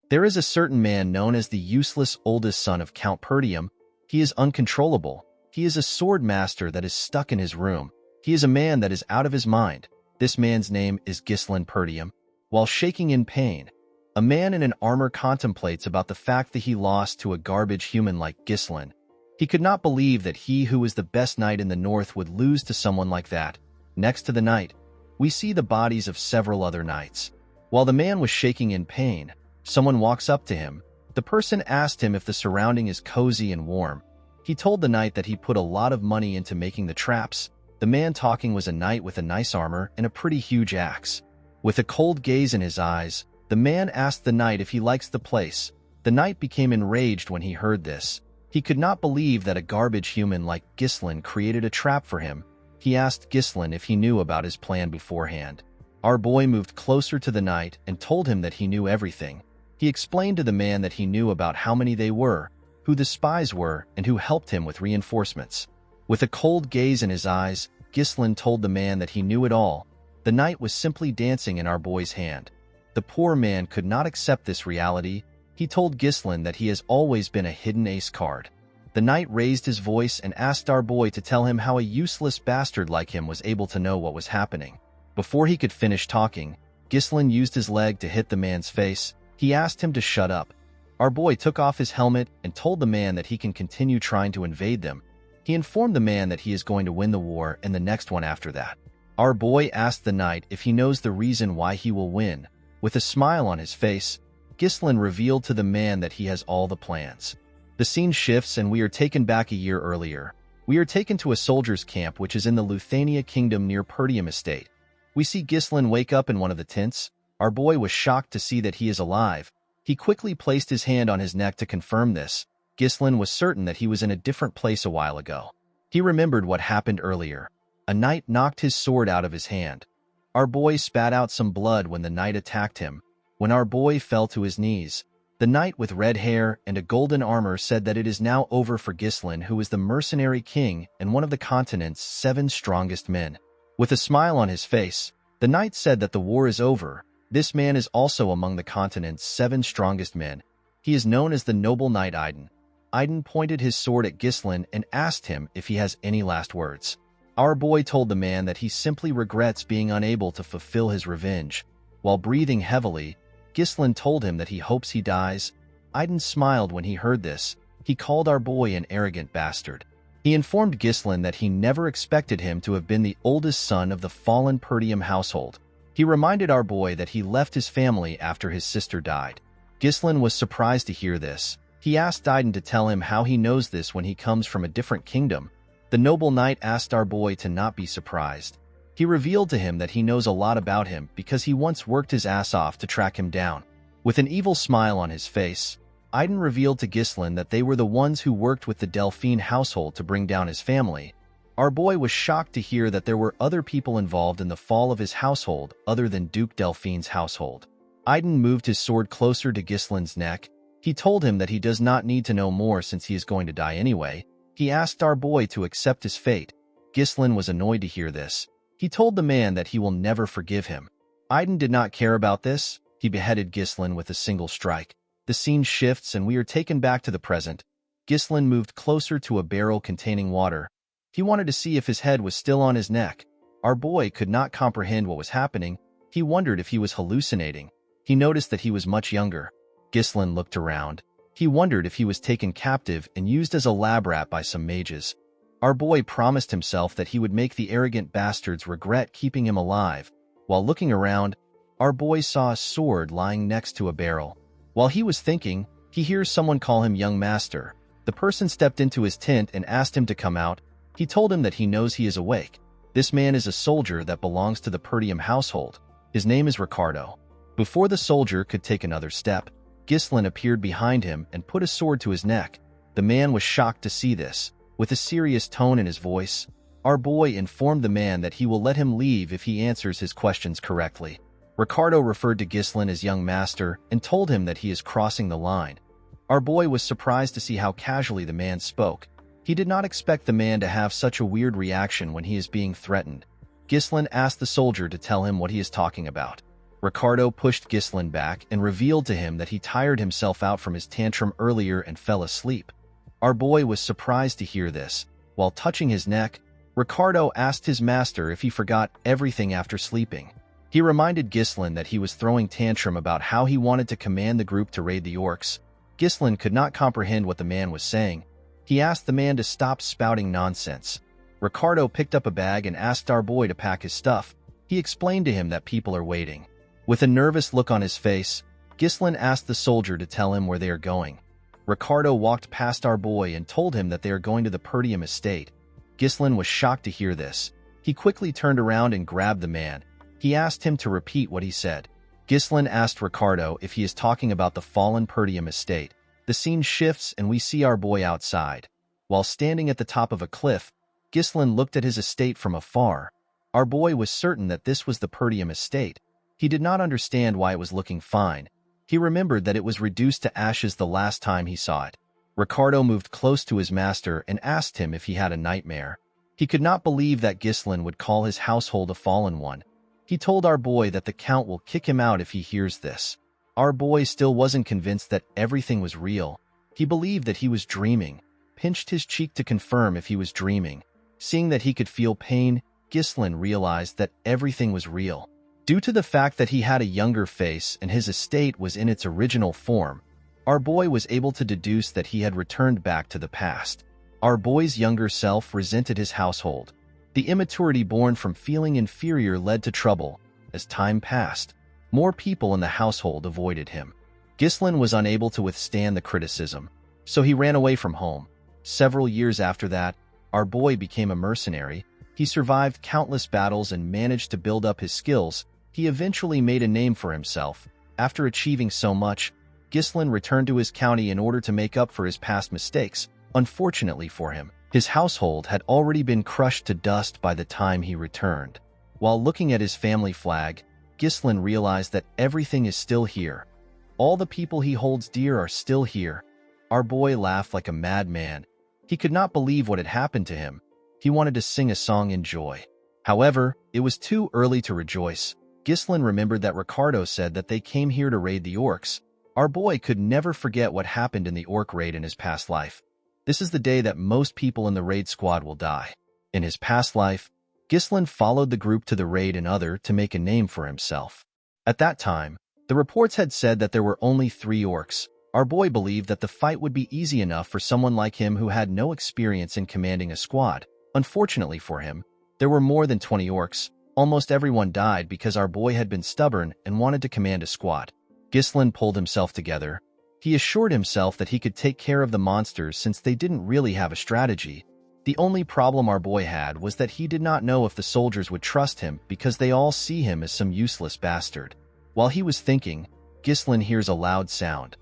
There is a certain man known as the useless oldest son of Count Perdium. He is uncontrollable. He is a sword master that is stuck in his room. He is a man that is out of his mind. This man's name is Ghislain Perdium. While shaking in pain, a man in an armor contemplates about the fact that he lost to a garbage human like Ghislain. He could not believe that he who was the best knight in the north would lose to someone like that. Next to the knight, we see the bodies of several other knights. While the man was shaking in pain, someone walks up to him. The person asked him if the surrounding is cozy and warm. He told the knight that he put a lot of money into making the traps. The man talking was a knight with a nice armor and a pretty huge axe. With a cold gaze in his eyes, the man asked the knight if he likes the place. The knight became enraged when he heard this. He could not believe that a garbage human like Ghislain created a trap for him. He asked Ghislain if he knew about his plan beforehand. Our boy moved closer to the knight and told him that he knew everything. He explained to the man that he knew about how many they were, who the spies were, and who helped him with reinforcements. With a cold gaze in his eyes, Ghislain told the man that he knew it all. The knight was simply dancing in our boy's hand. The poor man could not accept this reality. He told Ghislain that he has always been a hidden ace card. The knight raised his voice and asked our boy to tell him how a useless bastard like him was able to know what was happening. Before he could finish talking, Ghislain used his leg to hit the man's face. He asked him to shut up. Our boy took off his helmet and told the man that he can continue trying to invade them. He informed the man that he is going to win the war and the next one after that. Our boy asked the knight if he knows the reason why he will win. With a smile on his face, Ghislain revealed to the man that he has all the plans. The scene shifts and we are taken back a year earlier. We are taken to a soldier's camp which is in the Luthania kingdom near Perdium estate. We see Ghislain wake up in one of the tents. Our boy was shocked to see that he is alive. He quickly placed his hand on his neck to confirm this. Ghislain was certain that he was in a different place a while ago. He remembered what happened earlier. A knight knocked his sword out of his hand. Our boy spat out some blood when the knight attacked him. When our boy fell to his knees, the knight with red hair and a golden armor said that it is now over for Ghislain, who is the mercenary king and one of the continent's 7 strongest men. With a smile on his face, the knight said that the war is over. This man is also among the continent's 7 strongest men. He is known as the noble knight Aiden. Aiden pointed his sword at Ghislain and asked him if he has any last words. Our boy told the man that he simply regrets being unable to fulfill his revenge. While breathing heavily, Ghislain told him that he hopes he dies. Aiden smiled when he heard this. He called our boy an arrogant bastard. He informed Ghislain that he never expected him to have been the oldest son of the fallen Perdium household. He reminded our boy that he left his family after his sister died. Ghislain was surprised to hear this. He asked Aiden to tell him how he knows this when he comes from a different kingdom. The noble knight asked our boy to not be surprised. He revealed to him that he knows a lot about him because he once worked his ass off to track him down. With an evil smile on his face, Aiden revealed to Ghislain that they were the ones who worked with the Delphine household to bring down his family. Our boy was shocked to hear that there were other people involved in the fall of his household other than Duke Delphine's household. Aiden moved his sword closer to Ghislain's neck. He told him that he does not need to know more since he is going to die anyway. He asked our boy to accept his fate. Ghislain was annoyed to hear this. He told the man that he will never forgive him. Aiden did not care about this. He beheaded Ghislain with a single strike. The scene shifts and we are taken back to the present. Ghislain moved closer to a barrel containing water. He wanted to see if his head was still on his neck. Our boy could not comprehend what was happening. He wondered if he was hallucinating. He noticed that he was much younger. Ghislain looked around. He wondered if he was taken captive and used as a lab rat by some mages. Our boy promised himself that he would make the arrogant bastards regret keeping him alive. While looking around, our boy saw a sword lying next to a barrel. While he was thinking, he hears someone call him young master. The person stepped into his tent and asked him to come out. He told him that he knows he is awake. This man is a soldier that belongs to the Perdium household. His name is Ricardo. Before the soldier could take another step, Ghislain appeared behind him and put a sword to his neck. The man was shocked to see this. With a serious tone in his voice, our boy informed the man that he will let him leave if he answers his questions correctly. Ricardo referred to Ghislain as young master and told him that he is crossing the line. Our boy was surprised to see how casually the man spoke. He did not expect the man to have such a weird reaction when he is being threatened. Ghislain asked the soldier to tell him what he is talking about. Ricardo pushed Ghislain back and revealed to him that he tired himself out from his tantrum earlier and fell asleep. Our boy was surprised to hear this. While touching his neck, Ricardo asked his master if he forgot everything after sleeping. He reminded Ghislain that he was throwing tantrum about how he wanted to command the group to raid the orcs. Ghislain could not comprehend what the man was saying. He asked the man to stop spouting nonsense. Ricardo picked up a bag and asked our boy to pack his stuff. He explained to him that people are waiting. With a nervous look on his face, Ghislain asked the soldier to tell him where they are going. Ricardo walked past our boy and told him that they are going to the Perdium estate. Ghislain was shocked to hear this. He quickly turned around and grabbed the man. He asked him to repeat what he said. Ghislain asked Ricardo if he is talking about the fallen Perdium estate. The scene shifts and we see our boy outside. While standing at the top of a cliff, Ghislain looked at his estate from afar. Our boy was certain that this was the Perdium estate. He did not understand why it was looking fine. He remembered that it was reduced to ashes the last time he saw it. Ricardo moved close to his master and asked him if he had a nightmare. He could not believe that Ghislain would call his household a fallen one. He told our boy that the Count will kick him out if he hears this. Our boy still wasn't convinced that everything was real. He believed that he was dreaming, pinched his cheek to confirm if he was dreaming. Seeing that he could feel pain, Ghislain realized that everything was real. Due to the fact that he had a younger face and his estate was in its original form, our boy was able to deduce that he had returned back to the past. Our boy's younger self resented his household. The immaturity born from feeling inferior led to trouble. As time passed, more people in the household avoided him. Ghislain was unable to withstand the criticism, so he ran away from home. Several years after that, our boy became a mercenary. He survived countless battles and managed to build up his skills. He eventually made a name for himself. After achieving so much, Ghislain returned to his county in order to make up for his past mistakes. Unfortunately for him, his household had already been crushed to dust by the time he returned. While looking at his family flag, Ghislain realized that everything is still here. All the people he holds dear are still here. Our boy laughed like a madman. He could not believe what had happened to him. He wanted to sing a song in joy. However, it was too early to rejoice. Ghislain remembered that Ricardo said that they came here to raid the orcs. Our boy could never forget what happened in the orc raid in his past life. This is the day that most people in the raid squad will die. In his past life, Ghislain followed the group to the raid and other to make a name for himself. At that time, the reports had said that there were only 3 orcs. Our boy believed that the fight would be easy enough for someone like him who had no experience in commanding a squad. Unfortunately for him, there were more than 20 orcs. Almost everyone died because our boy had been stubborn and wanted to command a squad. Ghislain pulled himself together. He assured himself that he could take care of the monsters since they didn't really have a strategy. The only problem our boy had was that he did not know if the soldiers would trust him because they all see him as some useless bastard. While he was thinking, Ghislain hears a loud sound.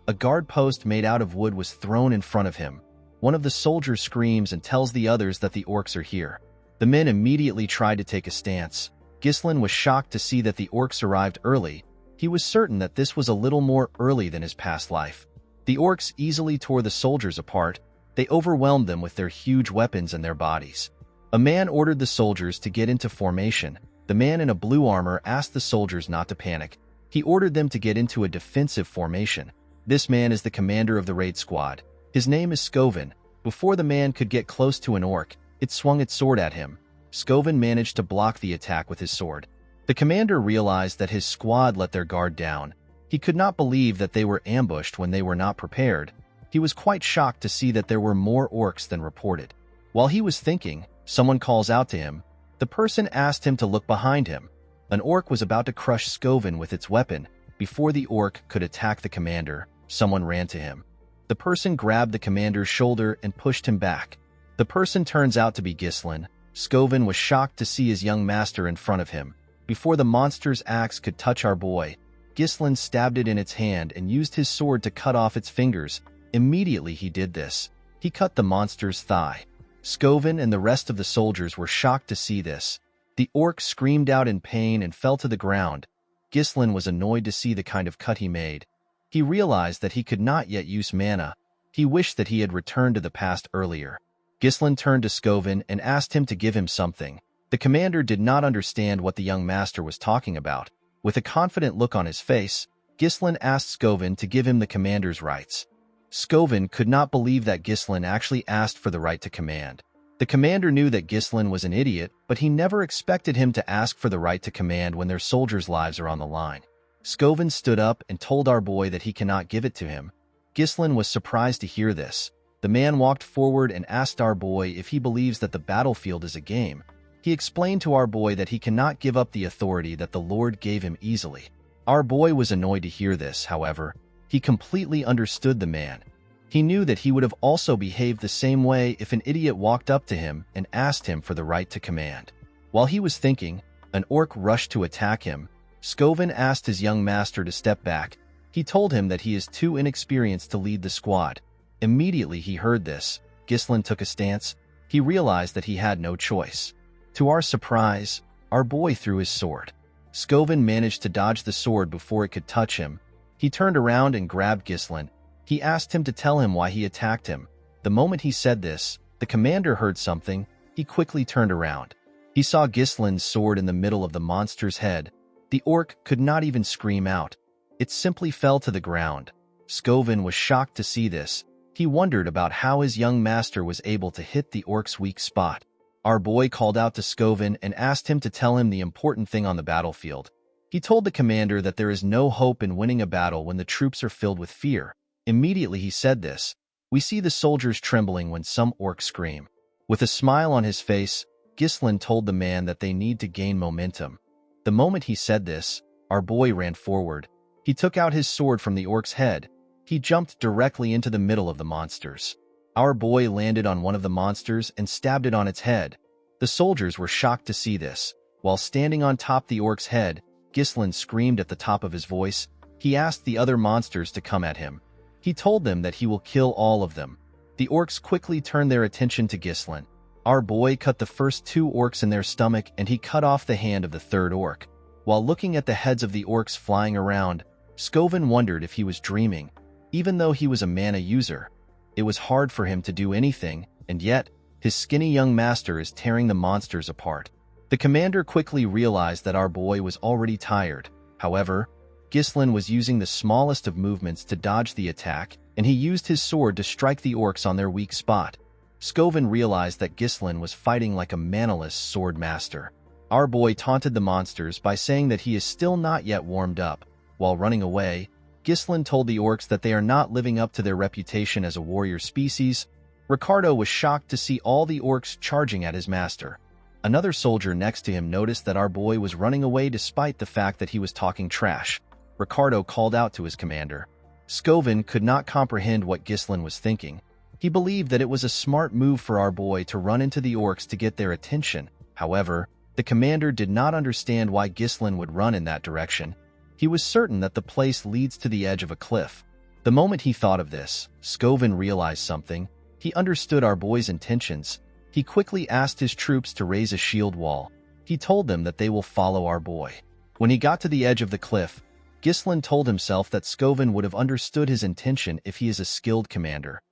A guard post made out of wood was thrown in front of him. One of the soldiers screams and tells the others that the orcs are here. The men immediately tried to take a stance. Ghislain was shocked to see that the orcs arrived early. He was certain that this was a little more early than his past life. The orcs easily tore the soldiers apart. They overwhelmed them with their huge weapons and their bodies. A man ordered the soldiers to get into formation. The man in a blue armor asked the soldiers not to panic. He ordered them to get into a defensive formation. This man is the commander of the raid squad. His name is Skovin. Before the man could get close to an orc, it swung its sword at him. Skovin managed to block the attack with his sword. The commander realized that his squad let their guard down. He could not believe that they were ambushed when they were not prepared. He was quite shocked to see that there were more orcs than reported. While he was thinking, someone calls out to him. The person asked him to look behind him. An orc was about to crush Skovin with its weapon. Before the orc could attack the commander, someone ran to him. The person grabbed the commander's shoulder and pushed him back. The person turns out to be Ghislain. Skovin was shocked to see his young master in front of him. Before the monster's axe could touch our boy, Ghislain stabbed it in its hand and used his sword to cut off its fingers. Immediately he did this. He cut the monster's thigh. Skovin and the rest of the soldiers were shocked to see this. The orc screamed out in pain and fell to the ground. Ghislain was annoyed to see the kind of cut he made. He realized that he could not yet use mana. He wished that he had returned to the past earlier. Ghislain turned to Skovin and asked him to give him something. The commander did not understand what the young master was talking about. With a confident look on his face, Ghislain asked Skovin to give him the commander's rights. Skovin could not believe that Ghislain actually asked for the right to command. The commander knew that Ghislain was an idiot, but he never expected him to ask for the right to command when their soldiers' lives are on the line. Skovin stood up and told our boy that he cannot give it to him. Ghislain was surprised to hear this. The man walked forward and asked our boy if he believes that the battlefield is a game. He explained to our boy that he cannot give up the authority that the Lord gave him easily. Our boy was annoyed to hear this, however. He completely understood the man. He knew that he would have also behaved the same way if an idiot walked up to him and asked him for the right to command. While he was thinking, an orc rushed to attack him. Skovin asked his young master to step back. He told him that he is too inexperienced to lead the squad. Immediately he heard this, Ghislain took a stance. He realized that he had no choice. To our surprise, our boy threw his sword. Skovin managed to dodge the sword before it could touch him. He turned around and grabbed Ghislain. He asked him to tell him why he attacked him. The moment he said this, the commander heard something. He quickly turned around. He saw Ghislain's sword in the middle of the monster's head. The orc could not even scream out. It simply fell to the ground. Skovin was shocked to see this. He wondered about how his young master was able to hit the orc's weak spot. Our boy called out to Skovin and asked him to tell him the important thing on the battlefield. He told the commander that there is no hope in winning a battle when the troops are filled with fear. Immediately he said this. We see the soldiers trembling when some orcs scream. With a smile on his face, Ghislain told the man that they need to gain momentum. The moment he said this, our boy ran forward. He took out his sword from the orc's head. He jumped directly into the middle of the monsters. Our boy landed on one of the monsters and stabbed it on its head. The soldiers were shocked to see this. While standing on top the orc's head, Ghislain screamed at the top of his voice. He asked the other monsters to come at him. He told them that he will kill all of them. The orcs quickly turned their attention to Ghislain. Our boy cut the first two orcs in their stomach and he cut off the hand of the third orc. While looking at the heads of the orcs flying around, Skovin wondered if he was dreaming. Even though he was a mana user, it was hard for him to do anything, and yet, his skinny young master is tearing the monsters apart. The commander quickly realized that our boy was already tired. However, Ghislain was using the smallest of movements to dodge the attack, and he used his sword to strike the orcs on their weak spot. Skovin realized that Ghislain was fighting like a manaless sword master. Our boy taunted the monsters by saying that he is still not yet warmed up. While running away, Ghislain told the orcs that they are not living up to their reputation as a warrior species. Ricardo was shocked to see all the orcs charging at his master. Another soldier next to him noticed that our boy was running away despite the fact that he was talking trash. Ricardo called out to his commander. Skovin could not comprehend what Ghislain was thinking. He believed that it was a smart move for our boy to run into the orcs to get their attention. However, the commander did not understand why Ghislain would run in that direction. He was certain that the place leads to the edge of a cliff. The moment he thought of this, Skovin realized something. He understood our boy's intentions. He quickly asked his troops to raise a shield wall. He told them that they will follow our boy. When he got to the edge of the cliff, Ghislain told himself that Skovin would have understood his intention if he is a skilled commander.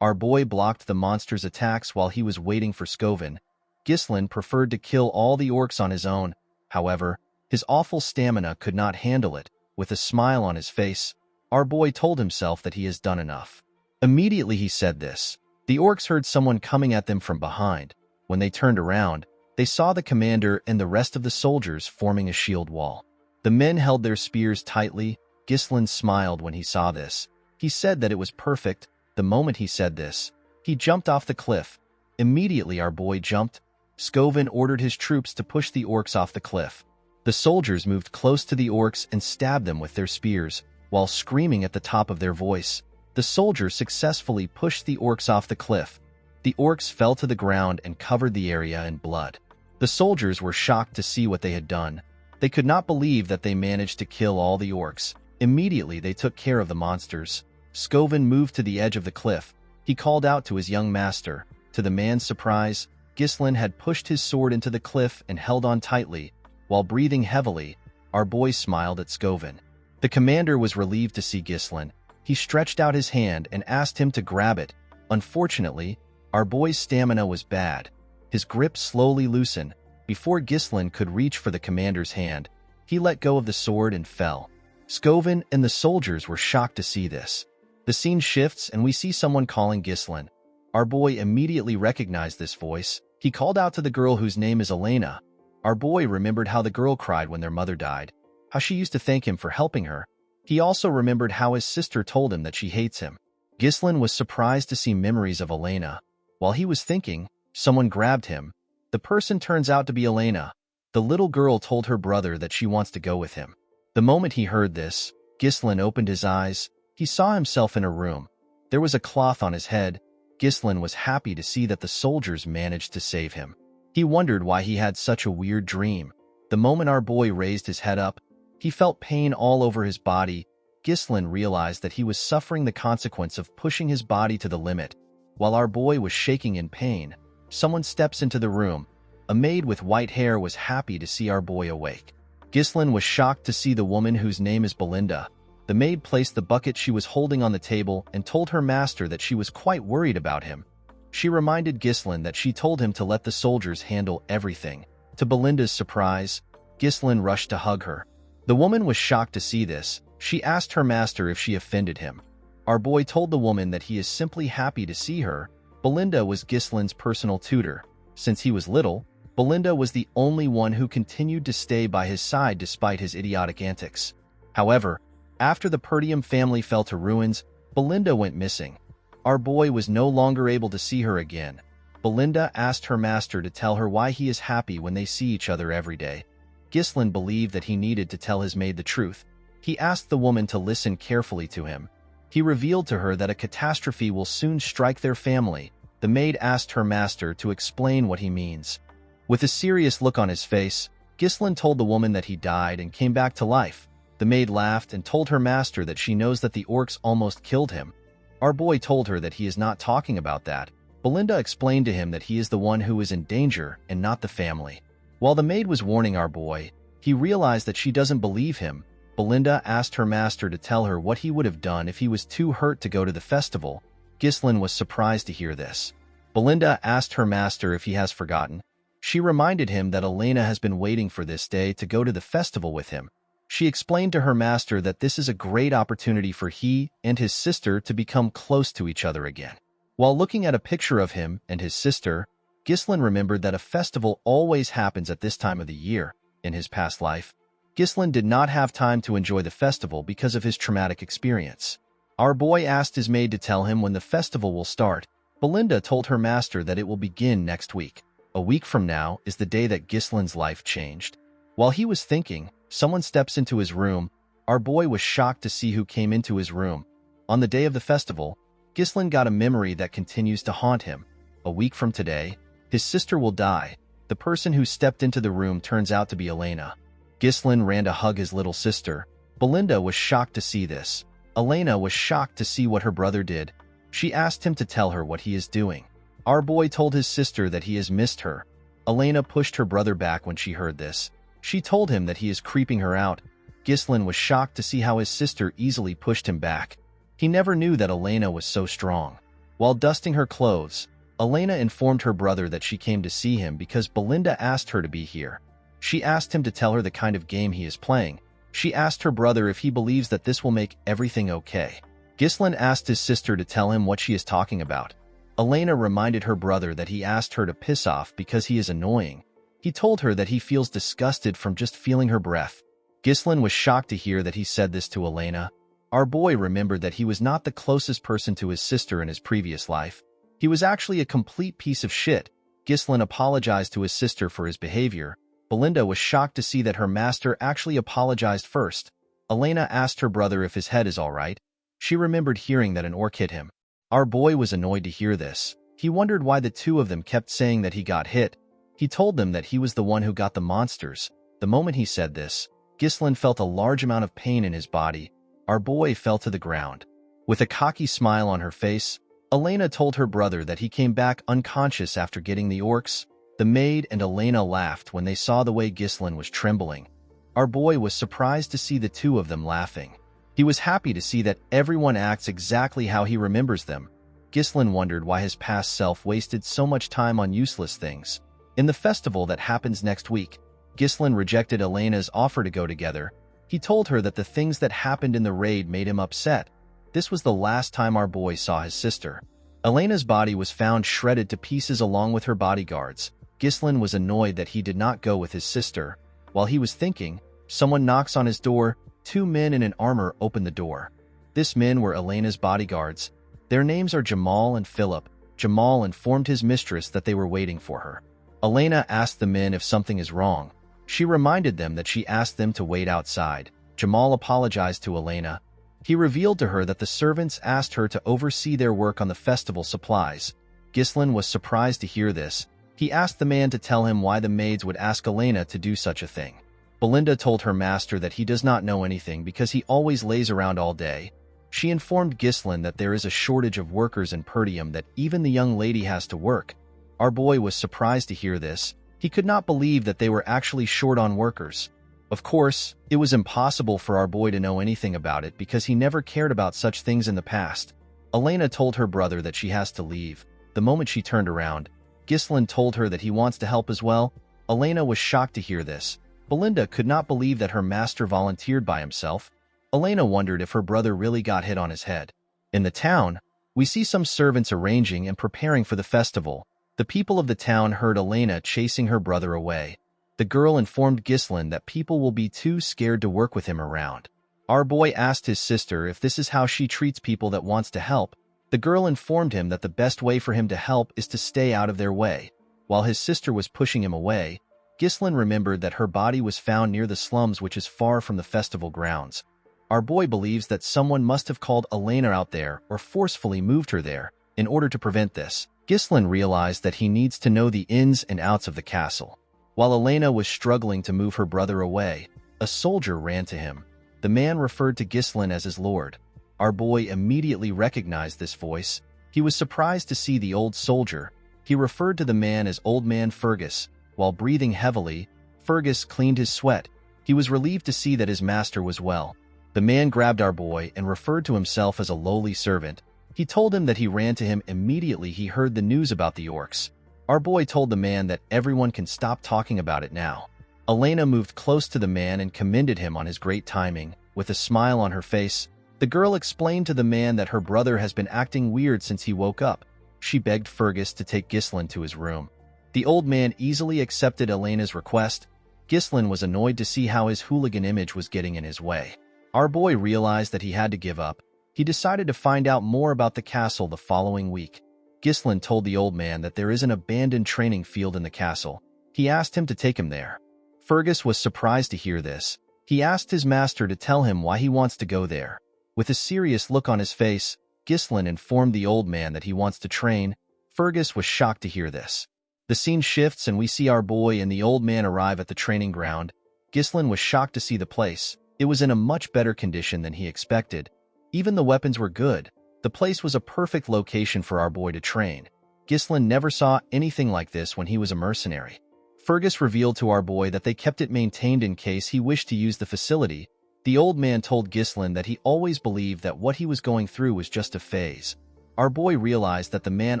Our boy blocked the monster's attacks while he was waiting for Skovin. Ghislain preferred to kill all the orcs on his own. However, his awful stamina could not handle it. With a smile on his face, our boy told himself that he has done enough. Immediately he said this. The orcs heard someone coming at them from behind. When they turned around, they saw the commander and the rest of the soldiers forming a shield wall. The men held their spears tightly. Ghislain smiled when he saw this. He said that it was perfect. The moment he said this, he jumped off the cliff. Immediately our boy jumped. Skovin ordered his troops to push the orcs off the cliff. The soldiers moved close to the orcs and stabbed them with their spears, while screaming at the top of their voice. The soldiers successfully pushed the orcs off the cliff. The orcs fell to the ground and covered the area in blood. The soldiers were shocked to see what they had done. They could not believe that they managed to kill all the orcs. Immediately they took care of the monsters. Skovin moved to the edge of the cliff. He called out to his young master. To the man's surprise, Ghislain had pushed his sword into the cliff and held on tightly. While breathing heavily, our boy smiled at Skovin. The commander was relieved to see Ghislain. He stretched out his hand and asked him to grab it. Unfortunately, our boy's stamina was bad. His grip slowly loosened. Before Ghislain could reach for the commander's hand, He let go of the sword and fell. Scoven and the soldiers were shocked to see this. The scene shifts and we see someone calling Ghislain. Our boy immediately recognized this voice. He called out to the girl whose name is Elena. Our boy remembered how the girl cried when their mother died, how she used to thank him for helping her. He also remembered how his sister told him that she hates him. Ghislain was surprised to see memories of Elena. While he was thinking, someone grabbed him. The person turns out to be Elena. The little girl told her brother that she wants to go with him. The moment he heard this, Ghislain opened his eyes. He saw himself in a room. There was a cloth on his head. Ghislain was happy to see that the soldiers managed to save him. He wondered why he had such a weird dream. The moment our boy raised his head up, he felt pain all over his body. Ghislain realized that he was suffering the consequence of pushing his body to the limit. While our boy was shaking in pain, someone steps into the room. A maid with white hair was happy to see our boy awake. Ghislain was shocked to see the woman whose name is Belinda. The maid placed the bucket she was holding on the table and told her master that she was quite worried about him. She reminded Ghislain that she told him to let the soldiers handle everything. To Belinda's surprise, Ghislain rushed to hug her. The woman was shocked to see this. She asked her master if she offended him. Our boy told the woman that he is simply happy to see her. Belinda was Ghislain's personal tutor. Since he was little, Belinda was the only one who continued to stay by his side despite his idiotic antics. However, after the Perdium family fell to ruins, Belinda went missing. Our boy was no longer able to see her again. Belinda asked her master to tell her why he is happy when they see each other every day. Ghislain believed that he needed to tell his maid the truth. He asked the woman to listen carefully to him. He revealed to her that a catastrophe will soon strike their family. The maid asked her master to explain what he means. With a serious look on his face, Ghislain told the woman that he died and came back to life. The maid laughed and told her master that she knows that the orcs almost killed him. Our boy told her that he is not talking about that. Belinda explained to him that he is the one who is in danger and not the family. While the maid was warning our boy, he realized that she doesn't believe him. Belinda asked her master to tell her what he would have done if he was too hurt to go to the festival. Ghislain was surprised to hear this. Belinda asked her master if he has forgotten. She reminded him that Elena has been waiting for this day to go to the festival with him. She explained to her master that this is a great opportunity for he and his sister to become close to each other again. While looking at a picture of him and his sister, Ghislain remembered that a festival always happens at this time of the year. In his past life, Ghislain did not have time to enjoy the festival because of his traumatic experience. Our boy asked his maid to tell him when the festival will start. Belinda told her master that it will begin next week. A week from now is the day that Ghislain's life changed. While he was thinking, someone steps into his room. Our boy was shocked to see who came into his room. On the day of the festival, Ghislain got a memory that continues to haunt him. A week from today, his sister will die. The person who stepped into the room turns out to be Elena. Ghislain ran to hug his little sister. Belinda was shocked to see this. Elena was shocked to see what her brother did. She asked him to tell her what he is doing. Our boy told his sister that he has missed her. Elena pushed her brother back when she heard this. She told him that he is creeping her out. Ghislain was shocked to see how his sister easily pushed him back. He never knew that Elena was so strong. While dusting her clothes, Elena informed her brother that she came to see him because Belinda asked her to be here. She asked him to tell her the kind of game he is playing. She asked her brother if he believes that this will make everything okay. Ghislain asked his sister to tell him what she is talking about. Elena reminded her brother that he asked her to piss off because he is annoying. He told her that he feels disgusted from just feeling her breath. Ghislain was shocked to hear that he said this to Elena. Our boy remembered that he was not the closest person to his sister in his previous life. He was actually a complete piece of shit. Ghislain apologized to his sister for his behavior. Belinda was shocked to see that her master actually apologized first. Elena asked her brother if his head is all right. She remembered hearing that an orc hit him. Our boy was annoyed to hear this. He wondered why the two of them kept saying that he got hit. He told them that he was the one who got the monsters. The moment he said this, Ghislain felt a large amount of pain in his body. Our boy fell to the ground. With a cocky smile on her face, Elena told her brother that he came back unconscious after getting the orcs. The maid and Elena laughed when they saw the way Ghislain was trembling. Our boy was surprised to see the two of them laughing. He was happy to see that everyone acts exactly how he remembers them. Ghislain wondered why his past self wasted so much time on useless things. In the festival that happens next week, Ghislaine rejected Elena's offer to go together. He told her that the things that happened in the raid made him upset. This was the last time our boy saw his sister. Elena's body was found shredded to pieces along with her bodyguards. Ghislaine was annoyed that he did not go with his sister. While he was thinking, someone knocks on his door. 2 men in an armor open the door. These men were Elena's bodyguards. Their names are Jamal and Philip. Jamal informed his mistress that they were waiting for her. Elena asked the men if something is wrong. She reminded them that she asked them to wait outside. Jamal apologized to Elena. He revealed to her that the servants asked her to oversee their work on the festival supplies. Ghislaine was surprised to hear this. He asked the man to tell him why the maids would ask Elena to do such a thing. Belinda told her master that he does not know anything because he always lays around all day. She informed Ghislaine that there is a shortage of workers in Perdium, that even the young lady has to work. Our boy was surprised to hear this. He could not believe that they were actually short on workers. Of course, it was impossible for our boy to know anything about it because he never cared about such things in the past. Elena told her brother that she has to leave. The moment she turned around, Ghislaine told her that he wants to help as well. Elena was shocked to hear this. Belinda could not believe that her master volunteered by himself. Elena wondered if her brother really got hit on his head. In the town, we see some servants arranging and preparing for the festival. The people of the town heard Elena chasing her brother away. The girl informed Ghislaine that people will be too scared to work with him around. Our boy asked his sister if this is how she treats people that wants to help. The girl informed him that the best way for him to help is to stay out of their way. While his sister was pushing him away, Ghislaine remembered that her body was found near the slums, which is far from the festival grounds. Our boy believes that someone must have called Elena out there or forcefully moved her there. In order to prevent this, Ghislaine realized that he needs to know the ins and outs of the castle. While Elena was struggling to move her brother away, a soldier ran to him. The man referred to Ghislaine as his lord. Our boy immediately recognized this voice. He was surprised to see the old soldier. He referred to the man as Old Man Fergus. While breathing heavily, Fergus cleaned his sweat. He was relieved to see that his master was well. The man grabbed our boy and referred to himself as a lowly servant. He told him that he ran to him immediately he heard the news about the orcs. Our boy told the man that everyone can stop talking about it now. Elena moved close to the man and commended him on his great timing. With a smile on her face, the girl explained to the man that her brother has been acting weird since he woke up. She begged Fergus to take Ghislaine to his room. The old man easily accepted Elena's request. Ghislaine was annoyed to see how his hooligan image was getting in his way. Our boy realized that he had to give up. He decided to find out more about the castle the following week. Ghislaine told the old man that there is an abandoned training field in the castle. He asked him to take him there. Fergus was surprised to hear this. He asked his master to tell him why he wants to go there. With a serious look on his face, Ghislaine informed the old man that he wants to train. Fergus was shocked to hear this. The scene shifts and we see our boy and the old man arrive at the training ground. Ghislaine was shocked to see the place. It was in a much better condition than he expected. Even the weapons were good. The place was a perfect location for our boy to train. Ghislaine never saw anything like this when he was a mercenary. Fergus revealed to our boy that they kept it maintained in case he wished to use the facility. The old man told Ghislaine that he always believed that what he was going through was just a phase. Our boy realized that the man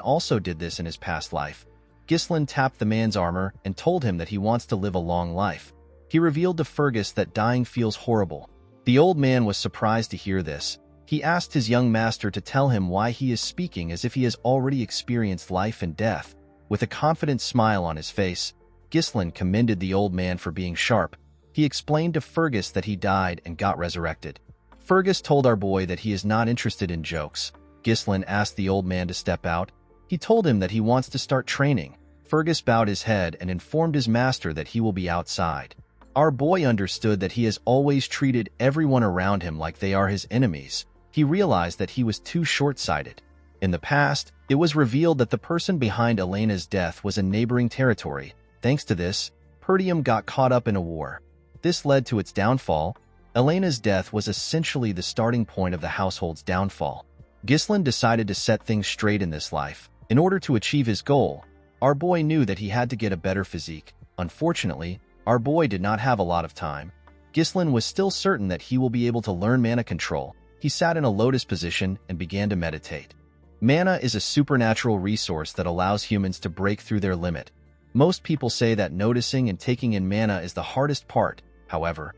also did this in his past life. Ghislaine tapped the man's armor and told him that he wants to live a long life. He revealed to Fergus that dying feels horrible. The old man was surprised to hear this. He asked his young master to tell him why he is speaking as if he has already experienced life and death. With a confident smile on his face, Ghislaine commended the old man for being sharp. He explained to Fergus that he died and got resurrected. Fergus told our boy that he is not interested in jokes. Ghislaine asked the old man to step out. He told him that he wants to start training. Fergus bowed his head and informed his master that he will be outside. Our boy understood that he has always treated everyone around him like they are his enemies. He realized that he was too short-sighted. In the past, it was revealed that the person behind Elena's death was a neighboring territory. Thanks to this, Perdium got caught up in a war. This led to its downfall. Elena's death was essentially the starting point of the household's downfall. Ghislaine decided to set things straight in this life. In order to achieve his goal, our boy knew that he had to get a better physique. Unfortunately, our boy did not have a lot of time. Ghislaine was still certain that he will be able to learn mana control. He sat in a lotus position and began to meditate. Mana is a supernatural resource that allows humans to break through their limit. Most people say that noticing and taking in mana is the hardest part. However,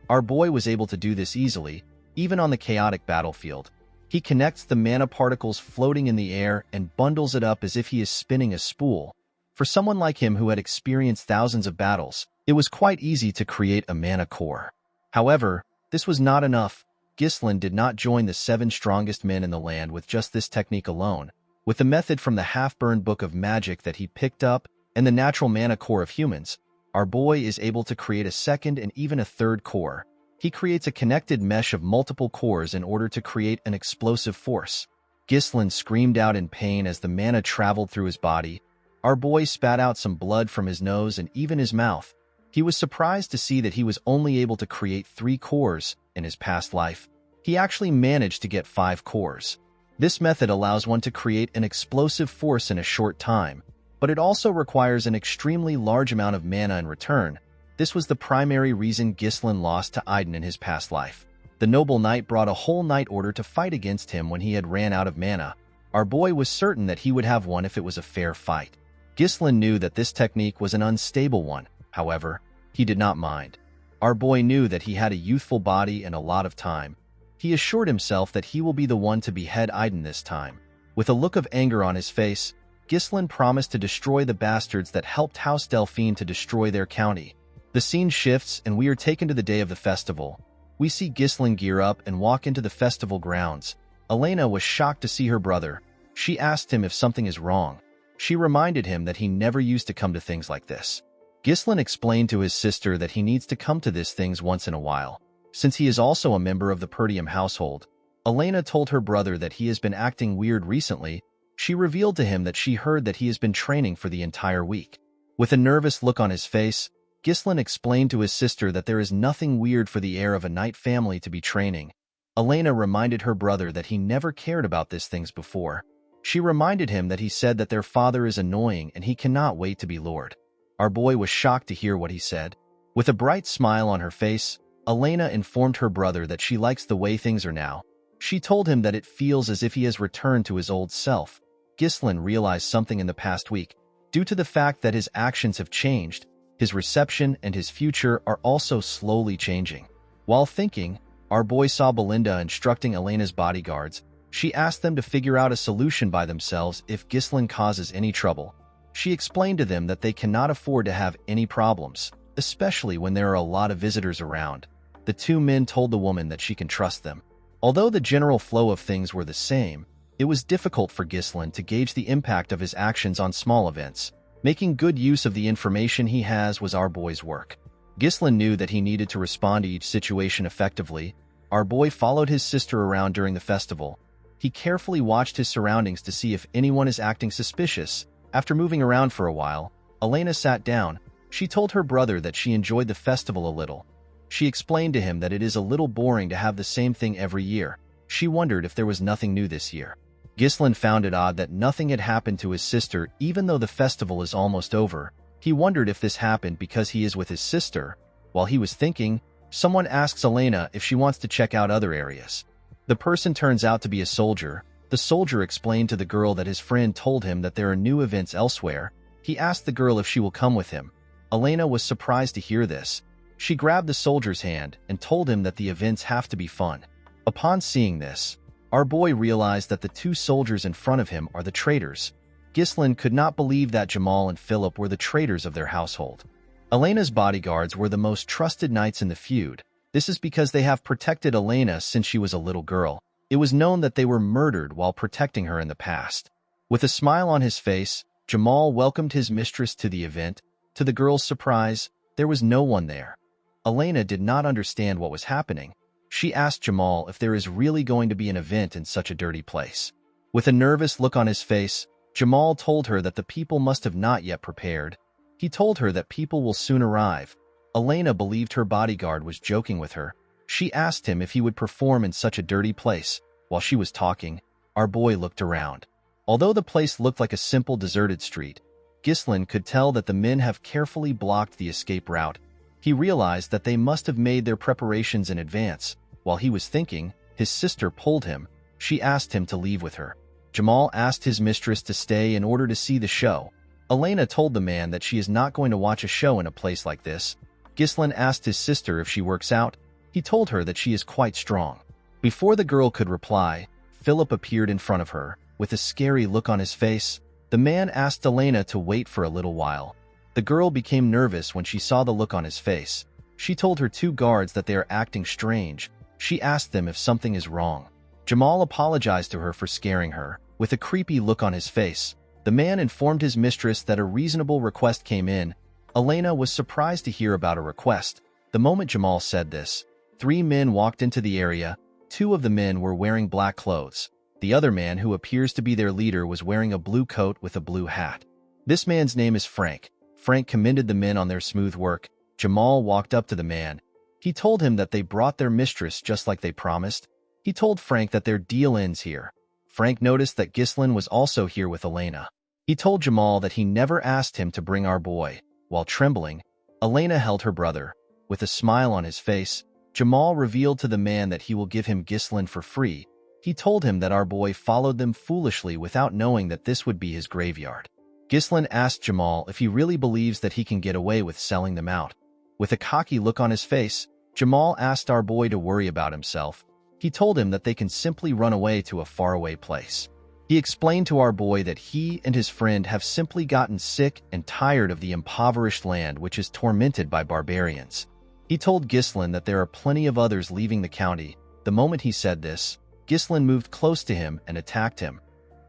our boy was able to do this easily, even on the chaotic battlefield. He connects the mana particles floating in the air and bundles it up as if he is spinning a spool. For someone like him who had experienced thousands of battles, it was quite easy to create a mana core. However, this was not enough. Ghislain did not join the 7 strongest men in the land with just this technique alone. With the method from the half-burned book of magic that he picked up and the natural mana core of humans, our boy is able to create a second and even a third core. He creates a connected mesh of multiple cores in order to create an explosive force. Ghislain screamed out in pain as the mana traveled through his body. Our boy spat out some blood from his nose and even his mouth. He was surprised to see that he was only able to create 3 cores in his past life. He actually managed to get 5 cores. This method allows one to create an explosive force in a short time, but it also requires an extremely large amount of mana in return. This was the primary reason Ghislain lost to Aiden in his past life. The noble knight brought a whole knight order to fight against him when he had ran out of mana. Our boy was certain that he would have won if it was a fair fight. Ghislain knew that this technique was an unstable one. However, he did not mind. Our boy knew that he had a youthful body and a lot of time. He assured himself that he will be the one to behead Aiden this time. With a look of anger on his face, Ghislain promised to destroy the bastards that helped House Delphine to destroy their county. The scene shifts and we are taken to the day of the festival. We see Ghislain gear up and walk into the festival grounds. Elena was shocked to see her brother. She asked him if something is wrong. She reminded him that he never used to come to things like this. Ghislain explained to his sister that he needs to come to these things once in a while, since he is also a member of the Perdium household. Elena told her brother that he has been acting weird recently. She revealed to him that she heard that he has been training for the entire week. With a nervous look on his face, Ghislain explained to his sister that there is nothing weird for the heir of a knight family to be training. Elena reminded her brother that he never cared about these things before. She reminded him that he said that their father is annoying and he cannot wait to be lord. Our boy was shocked to hear what he said. With a bright smile on her face, Elena informed her brother that she likes the way things are now. She told him that it feels as if he has returned to his old self. Ghislain realized something in the past week. Due to the fact that his actions have changed, his reception and his future are also slowly changing. While thinking, our boy saw Belinda instructing Elena's bodyguards. She asked them to figure out a solution by themselves if Ghislain causes any trouble. She explained to them that they cannot afford to have any problems, especially when there are a lot of visitors around. The 2 men told the woman that she can trust them. Although the general flow of things were the same, it was difficult for Ghislain to gauge the impact of his actions on small events. Making good use of the information he has was our boy's work. Ghislain knew that he needed to respond to each situation effectively. Our boy followed his sister around during the festival. He carefully watched his surroundings to see if anyone is acting suspicious. After moving around for a while, Elena sat down. She told her brother that she enjoyed the festival a little. She explained to him that it is a little boring to have the same thing every year. She wondered if there was nothing new this year. Ghislain found it odd that nothing had happened to his sister even though the festival is almost over. He wondered if this happened because he is with his sister. While he was thinking, someone asks Elena if she wants to check out other areas. The person turns out to be a soldier. The soldier explained to the girl that his friend told him that there are new events elsewhere. He asked the girl if she will come with him. Elena was surprised to hear this. She grabbed the soldier's hand and told him that the events have to be fun. Upon seeing this, our boy realized that the 2 soldiers in front of him are the traitors. Ghislain could not believe that Jamal and Philip were the traitors of their household. Elena's bodyguards were the most trusted knights in the feud. This is because they have protected Elena since she was a little girl. It was known that they were murdered while protecting her in the past. With a smile on his face, Jamal welcomed his mistress to the event. To the girl's surprise, there was no one there. Elena did not understand what was happening. She asked Jamal if there is really going to be an event in such a dirty place. With a nervous look on his face, Jamal told her that the people must have not yet prepared. He told her that people will soon arrive. Elena believed her bodyguard was joking with her. She asked him if he would perform in such a dirty place. While she was talking, our boy looked around. Although the place looked like a simple deserted street, Ghislain could tell that the men have carefully blocked the escape route. He realized that they must have made their preparations in advance. While he was thinking, his sister pulled him. She asked him to leave with her. Jamal asked his mistress to stay in order to see the show. Elena told the man that she is not going to watch a show in a place like this. Ghislain asked his sister if she works out. He told her that she is quite strong. Before the girl could reply, Philip appeared in front of her. With a scary look on his face, the man asked Elena to wait for a little while. The girl became nervous when she saw the look on his face. She told her two guards that they are acting strange. She asked them if something is wrong. Jamal apologized to her for scaring her. With a creepy look on his face, the man informed his mistress that a reasonable request came in. Elena was surprised to hear about a request. The moment Jamal said this, 3 men walked into the area. 2 of the men were wearing black clothes. The other man, who appears to be their leader, was wearing a blue coat with a blue hat. This man's name is Frank. Frank commended the men on their smooth work. Jamal walked up to the man. He told him that they brought their mistress just like they promised. He told Frank that their deal ends here. Frank noticed that Ghislain was also here with Elena. He told Jamal that he never asked him to bring our boy. While trembling, Elena held her brother. With a smile on his face, Jamal revealed to the man that he will give him Ghislain for free. He told him that our boy followed them foolishly without knowing that this would be his graveyard. Ghislain asked Jamal if he really believes that he can get away with selling them out. With a cocky look on his face, Jamal asked our boy to worry about himself. He told him that they can simply run away to a faraway place. He explained to our boy that he and his friend have simply gotten sick and tired of the impoverished land which is tormented by barbarians. He told Ghislain that there are plenty of others leaving the county. The moment he said this, Ghislain moved close to him and attacked him.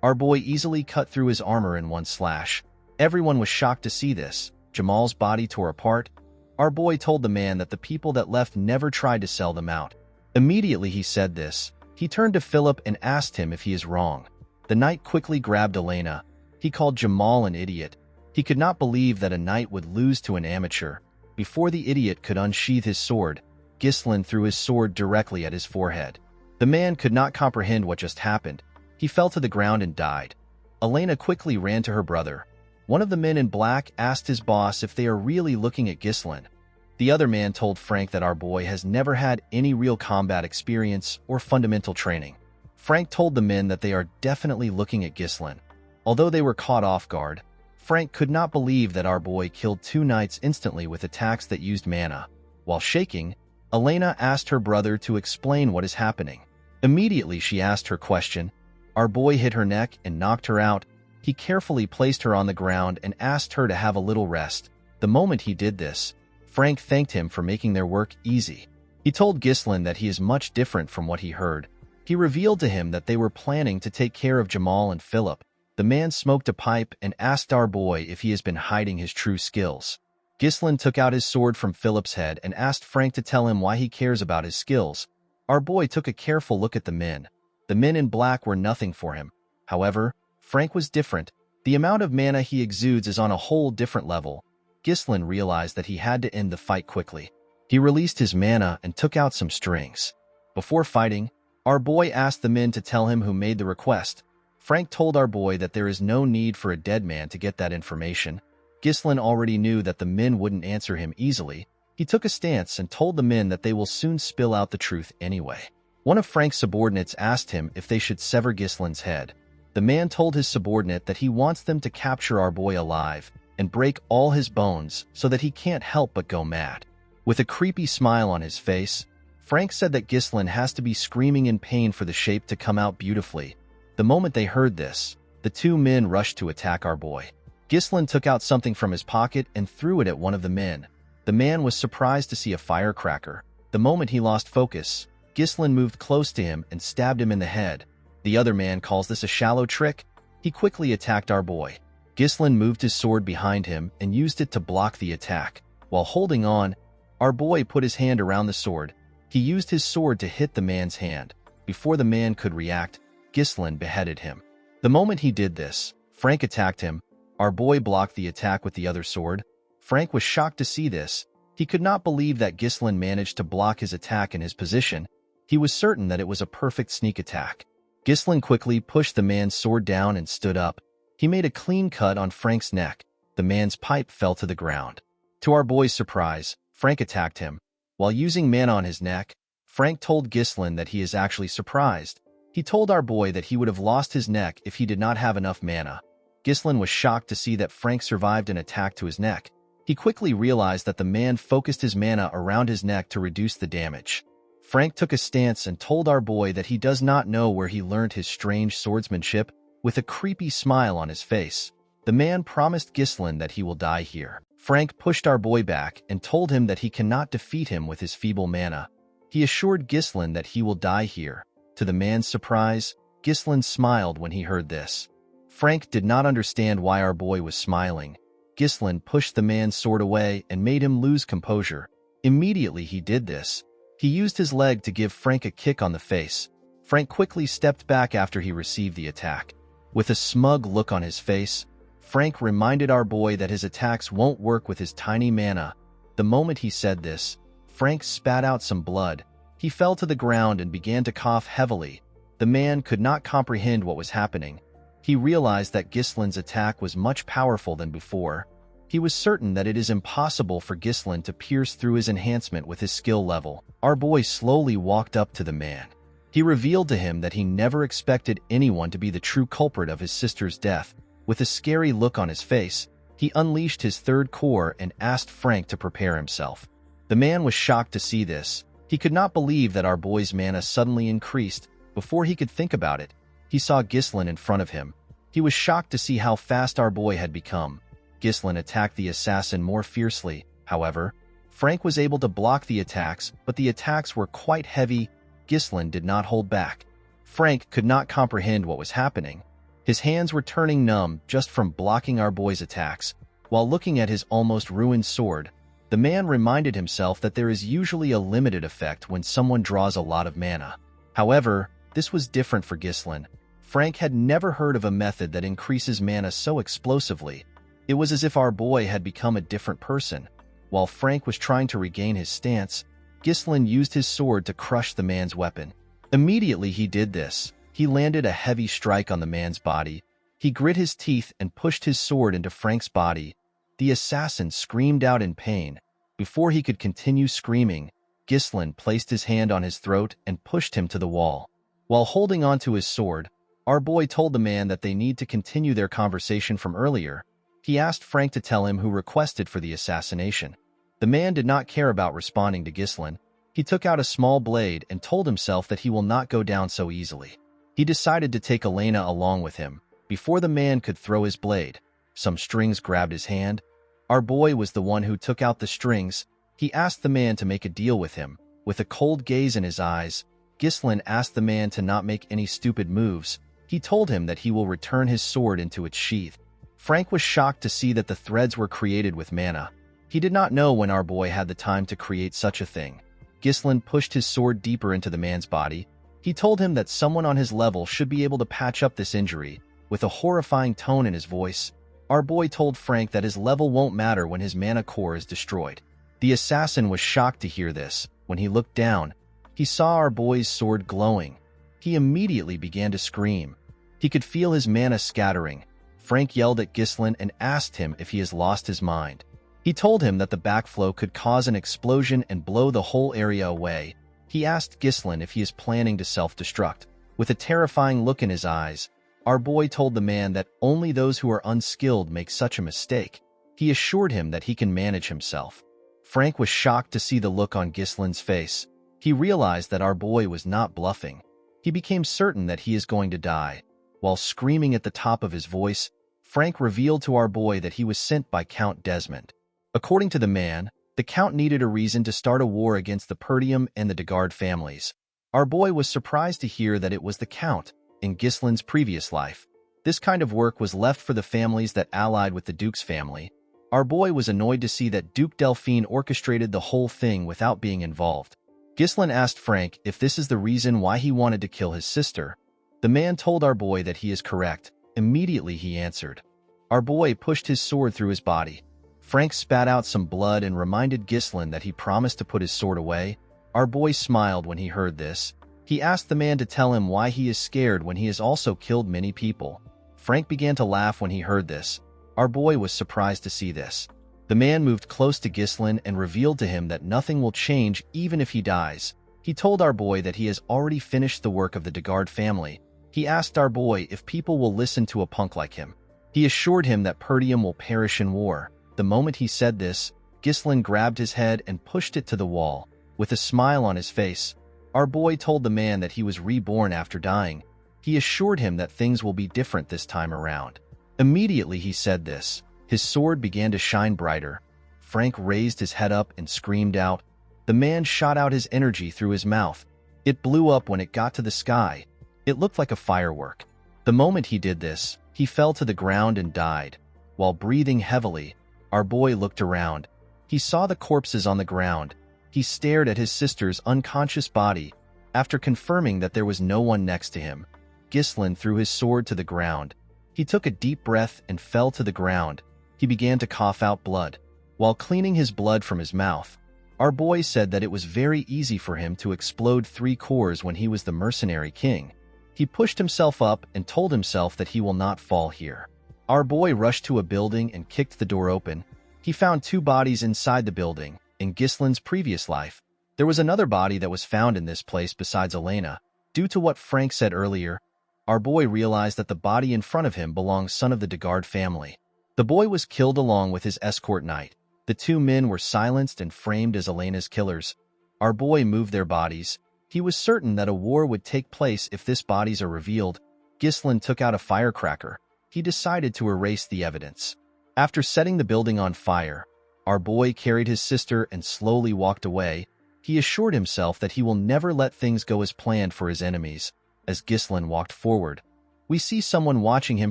Our boy easily cut through his armor in one slash. Everyone was shocked to see this. Jamal's body tore apart. Our boy told the man that the people that left never tried to sell them out. Immediately he said this, he turned to Philip and asked him if he is wrong. The knight quickly grabbed Elena. He called Jamal an idiot. He could not believe that a knight would lose to an amateur. Before the idiot could unsheath his sword, Ghislain threw his sword directly at his forehead. The man could not comprehend what just happened. He fell to the ground and died. Elena quickly ran to her brother. One of the men in black asked his boss if they are really looking at Ghislain. The other man told Frank that our boy has never had any real combat experience or fundamental training. Frank told the men that they are definitely looking at Ghislain. Although they were caught off guard, Frank could not believe that our boy killed 2 knights instantly with attacks that used mana. While shaking, Elena asked her brother to explain what is happening. Immediately she asked her question. Our boy hit her neck and knocked her out. He carefully placed her on the ground and asked her to have a little rest. The moment he did this, Frank thanked him for making their work easy. He told Ghislain that he is much different from what he heard. He revealed to him that they were planning to take care of Jamal and Philip. The man smoked a pipe and asked our boy if he has been hiding his true skills. Ghislain took out his sword from Philip's head and asked Frank to tell him why he cares about his skills. Our boy took a careful look at the men. The men in black were nothing for him. However, Frank was different. The amount of mana he exudes is on a whole different level. Ghislain realized that he had to end the fight quickly. He released his mana and took out some strings. Before fighting, our boy asked the men to tell him who made the request. Frank told our boy that there is no need for a dead man to get that information. Ghislain already knew that the men wouldn't answer him easily. He took a stance and told the men that they will soon spill out the truth anyway. One of Frank's subordinates asked him if they should sever Ghislain's head. The man told his subordinate that he wants them to capture our boy alive and break all his bones so that he can't help but go mad. With a creepy smile on his face, Frank said that Ghislain has to be screaming in pain for the shape to come out beautifully. The moment they heard this, the 2 men rushed to attack our boy. Ghislain took out something from his pocket and threw it at one of the men. The man was surprised to see a firecracker. The moment he lost focus, Ghislain moved close to him and stabbed him in the head. The other man calls this a shallow trick. He quickly attacked our boy. Ghislain moved his sword behind him and used it to block the attack. While holding on, our boy put his hand around the sword. He used his sword to hit the man's hand. Before the man could react, Ghislain beheaded him. The moment he did this, Frank attacked him. Our boy blocked the attack with the other sword. Frank was shocked to see this. He could not believe that Ghislain managed to block his attack in his position. He was certain that it was a perfect sneak attack. Ghislain quickly pushed the man's sword down and stood up. He made a clean cut on Frank's neck. The man's pipe fell to the ground. To our boy's surprise, Frank attacked him. While using mana on his neck, Frank told Ghislain that he is actually surprised. He told our boy that he would have lost his neck if he did not have enough mana. Ghislain was shocked to see that Frank survived an attack to his neck. He quickly realized that the man focused his mana around his neck to reduce the damage. Frank took a stance and told our boy that he does not know where he learned his strange swordsmanship. With a creepy smile on his face, the man promised Ghislain that he will die here. Frank pushed our boy back and told him that he cannot defeat him with his feeble mana. He assured Ghislain that he will die here. To the man's surprise, Ghislain smiled when he heard this. Frank did not understand why our boy was smiling. Ghislain pushed the man's sword away and made him lose composure. Immediately he did this. He used his leg to give Frank a kick on the face. Frank quickly stepped back after he received the attack. With a smug look on his face, Frank reminded our boy that his attacks won't work with his tiny mana. The moment he said this, Frank spat out some blood. He fell to the ground and began to cough heavily. The man could not comprehend what was happening. He realized that Ghislain's attack was much powerful than before. He was certain that it is impossible for Ghislain to pierce through his enhancement with his skill level. Our boy slowly walked up to the man. He revealed to him that he never expected anyone to be the true culprit of his sister's death. With a scary look on his face, he unleashed his third core and asked Frank to prepare himself. The man was shocked to see this. He could not believe that our boy's mana suddenly increased. Before he could think about it, he saw Ghislain in front of him. He was shocked to see how fast our boy had become. Ghislain attacked the assassin more fiercely. However, Frank was able to block the attacks, but the attacks were quite heavy. Ghislain did not hold back. Frank could not comprehend what was happening. His hands were turning numb just from blocking our boy's attacks. While looking at his almost ruined sword, the man reminded himself that there is usually a limited effect when someone draws a lot of mana. However, this was different for Ghislain. Frank had never heard of a method that increases mana so explosively. It was as if our boy had become a different person. While Frank was trying to regain his stance, Ghislain used his sword to crush the man's weapon. Immediately he did this. He landed a heavy strike on the man's body. He grit his teeth and pushed his sword into Frank's body. The assassin screamed out in pain. Before he could continue screaming, Ghislain placed his hand on his throat and pushed him to the wall. While holding onto his sword, our boy told the man that they need to continue their conversation from earlier. He asked Frank to tell him who requested for the assassination. The man did not care about responding to Ghislain. He took out a small blade and told himself that he will not go down so easily. He decided to take Elena along with him. Before the man could throw his blade, some strings grabbed his hand. Our boy was the one who took out the strings. He asked the man to make a deal with him. With a cold gaze in his eyes, Ghislain asked the man to not make any stupid moves. He told him that he will return his sword into its sheath. Frank was shocked to see that the threads were created with mana. He did not know when our boy had the time to create such a thing. Ghislain pushed his sword deeper into the man's body. He told him that someone on his level should be able to patch up this injury. With a horrifying tone in his voice, our boy told Frank that his level won't matter when his mana core is destroyed. The assassin was shocked to hear this. When he looked down, he saw our boy's sword glowing. He immediately began to scream. He could feel his mana scattering. Frank yelled at Ghislain and asked him if he has lost his mind. He told him that the backflow could cause an explosion and blow the whole area away. He asked Ghislain if he is planning to self-destruct. With a terrifying look in his eyes, our boy told the man that only those who are unskilled make such a mistake. He assured him that he can manage himself. Frank was shocked to see the look on Ghislain's face. He realized that our boy was not bluffing. He became certain that he is going to die. While screaming at the top of his voice, Frank revealed to our boy that he was sent by Count Desmond. According to the man, the Count needed a reason to start a war against the Perdium and the Degard families. Our boy was surprised to hear that it was the Count in Ghislain's previous life. This kind of work was left for the families that allied with the Duke's family. Our boy was annoyed to see that Duke Delphine orchestrated the whole thing without being involved. Ghislain asked Frank if this is the reason why he wanted to kill his sister. The man told our boy that he is correct. Immediately he answered. Our boy pushed his sword through his body. Frank spat out some blood and reminded Ghislain that he promised to put his sword away. Our boy smiled when he heard this. He asked the man to tell him why he is scared when he has also killed many people. Frank began to laugh when he heard this. Our boy was surprised to see this. The man moved close to Ghislain and revealed to him that nothing will change even if he dies. He told our boy that he has already finished the work of the Degard family. He asked our boy if people will listen to a punk like him. He assured him that Perdium will perish in war. The moment he said this, Ghislain grabbed his head and pushed it to the wall. With a smile on his face, our boy told the man that he was reborn after dying. He assured him that things will be different this time around. Immediately he said this, his sword began to shine brighter. Frank raised his head up and screamed out. The man shot out his energy through his mouth. It blew up when it got to the sky. It looked like a firework. The moment he did this, he fell to the ground and died. While breathing heavily, our boy looked around. He saw the corpses on the ground. He stared at his sister's unconscious body. After confirming that there was no one next to him, Ghislain threw his sword to the ground. He took a deep breath and fell to the ground. He began to cough out blood. While cleaning his blood from his mouth, our boy said that it was very easy for him to explode 3 cores when he was the Mercenary King. He pushed himself up and told himself that he will not fall here. Our boy rushed to a building and kicked the door open. He found 2 bodies inside the building. In Ghislain's previous life, there was another body that was found in this place besides Elena. Due to what Frank said earlier, our boy realized that the body in front of him belonged son of the Degard family. The boy was killed along with his escort knight. The 2 men were silenced and framed as Elena's killers. Our boy moved their bodies. He was certain that a war would take place if these bodies are revealed. Ghislain took out a firecracker. He decided to erase the evidence. After setting the building on fire, our boy carried his sister and slowly walked away. He assured himself that he will never let things go as planned for his enemies. As Ghislain walked forward, we see someone watching him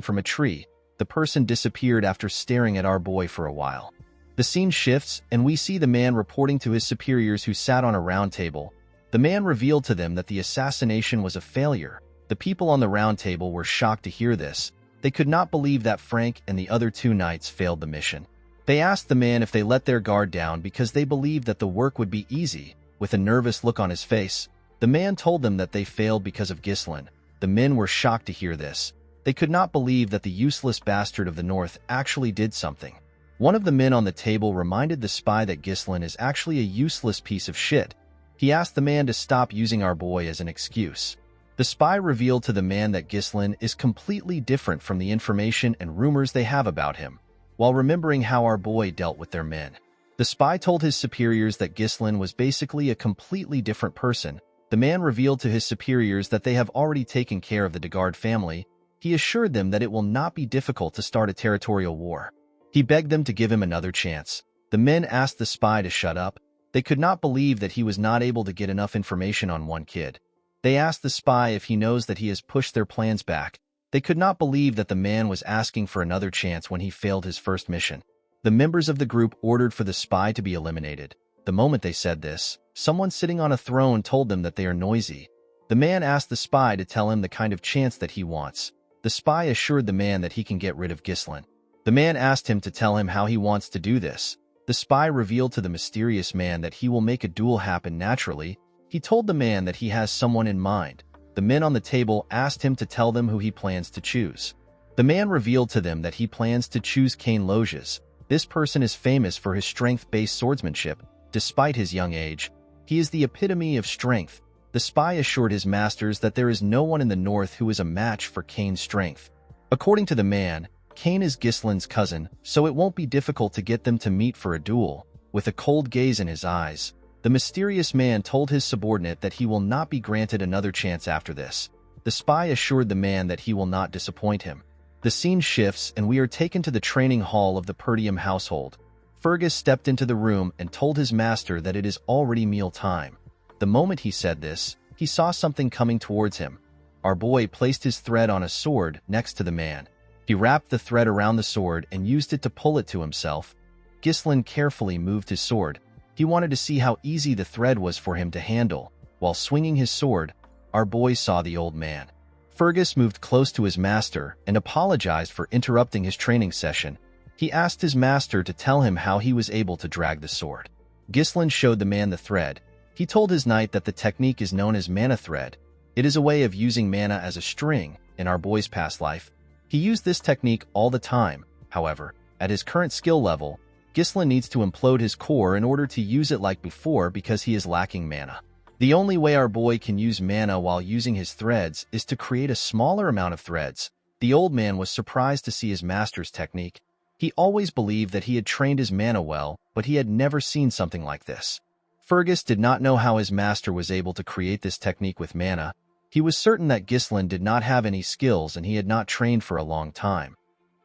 from a tree. The person disappeared after staring at our boy for a while. The scene shifts, and we see the man reporting to his superiors who sat on a round table. The man revealed to them that the assassination was a failure. The people on the round table were shocked to hear this. They could not believe that Frank and the other 2 knights failed the mission. They asked the man if they let their guard down because they believed that the work would be easy. With a nervous look on his face, the man told them that they failed because of Ghislain. The men were shocked to hear this. They could not believe that the useless bastard of the north actually did something. One of the men on the table reminded the spy that Ghislain is actually a useless piece of shit. He asked the man to stop using our boy as an excuse. The spy revealed to the man that Ghislain is completely different from the information and rumors they have about him, while remembering how our boy dealt with their men. The spy told his superiors that Ghislain was basically a completely different person. The man revealed to his superiors that they have already taken care of the Degard family. He assured them that it will not be difficult to start a territorial war. He begged them to give him another chance. The men asked the spy to shut up. They could not believe that he was not able to get enough information on one kid. They asked the spy if he knows that he has pushed their plans back. They could not believe that the man was asking for another chance when he failed his first mission. The members of the group ordered for the spy to be eliminated. The moment they said this, someone sitting on a throne told them that they are noisy. The man asked the spy to tell him the kind of chance that he wants. The spy assured the man that he can get rid of Ghislain. The man asked him to tell him how he wants to do this. The spy revealed to the mysterious man that he will make a duel happen naturally. He told the man that he has someone in mind. The men on the table asked him to tell them who he plans to choose. The man revealed to them that he plans to choose Cain Loges. This person is famous for his strength-based swordsmanship. Despite his young age, he is the epitome of strength. The spy assured his masters that there is no one in the north who is a match for Cain's strength. According to the man, Cain is Ghislain's cousin, so it won't be difficult to get them to meet for a duel. With a cold gaze in his eyes, the mysterious man told his subordinate that he will not be granted another chance after this. The spy assured the man that he will not disappoint him. The scene shifts and we are taken to the training hall of the Perdium household. Fergus stepped into the room and told his master that it is already meal time. The moment he said this, he saw something coming towards him. Our boy placed his thread on a sword next to the man. He wrapped the thread around the sword and used it to pull it to himself. Ghislain carefully moved his sword. He wanted to see how easy the thread was for him to handle. While swinging his sword, our boy saw the old man. Fergus moved close to his master and apologized for interrupting his training session. He asked his master to tell him how he was able to drag the sword. Ghislain showed the man the thread. He told his knight that the technique is known as mana thread. It is a way of using mana as a string. In our boy's past life, he used this technique all the time. However, at his current skill level, Ghislain needs to implode his core in order to use it like before because he is lacking mana. The only way our boy can use mana while using his threads is to create a smaller amount of threads. The old man was surprised to see his master's technique. He always believed that he had trained his mana well, but he had never seen something like this. Fergus did not know how his master was able to create this technique with mana. He was certain that Ghislain did not have any skills and he had not trained for a long time.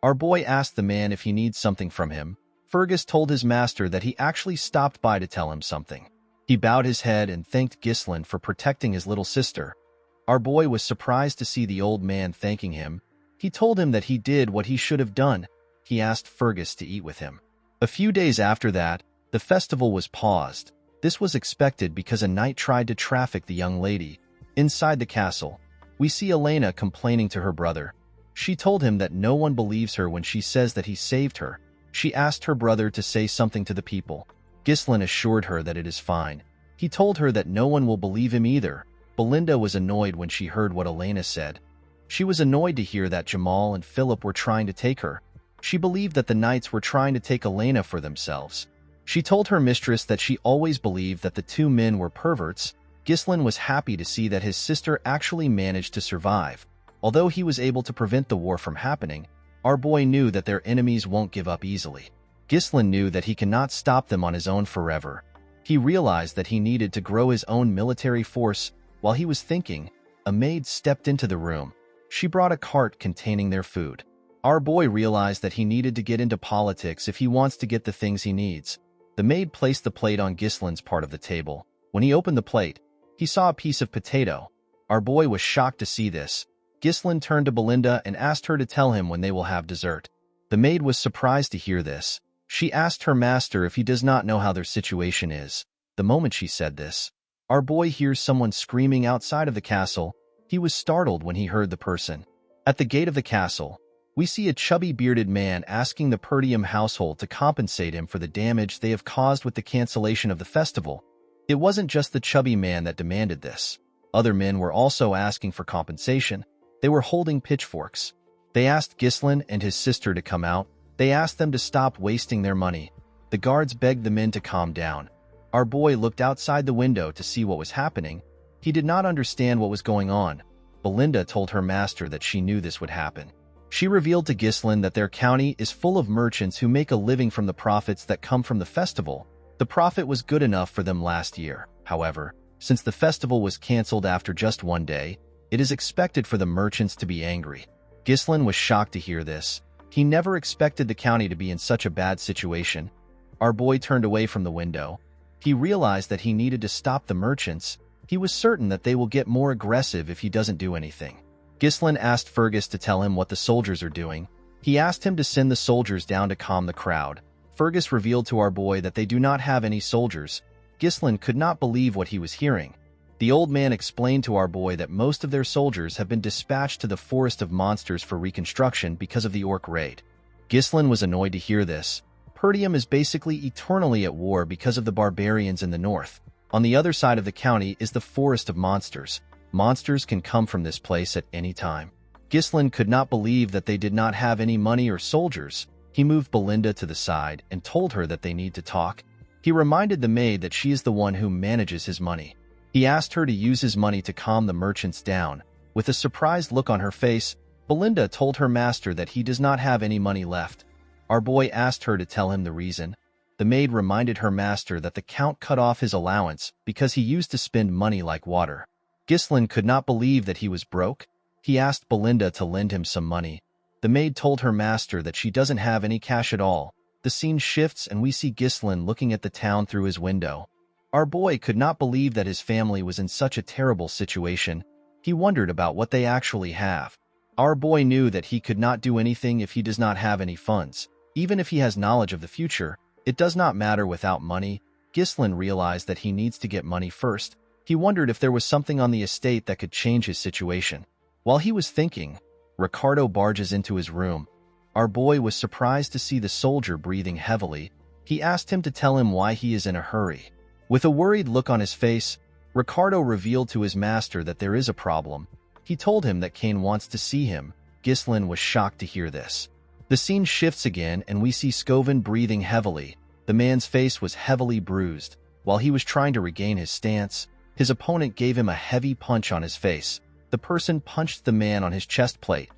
Our boy asked the man if he needs something from him. Fergus told his master that he actually stopped by to tell him something. He bowed his head and thanked Ghislain for protecting his little sister. Our boy was surprised to see the old man thanking him. He told him that he did what he should have done. He asked Fergus to eat with him. A few days after that, the festival was paused. This was expected because a knight tried to traffic the young lady. Inside the castle, we see Elena complaining to her brother. She told him that no one believes her when she says that he saved her. She asked her brother to say something to the people. Ghislain assured her that it is fine. He told her that no one will believe him either. Belinda was annoyed when she heard what Elena said. She was annoyed to hear that Jamal and Philip were trying to take her. She believed that the knights were trying to take Elena for themselves. She told her mistress that she always believed that the two men were perverts. Ghislain was happy to see that his sister actually managed to survive. Although he was able to prevent the war from happening, our boy knew that their enemies won't give up easily. Ghislain knew that he cannot stop them on his own forever. He realized that he needed to grow his own military force. While he was thinking, a maid stepped into the room. She brought a cart containing their food. Our boy realized that he needed to get into politics if he wants to get the things he needs. The maid placed the plate on Ghislain's part of the table. When he opened the plate, he saw a piece of potato. Our boy was shocked to see this. Ghislain turned to Belinda and asked her to tell him when they will have dessert. The maid was surprised to hear this. She asked her master if he does not know how their situation is. The moment she said this, our boy hears someone screaming outside of the castle. He was startled when he heard the person. At the gate of the castle, we see a chubby bearded man asking the Perdium household to compensate him for the damage they have caused with the cancellation of the festival. It wasn't just the chubby man that demanded this. Other men were also asking for compensation. They were holding pitchforks. They asked Ghislain and his sister to come out. They asked them to stop wasting their money. The guards begged the men to calm down. Our boy looked outside the window to see what was happening. He did not understand what was going on. Belinda told her master that she knew this would happen. She revealed to Ghislain that their county is full of merchants who make a living from the profits that come from the festival. The profit was good enough for them last year. However, since the festival was cancelled after just one day, it is expected for the merchants to be angry. Ghislain was shocked to hear this. He never expected the county to be in such a bad situation. Our boy turned away from the window. He realized that he needed to stop the merchants. He was certain that they will get more aggressive if he doesn't do anything. Ghislain asked Fergus to tell him what the soldiers are doing. He asked him to send the soldiers down to calm the crowd. Fergus revealed to our boy that they do not have any soldiers. Ghislain could not believe what he was hearing. The old man explained to our boy that most of their soldiers have been dispatched to the Forest of Monsters for reconstruction because of the orc raid. Ghislain was annoyed to hear this. Perdium is basically eternally at war because of the barbarians in the north. On the other side of the county is the Forest of Monsters. Monsters can come from this place at any time. Ghislain could not believe that they did not have any money or soldiers. He moved Belinda to the side and told her that they need to talk. He reminded the maid that she is the one who manages his money. He asked her to use his money to calm the merchants down. With a surprised look on her face, Belinda told her master that he does not have any money left. Our boy asked her to tell him the reason. The maid reminded her master that the count cut off his allowance because he used to spend money like water. Ghislain could not believe that he was broke. He asked Belinda to lend him some money. The maid told her master that she doesn't have any cash at all. The scene shifts and we see Ghislain looking at the town through his window. Our boy could not believe that his family was in such a terrible situation. He wondered about what they actually have. Our boy knew that he could not do anything if he does not have any funds. Even if he has knowledge of the future, it does not matter without money. Ghislain realized that he needs to get money first. He wondered if there was something on the estate that could change his situation. While he was thinking, Ricardo barges into his room. Our boy was surprised to see the soldier breathing heavily. He asked him to tell him why he is in a hurry. With a worried look on his face, Ricardo revealed to his master that there is a problem. He told him that Kane wants to see him. Ghislain was shocked to hear this. The scene shifts again and we see Scoven breathing heavily. The man's face was heavily bruised. While he was trying to regain his stance, his opponent gave him a heavy punch on his face. The person punched the man on his chest plate.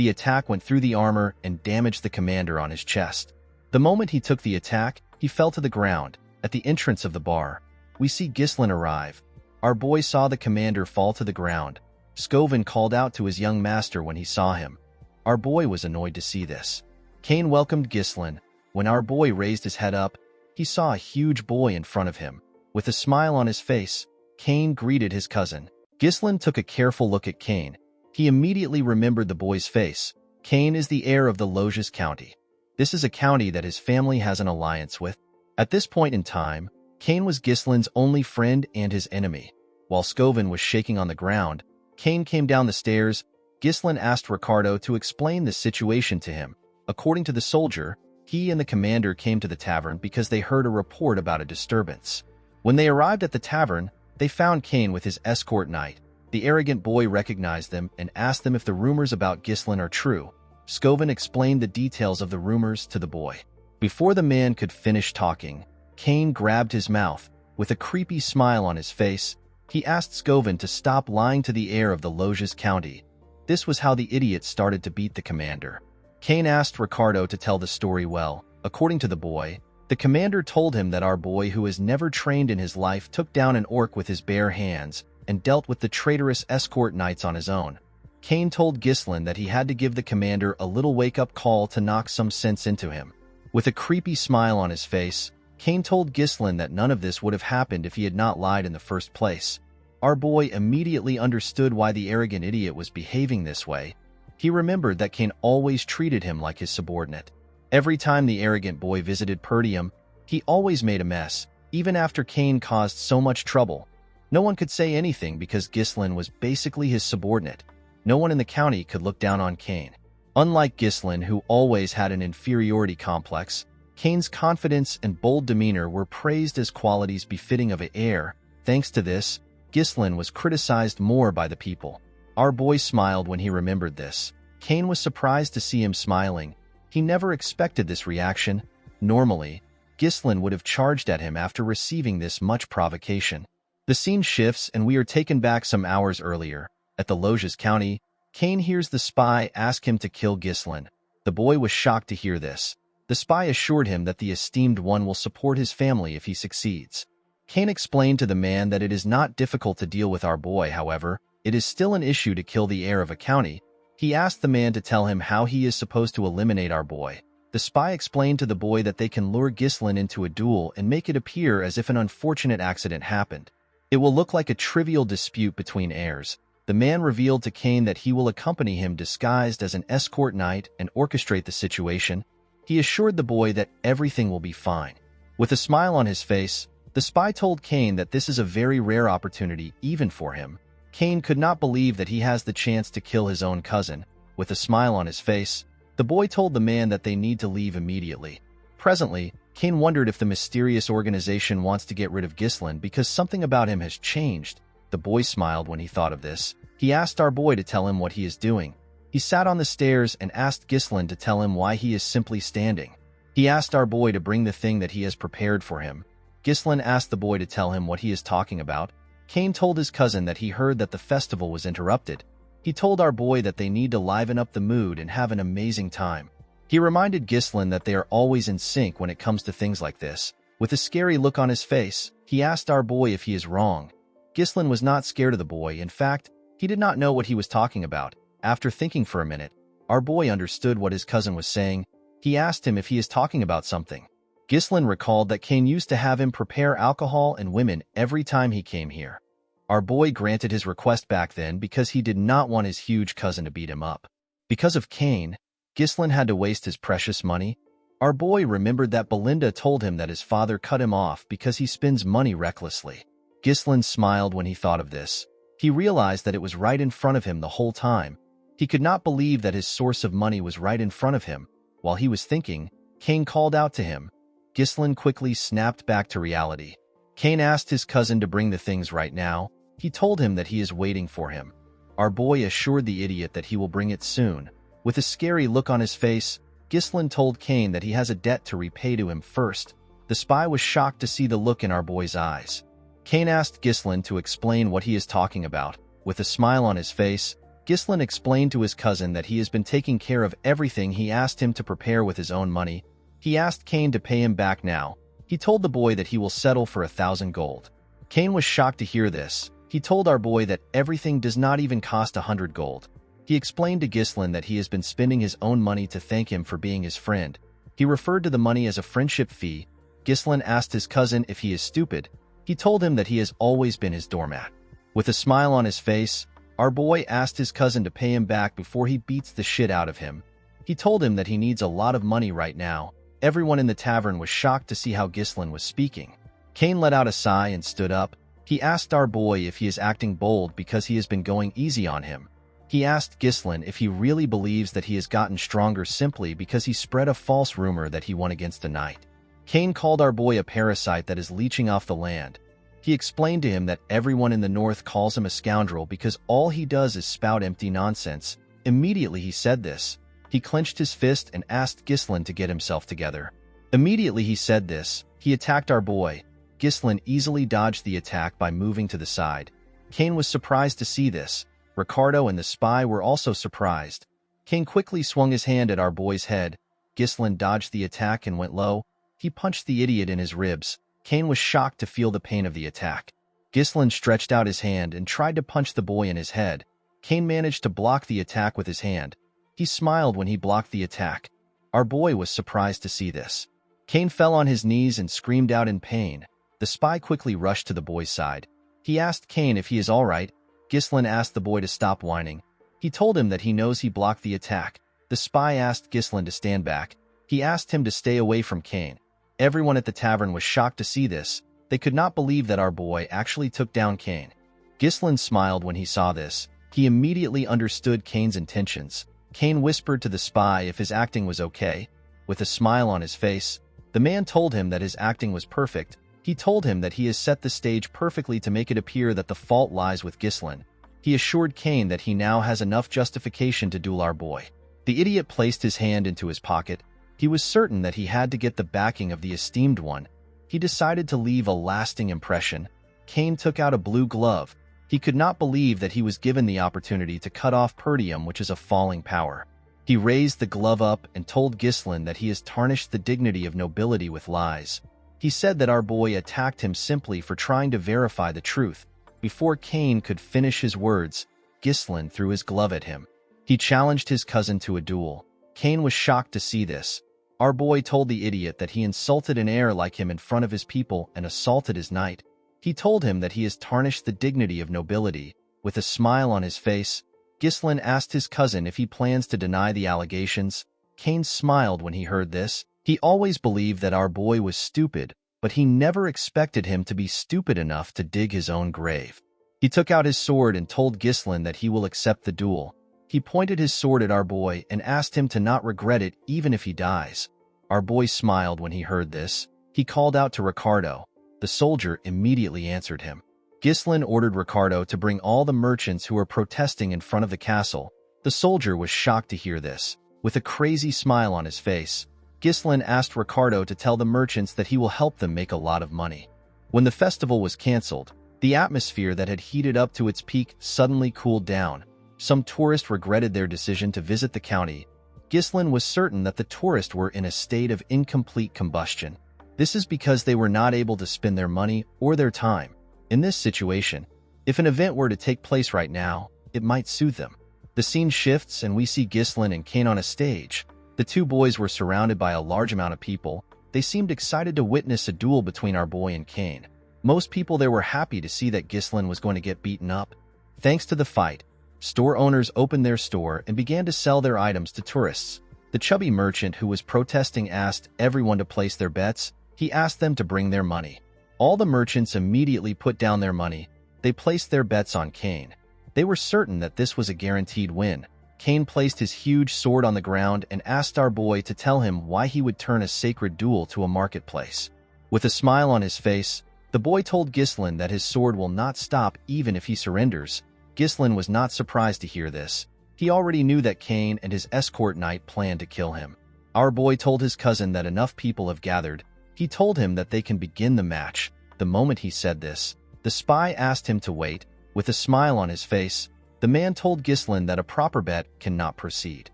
The attack went through the armor and damaged the commander on his chest. The moment he took the attack, he fell to the ground. At the entrance of the bar, we see Ghislain arrive. Our boy saw the commander fall to the ground. Scovin called out to his young master when he saw him. Our boy was annoyed to see this. Cain welcomed Ghislain. When our boy raised his head up, he saw a huge boy in front of him. With a smile on his face, Cain greeted his cousin. Ghislain took a careful look at Cain. He immediately remembered the boy's face. Cain is the heir of the Loges County. This is a county that his family has an alliance with. At this point in time, Cain was Ghislain's only friend and his enemy. While Scovin was shaking on the ground, Cain came down the stairs. Ghislain asked Ricardo to explain the situation to him. According to the soldier, he and the commander came to the tavern because they heard a report about a disturbance. When they arrived at the tavern, they found Cain with his escort knight. The arrogant boy recognized them and asked them if the rumors about Ghislain are true. Scovin explained the details of the rumors to the boy. Before the man could finish talking, Cain grabbed his mouth. With a creepy smile on his face, he asked Scovin to stop lying to the heir of the Loges County. This was how the idiot started to beat the commander. Cain asked Ricardo to tell the story well. According to the boy, the commander told him that our boy, who has never trained in his life, took down an orc with his bare hands and dealt with the traitorous escort knights on his own. Cain told Ghislain that he had to give the commander a little wake-up call to knock some sense into him. With a creepy smile on his face, Cain told Ghislain that none of this would have happened if he had not lied in the first place. Our boy immediately understood why the arrogant idiot was behaving this way. He remembered that Cain always treated him like his subordinate. Every time the arrogant boy visited Perdium, he always made a mess, even after Cain caused so much trouble. No one could say anything because Ghislain was basically his subordinate. No one in the county could look down on Cain. Unlike Ghislain, who always had an inferiority complex, Cain's confidence and bold demeanor were praised as qualities befitting of an heir. Thanks to this, Ghislain was criticized more by the people. Our boy smiled when he remembered this. Cain was surprised to see him smiling. He never expected this reaction. Normally, Ghislain would have charged at him after receiving this much provocation. The scene shifts and we are taken back some hours earlier. At the Loges County, Cain hears the spy ask him to kill Ghislain. The boy was shocked to hear this. The spy assured him that the esteemed one will support his family if he succeeds. Cain explained to the man that it is not difficult to deal with our boy, however, it is still an issue to kill the heir of a county. He asked the man to tell him how he is supposed to eliminate our boy. The spy explained to the boy that they can lure Ghislain into a duel and make it appear as if an unfortunate accident happened. It will look like a trivial dispute between heirs. The man revealed to Cain that he will accompany him disguised as an escort knight and orchestrate the situation. He assured the boy that everything will be fine. With a smile on his face, the spy told Cain that this is a very rare opportunity even for him. Cain could not believe that he has the chance to kill his own cousin. With a smile on his face, the boy told the man that they need to leave immediately. Presently, Cain wondered if the mysterious organization wants to get rid of Ghislain because something about him has changed. The boy smiled when he thought of this. He asked our boy to tell him what he is doing. He sat on the stairs and asked Ghislain to tell him why he is simply standing. He asked our boy to bring the thing that he has prepared for him. Ghislain asked the boy to tell him what he is talking about. Cain told his cousin that he heard that the festival was interrupted. He told our boy that they need to liven up the mood and have an amazing time. He reminded Ghislain that they are always in sync when it comes to things like this. With a scary look on his face, he asked our boy if he is wrong. Ghislain was not scared of the boy. In fact, he did not know what he was talking about. After thinking for a minute, our boy understood what his cousin was saying. He asked him if he is talking about something. Ghislain recalled that Cain used to have him prepare alcohol and women every time he came here. Our boy granted his request back then because he did not want his huge cousin to beat him up. Because of Cain, Ghislain had to waste his precious money. Our boy remembered that Belinda told him that his father cut him off because he spends money recklessly. Ghislain smiled when he thought of this. He realized that it was right in front of him the whole time. He could not believe that his source of money was right in front of him. While he was thinking, Cain called out to him. Ghislain quickly snapped back to reality. Cain asked his cousin to bring the things right now. He told him that he is waiting for him. Our boy assured the idiot that he will bring it soon. With a scary look on his face, Ghislain told Cain that he has a debt to repay to him first. The spy was shocked to see the look in our boy's eyes. Cain asked Ghislain to explain what he is talking about. With a smile on his face, Gislin explained to his cousin that he has been taking care of everything he asked him to prepare with his own money. He asked Kane to pay him back now. He told the boy that he will settle for 1,000 gold. Kane was shocked to hear this. He told our boy that everything does not even cost 100 gold. He explained to Gislin that he has been spending his own money to thank him for being his friend. He referred to the money as a friendship fee. Gislin asked his cousin if he is stupid. He told him that he has always been his doormat. With a smile on his face, our boy asked his cousin to pay him back before he beats the shit out of him. He told him that he needs a lot of money right now. Everyone in the tavern was shocked to see how Gislin was speaking. Kane let out a sigh and stood up. He asked our boy if he is acting bold because he has been going easy on him. He asked Gislin if he really believes that he has gotten stronger simply because he spread a false rumor that he won against a knight. Kane called our boy a parasite that is leeching off the land. He explained to him that everyone in the north calls him a scoundrel because all he does is spout empty nonsense. Immediately he said this, he clenched his fist and asked Gislin to get himself together. Immediately he said this, he attacked our boy. Gislin easily dodged the attack by moving to the side. Kane was surprised to see this. Ricardo and the spy were also surprised. Kane quickly swung his hand at our boy's head. Gislin dodged the attack and went low. He punched the idiot in his ribs. Kane was shocked to feel the pain of the attack. Gislin stretched out his hand and tried to punch the boy in his head. Kane managed to block the attack with his hand. He smiled when he blocked the attack. Our boy was surprised to see this. Kane fell on his knees and screamed out in pain. The spy quickly rushed to the boy's side. He asked Kane if he is all right. Gislin asked the boy to stop whining. He told him that he knows he blocked the attack. The spy asked Gislin to stand back. He asked him to stay away from Kane. Everyone at the tavern was shocked to see this. They could not believe that our boy actually took down Kane. Gislin smiled when he saw this. He immediately understood Kane's intentions. Kane whispered to the spy if his acting was okay. With a smile on his face, the man told him that his acting was perfect. He told him that he has set the stage perfectly to make it appear that the fault lies with Gislin. He assured Kane that he now has enough justification to duel our boy. The idiot placed his hand into his pocket. He was certain that he had to get the backing of the esteemed one. He decided to leave a lasting impression. Kane took out a blue glove. He could not believe that he was given the opportunity to cut off Perdium, which is a falling power. He raised the glove up and told Gislin that he has tarnished the dignity of nobility with lies. He said that our boy attacked him simply for trying to verify the truth. Before Kane could finish his words, Gislin threw his glove at him. He challenged his cousin to a duel. Kane was shocked to see this. Our boy told the idiot that he insulted an heir like him in front of his people and assaulted his knight. He told him that he has tarnished the dignity of nobility. With a smile on his face, Gislin asked his cousin if he plans to deny the allegations. Kane smiled when he heard this. He always believed that our boy was stupid, but he never expected him to be stupid enough to dig his own grave. He took out his sword and told Gislin that he will accept the duel. He pointed his sword at our boy and asked him to not regret it even if he dies. Our boy smiled when he heard this. He called out to Ricardo. The soldier immediately answered him. Gislin ordered Ricardo to bring all the merchants who were protesting in front of the castle. The soldier was shocked to hear this. With a crazy smile on his face, Gislin asked Ricardo to tell the merchants that he will help them make a lot of money. When the festival was cancelled, the atmosphere that had heated up to its peak suddenly cooled down. Some tourists regretted their decision to visit the county. Gislin was certain that the tourists were in a state of incomplete combustion. This is because they were not able to spend their money or their time. In this situation, if an event were to take place right now, it might soothe them. The scene shifts and we see Gislin and Kane on a stage. The two boys were surrounded by a large amount of people. They seemed excited to witness a duel between our boy and Kane. Most people there were happy to see that Gislin was going to get beaten up. Thanks to the fight, store owners opened their store and began to sell their items to tourists. The chubby merchant who was protesting asked everyone to place their bets. He asked them to bring their money. All the merchants immediately put down their money. They placed their bets on Kane. They were certain that this was a guaranteed win. Kane placed his huge sword on the ground and asked our boy to tell him why he would turn a sacred duel to a marketplace. With a smile on his face, the boy told Gislin that his sword will not stop even if he surrenders. Gislin was not surprised to hear this. He already knew that Kane and his escort knight planned to kill him. Our boy told his cousin that enough people have gathered. He told him that they can begin the match. The moment he said this, the spy asked him to wait. With a smile on his face, The man told Ghislaine that a proper bet cannot proceed.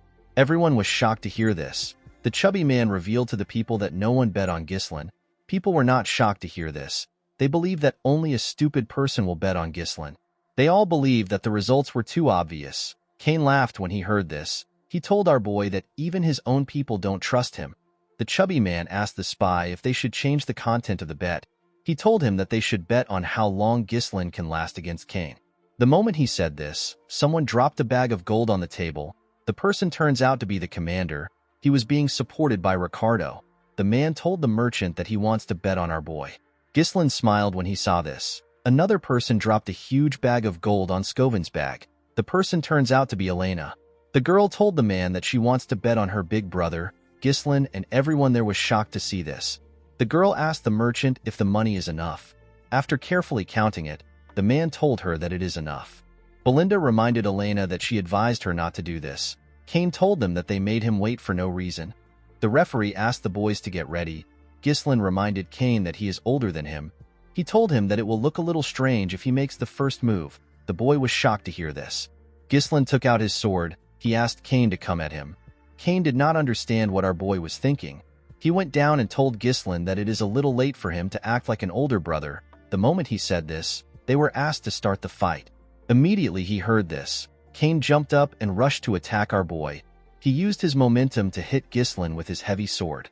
Everyone was shocked to hear this. The chubby man revealed to the people that no one bet on Ghislaine. People were not shocked to hear this. They believed that only a stupid person will bet on Ghislaine. They all believed that the results were too obvious. Cain laughed when he heard this. He told our boy that even his own people don't trust him. The chubby man asked the spy if they should change the content of the bet. He told him that they should bet on how long Ghislaine can last against Cain. The moment he said this, someone dropped a bag of gold on the table. The person turns out to be the commander. He was being supported by Ricardo. The man told the merchant that he wants to bet on our boy. Ghislaine smiled when he saw this. Another person dropped a huge bag of gold on Scovin's bag. The person turns out to be Elena. The girl told the man that she wants to bet on her big brother. Ghislaine and everyone there was shocked to see this. The girl asked the merchant if the money is enough. After carefully counting it, the man told her that it is enough. Belinda reminded Elena that she advised her not to do this. Cain told them that they made him wait for no reason. The referee asked the boys to get ready. Ghislaine reminded Cain that he is older than him. He told him that it will look a little strange if he makes the first move. The boy was shocked to hear this. Ghislaine took out his sword. He asked Cain to come at him. Cain did not understand what our boy was thinking. He went down and told Ghislaine that it is a little late for him to act like an older brother. The moment he said this, they were asked to start the fight. Immediately he heard this. Cain jumped up and rushed to attack our boy. He used his momentum to hit Ghislaine with his heavy sword.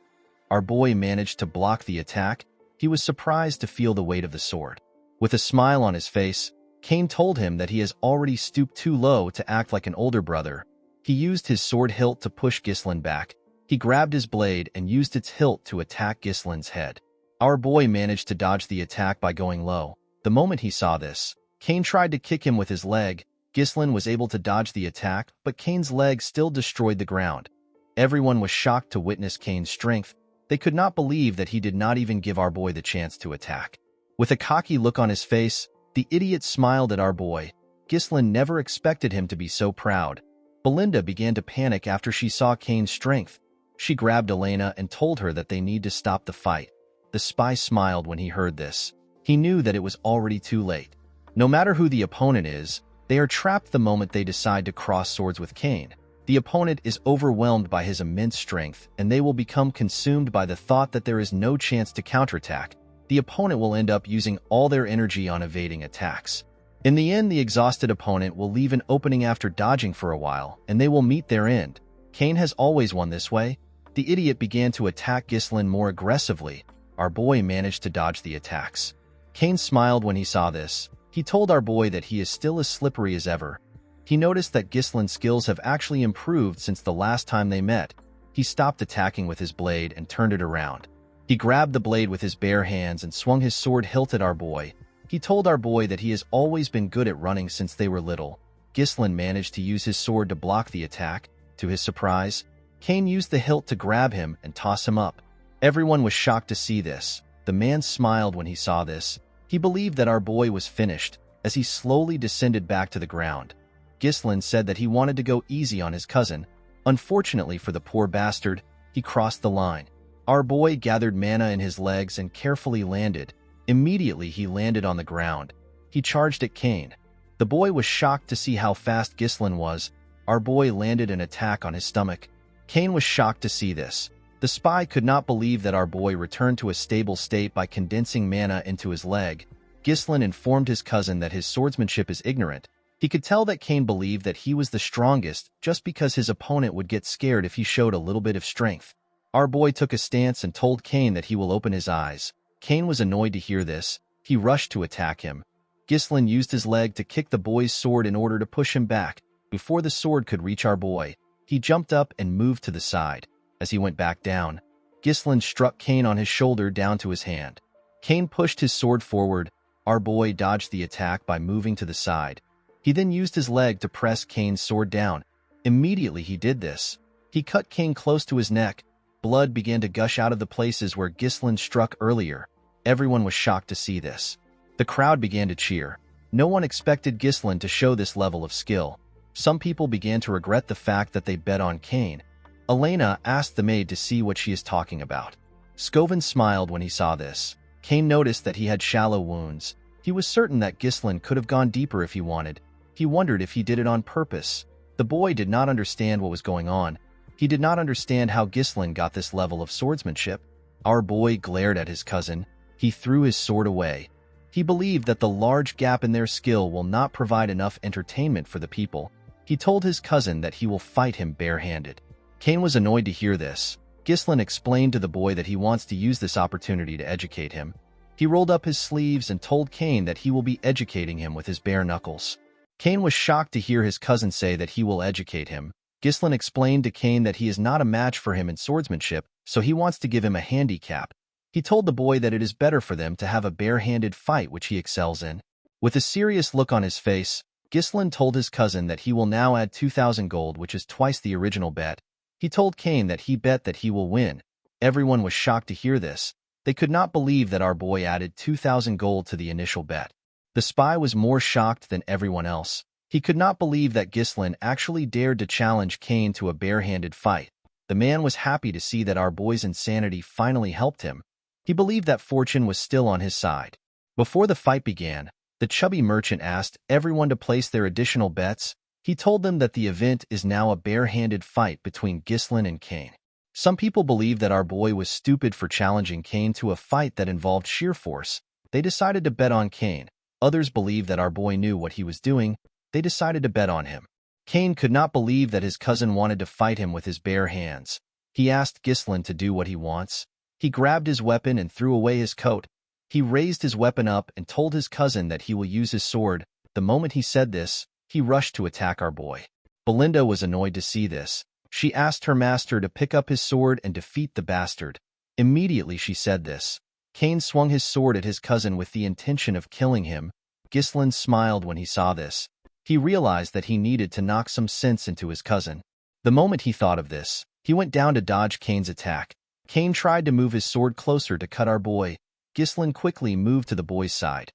Our boy managed to block the attack. He was surprised to feel the weight of the sword. With a smile on his face, Cain told him that he has already stooped too low to act like an older brother. He used his sword hilt to push Ghislaine back. He grabbed his blade and used its hilt to attack Ghislaine's head. Our boy managed to dodge the attack by going low. The moment he saw this, Cain tried to kick him with his leg. Ghislaine was able to dodge the attack, but Cain's leg still destroyed the ground. Everyone was shocked to witness Cain's strength. They could not believe that he did not even give our boy the chance to attack. With a cocky look on his face, the idiot smiled at our boy. Ghislaine never expected him to be so proud. Belinda began to panic after she saw Cain's strength. She grabbed Elena and told her that they need to stop the fight. The spy smiled when he heard this. He knew that it was already too late. No matter who the opponent is, they are trapped the moment they decide to cross swords with Cain. The opponent is overwhelmed by his immense strength, and they will become consumed by the thought that there is no chance to counterattack. The opponent will end up using all their energy on evading attacks. In the end, the exhausted opponent will leave an opening after dodging for a while, and they will meet their end. Cain has always won this way. The idiot began to attack Ghislaine more aggressively. Our boy managed to dodge the attacks. Cain smiled when he saw this. He told our boy that he is still as slippery as ever. He noticed that Ghislaine's skills have actually improved since the last time they met. He stopped attacking with his blade and turned it around. He grabbed the blade with his bare hands and swung his sword hilt at our boy. He told our boy that he has always been good at running since they were little. Ghislaine managed to use his sword to block the attack. To his surprise, Cain used the hilt to grab him and toss him up. Everyone was shocked to see this. The man smiled when he saw this. He believed that our boy was finished as he slowly descended back to the ground. Ghislaine said that he wanted to go easy on his cousin. Unfortunately for the poor bastard, he crossed the line. Our boy gathered mana in his legs and carefully landed. Immediately he landed on the ground. He charged at Cain. The boy was shocked to see how fast Ghislaine was. Our boy landed an attack on his stomach. Cain was shocked to see this. The spy could not believe that our boy returned to a stable state by condensing mana into his leg. Ghislaine informed his cousin that his swordsmanship is ignorant. He could tell that Cain believed that he was the strongest just because his opponent would get scared if he showed a little bit of strength. Our boy took a stance and told Cain that he will open his eyes. Cain was annoyed to hear this. He rushed to attack him. Ghislaine used his leg to kick the boy's sword in order to push him back. Before the sword could reach our boy, he jumped up and moved to the side. As he went back down, Ghislaine struck Cain on his shoulder down to his hand. Cain pushed his sword forward. Our boy dodged the attack by moving to the side. He then used his leg to press Cain's sword down. Immediately he did this. He cut Cain close to his neck. Blood began to gush out of the places where Ghislaine struck earlier. Everyone was shocked to see this. The crowd began to cheer. No one expected Ghislaine to show this level of skill. Some people began to regret the fact that they bet on Cain. Elena asked the maid to see what she is talking about. Scovin smiled when he saw this. Cain noticed that he had shallow wounds. He was certain that Ghislaine could have gone deeper if he wanted. He wondered if he did it on purpose. The boy did not understand what was going on. He did not understand how Ghislain got this level of swordsmanship. Our boy glared at his cousin. He threw his sword away. He believed that the large gap in their skill will not provide enough entertainment for the people. He told his cousin that he will fight him barehanded. Cain was annoyed to hear this. Ghislain explained to the boy that he wants to use this opportunity to educate him. He rolled up his sleeves and told Cain that he will be educating him with his bare knuckles. Cain was shocked to hear his cousin say that he will educate him. Ghislain explained to Cain that he is not a match for him in swordsmanship, so he wants to give him a handicap. He told the boy that it is better for them to have a barehanded fight which he excels in. With a serious look on his face, Ghislain told his cousin that he will now add 2,000 gold, which is twice the original bet. He told Cain that he bet that he will win. Everyone was shocked to hear this. They could not believe that our boy added 2,000 gold to the initial bet. The spy was more shocked than everyone else. He could not believe that Ghislain actually dared to challenge Cain to a barehanded fight. The man was happy to see that our boy's insanity finally helped him. He believed that fortune was still on his side. Before the fight began, the chubby merchant asked everyone to place their additional bets. He told them that the event is now a barehanded fight between Ghislain and Cain. Some people believed that our boy was stupid for challenging Cain to a fight that involved sheer force. They decided to bet on Cain. Others believed that our boy knew what he was doing. They decided to bet on him. Cain could not believe that his cousin wanted to fight him with his bare hands. He asked Ghislain to do what he wants. He grabbed his weapon and threw away his coat. He raised his weapon up and told his cousin that he will use his sword. The moment he said this, he rushed to attack our boy. Belinda was annoyed to see this. She asked her master to pick up his sword and defeat the bastard. Immediately she said this. Cain swung his sword at his cousin with the intention of killing him. Ghislain smiled when he saw this. He realized that he needed to knock some sense into his cousin. The moment he thought of this, he went down to dodge Cain's attack. Cain tried to move his sword closer to cut our boy. Ghislain quickly moved to the boy's side.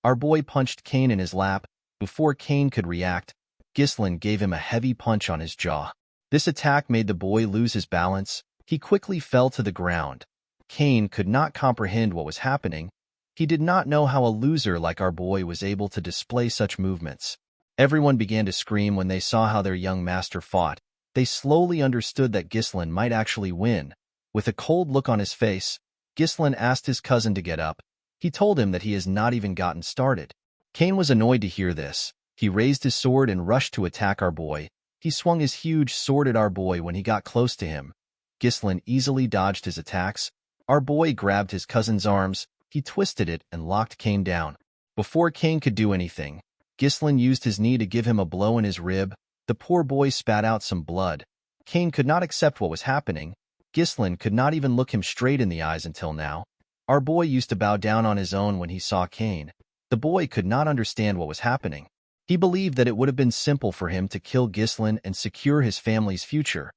Our boy punched Cain in his lap. Before Cain could react, Ghislain gave him a heavy punch on his jaw. This attack made the boy lose his balance. He quickly fell to the ground. Cain could not comprehend what was happening. He did not know how a loser like our boy was able to display such movements. Everyone began to scream when they saw how their young master fought. They slowly understood that Ghislain might actually win. With a cold look on his face, Ghislain asked his cousin to get up. He told him that he has not even gotten started. Cain was annoyed to hear this. He raised his sword and rushed to attack our boy. He swung his huge sword at our boy when he got close to him. Ghislain easily dodged his attacks. Our boy grabbed his cousin's arms. He twisted it and locked Cain down. Before Cain could do anything, Ghislain used his knee to give him a blow in his rib. The poor boy spat out some blood. Cain could not accept what was happening. Ghislain could not even look him straight in the eyes until now. Our boy used to bow down on his own when he saw Cain. The boy could not understand what was happening. He believed that it would have been simple for him to kill Ghislain and secure his family's future.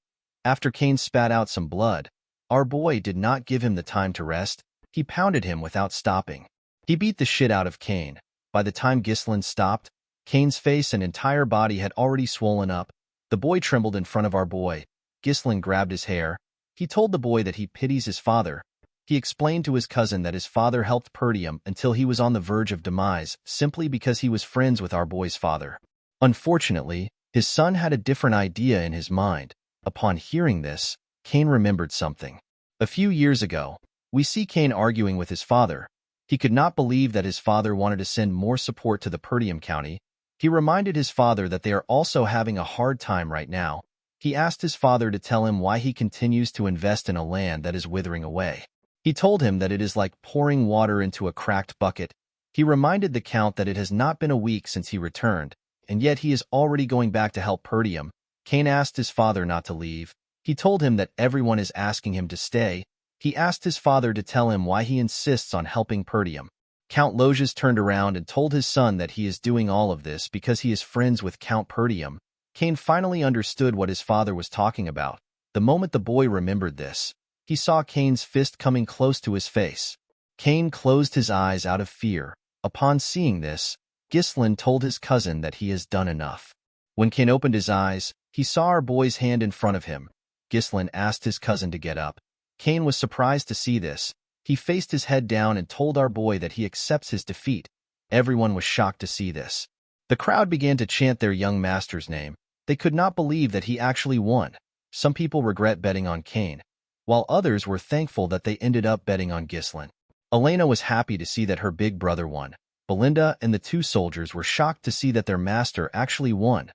After Cain spat out some blood, our boy did not give him the time to rest. He pounded him without stopping. He beat the shit out of Cain. By the time Ghislain stopped, Cain's face and entire body had already swollen up. The boy trembled in front of our boy. Ghislain grabbed his hair. He told the boy that he pities his father. He explained to his cousin that his father helped Perdium until he was on the verge of demise simply because he was friends with our boy's father. Unfortunately, his son had a different idea in his mind. Upon hearing this, Cain remembered something. A few years ago, we see Cain arguing with his father. He could not believe that his father wanted to send more support to the Perdium County. He reminded his father that they are also having a hard time right now. He asked his father to tell him why he continues to invest in a land that is withering away. He told him that it is like pouring water into a cracked bucket. He reminded the Count that it has not been a week since he returned, and yet he is already going back to help Perdium. Cain asked his father not to leave. He told him that everyone is asking him to stay. He asked his father to tell him why he insists on helping Perdium. Count Loges turned around and told his son that he is doing all of this because he is friends with Count Perdium. Cain finally understood what his father was talking about. The moment the boy remembered this, he saw Cain's fist coming close to his face. Cain closed his eyes out of fear. Upon seeing this, Ghislain told his cousin that he has done enough. When Cain opened his eyes, he saw our boy's hand in front of him. Ghislain asked his cousin to get up. Cain was surprised to see this. He faced his head down and told our boy that he accepts his defeat. Everyone was shocked to see this. The crowd began to chant their young master's name. They could not believe that he actually won. Some people regret betting on Kane, while others were thankful that they ended up betting on Ghislaine. Elena was happy to see that her big brother won. Belinda and the two soldiers were shocked to see that their master actually won.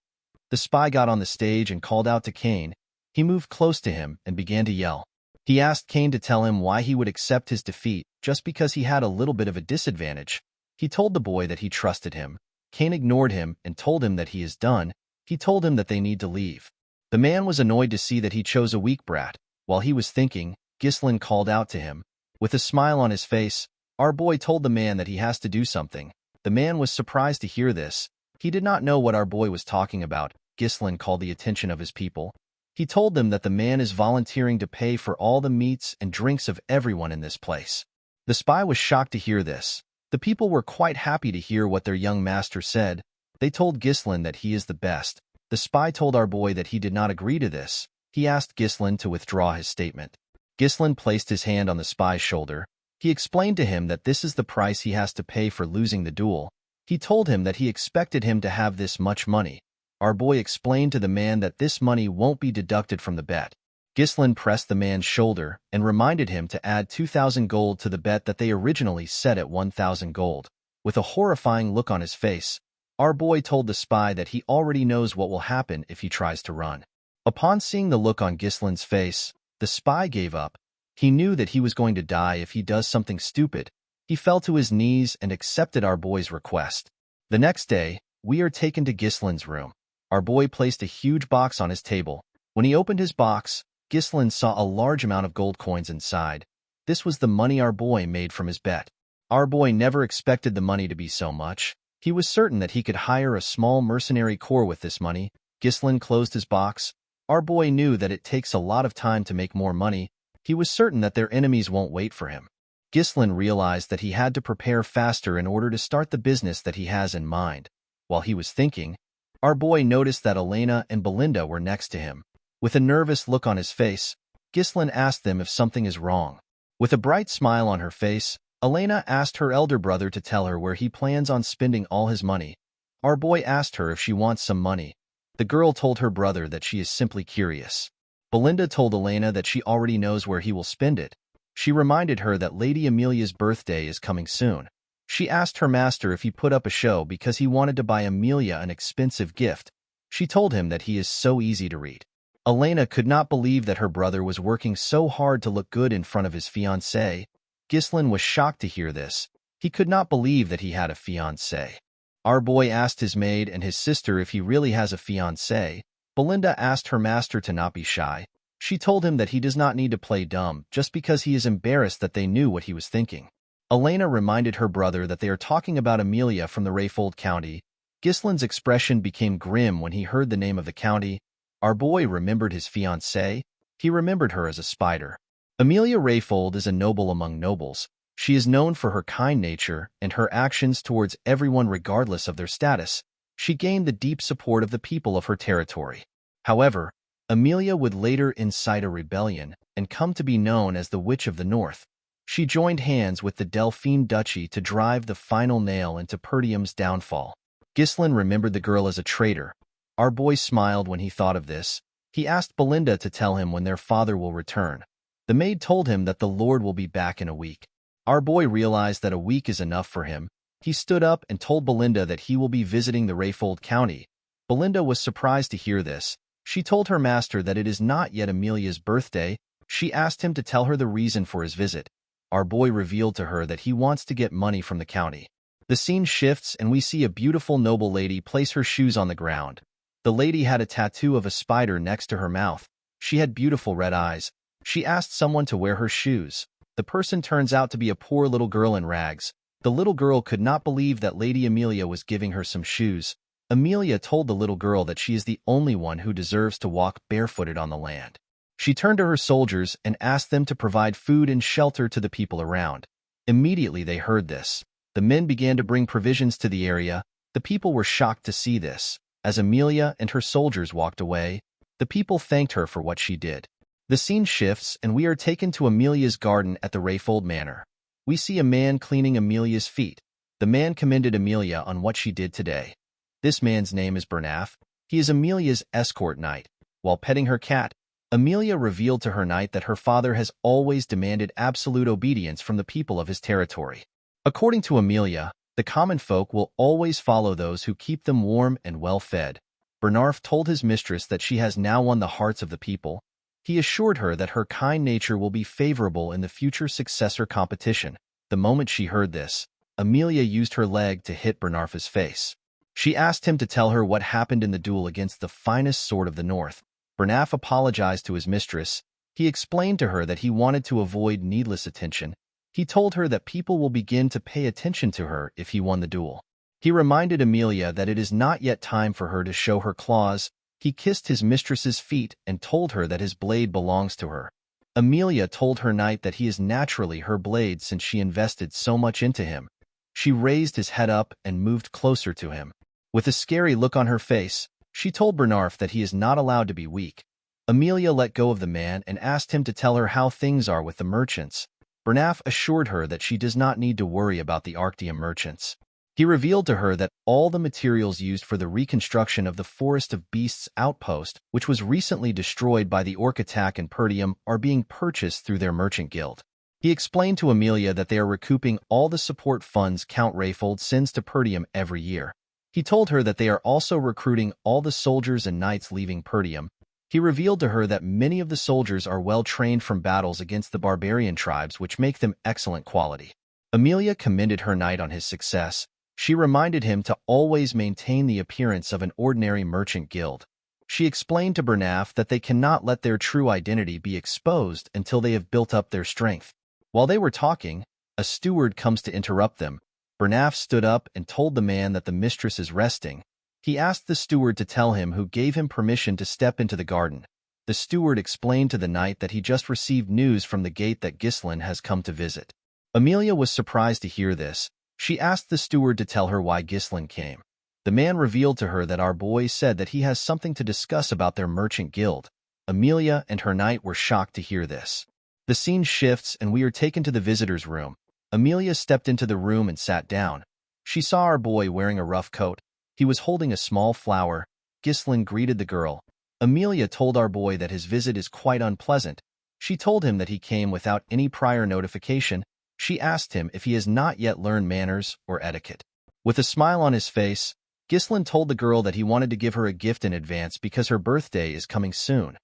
The spy got on the stage and called out to Kane. He moved close to him and began to yell. He asked Kane to tell him why he would accept his defeat just because he had a little bit of a disadvantage. He told the boy that he trusted him. Kane ignored him and told him that he is done. He told him that they need to leave. The man was annoyed to see that he chose a weak brat. While he was thinking, Ghislaine called out to him. With a smile on his face, our boy told the man that he has to do something. The man was surprised to hear this. He did not know what our boy was talking about. Ghislaine called the attention of his people. He told them that the man is volunteering to pay for all the meats and drinks of everyone in this place. The spy was shocked to hear this. The people were quite happy to hear what their young master said. They told Ghislaine that he is the best. The spy told our boy that he did not agree to this. He asked Ghislaine to withdraw his statement. Ghislaine placed his hand on the spy's shoulder. He explained to him that this is the price he has to pay for losing the duel. He told him that he expected him to have this much money. Our boy explained to the man that this money won't be deducted from the bet. Ghislaine pressed the man's shoulder and reminded him to add 2,000 gold to the bet that they originally set at 1,000 gold. With a horrifying look on his face, our boy told the spy that he already knows what will happen if he tries to run. Upon seeing the look on Ghislaine's face, the spy gave up. He knew that he was going to die if he does something stupid. He fell to his knees and accepted our boy's request. The next day, we are taken to Ghislaine's room. Our boy placed a huge box on his table. When he opened his box, Ghislaine saw a large amount of gold coins inside. This was the money our boy made from his bet. Our boy never expected the money to be so much. He was certain that he could hire a small mercenary corps with this money. Ghislaine closed his box. Our boy knew that it takes a lot of time to make more money. He was certain that their enemies won't wait for him. Ghislaine realized that he had to prepare faster in order to start the business that he has in mind. While he was thinking, our boy noticed that Elena and Belinda were next to him. With a nervous look on his face, Ghislaine asked them if something is wrong. With a bright smile on her face, Elena asked her elder brother to tell her where he plans on spending all his money. Our boy asked her if she wants some money. The girl told her brother that she is simply curious. Belinda told Elena that she already knows where he will spend it. She reminded her that Lady Amelia's birthday is coming soon. She asked her master if he put up a show because he wanted to buy Amelia an expensive gift. She told him that he is so easy to read. Elena could not believe that her brother was working so hard to look good in front of his fiancée. Ghislaine was shocked to hear this. He could not believe that he had a fiancée. Our boy asked his maid and his sister if he really has a fiancée. Belinda asked her master to not be shy. She told him that he does not need to play dumb just because he is embarrassed that they knew what he was thinking. Elena reminded her brother that they are talking about Amelia from the Rayfold County. Ghislaine's expression became grim when he heard the name of the county. Our boy remembered his fiancée. He remembered her as a spider. Amelia Rayfold is a noble among nobles. She is known for her kind nature and her actions towards everyone regardless of their status. She gained the deep support of the people of her territory. However, Amelia would later incite a rebellion and come to be known as the Witch of the North. She joined hands with the Delphine Duchy to drive the final nail into Perdium's downfall. Ghislaine remembered the girl as a traitor. Our boy smiled when he thought of this. He asked Belinda to tell him when their father will return. The maid told him that the Lord will be back in a week. Our boy realized that a week is enough for him. He stood up and told Belinda that he will be visiting the Rayfold County. Belinda was surprised to hear this. She told her master that it is not yet Amelia's birthday. She asked him to tell her the reason for his visit. Our boy revealed to her that he wants to get money from the county. The scene shifts and we see a beautiful noble lady place her shoes on the ground. The lady had a tattoo of a spider next to her mouth. She had beautiful red eyes. She asked someone to wear her shoes. The person turns out to be a poor little girl in rags. The little girl could not believe that Lady Amelia was giving her some shoes. Amelia told the little girl that she is the only one who deserves to walk barefooted on the land. She turned to her soldiers and asked them to provide food and shelter to the people around. Immediately they heard this. The men began to bring provisions to the area. The people were shocked to see this. As Amelia and her soldiers walked away, the people thanked her for what she did. The scene shifts and we are taken to Amelia's garden at the Rayfold Manor. We see a man cleaning Amelia's feet. The man commended Amelia on what she did today. This man's name is Bernaf. He is Amelia's escort knight. While petting her cat, Amelia revealed to her knight that her father has always demanded absolute obedience from the people of his territory. According to Amelia, the common folk will always follow those who keep them warm and well-fed. Bernarf told his mistress that she has now won the hearts of the people. He assured her that her kind nature will be favorable in the future successor competition. The moment she heard this, Amelia used her leg to hit Bernarf's face. She asked him to tell her what happened in the duel against the finest sword of the north. Bernaf apologized to his mistress. He explained to her that he wanted to avoid needless attention. He told her that people will begin to pay attention to her if he won the duel. He reminded Amelia that it is not yet time for her to show her claws. He kissed his mistress's feet and told her that his blade belongs to her. Amelia told her knight that he is naturally her blade since she invested so much into him. She raised his head up and moved closer to him. With a scary look on her face, she told Bernarf that he is not allowed to be weak. Amelia let go of the man and asked him to tell her how things are with the merchants. Bernaf assured her that she does not need to worry about the Arctium merchants. He revealed to her that all the materials used for the reconstruction of the Forest of Beasts outpost, which was recently destroyed by the orc attack in Perdium, are being purchased through their merchant guild. He explained to Amelia that they are recouping all the support funds Count Rayfold sends to Perdium every year. He told her that they are also recruiting all the soldiers and knights leaving Perdium. He revealed to her that many of the soldiers are well trained from battles against the barbarian tribes, which make them excellent quality. Amelia commended her knight on his success. She reminded him to always maintain the appearance of an ordinary merchant guild. She explained to Bernaf that they cannot let their true identity be exposed until they have built up their strength. While they were talking, a steward comes to interrupt them. Bernaf stood up and told the man that the mistress is resting. He asked the steward to tell him who gave him permission to step into the garden. The steward explained to the knight that he just received news from the gate that Ghislain has come to visit. Amelia was surprised to hear this. She asked the steward to tell her why Ghislain came. The man revealed to her that our boy said that he has something to discuss about their merchant guild. Amelia and her knight were shocked to hear this. The scene shifts and we are taken to the visitor's room. Amelia stepped into the room and sat down. She saw our boy wearing a rough coat. He was holding a small flower. Ghislain greeted the girl. Amelia told our boy that his visit is quite unpleasant. She told him that he came without any prior notification. She asked him if he has not yet learned manners or etiquette. With a smile on his face, Ghislain told the girl that he wanted to give her a gift in advance because her birthday is coming soon.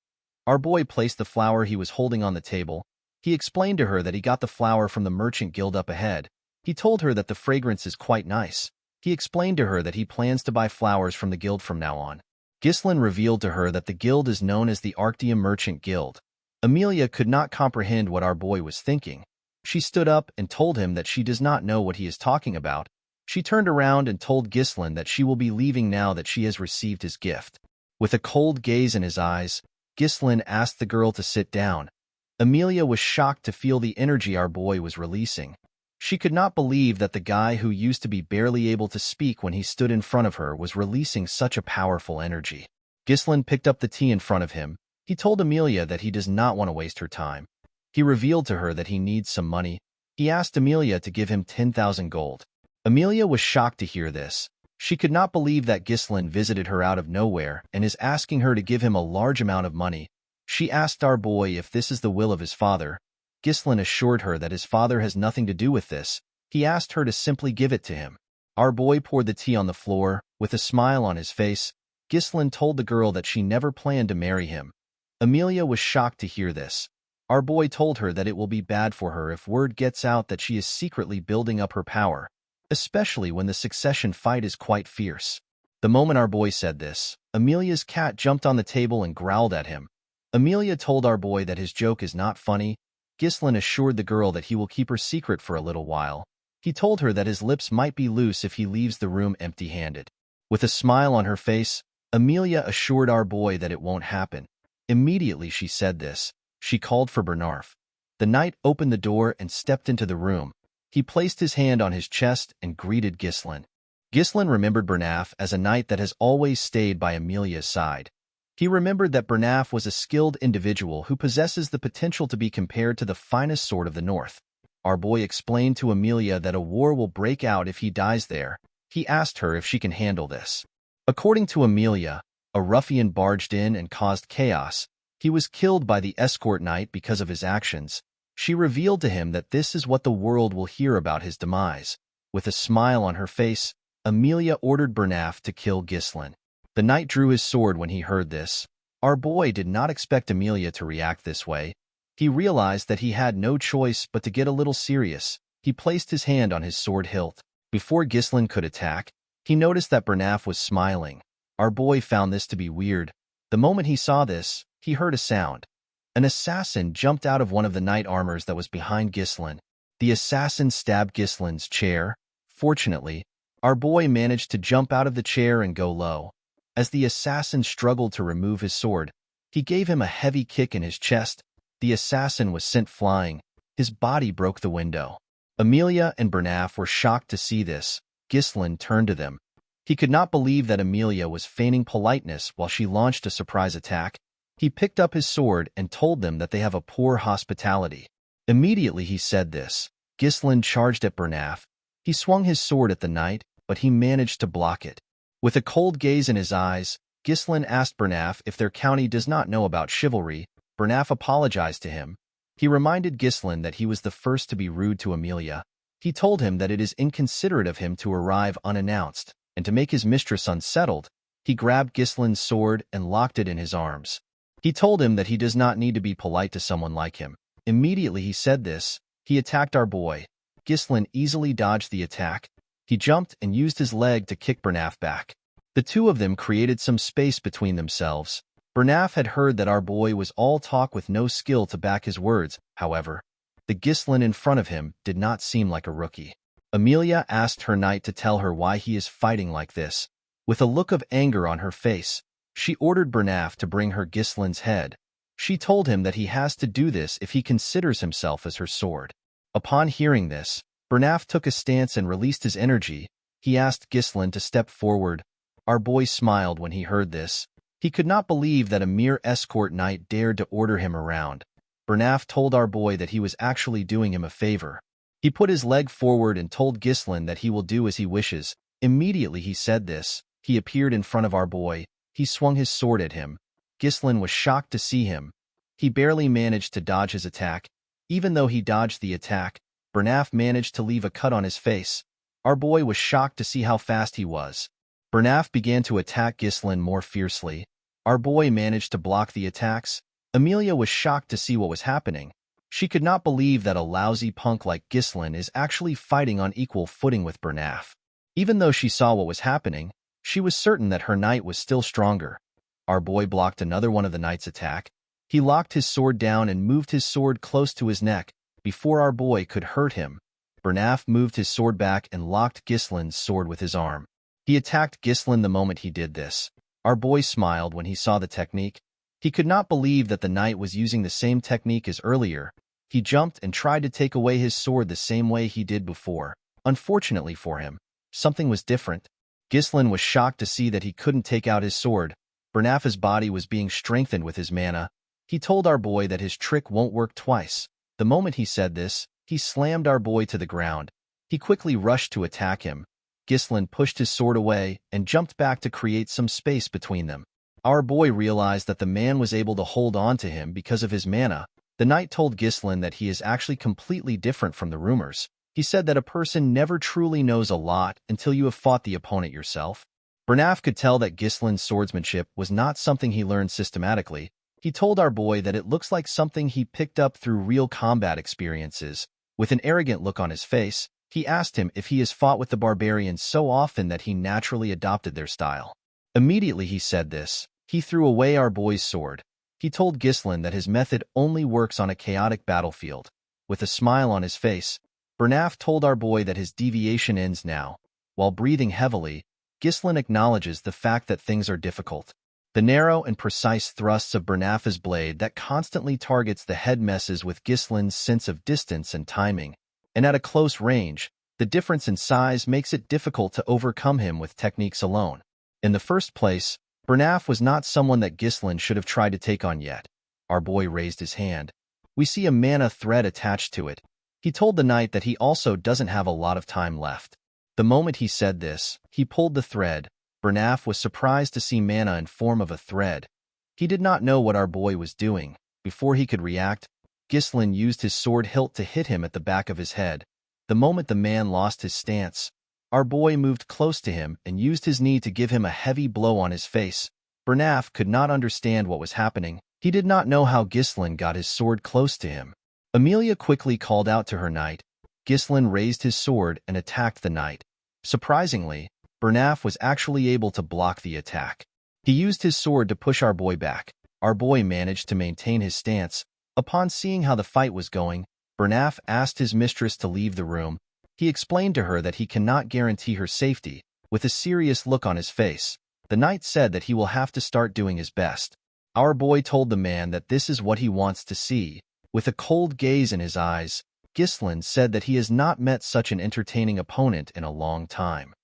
Our boy placed the flower he was holding on the table. He explained to her that he got the flower from the merchant guild up ahead. He told her that the fragrance is quite nice. He explained to her that he plans to buy flowers from the guild from now on. Ghislain revealed to her that the guild is known as the Arctium Merchant Guild. Amelia could not comprehend what our boy was thinking. She stood up and told him that she does not know what he is talking about. She turned around and told Ghislain that she will be leaving now that she has received his gift. With a cold gaze in his eyes, Ghislain asked the girl to sit down. Amelia was shocked to feel the energy our boy was releasing. She could not believe that the guy who used to be barely able to speak when he stood in front of her was releasing such a powerful energy. Ghislain picked up the tea in front of him. He told Amelia that he does not want to waste her time. He revealed to her that he needs some money. He asked Amelia to give him 10,000 gold. Amelia was shocked to hear this. She could not believe that Ghislain visited her out of nowhere and is asking her to give him a large amount of money. She asked our boy if this is the will of his father. Ghislain assured her that his father has nothing to do with this. He asked her to simply give it to him. Our boy poured the tea on the floor. With a smile on his face, Ghislain told the girl that she never planned to marry him. Amelia was shocked to hear this. Our boy told her that it will be bad for her if word gets out that she is secretly building up her power, especially when the succession fight is quite fierce. The moment our boy said this, Amelia's cat jumped on the table and growled at him. Amelia told our boy that his joke is not funny. Ghislain assured the girl that he will keep her secret for a little while. He told her that his lips might be loose if he leaves the room empty-handed. With a smile on her face, Amelia assured our boy that it won't happen. Immediately she said this, she called for Bernarf. The knight opened the door and stepped into the room. He placed his hand on his chest and greeted Ghislain. Ghislain remembered Bernaf as a knight that has always stayed by Amelia's side. He remembered that Bernaf was a skilled individual who possesses the potential to be compared to the finest sword of the north. Our boy explained to Amelia that a war will break out if he dies there. He asked her if she can handle this. According to Amelia, a ruffian barged in and caused chaos. He was killed by the escort knight because of his actions. She revealed to him that this is what the world will hear about his demise. With a smile on her face, Amelia ordered Bernaf to kill Ghislain. The knight drew his sword when he heard this. Our boy did not expect Amelia to react this way. He realized that he had no choice but to get a little serious. He placed his hand on his sword hilt. Before Ghislain could attack, he noticed that Bernaf was smiling. Our boy found this to be weird. The moment he saw this, he heard a sound. An assassin jumped out of one of the knight armors that was behind Ghislain. The assassin stabbed Ghislain's chair. Fortunately, our boy managed to jump out of the chair and go low. As the assassin struggled to remove his sword, he gave him a heavy kick in his chest. The assassin was sent flying. His body broke the window. Amelia and Bernaf were shocked to see this. Ghislain turned to them. He could not believe that Amelia was feigning politeness while she launched a surprise attack. He picked up his sword and told them that they have a poor hospitality. Immediately he said this. Ghislain charged at Bernaf. He swung his sword at the knight, but he managed to block it. With a cold gaze in his eyes, Ghislain asked Bernaf if their county does not know about chivalry. Bernaf apologized to him. He reminded Ghislain that he was the first to be rude to Amelia. He told him that it is inconsiderate of him to arrive unannounced, and to make his mistress unsettled, he grabbed Ghislain's sword and locked it in his arms. He told him that he does not need to be polite to someone like him. Immediately he said this, he attacked our boy. Ghislain easily dodged the attack. He jumped and used his leg to kick Bernaf back. The two of them created some space between themselves. Bernaf had heard that our boy was all talk with no skill to back his words. However, the Ghislain in front of him did not seem like a rookie. Amelia asked her knight to tell her why he is fighting like this. With a look of anger on her face, she ordered Bernaf to bring her Ghislain's head. She told him that he has to do this if he considers himself as her sword. Upon hearing this, Bernaf took a stance and released his energy. He asked Ghislain to step forward. Our boy smiled when he heard this. He could not believe that a mere escort knight dared to order him around. Bernaf told our boy that he was actually doing him a favor. He put his leg forward and told Ghislain that he will do as he wishes. Immediately he said this, he appeared in front of our boy. He swung his sword at him. Ghislain was shocked to see him. He barely managed to dodge his attack. Even though he dodged the attack, Bernaf managed to leave a cut on his face. Our boy was shocked to see how fast he was. Bernaf began to attack Ghislain more fiercely. Our boy managed to block the attacks. Amelia was shocked to see what was happening. She could not believe that a lousy punk like Ghislain is actually fighting on equal footing with Bernaf. Even though she saw what was happening, she was certain that her knight was still stronger. Our boy blocked another one of the knight's attack. He locked his sword down and moved his sword close to his neck. Before our boy could hurt him, Bernaf moved his sword back and locked Ghislain's sword with his arm. He attacked Ghislain the moment he did this. Our boy smiled when he saw the technique. He could not believe that the knight was using the same technique as earlier. He jumped and tried to take away his sword the same way he did before. Unfortunately for him, something was different. Ghislain was shocked to see that he couldn't take out his sword. Bernaf's body was being strengthened with his mana. He told our boy that his trick won't work twice. The moment he said this, he slammed our boy to the ground. He quickly rushed to attack him. Ghislain pushed his sword away and jumped back to create some space between them. Our boy realized that the man was able to hold on to him because of his mana. The knight told Ghislain that he is actually completely different from the rumors. He said that a person never truly knows a lot until you have fought the opponent yourself. Bernaf could tell that Ghislain's swordsmanship was not something he learned systematically. He told our boy that it looks like something he picked up through real combat experiences. With an arrogant look on his face, he asked him if he has fought with the barbarians so often that he naturally adopted their style. Immediately he said this. He threw away our boy's sword. He told Ghislain that his method only works on a chaotic battlefield. With a smile on his face, Bernaf told our boy that his deviation ends now. While breathing heavily, Ghislain acknowledges the fact that things are difficult. The narrow and precise thrusts of Bernaf's blade that constantly targets the head messes with Ghislain's sense of distance and timing. And at a close range, the difference in size makes it difficult to overcome him with techniques alone. In the first place, Bernaf was not someone that Ghislain should have tried to take on yet. Our boy raised his hand. We see a mana thread attached to it. He told the knight that he also doesn't have a lot of time left. The moment he said this, he pulled the thread. Bernaf was surprised to see mana in form of a thread. He did not know what our boy was doing. Before he could react, Ghislain used his sword hilt to hit him at the back of his head. The moment the man lost his stance, our boy moved close to him and used his knee to give him a heavy blow on his face. Bernaf could not understand what was happening. He did not know how Ghislain got his sword close to him. Amelia quickly called out to her knight. Ghislain raised his sword and attacked the knight. Surprisingly, Bernaf was actually able to block the attack. He used his sword to push our boy back. Our boy managed to maintain his stance. Upon seeing how the fight was going, Bernaf asked his mistress to leave the room. He explained to her that he cannot guarantee her safety. With a serious look on his face, the knight said that he will have to start doing his best. Our boy told the man that this is what he wants to see. With a cold gaze in his eyes, Ghislain said that he has not met such an entertaining opponent in a long time.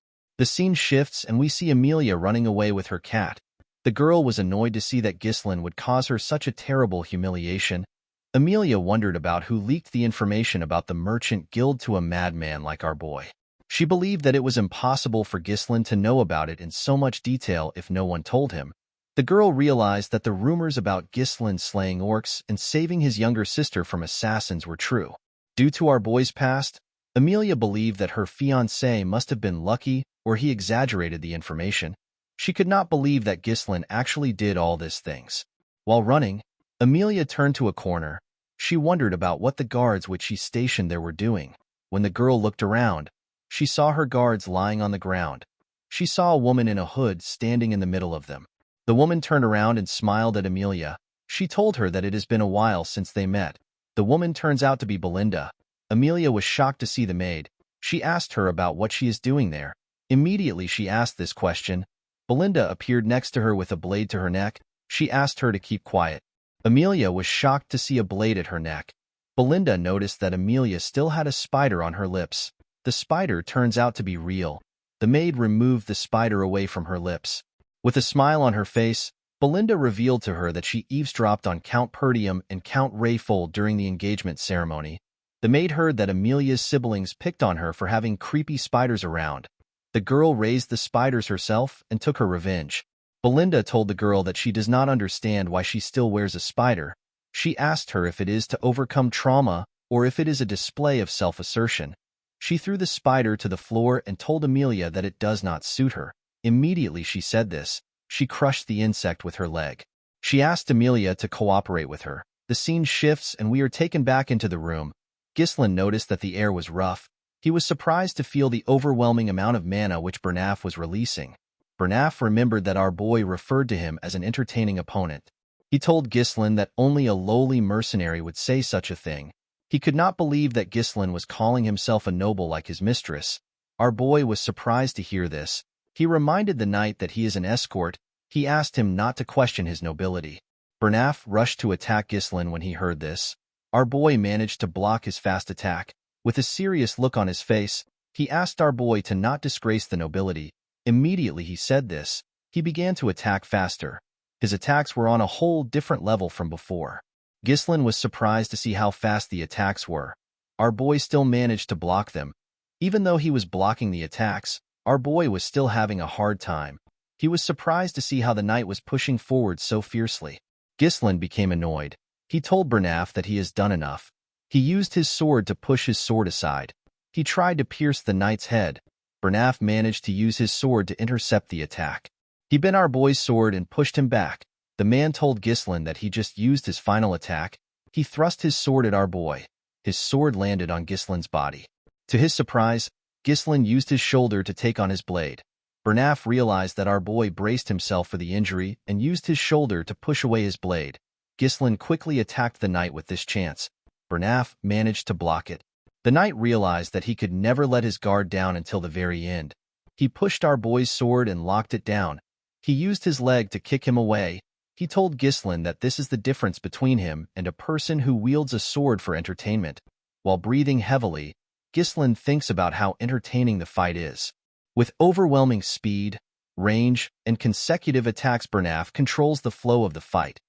The scene shifts and we see Amelia running away with her cat. The girl was annoyed to see that Ghislain would cause her such a terrible humiliation. Amelia wondered about who leaked the information about the merchant guild to a madman like our boy. She believed that it was impossible for Ghislain to know about it in so much detail if no one told him. The girl realized that the rumors about Ghislain slaying orcs and saving his younger sister from assassins were true. Due to our boy's past, Amelia believed that her fiancé must have been lucky or he exaggerated the information. She could not believe that Ghislain actually did all these things. While running, Amelia turned to a corner. She wondered about what the guards which she stationed there were doing. When the girl looked around, she saw her guards lying on the ground. She saw a woman in a hood standing in the middle of them. The woman turned around and smiled at Amelia. She told her that it has been a while since they met. The woman turns out to be Belinda. Amelia was shocked to see the maid. She asked her about what she is doing there. Immediately she asked this question, Belinda appeared next to her with a blade to her neck. She asked her to keep quiet. Amelia was shocked to see a blade at her neck. Belinda noticed that Amelia still had a spider on her lips. The spider turns out to be real. The maid removed the spider away from her lips. With a smile on her face, Belinda revealed to her that she eavesdropped on Count Perdium and Count Rayfold during the engagement ceremony. The maid heard that Amelia's siblings picked on her for having creepy spiders around. The girl raised the spiders herself and took her revenge. Belinda told the girl that she does not understand why she still wears a spider. She asked her if it is to overcome trauma or if it is a display of self-assertion. She threw the spider to the floor and told Amelia that it does not suit her. Immediately she said this, she crushed the insect with her leg. She asked Amelia to cooperate with her. The scene shifts and we are taken back into the room. Ghislain noticed that the air was rough. He was surprised to feel the overwhelming amount of mana which Bernaf was releasing. Bernaf remembered that our boy referred to him as an entertaining opponent. He told Ghislain that only a lowly mercenary would say such a thing. He could not believe that Ghislain was calling himself a noble like his mistress. Our boy was surprised to hear this. He reminded the knight that he is an escort. He asked him not to question his nobility. Bernaf rushed to attack Ghislain when he heard this. Our boy managed to block his fast attack. With a serious look on his face, he asked our boy to not disgrace the nobility. Immediately he said this, he began to attack faster. His attacks were on a whole different level from before. Ghislain was surprised to see how fast the attacks were. Our boy still managed to block them. Even though he was blocking the attacks, our boy was still having a hard time. He was surprised to see how the knight was pushing forward so fiercely. Ghislain became annoyed. He told Bernaf that he has done enough. He used his sword to push his sword aside. He tried to pierce the knight's head. Bernaf managed to use his sword to intercept the attack. He bent our boy's sword and pushed him back. The man told Ghislain that he just used his final attack. He thrust his sword at our boy. His sword landed on Ghislain's body. To his surprise, Ghislain used his shoulder to take on his blade. Bernaf realized that our boy braced himself for the injury and used his shoulder to push away his blade. Ghislain quickly attacked the knight with this chance. Bernaf managed to block it. The knight realized that he could never let his guard down until the very end. He pushed our boy's sword and locked it down. He used his leg to kick him away. He told Ghislain that this is the difference between him and a person who wields a sword for entertainment. While breathing heavily, Ghislain thinks about how entertaining the fight is. With overwhelming speed, range, and consecutive attacks, Bernaf controls the flow of the fight.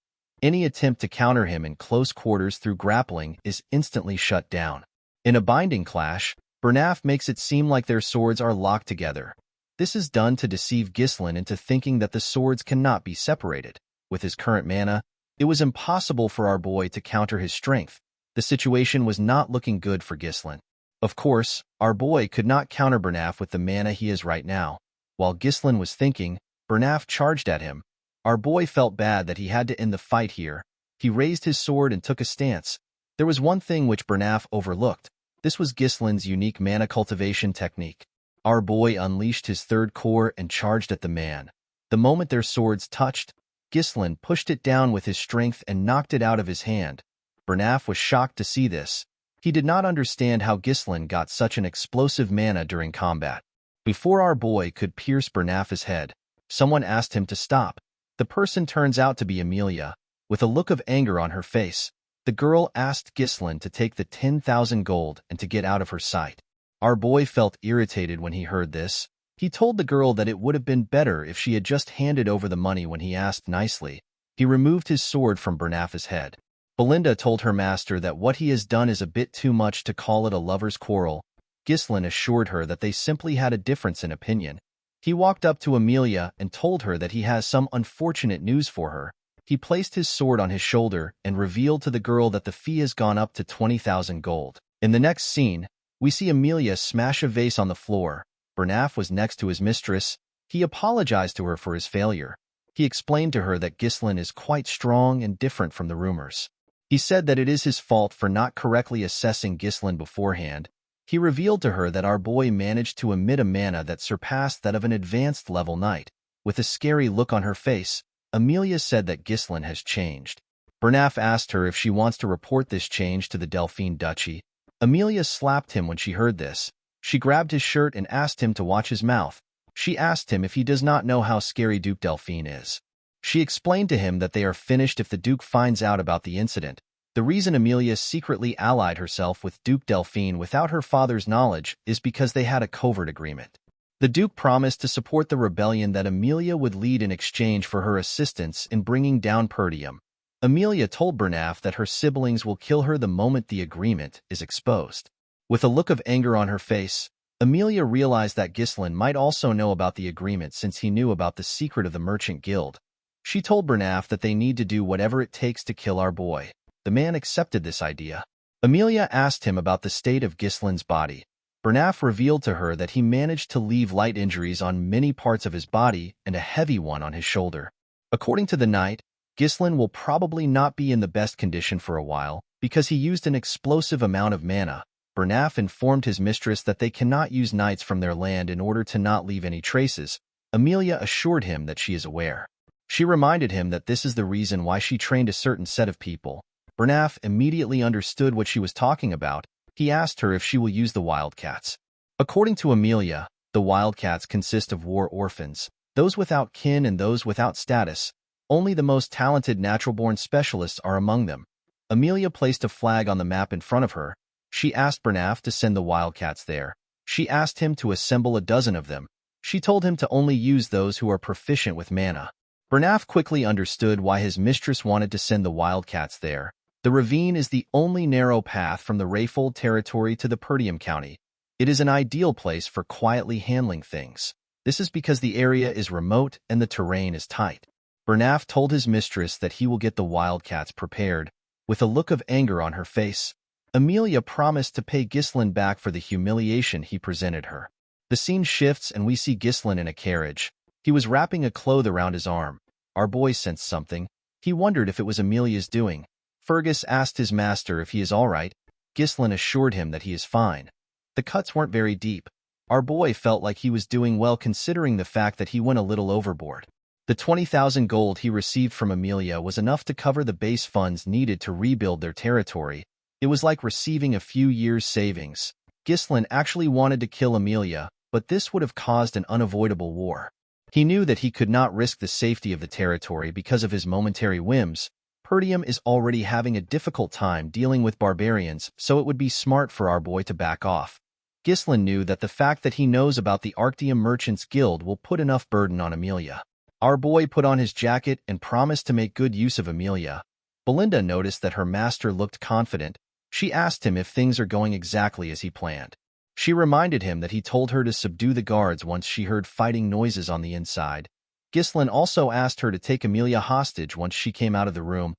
Any attempt to counter him in close quarters through grappling is instantly shut down. In a binding clash, Bernaf makes it seem like their swords are locked together. This is done to deceive Ghislain into thinking that the swords cannot be separated. With his current mana, it was impossible for our boy to counter his strength. The situation was not looking good for Ghislain. Of course, our boy could not counter Bernaf with the mana he is right now. While Ghislain was thinking, Bernaf charged at him. Our boy felt bad that he had to end the fight here. He raised his sword and took a stance. There was one thing which Bernaf overlooked. This was Ghislain's unique mana cultivation technique. Our boy unleashed his third core and charged at the man. The moment their swords touched, Ghislain pushed it down with his strength and knocked it out of his hand. Bernaf was shocked to see this. He did not understand how Ghislain got such an explosive mana during combat. Before our boy could pierce Bernaf's head, someone asked him to stop. The person turns out to be Amelia. With a look of anger on her face, the girl asked Ghislain to take the 10,000 gold and to get out of her sight. Our boy felt irritated when he heard this. He told the girl that it would have been better if she had just handed over the money when he asked nicely. He removed his sword from Bernaf's head. Belinda told her master that what he has done is a bit too much to call it a lover's quarrel. Ghislain assured her that they simply had a difference in opinion. He walked up to Amelia and told her that he has some unfortunate news for her. He placed his sword on his shoulder and revealed to the girl that the fee has gone up to 20,000 gold. In the next scene, we see Amelia smash a vase on the floor. Bernaf was next to his mistress. He apologized to her for his failure. He explained to her that Ghislain is quite strong and different from the rumors. He said that it is his fault for not correctly assessing Ghislain beforehand. He revealed to her that our boy managed to emit a mana that surpassed that of an advanced level knight. With a scary look on her face, Amelia said that Ghislain has changed. Bernaf asked her if she wants to report this change to the Delphine Duchy. Amelia slapped him when she heard this. She grabbed his shirt and asked him to watch his mouth. She asked him if he does not know how scary Duke Delphine is. She explained to him that they are finished if the Duke finds out about the incident. The reason Amelia secretly allied herself with Duke Delphine without her father's knowledge is because they had a covert agreement. The Duke promised to support the rebellion that Amelia would lead in exchange for her assistance in bringing down Perdium. Amelia told Bernaf that her siblings will kill her the moment the agreement is exposed. With a look of anger on her face, Amelia realized that Ghislain might also know about the agreement since he knew about the secret of the Merchant Guild. She told Bernaf that they need to do whatever it takes to kill our boy. The man accepted this idea. Amelia asked him about the state of Ghislain's body. Bernaf revealed to her that he managed to leave light injuries on many parts of his body and a heavy one on his shoulder. According to the knight, Ghislain will probably not be in the best condition for a while because he used an explosive amount of mana. Bernaf informed his mistress that they cannot use knights from their land in order to not leave any traces. Amelia assured him that she is aware. She reminded him that this is the reason why she trained a certain set of people. Bernaf immediately understood what she was talking about. He asked her if she will use the wildcats. According to Amelia, the wildcats consist of war orphans, those without kin and those without status. Only the most talented natural-born specialists are among them. Amelia placed a flag on the map in front of her. She asked Bernaf to send the wildcats there. She asked him to assemble a dozen of them. She told him to only use those who are proficient with mana. Bernaf quickly understood why his mistress wanted to send the wildcats there. The ravine is the only narrow path from the Rayfold territory to the Perdium County. It is an ideal place for quietly handling things. This is because the area is remote and the terrain is tight. Bernaf told his mistress that he will get the wildcats prepared. With a look of anger on her face, Amelia promised to pay Ghislain back for the humiliation he presented her. The scene shifts and we see Ghislain in a carriage. He was wrapping a cloth around his arm. Our boy sensed something. He wondered if it was Amelia's doing. Fergus asked his master if he is all right. Ghislain assured him that he is fine. The cuts weren't very deep. Our boy felt like he was doing well considering the fact that he went a little overboard. The 20,000 gold he received from Amelia was enough to cover the base funds needed to rebuild their territory. It was like receiving a few years' savings. Ghislain actually wanted to kill Amelia, but this would have caused an unavoidable war. He knew that he could not risk the safety of the territory because of his momentary whims. Perdium is already having a difficult time dealing with barbarians, so it would be smart for our boy to back off. Ghislain knew that the fact that he knows about the Arctium Merchants Guild will put enough burden on Amelia. Our boy put on his jacket and promised to make good use of Amelia. Belinda noticed that her master looked confident. She asked him if things are going exactly as he planned. She reminded him that he told her to subdue the guards once she heard fighting noises on the inside. Ghislaine also asked her to take Amelia hostage once she came out of the room.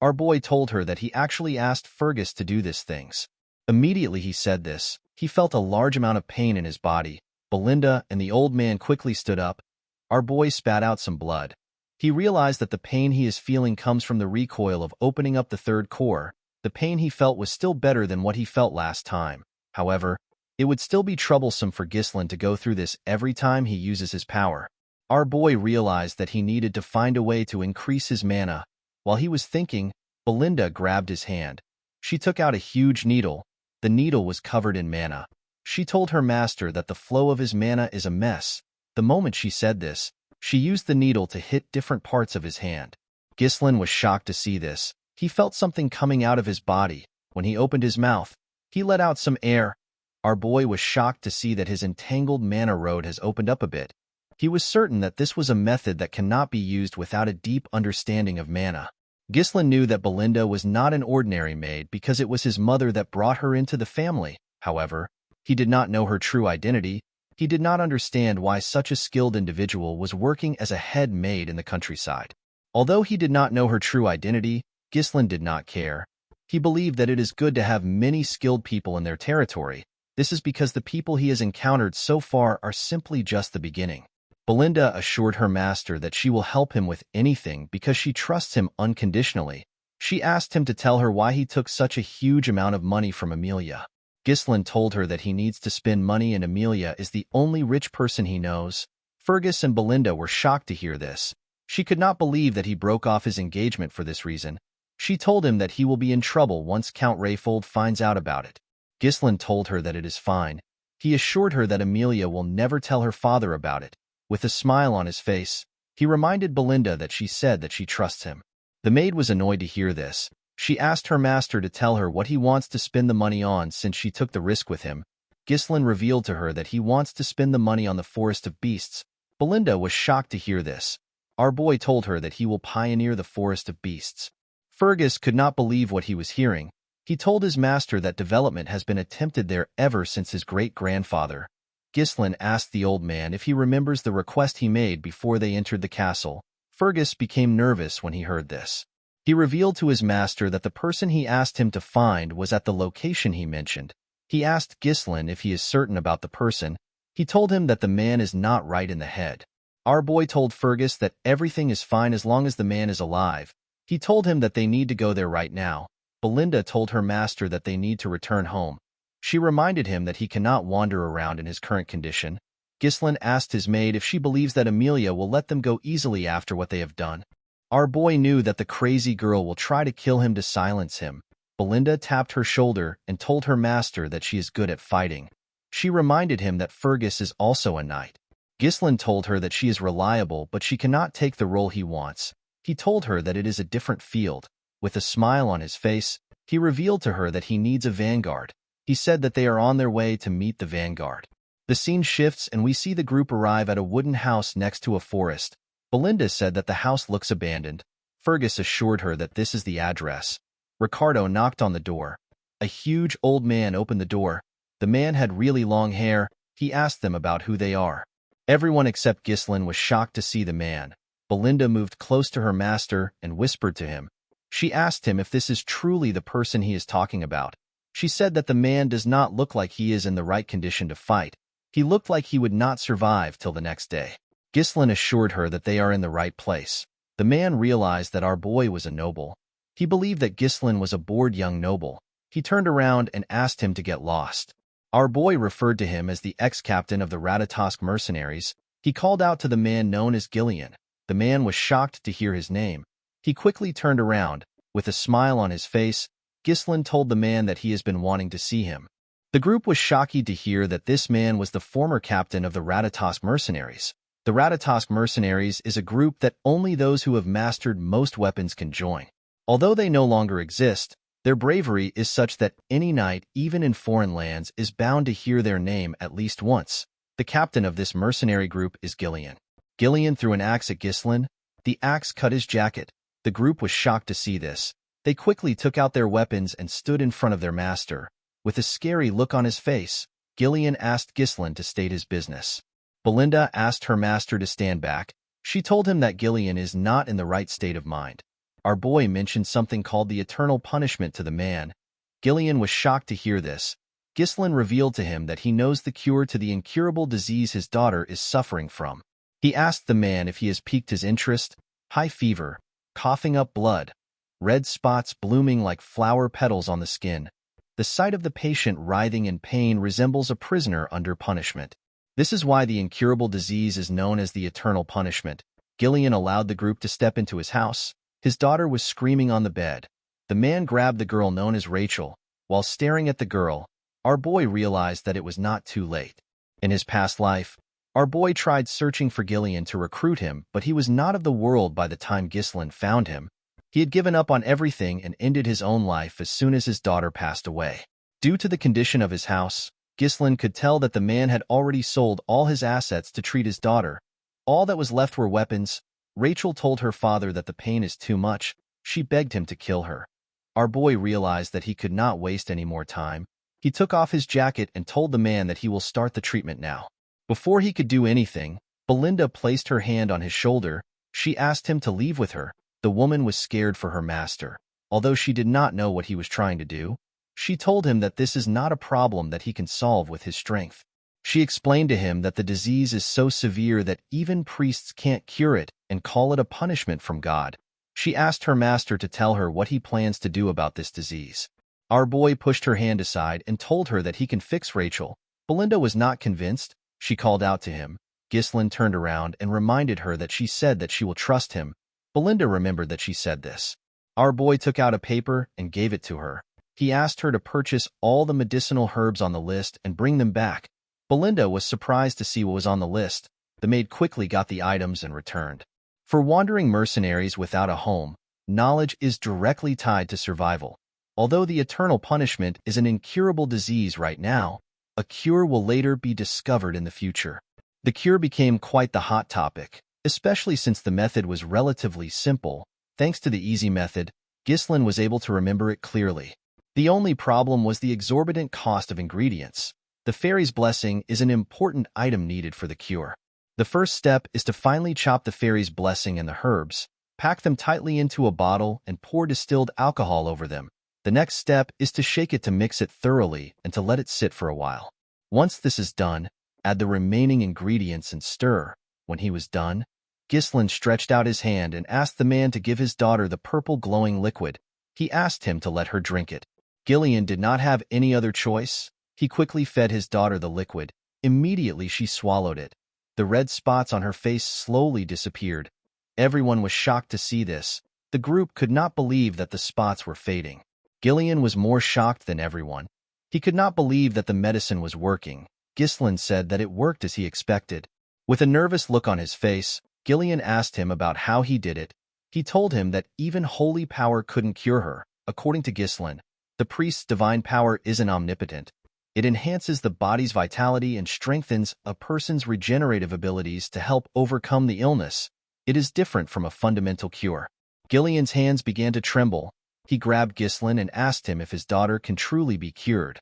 Our boy told her that he actually asked Fergus to do these things. Immediately he said this, he felt a large amount of pain in his body. Belinda and the old man quickly stood up. Our boy spat out some blood. He realized that the pain he is feeling comes from the recoil of opening up the third core. The pain he felt was still better than what he felt last time. However, it would still be troublesome for Ghislaine to go through this every time he uses his power. Our boy realized that he needed to find a way to increase his mana. While he was thinking, Belinda grabbed his hand. She took out a huge needle. The needle was covered in mana. She told her master that the flow of his mana is a mess. The moment she said this, she used the needle to hit different parts of his hand. Ghislaine was shocked to see this. He felt something coming out of his body. When he opened his mouth, he let out some air. Our boy was shocked to see that his entangled mana road has opened up a bit. He was certain that this was a method that cannot be used without a deep understanding of mana. Ghislaine knew that Belinda was not an ordinary maid because it was his mother that brought her into the family. However, he did not know her true identity. He did not understand why such a skilled individual was working as a head maid in the countryside. Although he did not know her true identity, Ghislaine did not care. He believed that it is good to have many skilled people in their territory. This is because the people he has encountered so far are simply just the beginning. Belinda assured her master that she will help him with anything because she trusts him unconditionally. She asked him to tell her why he took such a huge amount of money from Amelia. Ghislaine told her that he needs to spend money and Amelia is the only rich person he knows. Fergus and Belinda were shocked to hear this. She could not believe that he broke off his engagement for this reason. She told him that he will be in trouble once Count Rayfold finds out about it. Ghislaine told her that it is fine. He assured her that Amelia will never tell her father about it. With a smile on his face, he reminded Belinda that she said that she trusts him. The maid was annoyed to hear this. She asked her master to tell her what he wants to spend the money on since she took the risk with him. Ghislaine revealed to her that he wants to spend the money on the Forest of Beasts. Belinda was shocked to hear this. Our boy told her that he will pioneer the Forest of Beasts. Fergus could not believe what he was hearing. He told his master that development has been attempted there ever since his great-grandfather. Ghislaine asked the old man if he remembers the request he made before they entered the castle. Fergus became nervous when he heard this. He revealed to his master that the person he asked him to find was at the location he mentioned. He asked Ghislaine if he is certain about the person. He told him that the man is not right in the head. Our boy told Fergus that everything is fine as long as the man is alive. He told him that they need to go there right now. Belinda told her master that they need to return home. She reminded him that he cannot wander around in his current condition. Ghislaine asked his maid if she believes that Amelia will let them go easily after what they have done. Our boy knew that the crazy girl will try to kill him to silence him. Belinda tapped her shoulder and told her master that she is good at fighting. She reminded him that Fergus is also a knight. Ghislaine told her that she is reliable but she cannot take the role he wants. He told her that it is a different field. With a smile on his face, he revealed to her that he needs a vanguard. He said that they are on their way to meet the vanguard. The scene shifts and we see the group arrive at a wooden house next to a forest. Belinda said that the house looks abandoned. Fergus assured her that this is the address. Ricardo knocked on the door. A huge old man opened the door. The man had really long hair. He asked them about who they are. Everyone except Ghislaine was shocked to see the man. Belinda moved close to her master and whispered to him. She asked him if this is truly the person he is talking about. She said that the man does not look like he is in the right condition to fight. He looked like he would not survive till the next day. Ghislaine assured her that they are in the right place. The man realized that our boy was a noble. He believed that Ghislaine was a bored young noble. He turned around and asked him to get lost. Our boy referred to him as the ex-captain of the Ratatosk mercenaries. He called out to the man known as Gillian. The man was shocked to hear his name. He quickly turned around. With a smile on his face, Ghislaine told the man that he has been wanting to see him. The group was shocked to hear that this man was the former captain of the Ratatosk mercenaries. The Ratatosk mercenaries is a group that only those who have mastered most weapons can join. Although they no longer exist, their bravery is such that any knight, even in foreign lands, is bound to hear their name at least once. The captain of this mercenary group is Gillian. Gillian threw an axe at Ghislaine. The axe cut his jacket. The group was shocked to see this. They quickly took out their weapons and stood in front of their master. With a scary look on his face, Gillian asked Ghislaine to state his business. Belinda asked her master to stand back. She told him that Gillian is not in the right state of mind. Our boy mentioned something called the eternal punishment to the man. Gillian was shocked to hear this. Ghislaine revealed to him that he knows the cure to the incurable disease his daughter is suffering from. He asked the man if he has piqued his interest. High fever, coughing up blood, red spots blooming like flower petals on the skin. The sight of the patient writhing in pain resembles a prisoner under punishment. This is why the incurable disease is known as the eternal punishment. Gillian allowed the group to step into his house. His daughter was screaming on the bed. The man grabbed the girl known as Rachel. While staring at the girl, our boy realized that it was not too late. In his past life, our boy tried searching for Gillian to recruit him, but he was not of the world by the time Ghislaine found him. He had given up on everything and ended his own life as soon as his daughter passed away. Due to the condition of his house, Ghislaine could tell that the man had already sold all his assets to treat his daughter. All that was left were weapons. Rachel told her father that the pain is too much. She begged him to kill her. Our boy realized that he could not waste any more time. He took off his jacket and told the man that he will start the treatment now. Before he could do anything, Belinda placed her hand on his shoulder. She asked him to leave with her. The woman was scared for her master. Although she did not know what he was trying to do, she told him that this is not a problem that he can solve with his strength. She explained to him that the disease is so severe that even priests can't cure it and call it a punishment from God. She asked her master to tell her what he plans to do about this disease. Our boy pushed her hand aside and told her that he can fix Rachel. Belinda was not convinced. She called out to him. Ghislaine turned around and reminded her that she said that she will trust him. Belinda remembered that she said this. Our boy took out a paper and gave it to her. He asked her to purchase all the medicinal herbs on the list and bring them back. Belinda was surprised to see what was on the list. The maid quickly got the items and returned. For wandering mercenaries without a home, knowledge is directly tied to survival. Although the eternal punishment is an incurable disease right now, a cure will later be discovered in the future. The cure became quite the hot topic, especially since the method was relatively simple. Thanks to the easy method, Ghislaine was able to remember it clearly. The only problem was the exorbitant cost of ingredients. The fairy's blessing is an important item needed for the cure. The first step is to finely chop the fairy's blessing and the herbs, pack them tightly into a bottle, and pour distilled alcohol over them. The next step is to shake it to mix it thoroughly and to let it sit for a while. Once this is done, add the remaining ingredients and stir. When he was done, Ghislaine stretched out his hand and asked the man to give his daughter the purple glowing liquid. He asked him to let her drink it. Gillian did not have any other choice. He quickly fed his daughter the liquid. Immediately she swallowed it. The red spots on her face slowly disappeared. Everyone was shocked to see this. The group could not believe that the spots were fading. Gillian was more shocked than everyone. He could not believe that the medicine was working. Ghislaine said that it worked as he expected. With a nervous look on his face, Gillian asked him about how he did it. He told him that even holy power couldn't cure her. According to Ghislaine, the priest's divine power isn't omnipotent. It enhances the body's vitality and strengthens a person's regenerative abilities to help overcome the illness. It is different from a fundamental cure. Gillian's hands began to tremble. He grabbed Ghislaine and asked him if his daughter can truly be cured.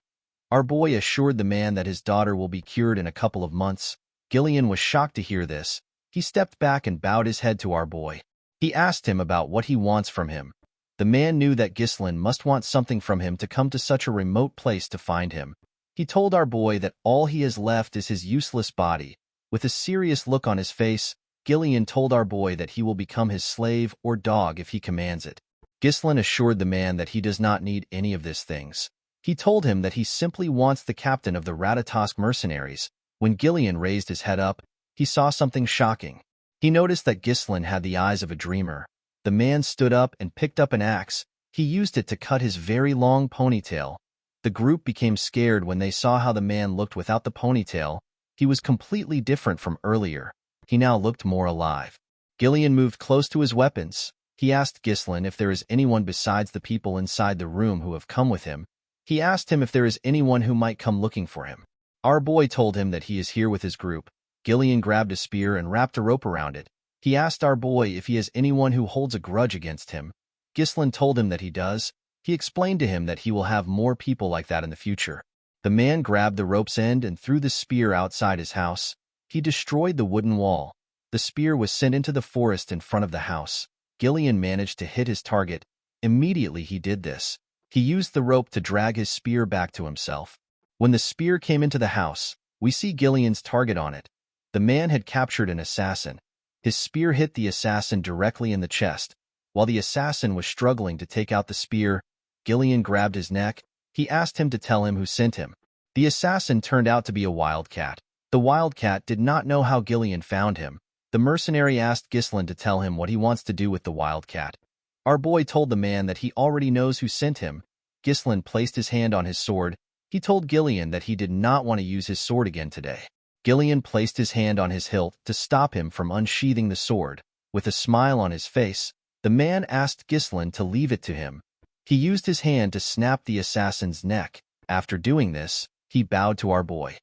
Our boy assured the man that his daughter will be cured in a couple of months. Gillian was shocked to hear this. He stepped back and bowed his head to our boy. He asked him about what he wants from him. The man knew that Ghislaine must want something from him to come to such a remote place to find him. He told our boy that all he has left is his useless body. With a serious look on his face, Gillian told our boy that he will become his slave or dog if he commands it. Ghislaine assured the man that he does not need any of these things. He told him that he simply wants the captain of the Ratatosk mercenaries. When Gillian raised his head up, he saw something shocking. He noticed that Ghislaine had the eyes of a dreamer. The man stood up and picked up an axe. He used it to cut his very long ponytail. The group became scared when they saw how the man looked without the ponytail. He was completely different from earlier. He now looked more alive. Gillian moved close to his weapons. He asked Ghislaine if there is anyone besides the people inside the room who have come with him. He asked him if there is anyone who might come looking for him. Our boy told him that he is here with his group. Gillian grabbed a spear and wrapped a rope around it. He asked our boy if he has anyone who holds a grudge against him. Ghislaine told him that he does. He explained to him that he will have more people like that in the future. The man grabbed the rope's end and threw the spear outside his house. He destroyed the wooden wall. The spear was sent into the forest in front of the house. Gillian managed to hit his target. Immediately he did this. He used the rope to drag his spear back to himself. When the spear came into the house, we see Gillian's target on it. The man had captured an assassin. His spear hit the assassin directly in the chest. While the assassin was struggling to take out the spear, Gillian grabbed his neck. He asked him to tell him who sent him. The assassin turned out to be a wildcat. The wildcat did not know how Gillian found him. The mercenary asked Ghislain to tell him what he wants to do with the wildcat. Our boy told the man that he already knows who sent him. Ghislain placed his hand on his sword. He told Gillian that he did not want to use his sword again today. Gillian placed his hand on his hilt to stop him from unsheathing the sword. With a smile on his face, the man asked Ghislain to leave it to him. He used his hand to snap the assassin's neck. After doing this, he bowed to our boy.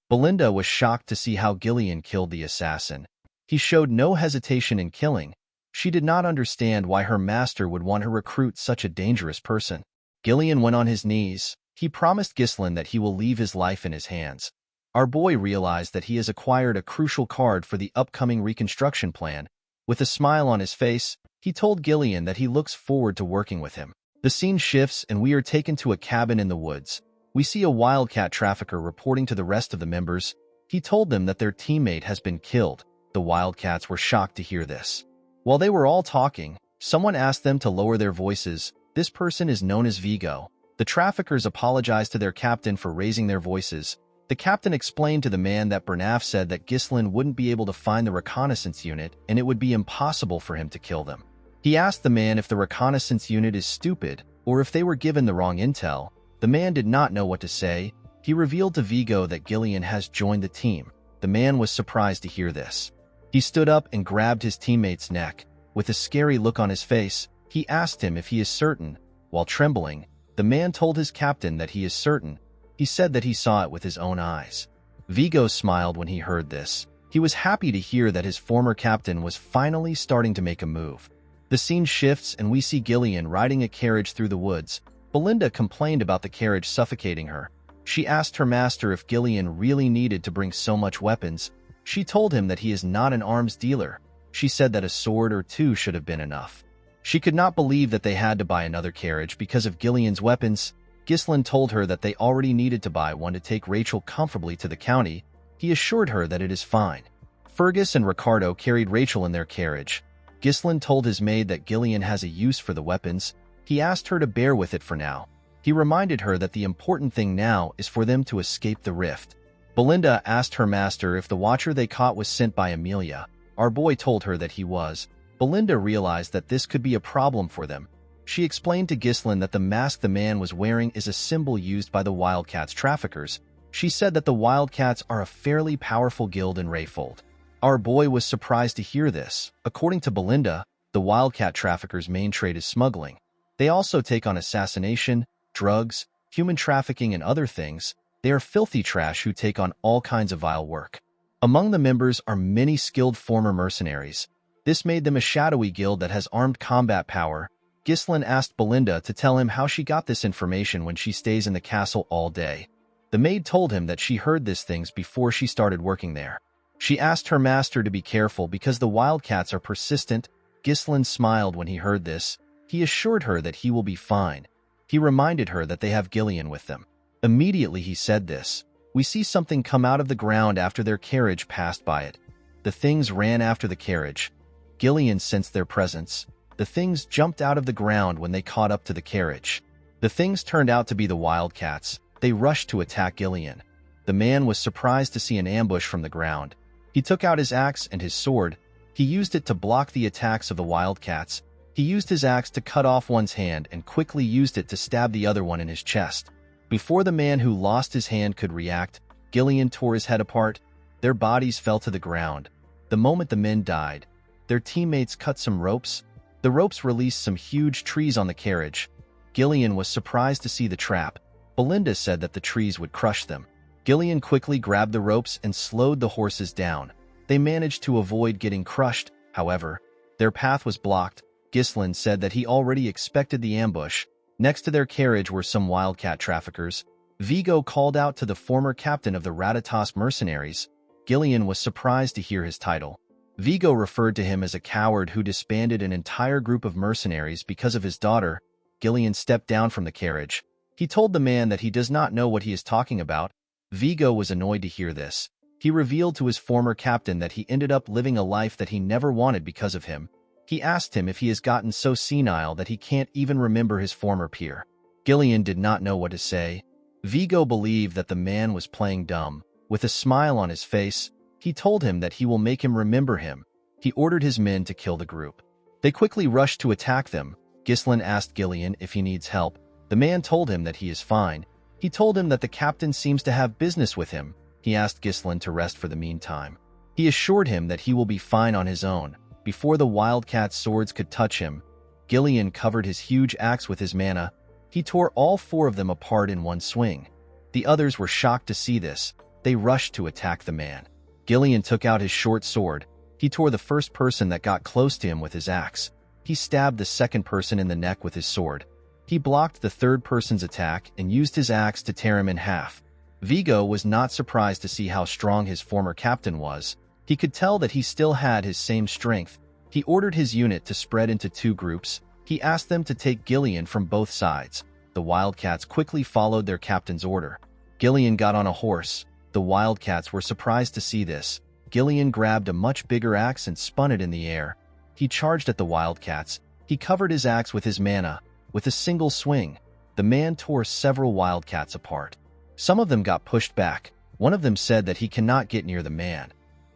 Belinda was shocked to see how Gillian killed the assassin. He showed no hesitation in killing. She did not understand why her master would want to recruit such a dangerous person. Gillian went on his knees. He promised Ghislain that he will leave his life in his hands. Our boy realized that he has acquired a crucial card for the upcoming reconstruction plan. With a smile on his face, he told Gillian that he looks forward to working with him. The scene shifts and we are taken to a cabin in the woods. We see a wildcat trafficker reporting to the rest of the members. He told them that their teammate has been killed. The wildcats were shocked to hear this. While they were all talking, someone asked them to lower their voices. This person is known as Vigo. The traffickers apologized to their captain for raising their voices. The captain explained to the man that Bernaf said that Ghislain wouldn't be able to find the reconnaissance unit and it would be impossible for him to kill them. He asked the man if the reconnaissance unit is stupid or if they were given the wrong intel. The man did not know what to say. He revealed to Vigo that Gillian has joined the team. The man was surprised to hear this. He stood up and grabbed his teammate's neck. With a scary look on his face, he asked him if he is certain. While trembling, the man told his captain that he is certain. He said that he saw it with his own eyes. Vigo smiled when he heard this. He was happy to hear that his former captain was finally starting to make a move. The scene shifts and we see Gillian riding a carriage through the woods. Belinda complained about the carriage suffocating her. She asked her master if Gillian really needed to bring so much weapons. She told him that he is not an arms dealer. She said that a sword or two should have been enough. She could not believe that they had to buy another carriage because of Gillian's weapons. Ghislain told her that they already needed to buy one to take Rachel comfortably to the county. He assured her that it is fine. Fergus and Ricardo carried Rachel in their carriage. Ghislain told his maid that Gillian has a use for the weapons. He asked her to bear with it for now. He reminded her that the important thing now is for them to escape the rift. Belinda asked her master if the watcher they caught was sent by Amelia. Our boy told her that he was. Belinda realized that this could be a problem for them. She explained to Ghislain that the mask the man was wearing is a symbol used by the Wildcats traffickers. She said that the Wildcats are a fairly powerful guild in Rayfold. Our boy was surprised to hear this. According to Belinda, the Wildcat traffickers' main trade is smuggling. They also take on assassination, drugs, human trafficking, and other things. They are filthy trash who take on all kinds of vile work. Among the members are many skilled former mercenaries. This made them a shadowy guild that has armed combat power. Ghislain asked Belinda to tell him how she got this information when she stays in the castle all day. The maid told him that she heard these things before she started working there. She asked her master to be careful because the Wildcats are persistent. Ghislain smiled when he heard this. He assured her that he will be fine. He reminded her that they have Gillian with them. Immediately he said this. We see something come out of the ground after their carriage passed by it. The things ran after the carriage. Gillian sensed their presence. The things jumped out of the ground when they caught up to the carriage. The things turned out to be the Wildcats. They rushed to attack Gillian. The man was surprised to see an ambush from the ground. He took out his axe and his sword. He used it to block the attacks of the Wildcats. He used his axe to cut off one's hand and quickly used it to stab the other one in his chest. Before the man who lost his hand could react, Gillian tore his head apart. Their bodies fell to the ground. The moment the men died, their teammates cut some ropes. The ropes released some huge trees on the carriage. Gillian was surprised to see the trap. Belinda said that the trees would crush them. Gillian quickly grabbed the ropes and slowed the horses down. They managed to avoid getting crushed, however. Their path was blocked. Ghislain said that he already expected the ambush. Next to their carriage were some Wildcat traffickers. Vigo called out to the former captain of the Ratatosk mercenaries. Gillian was surprised to hear his title. Vigo referred to him as a coward who disbanded an entire group of mercenaries because of his daughter. Gillian stepped down from the carriage. He told the man that he does not know what he is talking about. Vigo was annoyed to hear this. He revealed to his former captain that he ended up living a life that he never wanted because of him. He asked him if he has gotten so senile that he can't even remember his former peer. Gillian did not know what to say. Vigo believed that the man was playing dumb. With a smile on his face, he told him that he will make him remember him. He ordered his men to kill the group. They quickly rushed to attack them. Ghislain asked Gillian if he needs help. The man told him that he is fine. He told him that the captain seems to have business with him. He asked Ghislain to rest for the meantime. He assured him that he will be fine on his own. Before the wildcat's swords could touch him, Gillian covered his huge axe with his mana. He tore all 4 of them apart in one swing. The others were shocked to see this. They rushed to attack the man. Gillian took out his short sword. He tore the first person that got close to him with his axe. He stabbed the second person in the neck with his sword. He blocked the third person's attack and used his axe to tear him in half. Vigo was not surprised to see how strong his former captain was. He could tell that he still had his same strength. He ordered his unit to spread into 2 groups. He asked them to take Gillian from both sides. The wildcats quickly followed their captain's order. Gillian got on a horse. The wildcats were surprised to see this. Gillian grabbed a much bigger axe and spun it in the air. He charged at the wildcats. He covered his axe with his mana. With a single swing, the man tore several wildcats apart. Some of them got pushed back. One of them said that he cannot get near the man.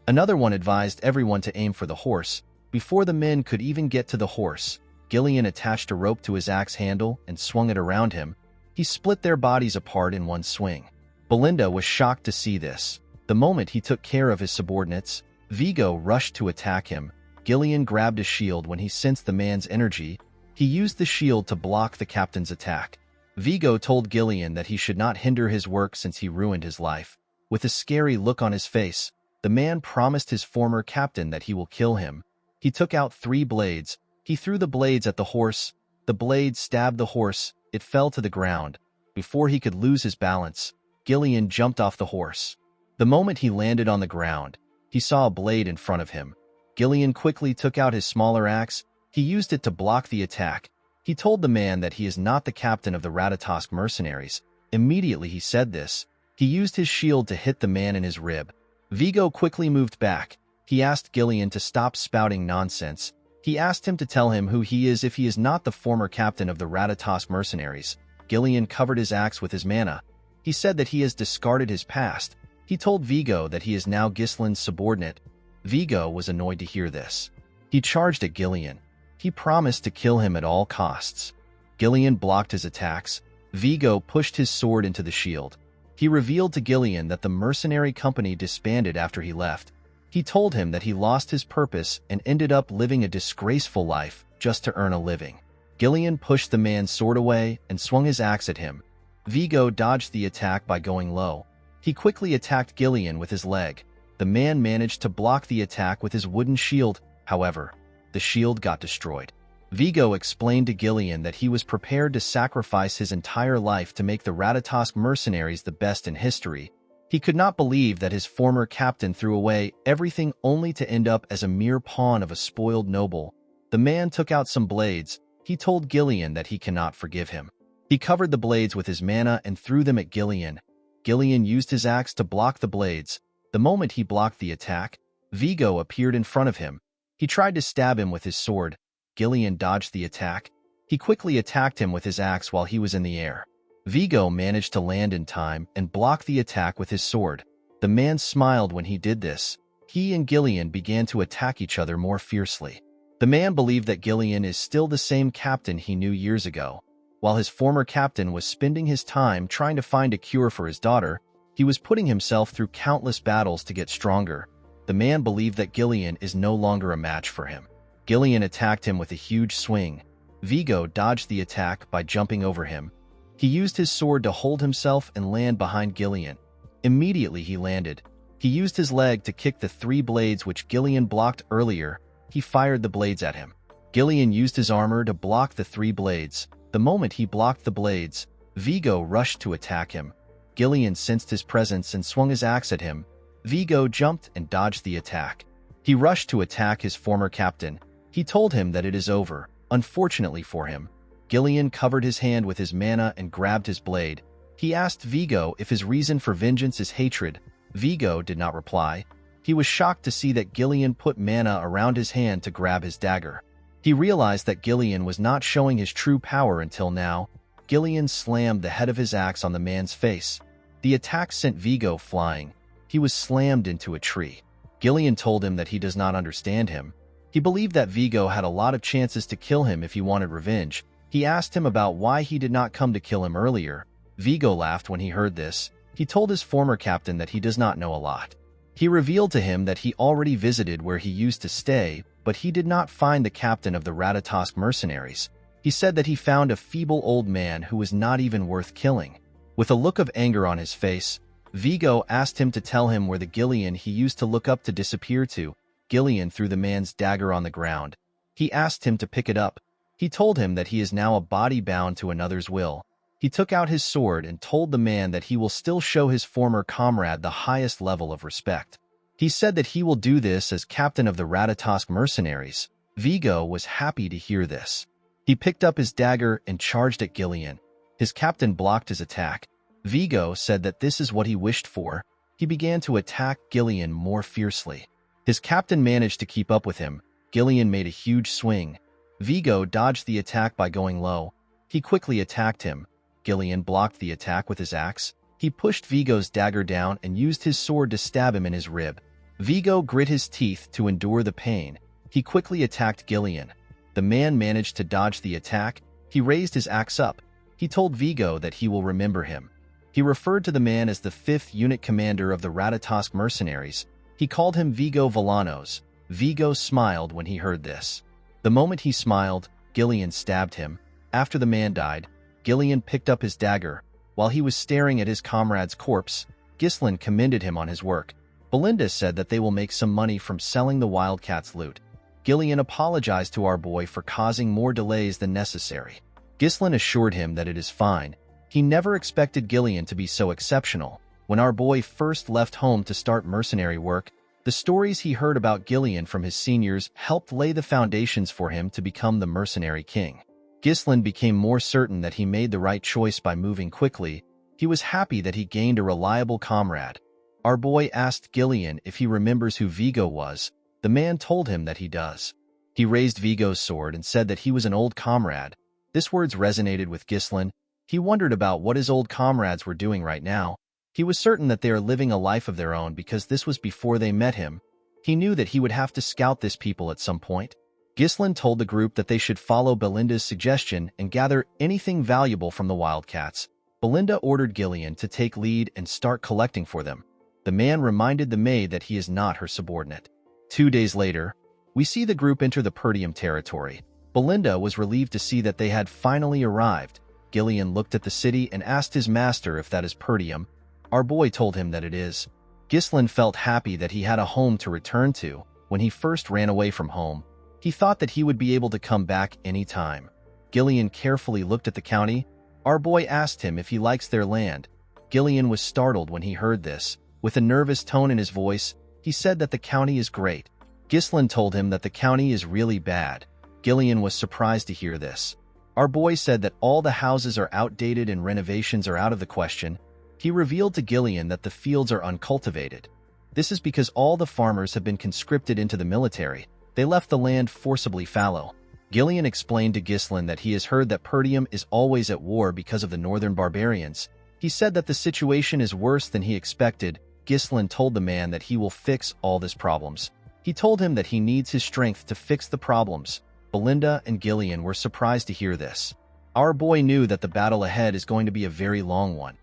Another one advised everyone to aim for the horse. Before the men could even get to the horse, Gillian attached a rope to his axe handle and swung it around him. He split their bodies apart in one swing. Belinda was shocked to see this. The moment he took care of his subordinates, Vigo rushed to attack him. Gillian grabbed a shield when he sensed the man's energy. He used the shield to block the captain's attack. Vigo told Gillian that he should not hinder his work since he ruined his life. With a scary look on his face, the man promised his former captain that he will kill him. He took out 3 blades. He threw the blades at the horse. The blades stabbed the horse. It fell to the ground. Before he could lose his balance, Gillian jumped off the horse. The moment he landed on the ground, he saw a blade in front of him. Gillian quickly took out his smaller axe. He used it to block the attack. He told the man that he is not the captain of the Ratatosk mercenaries. Immediately he said this. He used his shield to hit the man in his rib. Vigo quickly moved back. He asked Gillian to stop spouting nonsense. He asked him to tell him who he is if he is not the former captain of the Ratatosk mercenaries. Gillian covered his axe with his mana. He said that he has discarded his past. He told Vigo that he is now Ghislain's subordinate. Vigo was annoyed to hear this. He charged at Gillian. He promised to kill him at all costs. Gillian blocked his attacks. Vigo pushed his sword into the shield. He revealed to Gillian that the mercenary company disbanded after he left. He told him that he lost his purpose and ended up living a disgraceful life just to earn a living. Gillian pushed the man's sword away and swung his axe at him. Vigo dodged the attack by going low. He quickly attacked Gillian with his leg. The man managed to block the attack with his wooden shield. However, the shield got destroyed. Vigo explained to Gillian that he was prepared to sacrifice his entire life to make the Ratatosk mercenaries the best in history. He could not believe that his former captain threw away everything only to end up as a mere pawn of a spoiled noble. The man took out some blades. He told Gillian that he cannot forgive him. He covered the blades with his mana and threw them at Gillian. Gillian used his axe to block the blades. The moment he blocked the attack, Vigo appeared in front of him. He tried to stab him with his sword. Gillian dodged the attack. He quickly attacked him with his axe while he was in the air. Vigo managed to land in time and block the attack with his sword. The man smiled when he did this. He and Gillian began to attack each other more fiercely. The man believed that Gillian is still the same captain he knew years ago. While his former captain was spending his time trying to find a cure for his daughter, he was putting himself through countless battles to get stronger. The man believed that Gillian is no longer a match for him. Gillian attacked him with a huge swing. Vigo dodged the attack by jumping over him. He used his sword to hold himself and land behind Gillian. Immediately he landed. He used his leg to kick the 3 blades which Gillian blocked earlier. He fired the blades at him. Gillian used his armor to block the 3 blades. The moment he blocked the blades, Vigo rushed to attack him. Gillian sensed his presence and swung his axe at him. Vigo jumped and dodged the attack. He rushed to attack his former captain. He told him that it is over. Unfortunately for him, Gillian covered his hand with his mana and grabbed his blade. He asked Vigo if his reason for vengeance is hatred. Vigo did not reply. He was shocked to see that Gillian put mana around his hand to grab his dagger. He realized that Gillian was not showing his true power until now. Gillian slammed the head of his axe on the man's face. The attack sent Vigo flying. He was slammed into a tree. Gillian told him that he does not understand him. He believed that Vigo had a lot of chances to kill him if he wanted revenge. He asked him about why he did not come to kill him earlier. Vigo laughed when he heard this. He told his former captain that he does not know a lot. He revealed to him that he already visited where he used to stay, but he did not find the captain of the Ratatosk mercenaries. He said that he found a feeble old man who was not even worth killing. With a look of anger on his face, Vigo asked him to tell him where the Gillian he used to look up to disappeared to. Gillian threw the man's dagger on the ground. He asked him to pick it up. He told him that he is now a body bound to another's will. He took out his sword and told the man that he will still show his former comrade the highest level of respect. He said that he will do this as captain of the Ratatosk mercenaries. Vigo was happy to hear this. He picked up his dagger and charged at Gillian. His captain blocked his attack. Vigo said that this is what he wished for. He began to attack Gillian more fiercely. His captain managed to keep up with him. Gillian made a huge swing. Vigo dodged the attack by going low. He quickly attacked him. Gillian blocked the attack with his axe. He pushed Vigo's dagger down and used his sword to stab him in his rib. Vigo grit his teeth to endure the pain. He quickly attacked Gillian. The man managed to dodge the attack. He raised his axe up. He told Vigo that he will remember him. He referred to the man as the 5th unit commander of the Ratatosk mercenaries. He called him Vigo Villanos. Vigo smiled when he heard this. The moment he smiled, Gillian stabbed him. After the man died, Gillian picked up his dagger. While he was staring at his comrade's corpse, Ghislain commended him on his work. Belinda said that they will make some money from selling the Wildcat's loot. Gillian apologized to our boy for causing more delays than necessary. Ghislain assured him that it is fine. He never expected Gillian to be so exceptional. When our boy first left home to start mercenary work, the stories he heard about Gillian from his seniors helped lay the foundations for him to become the mercenary king. Ghislain became more certain that he made the right choice by moving quickly. He was happy that he gained a reliable comrade. Our boy asked Gillian if he remembers who Vigo was. The man told him that he does. He raised Vigo's sword and said that he was an old comrade. This words resonated with Ghislain. He wondered about what his old comrades were doing right now. He was certain that they are living a life of their own because this was before they met him. He knew that he would have to scout this people at some point. Ghislain told the group that they should follow Belinda's suggestion and gather anything valuable from the Wildcats. Belinda ordered Gillian to take lead and start collecting for them. The man reminded the maid that he is not her subordinate. 2 days later, we see the group enter the Perdium territory. Belinda was relieved to see that they had finally arrived. Gillian looked at the city and asked his master if that is Perdium. Our boy told him that it is. Ghislain felt happy that he had a home to return to. When he first ran away from home, he thought that he would be able to come back any time. Gillian carefully looked at the county. Our boy asked him if he likes their land. Gillian was startled when he heard this. With a nervous tone in his voice, he said that the county is great. Ghislain told him that the county is really bad. Gillian was surprised to hear this. Our boy said that all the houses are outdated and renovations are out of the question. He revealed to Gillian that the fields are uncultivated. This is because all the farmers have been conscripted into the military. They left the land forcibly fallow. Gillian explained to Ghislain that he has heard that Perdium is always at war because of the northern barbarians. He said that the situation is worse than he expected. Ghislain told the man that he will fix all these problems. He told him that he needs his strength to fix the problems. Belinda and Gillian were surprised to hear this. Our boy knew that the battle ahead is going to be a very long one.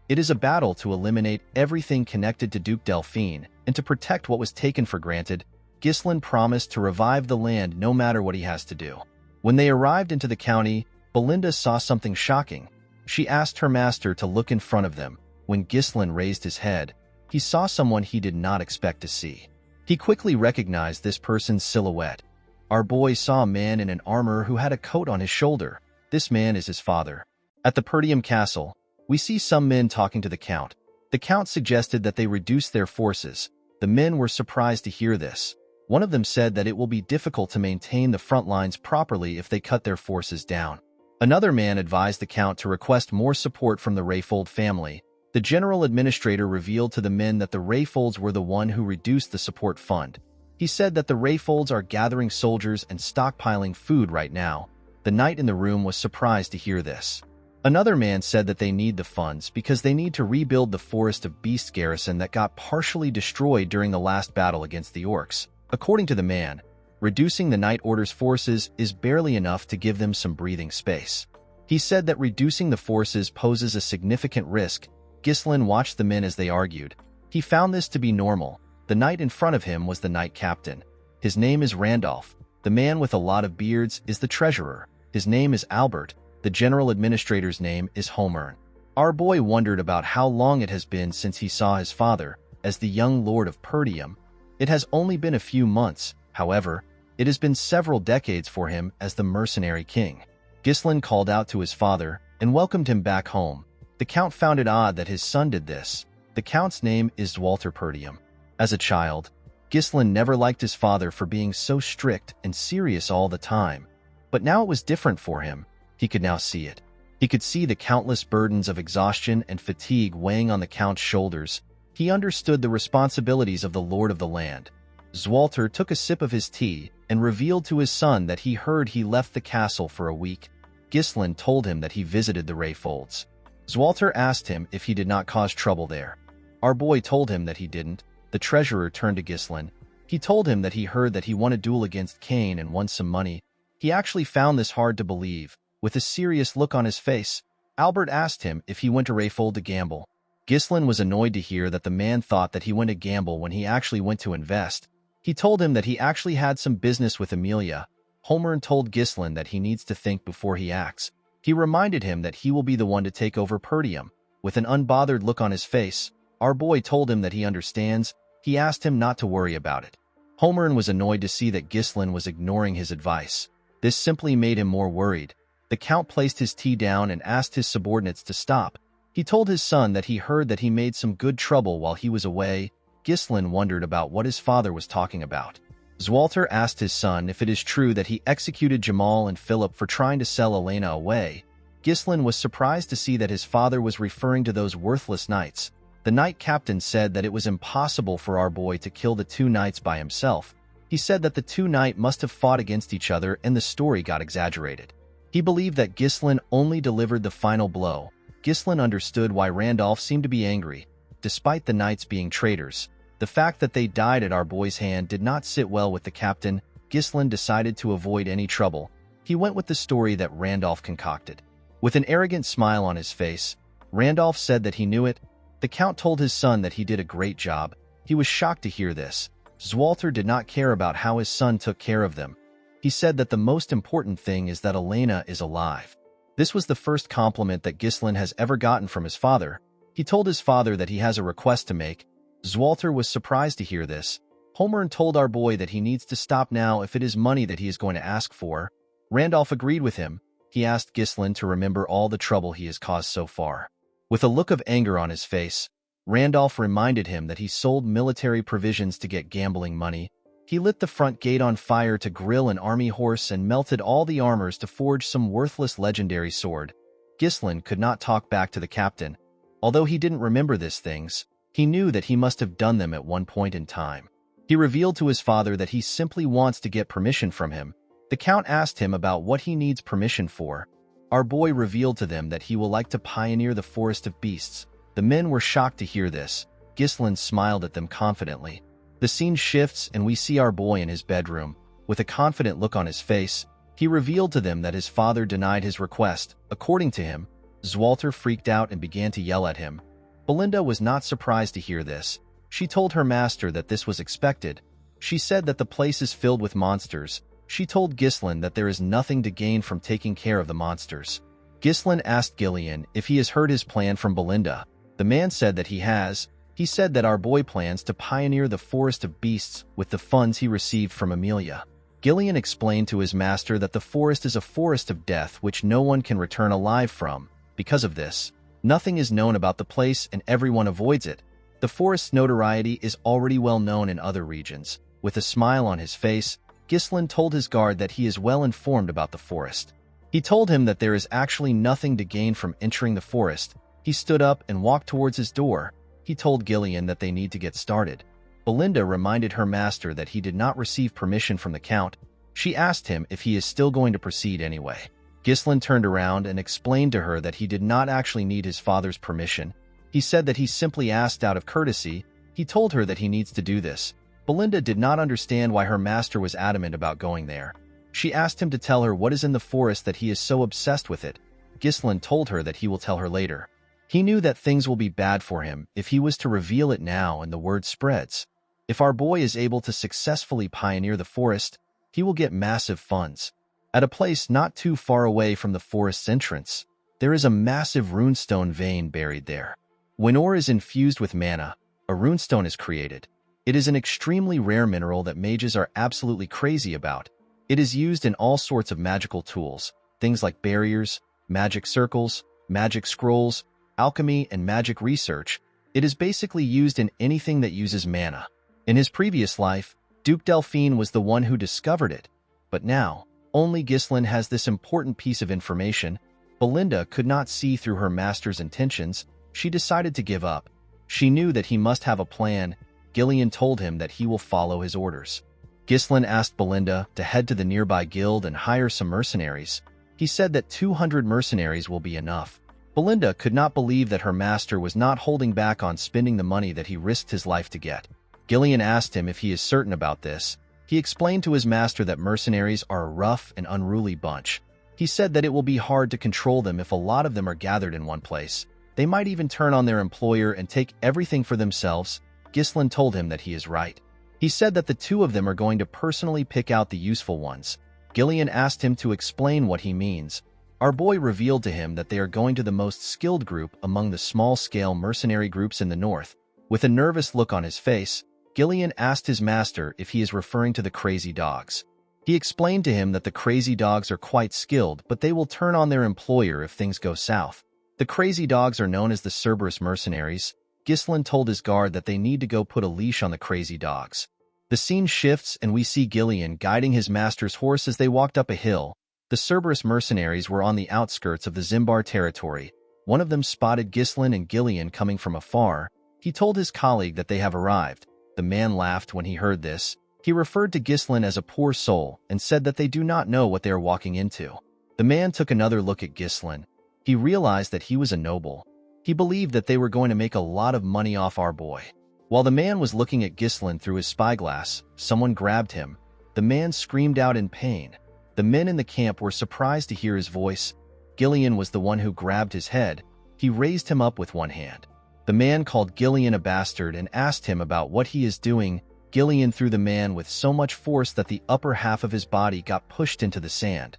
It is a battle to eliminate everything connected to Duke Delphine and to protect what was taken for granted. Ghislain promised to revive the land no matter what he has to do. When they arrived into the county, Belinda saw something shocking. She asked her master to look in front of them. When Ghislain raised his head, he saw someone he did not expect to see. He quickly recognized this person's silhouette. Our boy saw a man in an armor who had a coat on his shoulder. This man is his father. At the Perdium castle, We see some men talking to the Count. The Count suggested that they reduce their forces. The men were surprised to hear this. One of them said that it will be difficult to maintain the front lines properly if they cut their forces down. Another man advised the Count to request more support from the Rayfold family. The general administrator revealed to the men that the Rayfolds were the one who reduced the support fund. He said that the Rayfolds are gathering soldiers and stockpiling food right now. The knight in the room was surprised to hear this. Another man said that they need the funds because they need to rebuild the Forest of Beasts garrison that got partially destroyed during the last battle against the orcs. According to the man, reducing the Night Order's forces is barely enough to give them some breathing space. He said that reducing the forces poses a significant risk. Ghislain watched the men as they argued. He found this to be normal. The knight in front of him was the knight captain. His name is Randolph. The man with a lot of beards is the treasurer. His name is Albert. The general administrator's name is Homer. Our boy wondered about how long it has been since he saw his father, as the young lord of Perdium. It has only been a few months, however, it has been several decades for him as the mercenary king. Ghislain called out to his father and welcomed him back home. The Count found it odd that his son did this. The Count's name is Walter Perdium. As a child, Ghislain never liked his father for being so strict and serious all the time. But now it was different for him. He could now see it. He could see the countless burdens of exhaustion and fatigue weighing on the Count's shoulders. He understood the responsibilities of the lord of the land. Zwalter took a sip of his tea and revealed to his son that he heard he left the castle for a week. Ghislain told him that he visited the Rayfolds. Zwalter asked him if he did not cause trouble there. Our boy told him that he didn't. The treasurer turned to Ghislain. He told him that he heard that he won a duel against Cain and won some money. He actually found this hard to believe. With a serious look on his face, Albert asked him if he went to Rayfold to gamble. Ghislain was annoyed to hear that the man thought that he went to gamble when he actually went to invest. He told him that he actually had some business with Amelia. Homer told Ghislain that he needs to think before he acts. He reminded him that he will be the one to take over Perdium. With an unbothered look on his face, our boy told him that he understands. He asked him not to worry about it. Homer was annoyed to see that Ghislain was ignoring his advice. This simply made him more worried. The Count placed his tea down and asked his subordinates to stop. He told his son that he heard that he made some good trouble while he was away. Ghislain wondered about what his father was talking about. Zwalter asked his son if it is true that he executed Jamal and Philip for trying to sell Elena away. Ghislain was surprised to see that his father was referring to those worthless knights. The knight captain said that it was impossible for our boy to kill the two knights by himself. He said that the two knights must have fought against each other and the story got exaggerated. He believed that Ghislain only delivered the final blow. Ghislain understood why Randolph seemed to be angry. Despite the knights being traitors, the fact that they died at our boy's hand did not sit well with the captain. Ghislain decided to avoid any trouble. He went with the story that Randolph concocted. With an arrogant smile on his face, Randolph said that he knew it. The Count told his son that he did a great job. He was shocked to hear this. Zwalter did not care about how his son took care of them. He said that the most important thing is that Elena is alive. This was the first compliment that Ghislain has ever gotten from his father. He told his father that he has a request to make. Zwalter was surprised to hear this. Homer told our boy that he needs to stop now if it is money that he is going to ask for. Randolph agreed with him. He asked Ghislain to remember all the trouble he has caused so far. With a look of anger on his face, Randolph reminded him that he sold military provisions to get gambling money. He lit the front gate on fire to grill an army horse and melted all the armors to forge some worthless legendary sword. Ghislain could not talk back to the captain. Although he didn't remember these things, he knew that he must have done them at one point in time. He revealed to his father that he simply wants to get permission from him. The Count asked him about what he needs permission for. Our boy revealed to them that he will like to pioneer the Forest of Beasts. The men were shocked to hear this. Ghislain smiled at them confidently. The scene shifts and we see our boy in his bedroom. With a confident look on his face, he revealed to them that his father denied his request. According to him, Zwalter freaked out and began to yell at him. Belinda was not surprised to hear this. She told her master that this was expected. She said that the place is filled with monsters. She told Ghislain that there is nothing to gain from taking care of the monsters. Ghislain asked Gillian if he has heard his plan from Belinda. The man said that he has. He said that our boy plans to pioneer the Forest of Beasts with the funds he received from Amelia. Gillian explained to his master that the forest is a forest of death which no one can return alive from. Because of this, Nothing is known about the place and everyone avoids it. The forest's notoriety is already well known in other regions. With a smile on his face, Ghislain told his guard that he is well informed about the forest. He told him that there is actually nothing to gain from entering the forest. He stood up and walked towards his door. He told Gillian that they need to get started. Belinda reminded her master that he did not receive permission from the Count. She asked him if he is still going to proceed anyway. Ghislain turned around and explained to her that he did not actually need his father's permission. He said that he simply asked out of courtesy. He told her that he needs to do this. Belinda did not understand why her master was adamant about going there. She asked him to tell her what is in the forest that he is so obsessed with it. Ghislain told her that he will tell her later. He knew that things will be bad for him if he was to reveal it now and the word spreads. If our boy is able to successfully pioneer the forest, he will get massive funds. At a place not too far away from the forest's entrance, there is a massive runestone vein buried there. When ore is infused with mana, a runestone is created. It is an extremely rare mineral that mages are absolutely crazy about. It is used in all sorts of magical tools, things like barriers, magic circles, magic scrolls, alchemy, and magic research. It is basically used in anything that uses mana. In his previous life, Duke Delphine was the one who discovered it, but now, only Ghislain has this important piece of information. Belinda could not see through her master's intentions. She decided to give up. She knew that he must have a plan. Gillian told him that he will follow his orders. Ghislain asked Belinda to head to the nearby guild and hire some mercenaries. He said that 200 mercenaries will be enough. Belinda could not believe that her master was not holding back on spending the money that he risked his life to get. Gillian asked him if he is certain about this. He explained to his master that mercenaries are a rough and unruly bunch. He said that it will be hard to control them if a lot of them are gathered in one place. They might even turn on their employer and take everything for themselves. Ghislain told him that he is right. He said that the two of them are going to personally pick out the useful ones. Gillian asked him to explain what he means. Our boy revealed to him that they are going to the most skilled group among the small-scale mercenary groups in the north. With a nervous look on his face, Gillian asked his master if he is referring to the crazy dogs. He explained to him that the crazy dogs are quite skilled, but they will turn on their employer if things go south. The crazy dogs are known as the Cerberus mercenaries. Ghislain told his guard that they need to go put a leash on the crazy dogs. The scene shifts and we see Gillian guiding his master's horse as they walked up a hill. The Cerberus mercenaries were on the outskirts of the Zimbar territory. One of them spotted Ghislain and Gillian coming from afar. He told his colleague that they have arrived. The man laughed when he heard this. He referred to Ghislain as a poor soul and said that they do not know what they are walking into. The man took another look at Ghislain. He realized that he was a noble. He believed that they were going to make a lot of money off our boy. While the man was looking at Ghislain through his spyglass, someone grabbed him. The man screamed out in pain. The men in the camp were surprised to hear his voice. Gillian was the one who grabbed his head. He raised him up with one hand. The man called Gillian a bastard and asked him about what he is doing. Gillian threw the man with so much force that the upper half of his body got pushed into the sand.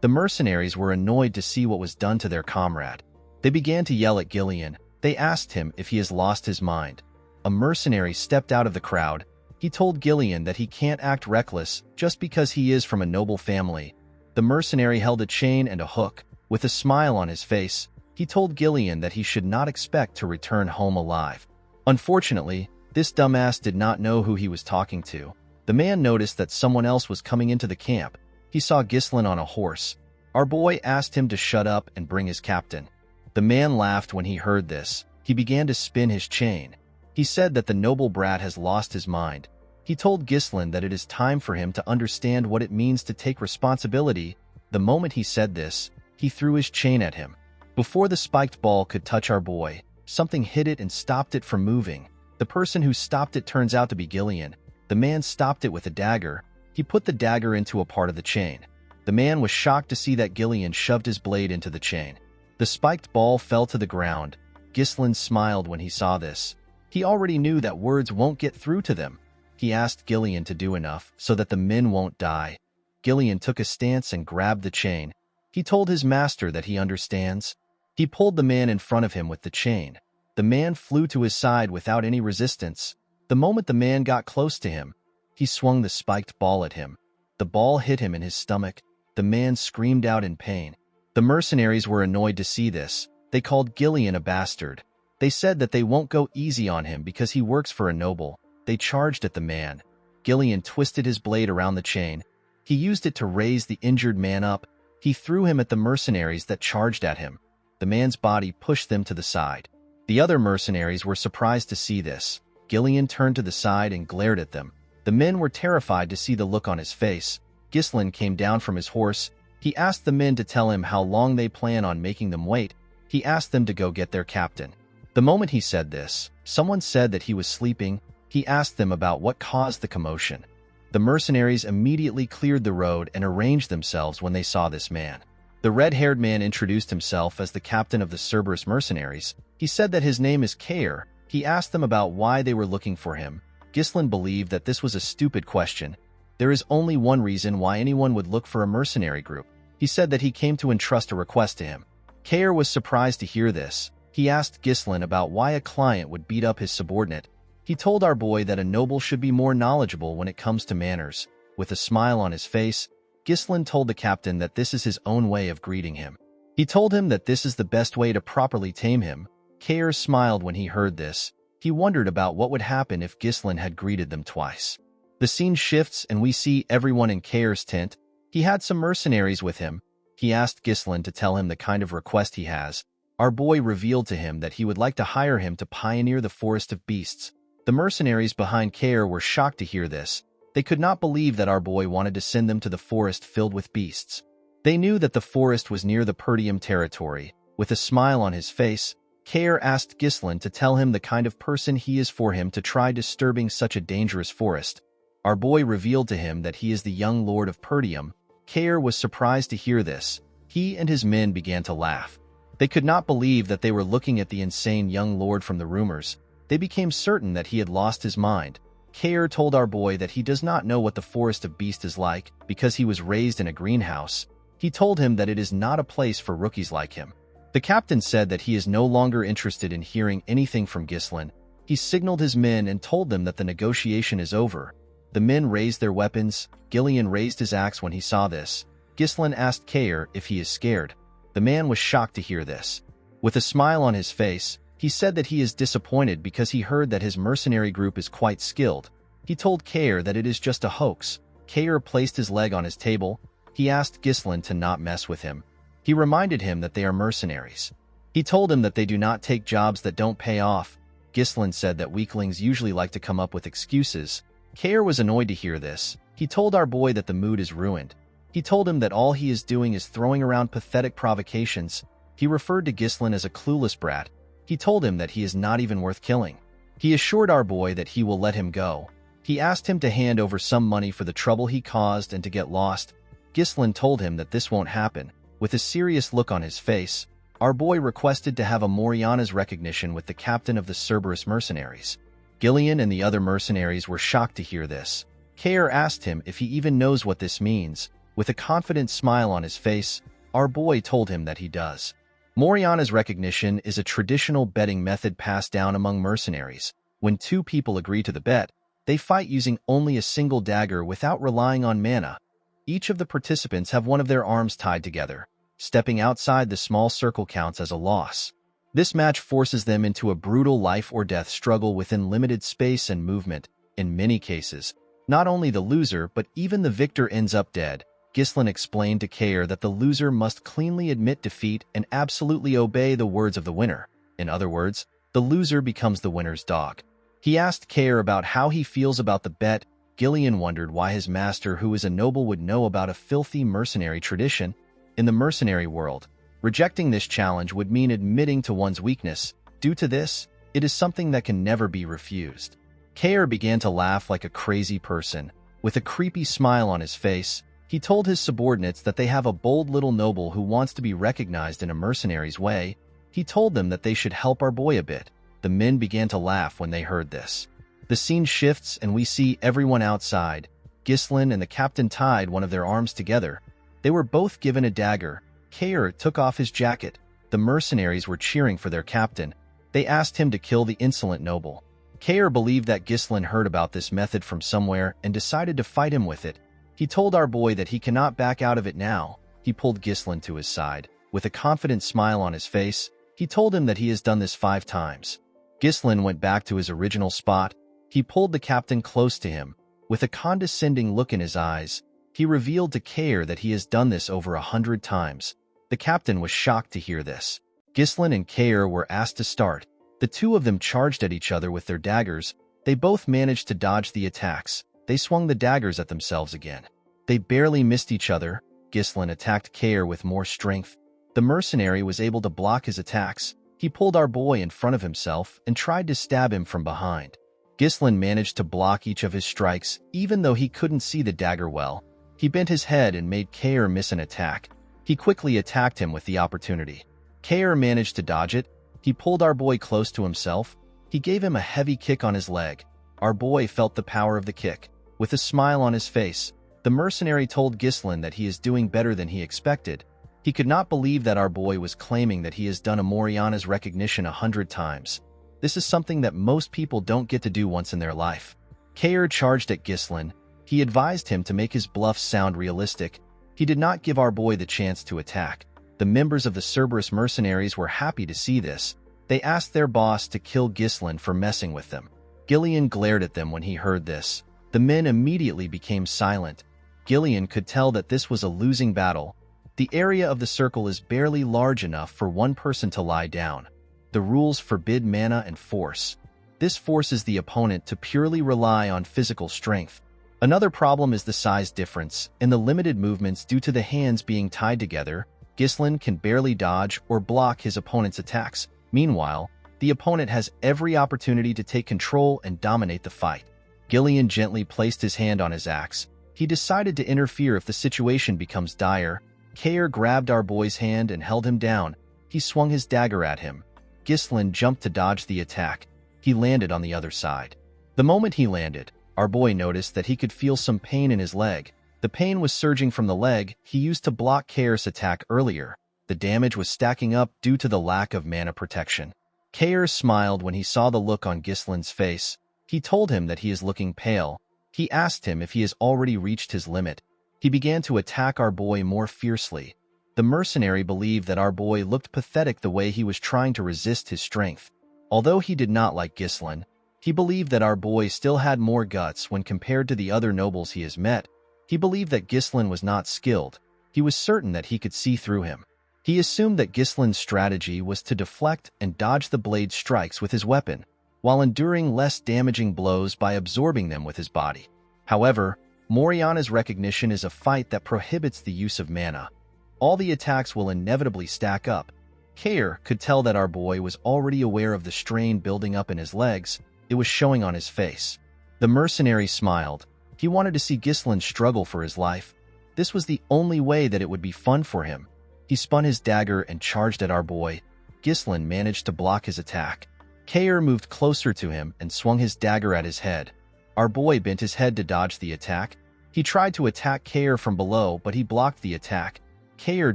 The mercenaries were annoyed to see what was done to their comrade. They began to yell at Gillian. They asked him if he has lost his mind. A mercenary stepped out of the crowd. He told Gillian that he can't act reckless just because he is from a noble family. The mercenary held a chain and a hook. With a smile on his face, he told Gillian that he should not expect to return home alive. Unfortunately, this dumbass did not know who he was talking to. The man noticed that someone else was coming into the camp. He saw Ghislain on a horse. Our boy asked him to shut up and bring his captain. The man laughed when he heard this. He began to spin his chain. He said that the noble brat has lost his mind. He told Ghislain that it is time for him to understand what it means to take responsibility. The moment he said this, he threw his chain at him. Before the spiked ball could touch our boy, something hit it and stopped it from moving. The person who stopped it turns out to be Gillian. The man stopped it with a dagger. He put the dagger into a part of the chain. The man was shocked to see that Gillian shoved his blade into the chain. The spiked ball fell to the ground. Ghislain smiled when he saw this. He already knew that words won't get through to them. He asked Gillian to do enough so that the men won't die. Gillian took a stance and grabbed the chain. He told his master that he understands. He pulled the man in front of him with the chain. The man flew to his side without any resistance. The moment the man got close to him, he swung the spiked ball at him. The ball hit him in his stomach. The man screamed out in pain. The mercenaries were annoyed to see this. They called Gillian a bastard. They said that they won't go easy on him because he works for a noble. They charged at the man. Gillian twisted his blade around the chain. He used it to raise the injured man up. He threw him at the mercenaries that charged at him. The man's body pushed them to the side. The other mercenaries were surprised to see this. Gillian turned to the side and glared at them. The men were terrified to see the look on his face. Ghislain came down from his horse. He asked the men to tell him how long they plan on making them wait. He asked them to go get their captain. The moment he said this, someone said that he was sleeping. He asked them about what caused the commotion. The mercenaries immediately cleared the road and arranged themselves when they saw this man. The red-haired man introduced himself as the captain of the Cerberus mercenaries. He said that his name is Kair. He asked them about why they were looking for him. Ghislain believed that this was a stupid question. There is only one reason why anyone would look for a mercenary group. He said that he came to entrust a request to him. Kair was surprised to hear this. He asked Ghislain about why a client would beat up his subordinate. He told our boy that a noble should be more knowledgeable when it comes to manners. With a smile on his face, Ghislain told the captain that this is his own way of greeting him. He told him that this is the best way to properly tame him. Kair smiled when he heard this. He wondered about what would happen if Ghislain had greeted them twice. The scene shifts and we see everyone in Kair's tent. He had some mercenaries with him. He asked Ghislain to tell him the kind of request he has. Our boy revealed to him that he would like to hire him to pioneer the forest of beasts. The mercenaries behind Kair were shocked to hear this. They could not believe that our boy wanted to send them to the forest filled with beasts. They knew that the forest was near the Perdium territory. With a smile on his face, Kair asked Ghislain to tell him the kind of person he is for him to try disturbing such a dangerous forest. Our boy revealed to him that he is the young lord of Perdium. Kair was surprised to hear this. He and his men began to laugh. They could not believe that they were looking at the insane young lord from the rumors. They became certain that he had lost his mind. Kair told our boy that he does not know what the forest of beasts is like because he was raised in a greenhouse. He told him that it is not a place for rookies like him. The captain said that he is no longer interested in hearing anything from Ghislain. He signaled his men and told them that the negotiation is over. The men raised their weapons. Gillian raised his axe when he saw this. Ghislain asked Kair if he is scared. The man was shocked to hear this. With a smile on his face, he said that he is disappointed because he heard that his mercenary group is quite skilled. He told Kair that it is just a hoax. Kair placed his leg on his table. He asked Ghislain to not mess with him. He reminded him that they are mercenaries. He told him that they do not take jobs that don't pay off. Ghislain said that weaklings usually like to come up with excuses. Kair was annoyed to hear this. He told our boy that the mood is ruined. He told him that all he is doing is throwing around pathetic provocations. He referred to Ghislain as a clueless brat. He told him that he is not even worth killing. He assured our boy that he will let him go. He asked him to hand over some money for the trouble he caused and to get lost. Ghislain told him that this won't happen. With a serious look on his face, our boy requested to have a Moriana's recognition with the captain of the Cerberus mercenaries. Gillian and the other mercenaries were shocked to hear this. Kair asked him if he even knows what this means. With a confident smile on his face, our boy told him that he does. Moriana's recognition is a traditional betting method passed down among mercenaries. When two people agree to the bet, they fight using only a single dagger without relying on mana. Each of the participants have one of their arms tied together. Stepping outside the small circle counts as a loss. This match forces them into a brutal life-or-death struggle within limited space and movement. In many cases, not only the loser but even the victor ends up dead. Ghislain explained to Kair that the loser must cleanly admit defeat and absolutely obey the words of the winner. In other words, the loser becomes the winner's dog. He asked Kair about how he feels about the bet. Gillian wondered why his master, who is a noble, would know about a filthy mercenary tradition. In the mercenary world, rejecting this challenge would mean admitting to one's weakness. Due to this, it is something that can never be refused. Kair began to laugh like a crazy person. With a creepy smile on his face, he told his subordinates that they have a bold little noble who wants to be recognized in a mercenary's way. He told them that they should help our boy a bit. The men began to laugh when they heard this. The scene shifts and we see everyone outside. Ghislain and the captain tied one of their arms together. They were both given a dagger. Kair took off his jacket. The mercenaries were cheering for their captain. They asked him to kill the insolent noble. Kair believed that Ghislain heard about this method from somewhere and decided to fight him with it. He told our boy that he cannot back out of it now. He pulled Ghislain to his side. With a confident smile on his face, He told him that he has done this 5 times. Ghislain went back to his original spot. He pulled the captain close to him. With a condescending look in his eyes, he revealed to Kair that he has done this over 100 times. The captain was shocked to hear this. Ghislain and Kair were asked to start. The two of them charged at each other with their daggers. They both managed to dodge the attacks. They swung the daggers at themselves again. They barely missed each other. Ghislain attacked Kair with more strength. The mercenary was able to block his attacks. He pulled our boy in front of himself and tried to stab him from behind. Ghislain managed to block each of his strikes, even though he couldn't see the dagger well. He bent his head and made Kair miss an attack. He quickly attacked him with the opportunity. Kair managed to dodge it. He pulled our boy close to himself. He gave him a heavy kick on his leg. Our boy felt the power of the kick. With a smile on his face, the mercenary told Ghislain that he is doing better than he expected. He could not believe that our boy was claiming that he has done a Moriana's recognition 100 times. This is something that most people don't get to do once in their life. Kair charged at Ghislain. He advised him to make his bluffs sound realistic. He did not give our boy the chance to attack. The members of the Cerberus mercenaries were happy to see this. They asked their boss to kill Ghislain for messing with them. Gillian glared at them when he heard this. The men immediately became silent. Gillian could tell that this was a losing battle. The area of the circle is barely large enough for one person to lie down. The rules forbid mana and force. This forces the opponent to purely rely on physical strength. Another problem is the size difference and the limited movements due to the hands being tied together. Ghislain can barely dodge or block his opponent's attacks. Meanwhile, the opponent has every opportunity to take control and dominate the fight. Gillian gently placed his hand on his axe. He decided to interfere if the situation becomes dire. Kair grabbed our boy's hand and held him down. He swung his dagger at him. Ghislain jumped to dodge the attack. He landed on the other side. The moment he landed, our boy noticed that he could feel some pain in his leg. The pain was surging from the leg he used to block Kair's attack earlier. The damage was stacking up due to the lack of mana protection. Kair smiled when he saw the look on Ghislain's face. He told him that he is looking pale. He asked him if he has already reached his limit. He began to attack our boy more fiercely. The mercenary believed that our boy looked pathetic the way he was trying to resist his strength. Although he did not like Ghislain, he believed that our boy still had more guts when compared to the other nobles he has met. He believed that Ghislain was not skilled. He was certain that he could see through him. He assumed that Ghislain's strategy was to deflect and dodge the blade strikes with his weapon, while enduring less damaging blows by absorbing them with his body. However, Moriana's recognition is a fight that prohibits the use of mana. All the attacks will inevitably stack up. Kair could tell that our boy was already aware of the strain building up in his legs. It was showing on his face. The mercenary smiled. He wanted to see Ghislain struggle for his life. This was the only way that it would be fun for him. He spun his dagger and charged at our boy. Ghislain managed to block his attack. Kair moved closer to him and swung his dagger at his head. Our boy bent his head to dodge the attack. He tried to attack Kair from below, but he blocked the attack. Kair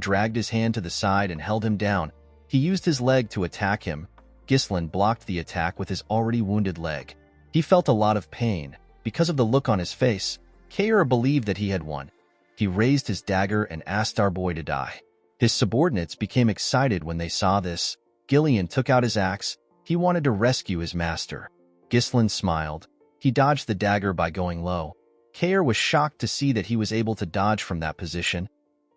dragged his hand to the side and held him down. He used his leg to attack him. Ghislain blocked the attack with his already wounded leg. He felt a lot of pain. Because of the look on his face, Kair believed that he had won. He raised his dagger and asked our boy to die. His subordinates became excited when they saw this. Gillian took out his axe. He wanted to rescue his master. Ghislain smiled. He dodged the dagger by going low. Kair was shocked to see that he was able to dodge from that position.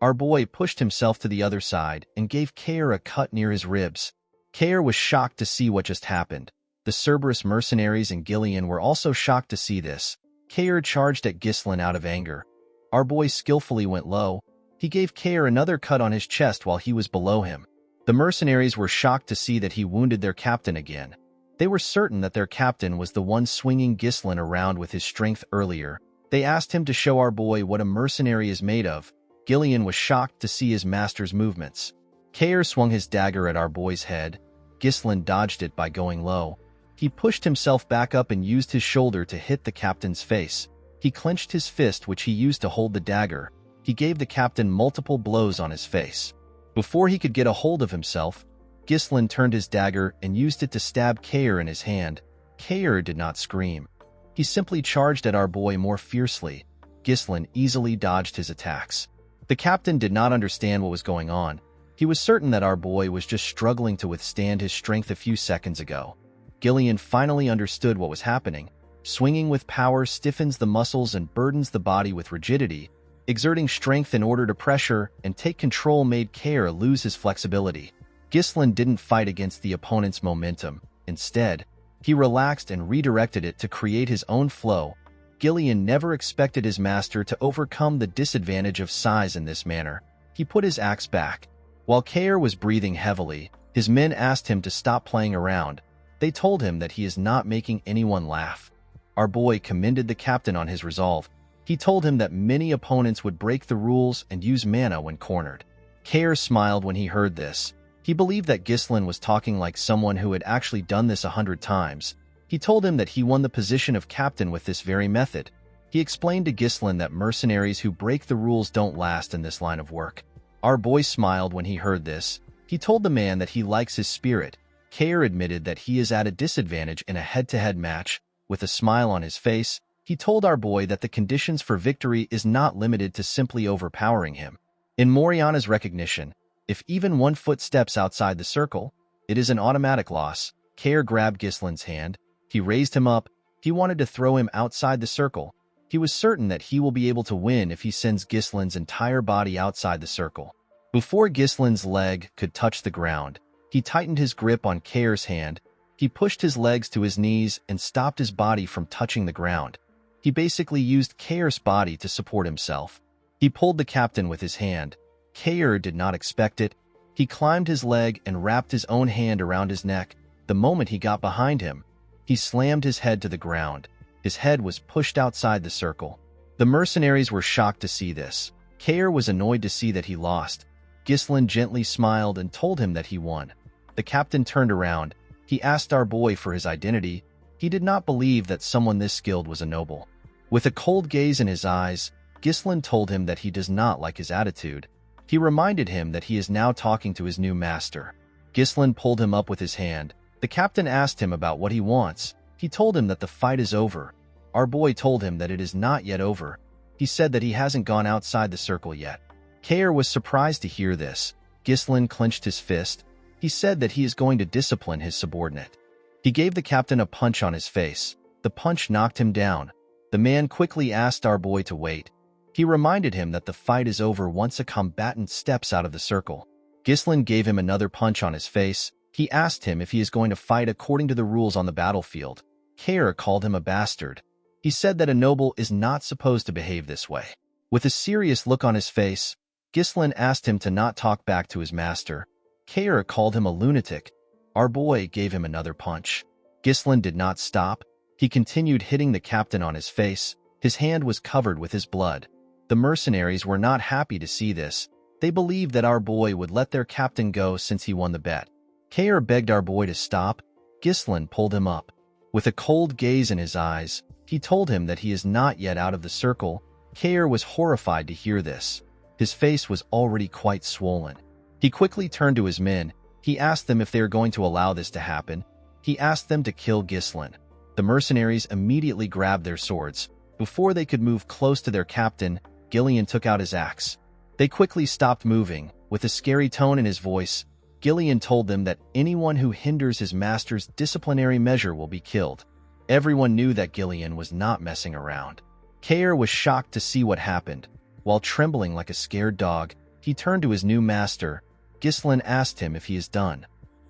Our boy pushed himself to the other side and gave Kair a cut near his ribs. Kair was shocked to see what just happened. The Cerberus mercenaries and Gillian were also shocked to see this. Kair charged at Ghislain out of anger. Our boy skillfully went low. He gave Kair another cut on his chest while he was below him. The mercenaries were shocked to see that he wounded their captain again. They were certain that their captain was the one swinging Ghislain around with his strength earlier. They asked him to show our boy what a mercenary is made of. Gillian was shocked to see his master's movements. Kair swung his dagger at our boy's head. Ghislain dodged it by going low. He pushed himself back up and used his shoulder to hit the captain's face. He clenched his fist, which he used to hold the dagger. He gave the captain multiple blows on his face. Before he could get a hold of himself, Ghislain turned his dagger and used it to stab Kair in his hand. Kair did not scream. He simply charged at our boy more fiercely. Ghislain easily dodged his attacks. The captain did not understand what was going on. He was certain that our boy was just struggling to withstand his strength a few seconds ago. Gillian finally understood what was happening. Swinging with power stiffens the muscles and burdens the body with rigidity. Exerting strength in order to pressure and take control made Kair lose his flexibility. Ghislain didn't fight against the opponent's momentum. Instead, he relaxed and redirected it to create his own flow. Gillian never expected his master to overcome the disadvantage of size in this manner. He put his axe back. While Kair was breathing heavily, his men asked him to stop playing around. They told him that he is not making anyone laugh. Our boy commended the captain on his resolve. He told him that many opponents would break the rules and use mana when cornered. Kair smiled when he heard this. He believed that Ghislain was talking like someone who had actually done this 100 times. He told him that he won the position of captain with this very method. He explained to Ghislain that mercenaries who break the rules don't last in this line of work. Our boy smiled when he heard this. He told the man that he likes his spirit. Kair admitted that he is at a disadvantage in a head-to-head match. With a smile on his face, he told our boy that the conditions for victory is not limited to simply overpowering him. In Moriana's recognition, if even 1 foot steps outside the circle, it is an automatic loss. Kair grabbed Ghislain's hand. He raised him up. He wanted to throw him outside the circle. He was certain that he will be able to win if he sends Ghislain's entire body outside the circle. Before Ghislain's leg could touch the ground, he tightened his grip on Kair's hand. He pushed his legs to his knees and stopped his body from touching the ground. He basically used Kair's body to support himself. He pulled the captain with his hand. Kair did not expect it. He climbed his leg and wrapped his own hand around his neck. The moment he got behind him, he slammed his head to the ground. His head was pushed outside the circle. The mercenaries were shocked to see this. Kair was annoyed to see that he lost. Ghislain gently smiled and told him that he won. The captain turned around. He asked our boy for his identity. He did not believe that someone this skilled was a noble. With a cold gaze in his eyes, Ghislain told him that he does not like his attitude. He reminded him that he is now talking to his new master. Ghislain pulled him up with his hand. The captain asked him about what he wants. He told him that the fight is over. Our boy told him that it is not yet over. He said that he hasn't gone outside the circle yet. Kair was surprised to hear this. Ghislain clenched his fist. He said that he is going to discipline his subordinate. He gave the captain a punch on his face. The punch knocked him down. The man quickly asked our boy to wait. He reminded him that the fight is over once a combatant steps out of the circle. Ghislain gave him another punch on his face. He asked him if he is going to fight according to the rules on the battlefield. Kair called him a bastard. He said that a noble is not supposed to behave this way. With a serious look on his face, Ghislain asked him to not talk back to his master. Kair called him a lunatic. Our boy gave him another punch. Ghislain did not stop. He continued hitting the captain on his face. His hand was covered with his blood. The mercenaries were not happy to see this. They believed that our boy would let their captain go since he won the bet. Kair begged our boy to stop. Ghislain pulled him up. With a cold gaze in his eyes, he told him that he is not yet out of the circle. Kair was horrified to hear this. His face was already quite swollen. He quickly turned to his men. He asked them if they are going to allow this to happen. He asked them to kill Ghislain. The mercenaries immediately grabbed their swords. Before they could move close to their captain, Gillian took out his axe. They quickly stopped moving. With a scary tone in his voice, Gillian told them that anyone who hinders his master's disciplinary measure will be killed. Everyone knew that Gillian was not messing around. Kair was shocked to see what happened. While trembling like a scared dog, he turned to his new master. Ghislain asked him if he is done.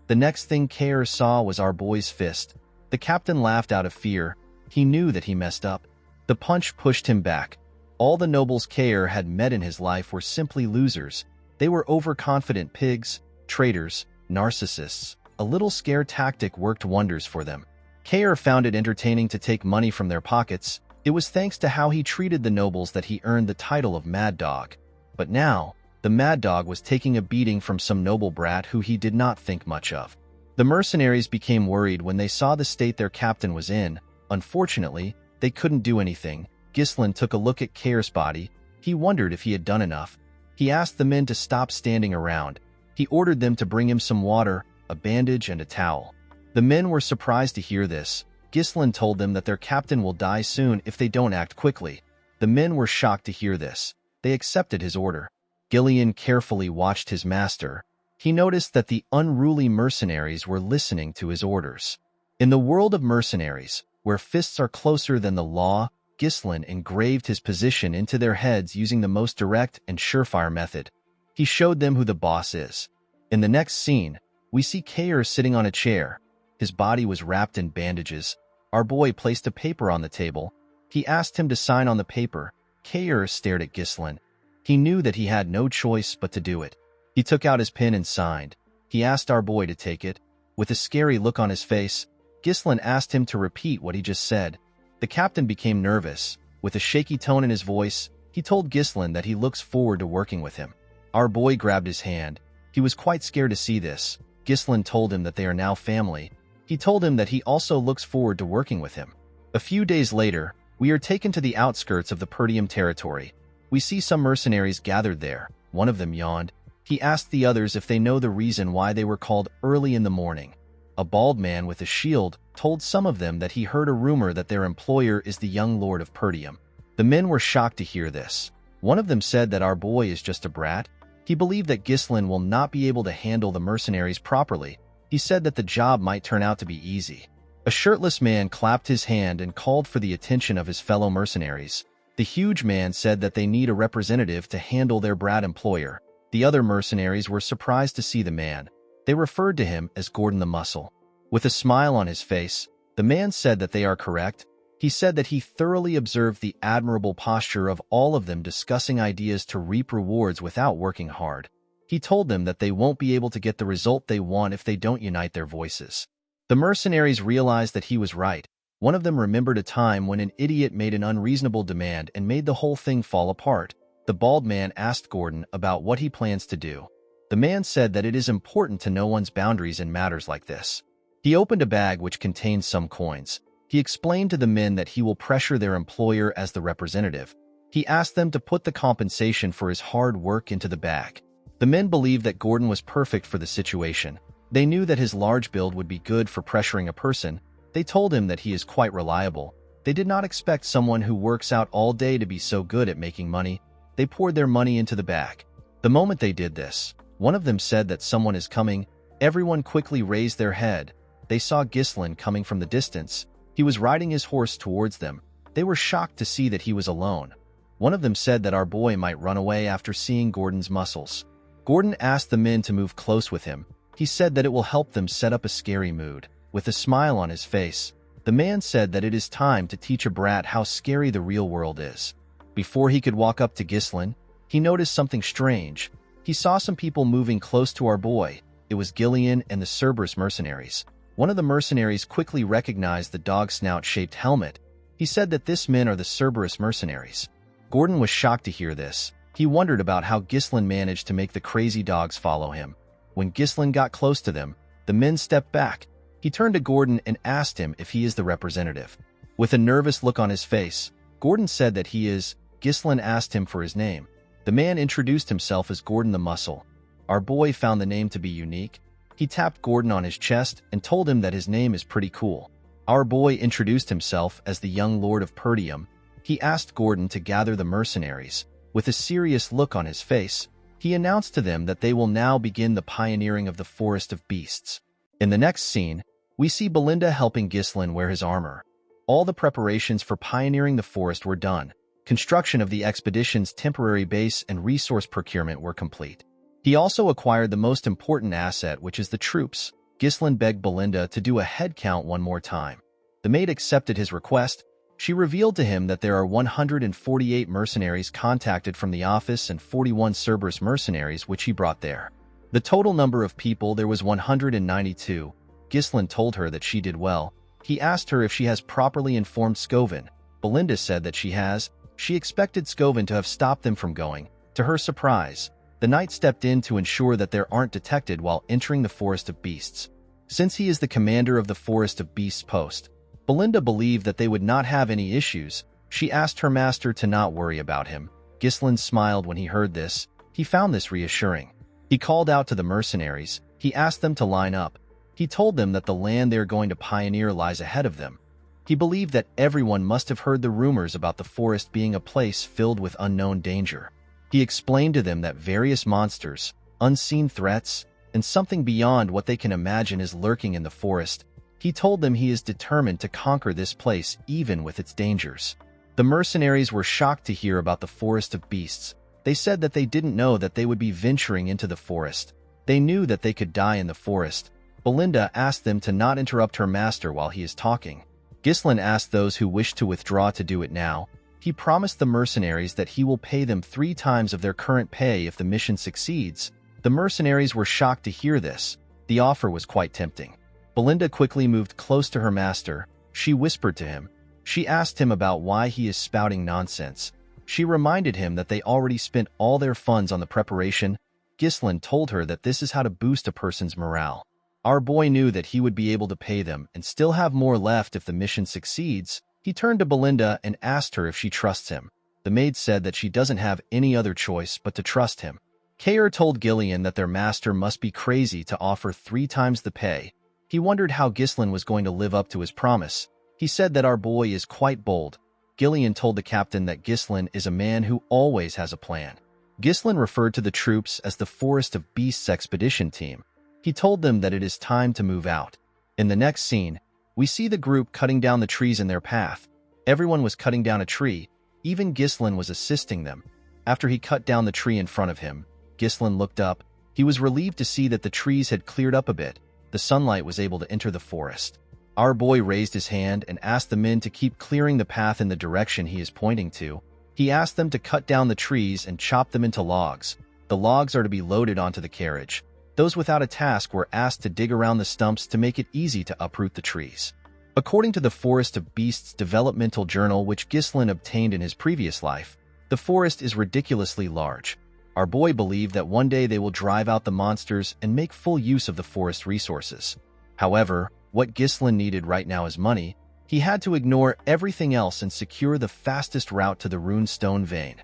The next thing Kair saw was our boy's fist. The captain laughed out of fear. He knew that he messed up. The punch pushed him back. All the nobles Kair had met in his life were simply losers. They were overconfident pigs, traitors, narcissists. A little scare tactic worked wonders for them. Kair found it entertaining to take money from their pockets. It was thanks to how he treated the nobles that he earned the title of Mad Dog. But now, the Mad Dog was taking a beating from some noble brat who he did not think much of. The mercenaries became worried when they saw the state their captain was in. Unfortunately, they couldn't do anything. Ghislain took a look at Kair's body. He wondered if he had done enough. He asked the men to stop standing around. He ordered them to bring him some water, a bandage, and a towel. The men were surprised to hear this. Ghislain told them that their captain will die soon if they don't act quickly. The men were shocked to hear this. They accepted his order. Gillian carefully watched his master. he noticed that the unruly mercenaries were listening to his orders. In the world of mercenaries, where fists are closer than the law, Ghislain engraved his position into their heads using the most direct and surefire method. He showed them who the boss is. In the next scene, we see Kair sitting on a chair. His body was wrapped in bandages. Our boy placed a paper on the table. He asked him to sign on the paper. Kair stared at Ghislain. He knew that he had no choice but to do it. He took out his pen and signed. He asked our boy to take it. With a scary look on his face, Ghislain asked him to repeat what he just said. The captain became nervous. With a shaky tone in his voice, he told Ghislain that he looks forward to working with him. Our boy grabbed his hand. He was quite scared to see this. Ghislain told him that they are now family. He told him that he also looks forward to working with him. A few days later, we are taken to the outskirts of the Perdium territory. We see some mercenaries gathered there. One of them yawned. He asked the others if they know the reason why they were called early in the morning. A bald man with a shield told some of them that he heard a rumor that their employer is the young lord of Perdium. The men were shocked to hear this. One of them said that our boy is just a brat. He believed that Ghislain will not be able to handle the mercenaries properly. He said that the job might turn out to be easy. A shirtless man clapped his hand and called for the attention of his fellow mercenaries. The huge man said that they need a representative to handle their brat employer. The other mercenaries were surprised to see the man. They referred to him as Gordon the Muscle. With a smile on his face, the man said that they are correct. He said that he thoroughly observed the admirable posture of all of them discussing ideas to reap rewards without working hard. He told them that they won't be able to get the result they want if they don't unite their voices. The mercenaries realized that he was right. One of them remembered a time when an idiot made an unreasonable demand and made the whole thing fall apart. The bald man asked Gordon about what he plans to do. The man said that it is important to know one's boundaries in matters like this. He opened a bag which contained some coins. He explained to the men that he will pressure their employer as the representative. He asked them to put the compensation for his hard work into the bag. The men believed that Gordon was perfect for the situation. They knew that his large build would be good for pressuring a person. They told him that he is quite reliable. They did not expect someone who works out all day to be so good at making money. They poured their money into the bag. The moment they did this, one of them said that someone is coming. Everyone quickly raised their head. They saw Ghislain coming from the distance. He was riding his horse towards them. They were shocked to see that he was alone. One of them said that our boy might run away after seeing Gordon's muscles. Gordon asked the men to move close with him. He said that it will help them set up a scary mood. With a smile on his face, the man said that it is time to teach a brat how scary the real world is. Before he could walk up to Ghislain, he noticed something strange. He saw some people moving close to our boy. It was Gillian and the Cerberus mercenaries. One of the mercenaries quickly recognized the dog snout-shaped helmet. He said that this men are the Cerberus mercenaries. Gordon was shocked to hear this. He wondered about how Ghislain managed to make the crazy dogs follow him. When Ghislain got close to them, the men stepped back. He turned to Gordon and asked him if he is the representative. With a nervous look on his face, Gordon said that he is. Ghislain asked him for his name. The man introduced himself as Gordon the Muscle. Our boy found the name to be unique. He tapped Gordon on his chest and told him that his name is pretty cool. Our boy introduced himself as the young lord of Perdium. He asked Gordon to gather the mercenaries. With a serious look on his face, he announced to them that they will now begin the pioneering of the Forest of Beasts. In the next scene, we see Belinda helping Ghislain wear his armor. All the preparations for pioneering the forest were done. Construction of the expedition's temporary base and resource procurement were complete. He also acquired the most important asset, which is the troops. Ghislain begged Belinda to do a head count one more time. The maid accepted his request. She revealed to him that there are 148 mercenaries contacted from the office and 41 Cerberus mercenaries which he brought there. The total number of people there was 192. Ghislain told her that she did well. He asked her if she has properly informed Scovin. Belinda said that she has. She expected Scovin to have stopped them from going. To her surprise, the knight stepped in to ensure that they aren't detected while entering the Forest of Beasts. Since he is the commander of the Forest of Beasts post, Belinda believed that they would not have any issues. She asked her master to not worry about him. Ghislain smiled when he heard this. He found this reassuring. He called out to the mercenaries. He asked them to line up. He told them that the land they are going to pioneer lies ahead of them. He believed that everyone must have heard the rumors about the forest being a place filled with unknown danger. He explained to them that various monsters, unseen threats, and something beyond what they can imagine is lurking in the forest. He told them he is determined to conquer this place even with its dangers. The mercenaries were shocked to hear about the forest of beasts. They said that they didn't know that they would be venturing into the forest. They knew that they could die in the forest. Belinda asked them to not interrupt her master while he is talking. Ghislain asked those who wished to withdraw to do it now. He promised the mercenaries that he will pay them 3 times of their current pay if the mission succeeds. The mercenaries were shocked to hear this. The offer was quite tempting. Belinda quickly moved close to her master. She whispered to him. She asked him about why he is spouting nonsense. She reminded him that they already spent all their funds on the preparation. Ghislain told her that this is how to boost a person's morale. Our boy knew that he would be able to pay them and still have more left if the mission succeeds. He turned to Belinda and asked her if she trusts him. The maid said that she doesn't have any other choice but to trust him. Kair told Gillian that their master must be crazy to offer 3 times the pay. He wondered how Ghislain was going to live up to his promise. He said that our boy is quite bold. Gillian told the captain that Ghislain is a man who always has a plan. Ghislain referred to the troops as the Forest of Beasts expedition team. He told them that it is time to move out. In the next scene, we see the group cutting down the trees in their path. Everyone was cutting down a tree. Even Ghislain was assisting them. After he cut down the tree in front of him, Ghislain looked up. He was relieved to see that the trees had cleared up a bit. The sunlight was able to enter the forest. Our boy raised his hand and asked the men to keep clearing the path in the direction he is pointing to. He asked them to cut down the trees and chop them into logs. The logs are to be loaded onto the carriage. Those without a task were asked to dig around the stumps to make it easy to uproot the trees. According to the Forest of Beasts developmental journal which Ghislain obtained in his previous life, the forest is ridiculously large. Our boy believed that one day they will drive out the monsters and make full use of the forest resources. However, what Ghislain needed right now is money. He had to ignore everything else and secure the fastest route to the Runestone Vein.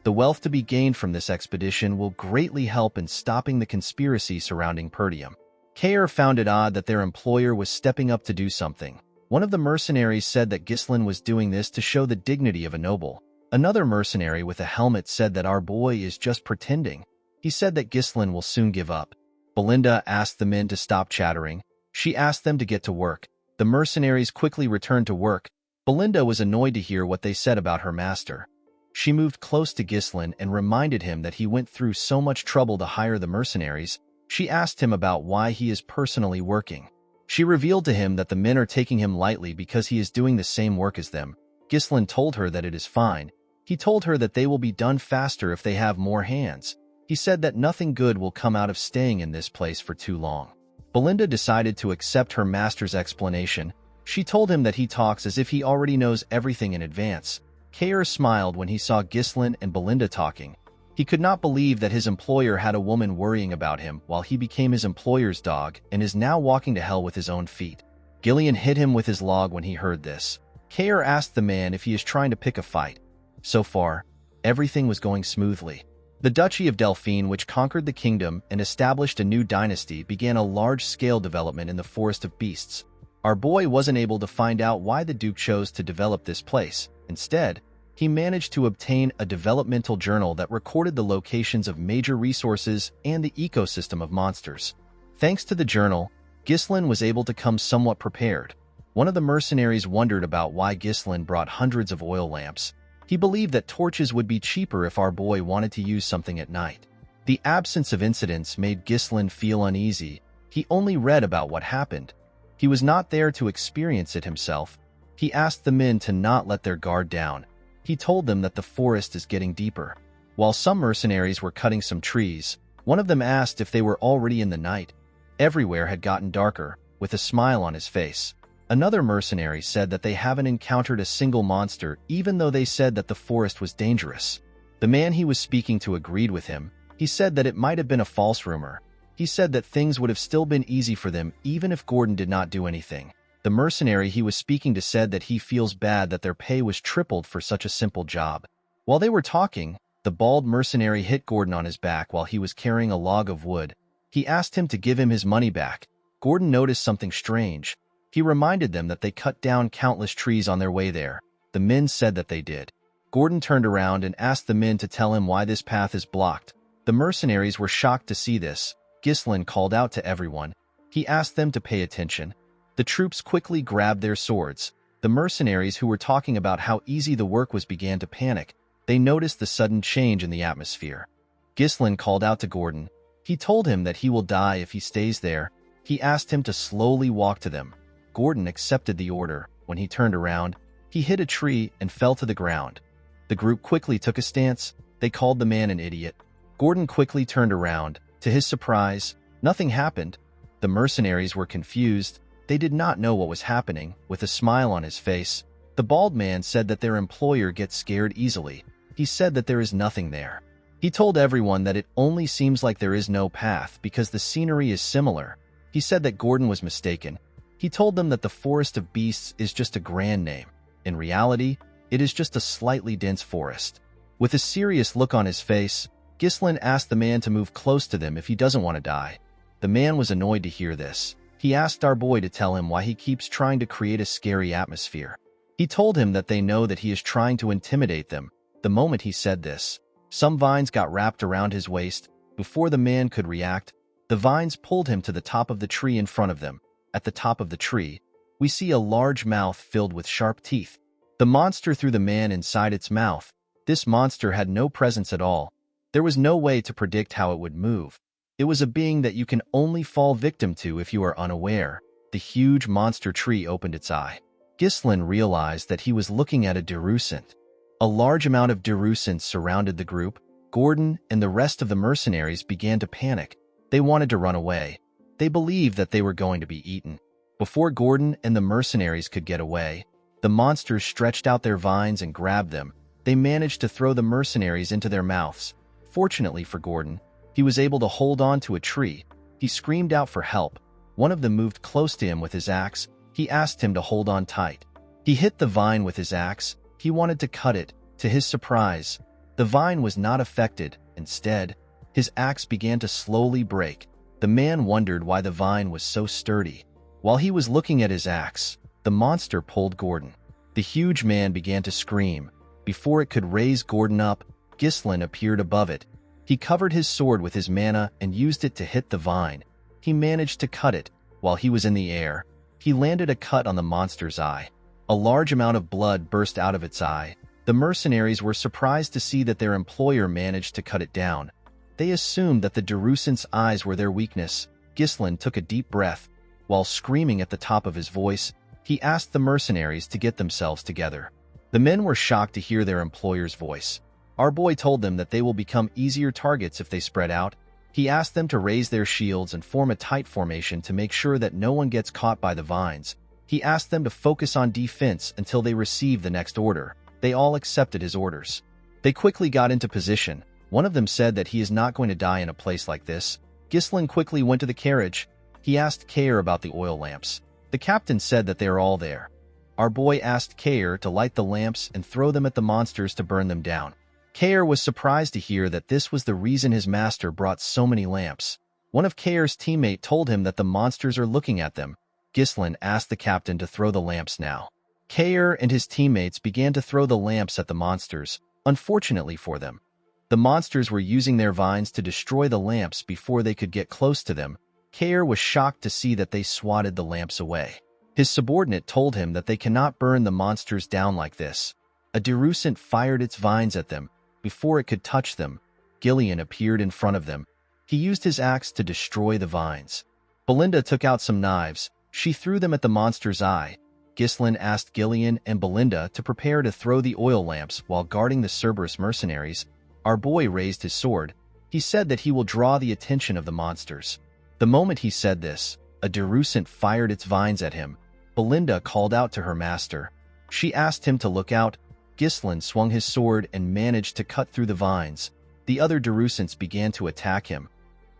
The wealth to be gained from this expedition will greatly help in stopping the conspiracy surrounding Perdium. Kair found it odd that their employer was stepping up to do something. One of the mercenaries said that Ghislain was doing this to show the dignity of a noble. Another mercenary with a helmet said that our boy is just pretending. He said that Ghislain will soon give up. Belinda asked the men to stop chattering. She asked them to get to work. The mercenaries quickly returned to work. Belinda was annoyed to hear what they said about her master. She moved close to Ghislain and reminded him that he went through so much trouble to hire the mercenaries. She asked him about why he is personally working. She revealed to him that the men are taking him lightly because he is doing the same work as them. Ghislain told her that it is fine. He told her that they will be done faster if they have more hands. He said that nothing good will come out of staying in this place for too long. Belinda decided to accept her master's explanation. She told him that he talks as if he already knows everything in advance. Kair smiled when he saw Ghislain and Belinda talking. He could not believe that his employer had a woman worrying about him while he became his employer's dog and is now walking to hell with his own feet. Gillian hit him with his log when he heard this. Kair asked the man if he is trying to pick a fight. So far, everything was going smoothly. The Duchy of Delphine, which conquered the kingdom and established a new dynasty, began a large-scale development in the Forest of Beasts. Our boy wasn't able to find out why the Duke chose to develop this place. Instead, he managed to obtain a developmental journal that recorded the locations of major resources and the ecosystem of monsters. Thanks to the journal, Ghislain was able to come somewhat prepared. One of the mercenaries wondered about why Ghislain brought hundreds of oil lamps. He believed that torches would be cheaper if our boy wanted to use something at night. The absence of incidents made Ghislain feel uneasy. He only read about what happened. He was not there to experience it himself. He asked the men to not let their guard down. He told them that the forest is getting deeper. While some mercenaries were cutting some trees, one of them asked if they were already in the night. Everywhere had gotten darker, with a smile on his face. Another mercenary said that they haven't encountered a single monster, even though they said that the forest was dangerous. The man he was speaking to agreed with him. He said that it might have been a false rumor. He said that things would have still been easy for them even if Gordon did not do anything. The mercenary he was speaking to said that he feels bad that their pay was tripled for such a simple job. While they were talking, the bald mercenary hit Gordon on his back while he was carrying a log of wood. He asked him to give him his money back. Gordon noticed something strange. He reminded them that they cut down countless trees on their way there. The men said that they did. Gordon turned around and asked the men to tell him why this path is blocked. The mercenaries were shocked to see this. Ghislain called out to everyone. He asked them to pay attention. The troops quickly grabbed their swords. The mercenaries who were talking about how easy the work was began to panic. They noticed the sudden change in the atmosphere. Ghislain called out to Gordon. He told him that he will die if he stays there. He asked him to slowly walk to them. Gordon accepted the order. When he turned around, he hit a tree and fell to the ground. The group quickly took a stance. They called the man an idiot. Gordon quickly turned around. To his surprise, nothing happened. The mercenaries were confused. They did not know what was happening. With a smile on his face, the bald man said that their employer gets scared easily. He said that there is nothing there. He told everyone that it only seems like there is no path because the scenery is similar. He said that Gordon was mistaken. He told them that the Forest of Beasts is just a grand name. In reality, it is just a slightly dense forest. With a serious look on his face, Ghislain asked the man to move close to them if he doesn't want to die. The man was annoyed to hear this. He asked our boy to tell him why he keeps trying to create a scary atmosphere. He told him that they know that he is trying to intimidate them. The moment he said this, some vines got wrapped around his waist. Before the man could react, the vines pulled him to the top of the tree in front of them. At the top of the tree, we see a large mouth filled with sharp teeth. The monster threw the man inside its mouth. This monster had no presence at all. There was no way to predict how it would move. It was a being that you can only fall victim to if you are unaware. The huge monster tree opened its eye. Ghislain realized that he was looking at a Derusant. A large amount of Derusants surrounded the group. Gordon and the rest of the mercenaries began to panic. They wanted to run away. They believed that they were going to be eaten. Before Gordon and the mercenaries could get away, the monsters stretched out their vines and grabbed them. They managed to throw the mercenaries into their mouths. Fortunately for Gordon, he was able to hold on to a tree. He screamed out for help. One of them moved close to him with his axe. He asked him to hold on tight. He hit the vine with his axe. He wanted to cut it. To his surprise, the vine was not affected. Instead, his axe began to slowly break. The man wondered why the vine was so sturdy. While he was looking at his axe, the monster pulled Gordon. The huge man began to scream. Before it could raise Gordon up, Ghislain appeared above it. He covered his sword with his mana and used it to hit the vine. He managed to cut it. While he was in the air, he landed a cut on the monster's eye. A large amount of blood burst out of its eye. The mercenaries were surprised to see that their employer managed to cut it down. They assumed that the Derusant's eyes were their weakness. Ghislain took a deep breath. While screaming at the top of his voice, he asked the mercenaries to get themselves together. The men were shocked to hear their employer's voice. Our boy told them that they will become easier targets if they spread out. He asked them to raise their shields and form a tight formation to make sure that no one gets caught by the vines. He asked them to focus on defense until they received the next order. They all accepted his orders. They quickly got into position. One of them said that he is not going to die in a place like this. Ghislain quickly went to the carriage. He asked Kair about the oil lamps. The captain said that they are all there. Our boy asked Kair to light the lamps and throw them at the monsters to burn them down. Kair was surprised to hear that this was the reason his master brought so many lamps. One of Kair's teammates told him that the monsters are looking at them. Ghislain asked the captain to throw the lamps now. Kair and his teammates began to throw the lamps at the monsters. Unfortunately for them, the monsters were using their vines to destroy the lamps before they could get close to them. Kair was shocked to see that they swatted the lamps away. His subordinate told him that they cannot burn the monsters down like this. A Derusant fired its vines at them. Before it could touch them, Gillian appeared in front of them. He used his axe to destroy the vines. Belinda took out some knives. She threw them at the monster's eye. Ghislain asked Gillian and Belinda to prepare to throw the oil lamps while guarding the Cerberus mercenaries. Our boy raised his sword. He said that he will draw the attention of the monsters. The moment he said this, a Derusant fired its vines at him. Belinda called out to her master. She asked him to look out. Ghislain swung his sword and managed to cut through the vines. The other Derusants began to attack him.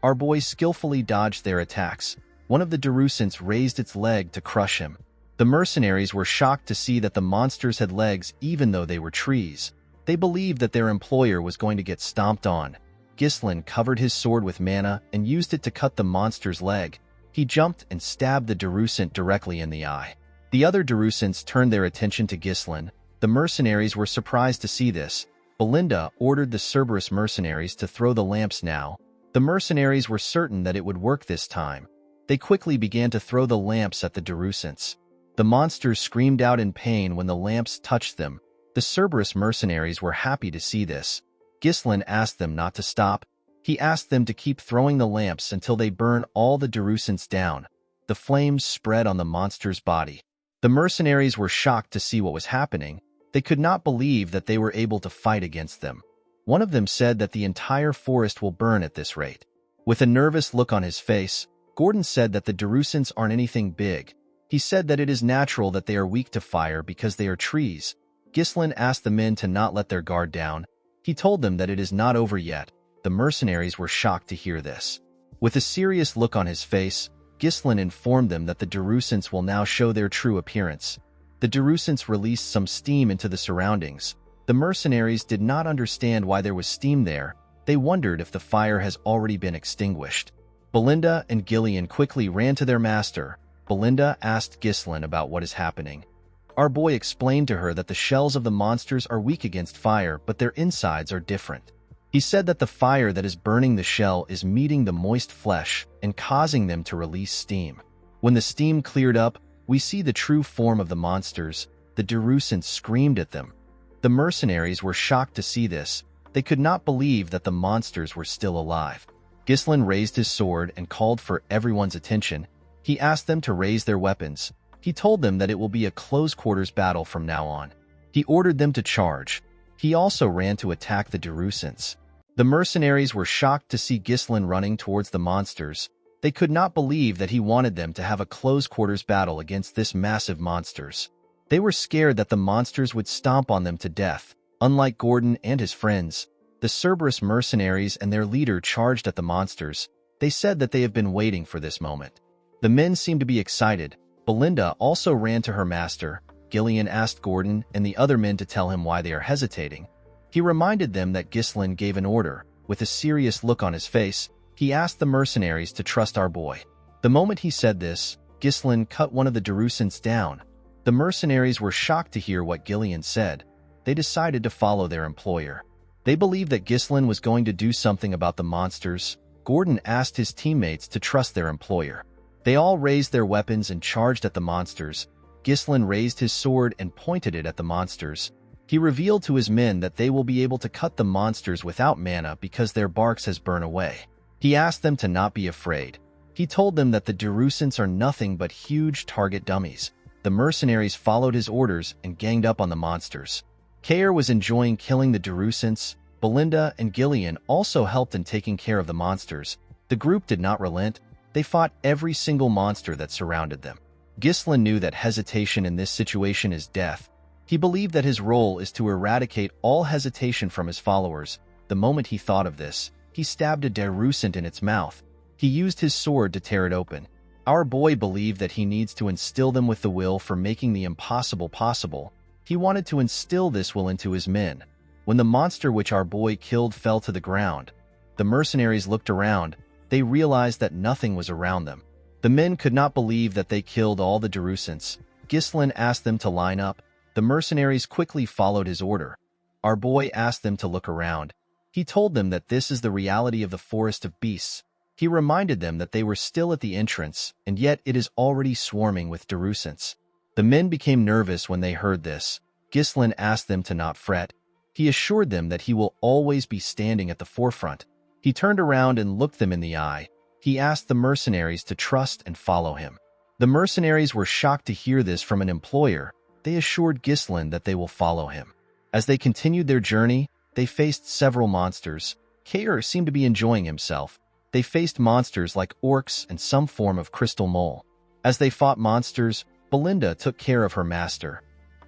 Our boy skillfully dodged their attacks. One of the Derusants raised its leg to crush him. The mercenaries were shocked to see that the monsters had legs even though they were trees. They believed that their employer was going to get stomped on. Ghislain covered his sword with mana and used it to cut the monster's leg. He jumped and stabbed the Derusant directly in the eye. The other Derusants turned their attention to Ghislain. The mercenaries were surprised to see this. Belinda ordered the Cerberus mercenaries to throw the lamps now. The mercenaries were certain that it would work this time. They quickly began to throw the lamps at the Darusants. The monsters screamed out in pain when the lamps touched them. The Cerberus mercenaries were happy to see this. Ghislain asked them not to stop. He asked them to keep throwing the lamps until they burn all the Darusants down. The flames spread on the monster's body. The mercenaries were shocked to see what was happening. They could not believe that they were able to fight against them. One of them said that the entire forest will burn at this rate. With a nervous look on his face, Gordon said that the Darusants aren't anything big. He said that it is natural that they are weak to fire because they are trees. Ghislain asked the men to not let their guard down. He told them that it is not over yet. The mercenaries were shocked to hear this. With a serious look on his face, Ghislain informed them that the Darusants will now show their true appearance. The Darusants released some steam into the surroundings. The mercenaries did not understand why there was steam there. They wondered if the fire has already been extinguished. Belinda and Gillian quickly ran to their master. Belinda asked Ghislain about what is happening. Our boy explained to her that the shells of the monsters are weak against fire, but their insides are different. He said that the fire that is burning the shell is meeting the moist flesh and causing them to release steam. When the steam cleared up, we see the true form of the monsters. The Darusants screamed at them. The mercenaries were shocked to see this. They could not believe that the monsters were still alive. Ghislain raised his sword and called for everyone's attention. He asked them to raise their weapons. He told them that it will be a close-quarters battle from now on. He ordered them to charge. He also ran to attack the Darusants. The mercenaries were shocked to see Ghislain running towards the monsters. They could not believe that he wanted them to have a close-quarters battle against this massive monsters. They were scared that the monsters would stomp on them to death. Unlike Gordon and his friends, the Cerberus mercenaries and their leader charged at the monsters. They said that they have been waiting for this moment. The men seemed to be excited. Belinda also ran to her master. Gillian asked Gordon and the other men to tell him why they are hesitating. He reminded them that Ghislain gave an order. With a serious look on his face, he asked the mercenaries to trust our boy. The moment he said this, Ghislain cut one of the Darusants down. The mercenaries were shocked to hear what Gillian said. They decided to follow their employer. They believed that Ghislain was going to do something about the monsters. Gordon asked his teammates to trust their employer. They all raised their weapons and charged at the monsters. Ghislain raised his sword and pointed it at the monsters. He revealed to his men that they will be able to cut the monsters without mana because their barks has burned away. He asked them to not be afraid. He told them that the Darusants are nothing but huge target dummies. The mercenaries followed his orders and ganged up on the monsters. Kair was enjoying killing the Darusants. Belinda and Gillian also helped in taking care of the monsters. The group did not relent. They fought every single monster that surrounded them. Ghislain knew that hesitation in this situation is death. He believed that his role is to eradicate all hesitation from his followers. The moment he thought of this, he stabbed a Darusant in its mouth. He used his sword to tear it open. Our boy believed that he needs to instill them with the will for making the impossible possible. He wanted to instill this will into his men. When the monster which our boy killed fell to the ground, the mercenaries looked around. They realized that nothing was around them. The men could not believe that they killed all the Darusants. Ghislain asked them to line up. The mercenaries quickly followed his order. Our boy asked them to look around. He told them that this is the reality of the forest of beasts. He reminded them that they were still at the entrance, and yet it is already swarming with Darusants. The men became nervous when they heard this. Ghislain asked them to not fret. He assured them that he will always be standing at the forefront. He turned around and looked them in the eye. He asked the mercenaries to trust and follow him. The mercenaries were shocked to hear this from an employer. They assured Ghislain that they will follow him. As they continued their journey, they faced several monsters. Kair seemed to be enjoying himself. They faced monsters like orcs and some form of crystal mole. As they fought monsters, Belinda took care of her master.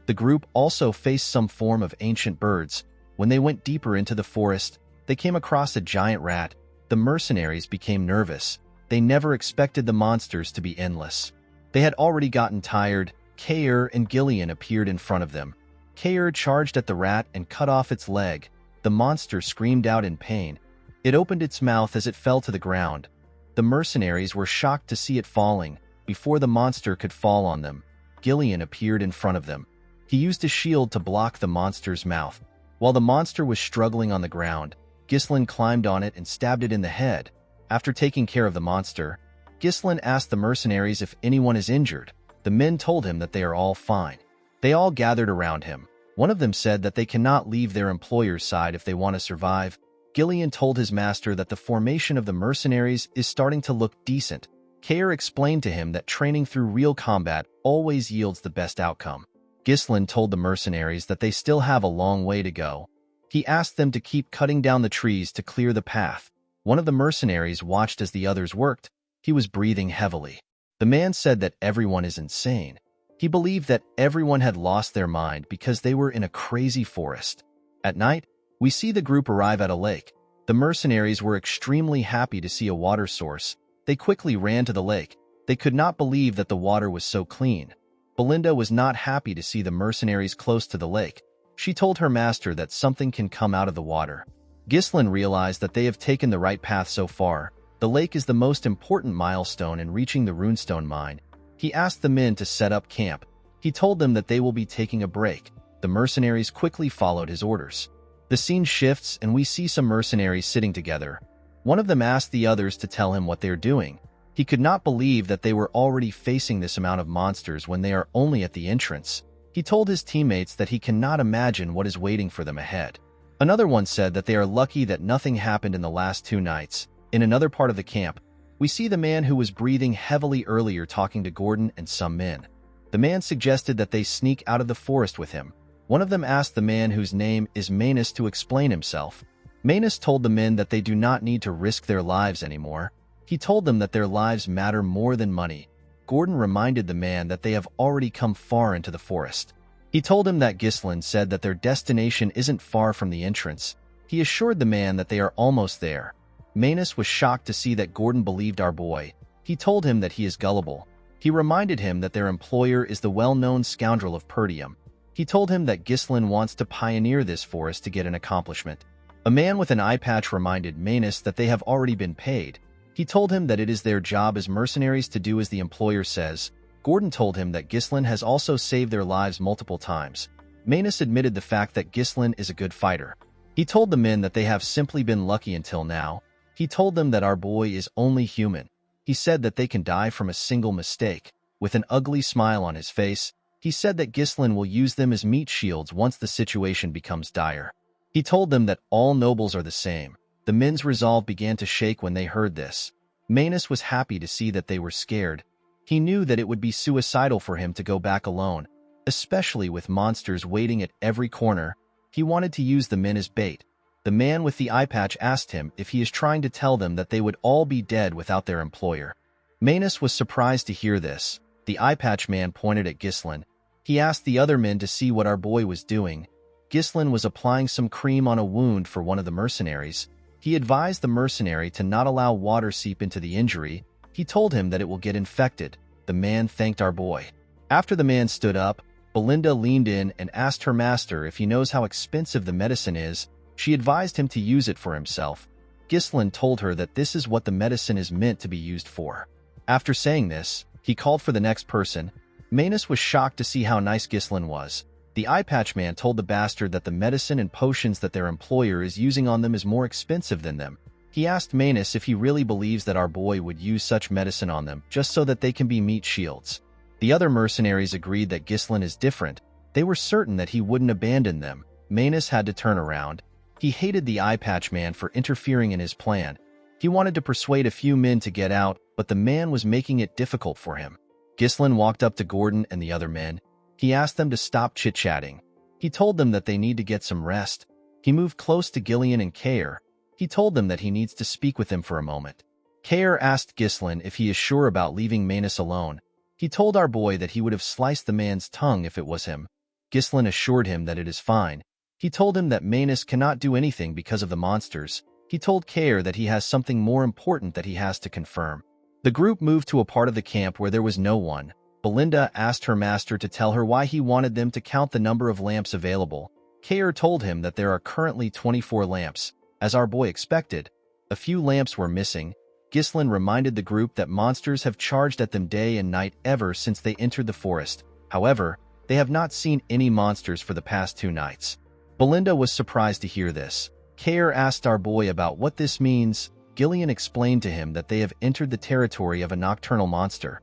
The group also faced some form of ancient birds. When they went deeper into the forest, they came across a giant rat. The mercenaries became nervous. They never expected the monsters to be endless. They had already gotten tired. Kair and Gillian appeared in front of them. Kair charged at the rat and cut off its leg. The monster screamed out in pain. It opened its mouth as it fell to the ground. The mercenaries were shocked to see it falling. Before the monster could fall on them, Gillian appeared in front of them. He used a shield to block the monster's mouth. While the monster was struggling on the ground, Ghislain climbed on it and stabbed it in the head. After taking care of the monster, Ghislain asked the mercenaries if anyone is injured. The men told him that they are all fine. They all gathered around him. One of them said that they cannot leave their employer's side if they want to survive. Gillian told his master that the formation of the mercenaries is starting to look decent. Kair explained to him that training through real combat always yields the best outcome. Ghislain told the mercenaries that they still have a long way to go. He asked them to keep cutting down the trees to clear the path. One of the mercenaries watched as the others worked. He was breathing heavily. The man said that everyone is insane. He believed that everyone had lost their mind because they were in a crazy forest. At night, we see the group arrive at a lake. The mercenaries were extremely happy to see a water source. They quickly ran to the lake. They could not believe that the water was so clean. Belinda was not happy to see the mercenaries close to the lake. She told her master that something can come out of the water. Ghislain realized that they have taken the right path so far. The lake is the most important milestone in reaching the runestone mine. He asked the men to set up camp. He told them that they will be taking a break. The mercenaries quickly followed his orders. The scene shifts and we see some mercenaries sitting together. One of them asked the others to tell him what they are doing. He could not believe that they were already facing this amount of monsters when they are only at the entrance. He told his teammates that he cannot imagine what is waiting for them ahead. Another one said that they are lucky that nothing happened in the last 2 nights. In another part of the camp, we see the man who was breathing heavily earlier talking to Gordon and some men. The man suggested that they sneak out of the forest with him. One of them asked the man whose name is Manus to explain himself. Manus told the men that they do not need to risk their lives anymore. He told them that their lives matter more than money. Gordon reminded the man that they have already come far into the forest. He told him that Ghislain said that their destination isn't far from the entrance. He assured the man that they are almost there. Manus was shocked to see that Gordon believed our boy. He told him that he is gullible. He reminded him that their employer is the well-known scoundrel of Perdium. He told him that Ghislain wants to pioneer this forest to get an accomplishment. A man with an eye patch reminded Manus that they have already been paid. He told him that it is their job as mercenaries to do as the employer says. Gordon told him that Ghislain has also saved their lives multiple times. Manus admitted the fact that Ghislain is a good fighter. He told the men that they have simply been lucky until now. He told them that our boy is only human. He said that they can die from a single mistake. With an ugly smile on his face, he said that Ghislain will use them as meat shields once the situation becomes dire. He told them that all nobles are the same. The men's resolve began to shake when they heard this. Manus was happy to see that they were scared. He knew that it would be suicidal for him to go back alone, especially with monsters waiting at every corner. He wanted to use the men as bait. The man with the eye patch asked him if he is trying to tell them that they would all be dead without their employer. Manus was surprised to hear this. The eye patch man pointed at Ghislain. He asked the other men to see what our boy was doing. Ghislain was applying some cream on a wound for one of the mercenaries. He advised the mercenary to not allow water seep into the injury. He told him that it will get infected. The man thanked our boy. After the man stood up, Belinda leaned in and asked her master if he knows how expensive the medicine is. She advised him to use it for himself. Ghislain told her that this is what the medicine is meant to be used for. After saying this, he called for the next person. Manus was shocked to see how nice Ghislain was. The eye patch man told the bastard that the medicine and potions that their employer is using on them is more expensive than them. He asked Manus if he really believes that our boy would use such medicine on them just so that they can be meat shields. The other mercenaries agreed that Ghislain is different. They were certain that he wouldn't abandon them. Manus had to turn around. He hated the eye patch man for interfering in his plan. He wanted to persuade a few men to get out, but the man was making it difficult for him. Ghislain walked up to Gordon and the other men. He asked them to stop chit-chatting. He told them that they need to get some rest. He moved close to Gillian and Kair. He told them that he needs to speak with them for a moment. Kair asked Ghislain if he is sure about leaving Manus alone. He told our boy that he would have sliced the man's tongue if it was him. Ghislain assured him that it is fine. He told him that Manus cannot do anything because of the monsters. He told Kair that he has something more important that he has to confirm. The group moved to a part of the camp where there was no one. Belinda asked her master to tell her why he wanted them to count the number of lamps available. Kair told him that there are currently 24 lamps. As our boy expected, a few lamps were missing. Ghislain reminded the group that monsters have charged at them day and night ever since they entered the forest. However, they have not seen any monsters for the past 2 nights. Belinda was surprised to hear this. Kair asked our boy about what this means. Gillian explained to him that they have entered the territory of a nocturnal monster.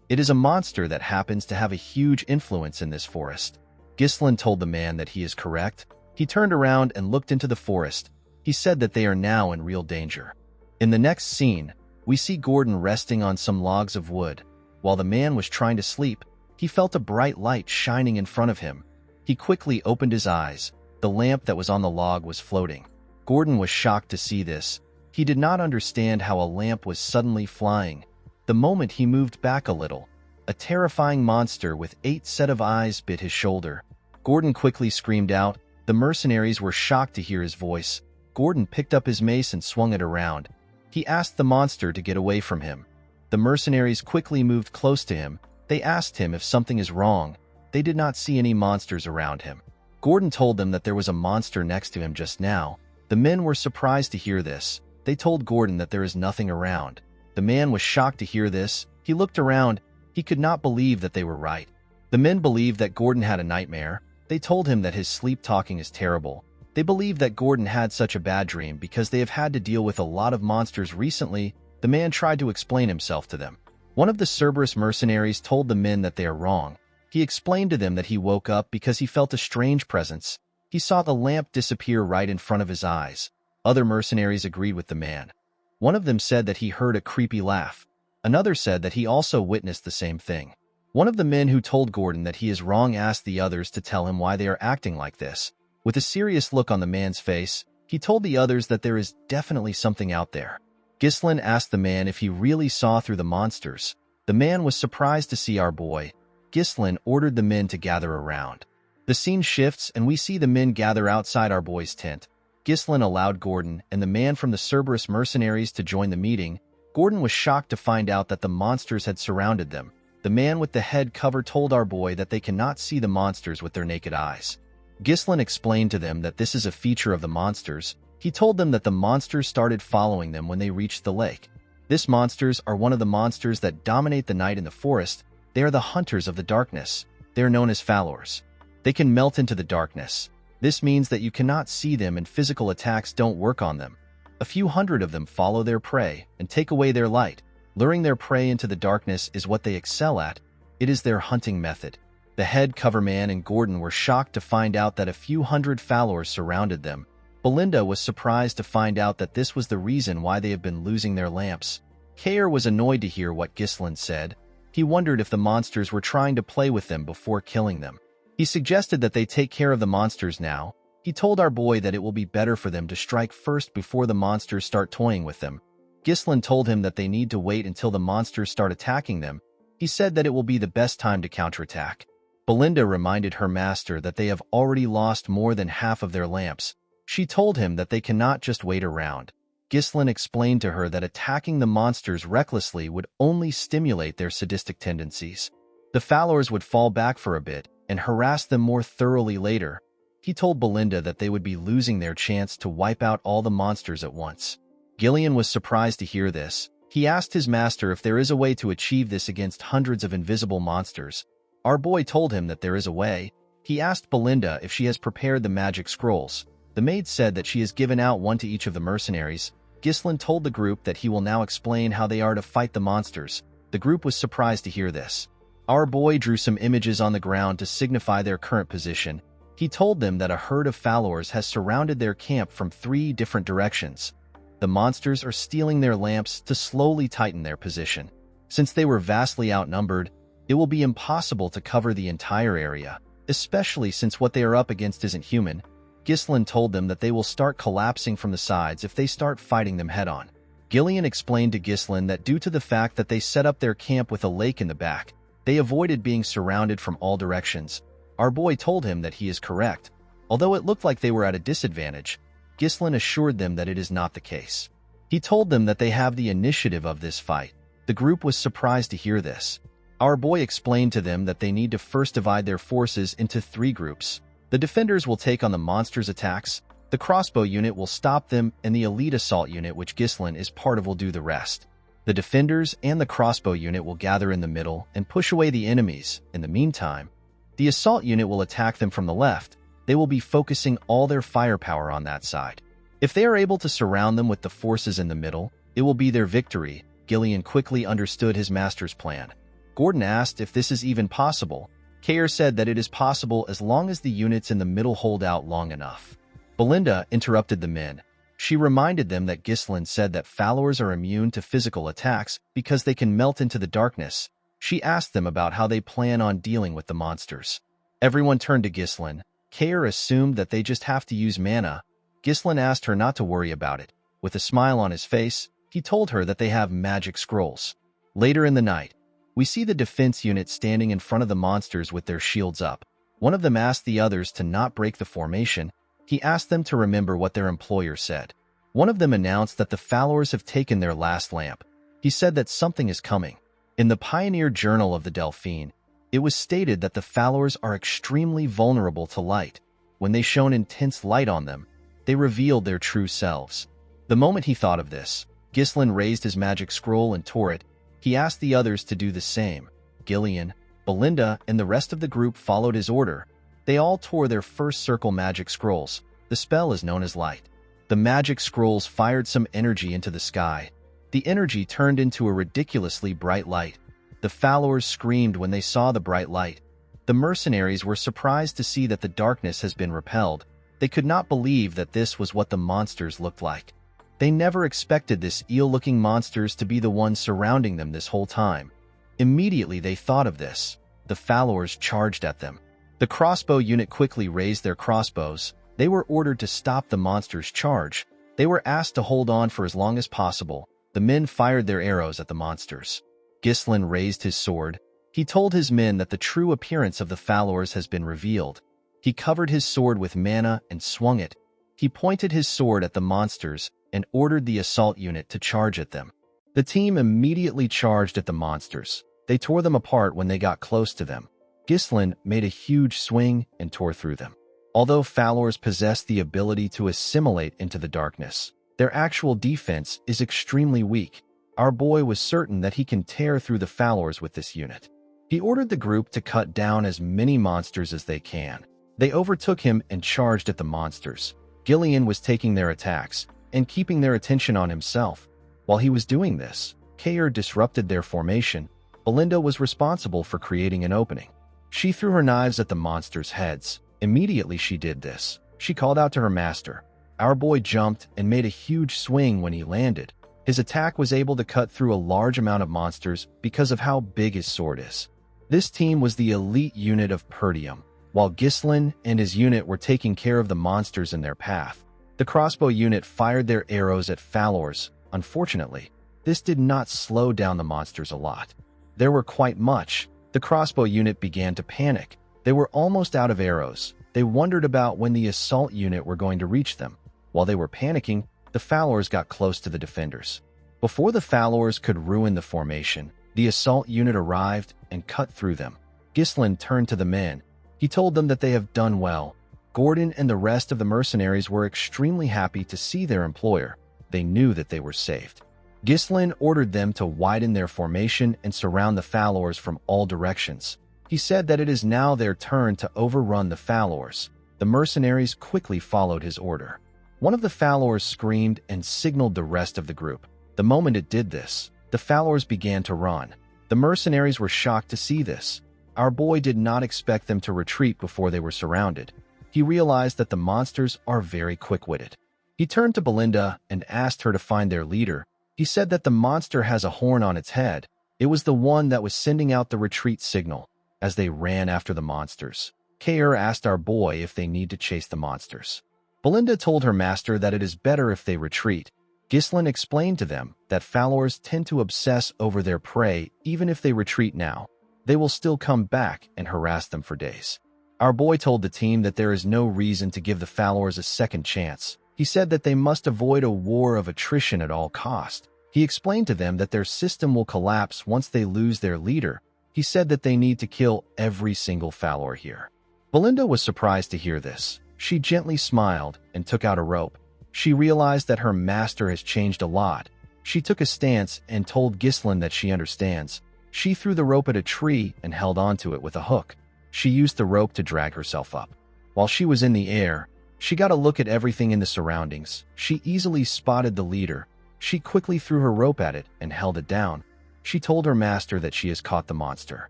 It is a monster that happens to have a huge influence in this forest. Ghislain told the man that he is correct. He turned around and looked into the forest. He said that they are now in real danger. In the next scene, we see Gordon resting on some logs of wood. While the man was trying to sleep, he felt a bright light shining in front of him. He quickly opened his eyes. The lamp that was on the log was floating. Gordon was shocked to see this. He did not understand how a lamp was suddenly flying. The moment he moved back a little, a terrifying monster with 8 sets of eyes bit his shoulder. Gordon quickly screamed out. The mercenaries were shocked to hear his voice. Gordon picked up his mace and swung it around. He asked the monster to get away from him. The mercenaries quickly moved close to him. They asked him if something is wrong. They did not see any monsters around him. Gordon told them that there was a monster next to him just now. The men were surprised to hear this. They told Gordon that there is nothing around. The man was shocked to hear this. He looked around. He could not believe that they were right. The men believed that Gordon had a nightmare. They told him that his sleep talking is terrible. They believed that Gordon had such a bad dream because they have had to deal with a lot of monsters recently. The man tried to explain himself to them. One of the Cerberus mercenaries told the men that they are wrong. He explained to them that he woke up because he felt a strange presence. He saw the lamp disappear right in front of his eyes. Other mercenaries agreed with the man. One of them said that he heard a creepy laugh. Another said that he also witnessed the same thing. One of the men who told Gordon that he is wrong asked the others to tell him why they are acting like this. With a serious look on the man's face, he told the others that there is definitely something out there. Ghislain asked the man if he really saw through the monsters. The man was surprised to see our boy. Ghislain ordered the men to gather around. The scene shifts and we see the men gather outside our boy's tent. Ghislain allowed Gordon and the man from the Cerberus mercenaries to join the meeting. Gordon was shocked to find out that the monsters had surrounded them. The man with the head cover told our boy that they cannot see the monsters with their naked eyes. Ghislain explained to them that this is a feature of the monsters. He told them that the monsters started following them when they reached the lake. These monsters are one of the monsters that dominate the night in the forest. They are the hunters of the darkness. They are known as Falors. They can melt into the darkness. This means that you cannot see them and physical attacks don't work on them. A few hundred of them follow their prey and take away their light. Luring their prey into the darkness is what they excel at. It is their hunting method. The head coverman and Gordon were shocked to find out that a few hundred Falors surrounded them. Belinda was surprised to find out that this was the reason why they have been losing their lamps. Kair was annoyed to hear what Ghislain said. He wondered if the monsters were trying to play with them before killing them. He suggested that they take care of the monsters now. He told our boy that it will be better for them to strike first before the monsters start toying with them. Ghislain told him that they need to wait until the monsters start attacking them. He said that it will be the best time to counterattack. Belinda reminded her master that they have already lost more than half of their lamps. She told him that they cannot just wait around. Ghislain explained to her that attacking the monsters recklessly would only stimulate their sadistic tendencies. The Falors would fall back for a bit and harass them more thoroughly later. He told Belinda that they would be losing their chance to wipe out all the monsters at once. Gillian was surprised to hear this. He asked his master if there is a way to achieve this against hundreds of invisible monsters. Our boy told him that there is a way. He asked Belinda if she has prepared the magic scrolls. The maid said that she has given out one to each of the mercenaries. Ghislain told the group that he will now explain how they are to fight the monsters. The group was surprised to hear this. Our boy drew some images on the ground to signify their current position. He told them that a herd of Falors has surrounded their camp from 3 different directions. The monsters are stealing their lamps to slowly tighten their position. Since they were vastly outnumbered, it will be impossible to cover the entire area, especially since what they are up against isn't human. Ghislain told them that they will start collapsing from the sides if they start fighting them head-on. Gillian explained to Ghislain that due to the fact that they set up their camp with a lake in the back, they avoided being surrounded from all directions. Our boy told him that he is correct. Although it looked like they were at a disadvantage, Ghislain assured them that it is not the case. He told them that they have the initiative of this fight. The group was surprised to hear this. Our boy explained to them that they need to first divide their forces into 3 groups. The defenders will take on the monsters' attacks, the crossbow unit will stop them, and the elite assault unit, which Ghislain is part of, will do the rest. The defenders and the crossbow unit will gather in the middle and push away the enemies. In the meantime, the assault unit will attack them from the left. They will be focusing all their firepower on that side. If they are able to surround them with the forces in the middle, It will be their victory. Gillian quickly understood his master's plan. Gordon asked if this is even possible. Kayer said that it is possible as long as the units in the middle hold out long enough. Belinda interrupted the men. She reminded them that Ghislain said that followers are immune to physical attacks because they can melt into the darkness. She asked them about how they plan on dealing with the monsters. Everyone turned to Ghislain. Kayer assumed that they just have to use mana. Ghislain asked her not to worry about it. With a smile on his face, he told her that they have magic scrolls. Later in the night, we see the defense unit standing in front of the monsters with their shields up. One of them asked the others to not break the formation. He asked them to remember what their employer said. One of them announced that the followers have taken their last lamp. He said that something is coming. In the Pioneer Journal of the Delphine, it was stated that the followers are extremely vulnerable to light. When they shone intense light on them, they revealed their true selves. The moment he thought of this, Ghislain raised his magic scroll and tore it. He asked the others to do the same. Gillian, Belinda, and the rest of the group followed his order. They all tore their first circle magic scrolls. The spell is known as light. The magic scrolls fired some energy into the sky. The energy turned into a ridiculously bright light. The followers screamed when they saw the bright light. The mercenaries were surprised to see that the darkness has been repelled. They could not believe that this was what the monsters looked like. They never expected this eel-looking monsters to be the ones surrounding them this whole time. Immediately they thought of this. The followers charged at them. The crossbow unit quickly raised their crossbows. They were ordered to stop the monsters' charge. They were asked to hold on for as long as possible. The men fired their arrows at the monsters. Ghislain raised his sword. He told his men that the true appearance of the followers has been revealed. He covered his sword with mana and swung it. He pointed his sword at the monsters and ordered the assault unit to charge at them. The team immediately charged at the monsters. They tore them apart when they got close to them. Ghislain made a huge swing and tore through them. Although followers possess the ability to assimilate into the darkness, their actual defense is extremely weak. Our boy was certain that he can tear through the followers with this unit. He ordered the group to cut down as many monsters as they can. They overtook him and charged at the monsters. Gillian was taking their attacks and keeping their attention on himself. While he was doing this, Kayer disrupted their formation. Belinda was responsible for creating an opening. She threw her knives at the monsters' heads. Immediately she did this, she called out to her master. Our boy jumped and made a huge swing when he landed. His attack was able to cut through a large amount of monsters because of how big his sword is. This team was the elite unit of Perdium, while Ghislain and his unit were taking care of the monsters in their path. The crossbow unit fired their arrows at followers. Unfortunately, this did not slow down the monsters a lot. There were quite much. The crossbow unit began to panic. They were almost out of arrows. They wondered about when the assault unit were going to reach them. While they were panicking, the followers got close to the defenders. Before the followers could ruin the formation, the assault unit arrived and cut through them. Ghislain turned to the men. He told them that they have done well. Gordon and the rest of the mercenaries were extremely happy to see their employer. They knew that they were saved. Ghislain ordered them to widen their formation and surround the followers from all directions. He said that it is now their turn to overrun the followers. The mercenaries quickly followed his order. One of the followers screamed and signaled the rest of the group. The moment it did this, the followers began to run. The mercenaries were shocked to see this. Our boy did not expect them to retreat before they were surrounded. He realized that the monsters are very quick-witted. He turned to Belinda and asked her to find their leader. He said that the monster has a horn on its head. It was the one that was sending out the retreat signal. As they ran after the monsters, Kayer asked our boy if they need to chase the monsters. Belinda told her master that it is better if they retreat. Ghislain explained to them that followers tend to obsess over their prey. Even if they retreat now, they will still come back and harass them for days. Our boy told the team that there is no reason to give the followers a second chance. He said that they must avoid a war of attrition at all cost. He explained to them that their system will collapse once they lose their leader. He said that they need to kill every single follower here. Belinda was surprised to hear this. She gently smiled and took out a rope. She realized that her master has changed a lot. She took a stance and told Ghislain that she understands. She threw the rope at a tree and held onto it with a hook. She used the rope to drag herself up. While she was in the air, she got a look at everything in the surroundings. She easily spotted the leader. She quickly threw her rope at it and held it down. She told her master that she has caught the monster.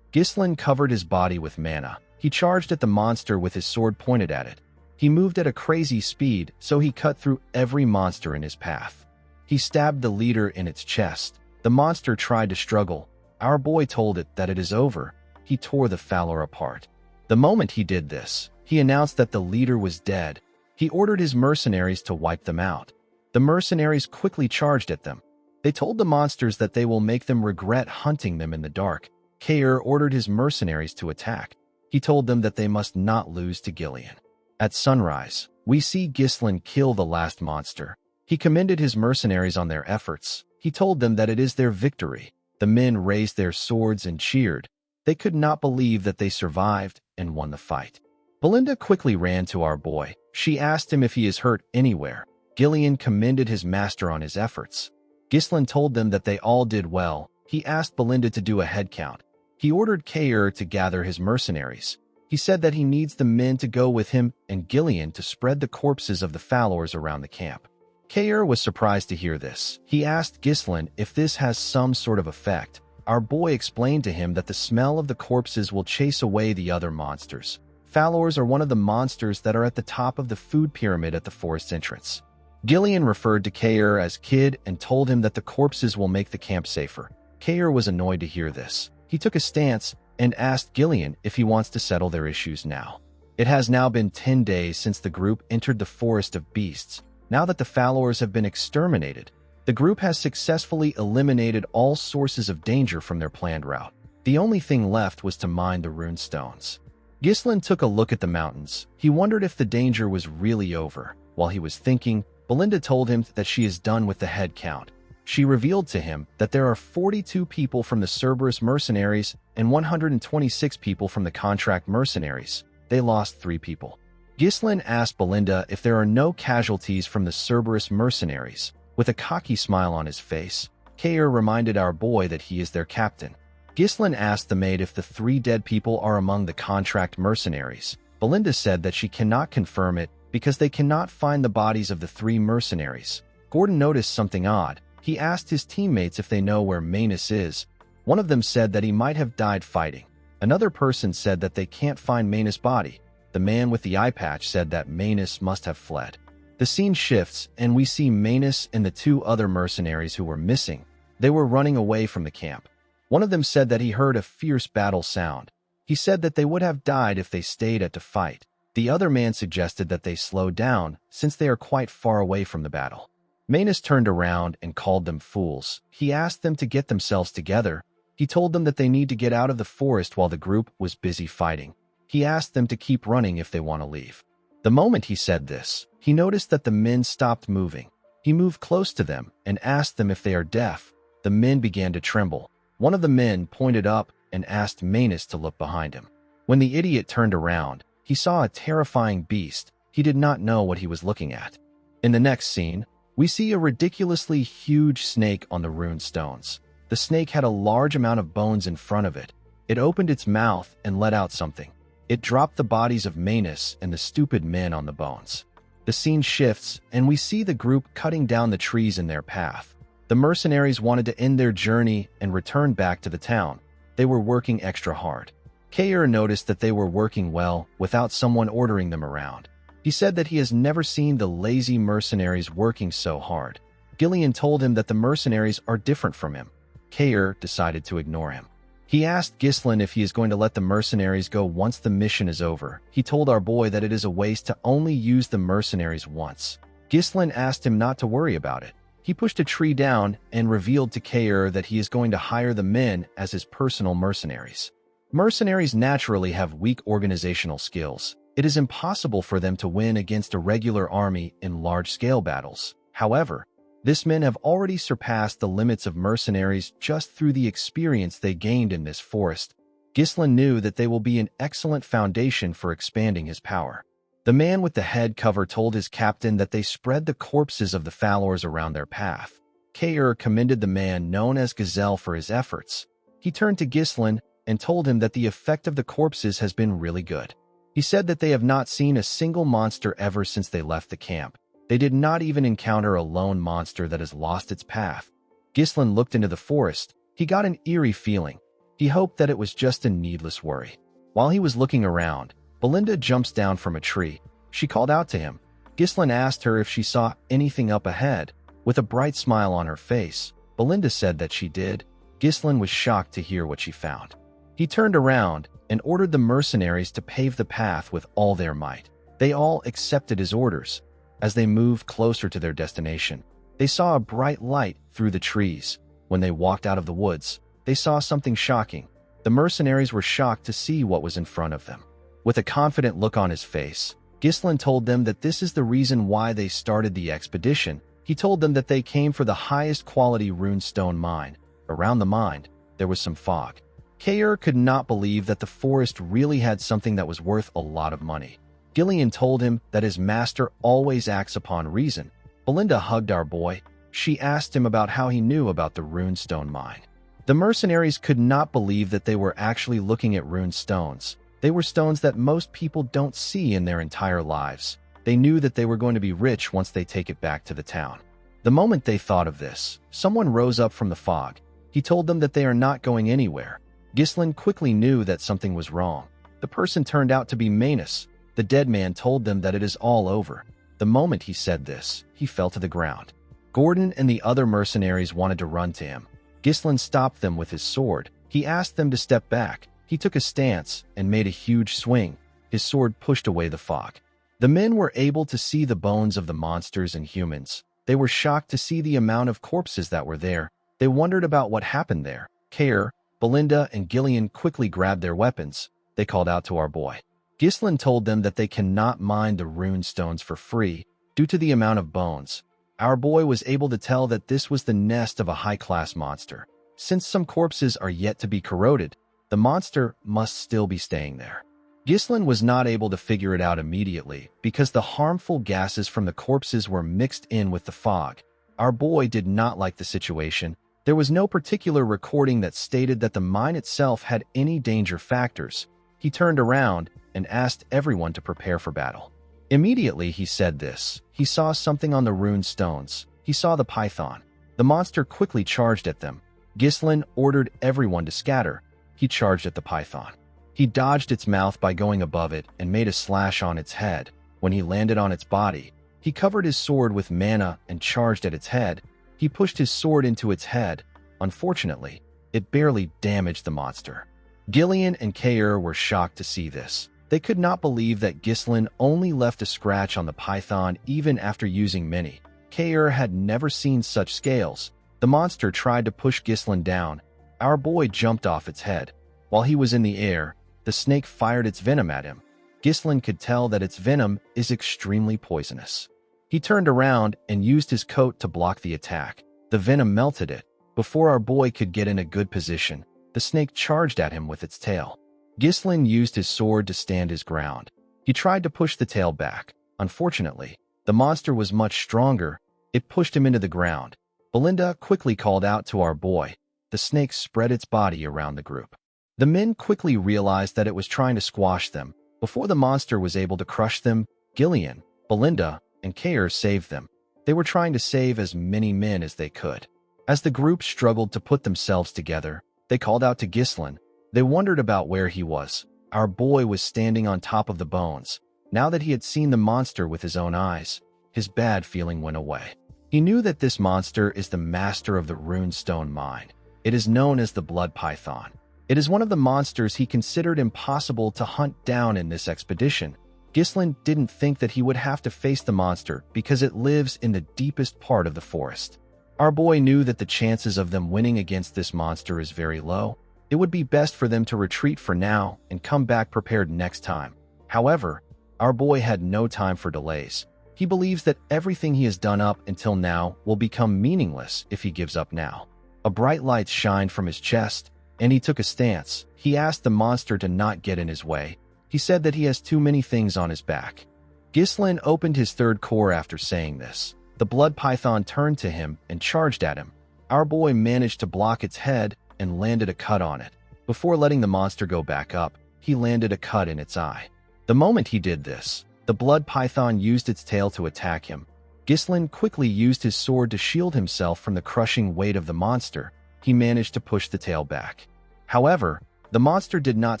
Ghislain covered his body with mana. He charged at the monster with his sword pointed at it. He moved at a crazy speed, so he cut through every monster in his path. He stabbed the leader in its chest. The monster tried to struggle. Our boy told it that it is over. He tore the Fowler apart. The moment he did this, he announced that the leader was dead. He ordered his mercenaries to wipe them out. The mercenaries quickly charged at them. They told the monsters that they will make them regret hunting them in the dark. Kair ordered his mercenaries to attack. He told them that they must not lose to Gillian. At sunrise, we see Ghislain kill the last monster. He commended his mercenaries on their efforts. He told them that it is their victory. The men raised their swords and cheered. They could not believe that they survived and won the fight. Belinda quickly ran to our boy. She asked him if he is hurt anywhere. Gillian commended his master on his efforts. Ghislain told them that they all did well. He asked Belinda to do a head count. He ordered Kair to gather his mercenaries. He said that he needs the men to go with him and Gillian to spread the corpses of the Fowlers around the camp. Kair was surprised to hear this. He asked Ghislain if this has some sort of effect. Our boy explained to him that the smell of the corpses will chase away the other monsters. Fowlers are one of the monsters that are at the top of the food pyramid at the forest entrance. Gillian referred to Kair as Kid and told him that the corpses will make the camp safer. Kair was annoyed to hear this. He took a stance and asked Gillian if he wants to settle their issues now. It has now been 10 days since the group entered the Forest of Beasts. Now that the Fowlers have been exterminated, the group has successfully eliminated all sources of danger from their planned route. The only thing left was to mine the rune stones. Ghislain took a look at the mountains. He wondered if the danger was really over. While he was thinking, Belinda told him that she is done with the head count. She revealed to him that there are 42 people from the Cerberus mercenaries and 126 people from the contract mercenaries. They lost 3 people. Ghislain asked Belinda if there are no casualties from the Cerberus mercenaries. With a cocky smile on his face, Kair reminded our boy that he is their captain. Ghislain asked the maid if the 3 dead people are among the contract mercenaries. Belinda said that she cannot confirm it because they cannot find the bodies of the 3 mercenaries. Gordon noticed something odd. He asked his teammates if they know where Manus is. One of them said that he might have died fighting. Another person said that they can't find Manus' body. The man with the eye patch said that Manus must have fled. The scene shifts, and we see Manus and the 2 other mercenaries who were missing. They were running away from the camp. One of them said that he heard a fierce battle sound. He said that they would have died if they stayed at to fight. The other man suggested that they slow down, since they are quite far away from the battle. Manus turned around and called them fools. He asked them to get themselves together. He told them that they need to get out of the forest while the group was busy fighting. He asked them to keep running if they want to leave. The moment he said this, he noticed that the men stopped moving. He moved close to them and asked them if they are deaf. The men began to tremble. One of the men pointed up and asked Manus to look behind him. When the idiot turned around, he saw a terrifying beast. He did not know what he was looking at. In the next scene, we see a ridiculously huge snake on the rune stones. The snake had a large amount of bones in front of it. It opened its mouth and let out something. It dropped the bodies of Manus and the stupid men on the bones. The scene shifts, and we see the group cutting down the trees in their path. The mercenaries wanted to end their journey and return back to the town. They were working extra hard. Kair noticed that they were working well without someone ordering them around. He said that he has never seen the lazy mercenaries working so hard. Gillian told him that the mercenaries are different from him. Kair decided to ignore him. He asked Ghislain if he is going to let the mercenaries go once the mission is over. He told our boy that it is a waste to only use the mercenaries once. Ghislain asked him not to worry about it. He pushed a tree down and revealed to Kair that he is going to hire the men as his personal mercenaries. Mercenaries naturally have weak organizational skills. It is impossible for them to win against a regular army in large-scale battles. However, these men have already surpassed the limits of mercenaries just through the experience they gained in this forest. Ghislain knew that they will be an excellent foundation for expanding his power. The man with the head cover told his captain that they spread the corpses of the Fowlers around their path. Kair commended the man known as Gazelle for his efforts. He turned to Ghislain and told him that the effect of the corpses has been really good. He said that they have not seen a single monster ever since they left the camp. They did not even encounter a lone monster that has lost its path. Ghislain looked into the forest. He got an eerie feeling. He hoped that it was just a needless worry. While he was looking around, Belinda jumps down from a tree. She called out to him. Ghislain asked her if she saw anything up ahead. With a bright smile on her face, Belinda said that she did. Ghislain was shocked to hear what she found. He turned around and ordered the mercenaries to pave the path with all their might. They all accepted his orders. As they moved closer to their destination, they saw a bright light through the trees. When they walked out of the woods, they saw something shocking. The mercenaries were shocked to see what was in front of them. With a confident look on his face, Ghislain told them that this is the reason why they started the expedition. He told them that they came for the highest quality runestone mine. Around the mine, there was some fog. Kair could not believe that the forest really had something that was worth a lot of money. Gillian told him that his master always acts upon reason. Belinda hugged our boy. She asked him about how he knew about the runestone mine. The mercenaries could not believe that they were actually looking at rune stones. They were stones that most people don't see in their entire lives. They knew that they were going to be rich once they take it back to the town. The moment they thought of this, someone rose up from the fog. He told them that they are not going anywhere. Ghislain quickly knew that something was wrong. The person turned out to be Manus. The dead man told them that it is all over. The moment he said this, he fell to the ground. Gordon and the other mercenaries wanted to run to him. Ghislain stopped them with his sword. He asked them to step back. He took a stance and made a huge swing. His sword pushed away the fog. The men were able to see the bones of the monsters and humans. They were shocked to see the amount of corpses that were there. They wondered about what happened there. Kair, Belinda, and Gillian quickly grabbed their weapons. They called out to our boy. Ghislain told them that they cannot mine the rune stones for free due to the amount of bones. Our boy was able to tell that this was the nest of a high-class monster. Since some corpses are yet to be corroded, the monster must still be staying there. Ghislain was not able to figure it out immediately because the harmful gases from the corpses were mixed in with the fog. Our boy did not like the situation. There was no particular recording that stated that the mine itself had any danger factors. He turned around and asked everyone to prepare for battle. Immediately he said this. He saw something on the rune stones. He saw the python. The monster quickly charged at them. Ghislain ordered everyone to scatter. He charged at the python. He dodged its mouth by going above it and made a slash on its head. When he landed on its body, he covered his sword with mana and charged at its head. He pushed his sword into its head. Unfortunately, it barely damaged the monster. Gillian and Kair were shocked to see this. They could not believe that Ghislain only left a scratch on the python even after using many. Kair had never seen such scales. The monster tried to push Ghislain down. Our boy jumped off its head. While he was in the air, the snake fired its venom at him. Ghislain could tell that its venom is extremely poisonous. He turned around and used his coat to block the attack. The venom melted it. Before our boy could get in a good position, the snake charged at him with its tail. Ghislain used his sword to stand his ground. He tried to push the tail back. Unfortunately, the monster was much stronger. It pushed him into the ground. Belinda quickly called out to our boy. The snake spread its body around the group. The men quickly realized that it was trying to squash them. Before the monster was able to crush them, Gillian, Belinda, and Kair saved them. They were trying to save as many men as they could. As the group struggled to put themselves together, they called out to Ghislain. They wondered about where he was. Our boy was standing on top of the bones. Now that he had seen the monster with his own eyes, his bad feeling went away. He knew that this monster is the master of the runestone mine. It is known as the blood python. It is one of the monsters he considered impossible to hunt down in this expedition. Ghislain didn't think that he would have to face the monster because it lives in the deepest part of the forest. Our boy knew that the chances of them winning against this monster is very low. It would be best for them to retreat for now and come back prepared next time. However, our boy had no time for delays. He believes that everything he has done up until now will become meaningless if he gives up now. A bright light shined from his chest, and he took a stance. He asked the monster to not get in his way. He said that he has too many things on his back. Ghislain opened his third core after saying this. The blood python turned to him and charged at him. Our boy managed to block its head and landed a cut on it. Before letting the monster go back up, he landed a cut in its eye. The moment he did this, the blood python used its tail to attack him. Ghislain quickly used his sword to shield himself from the crushing weight of the monster. He managed to push the tail back. However, the monster did not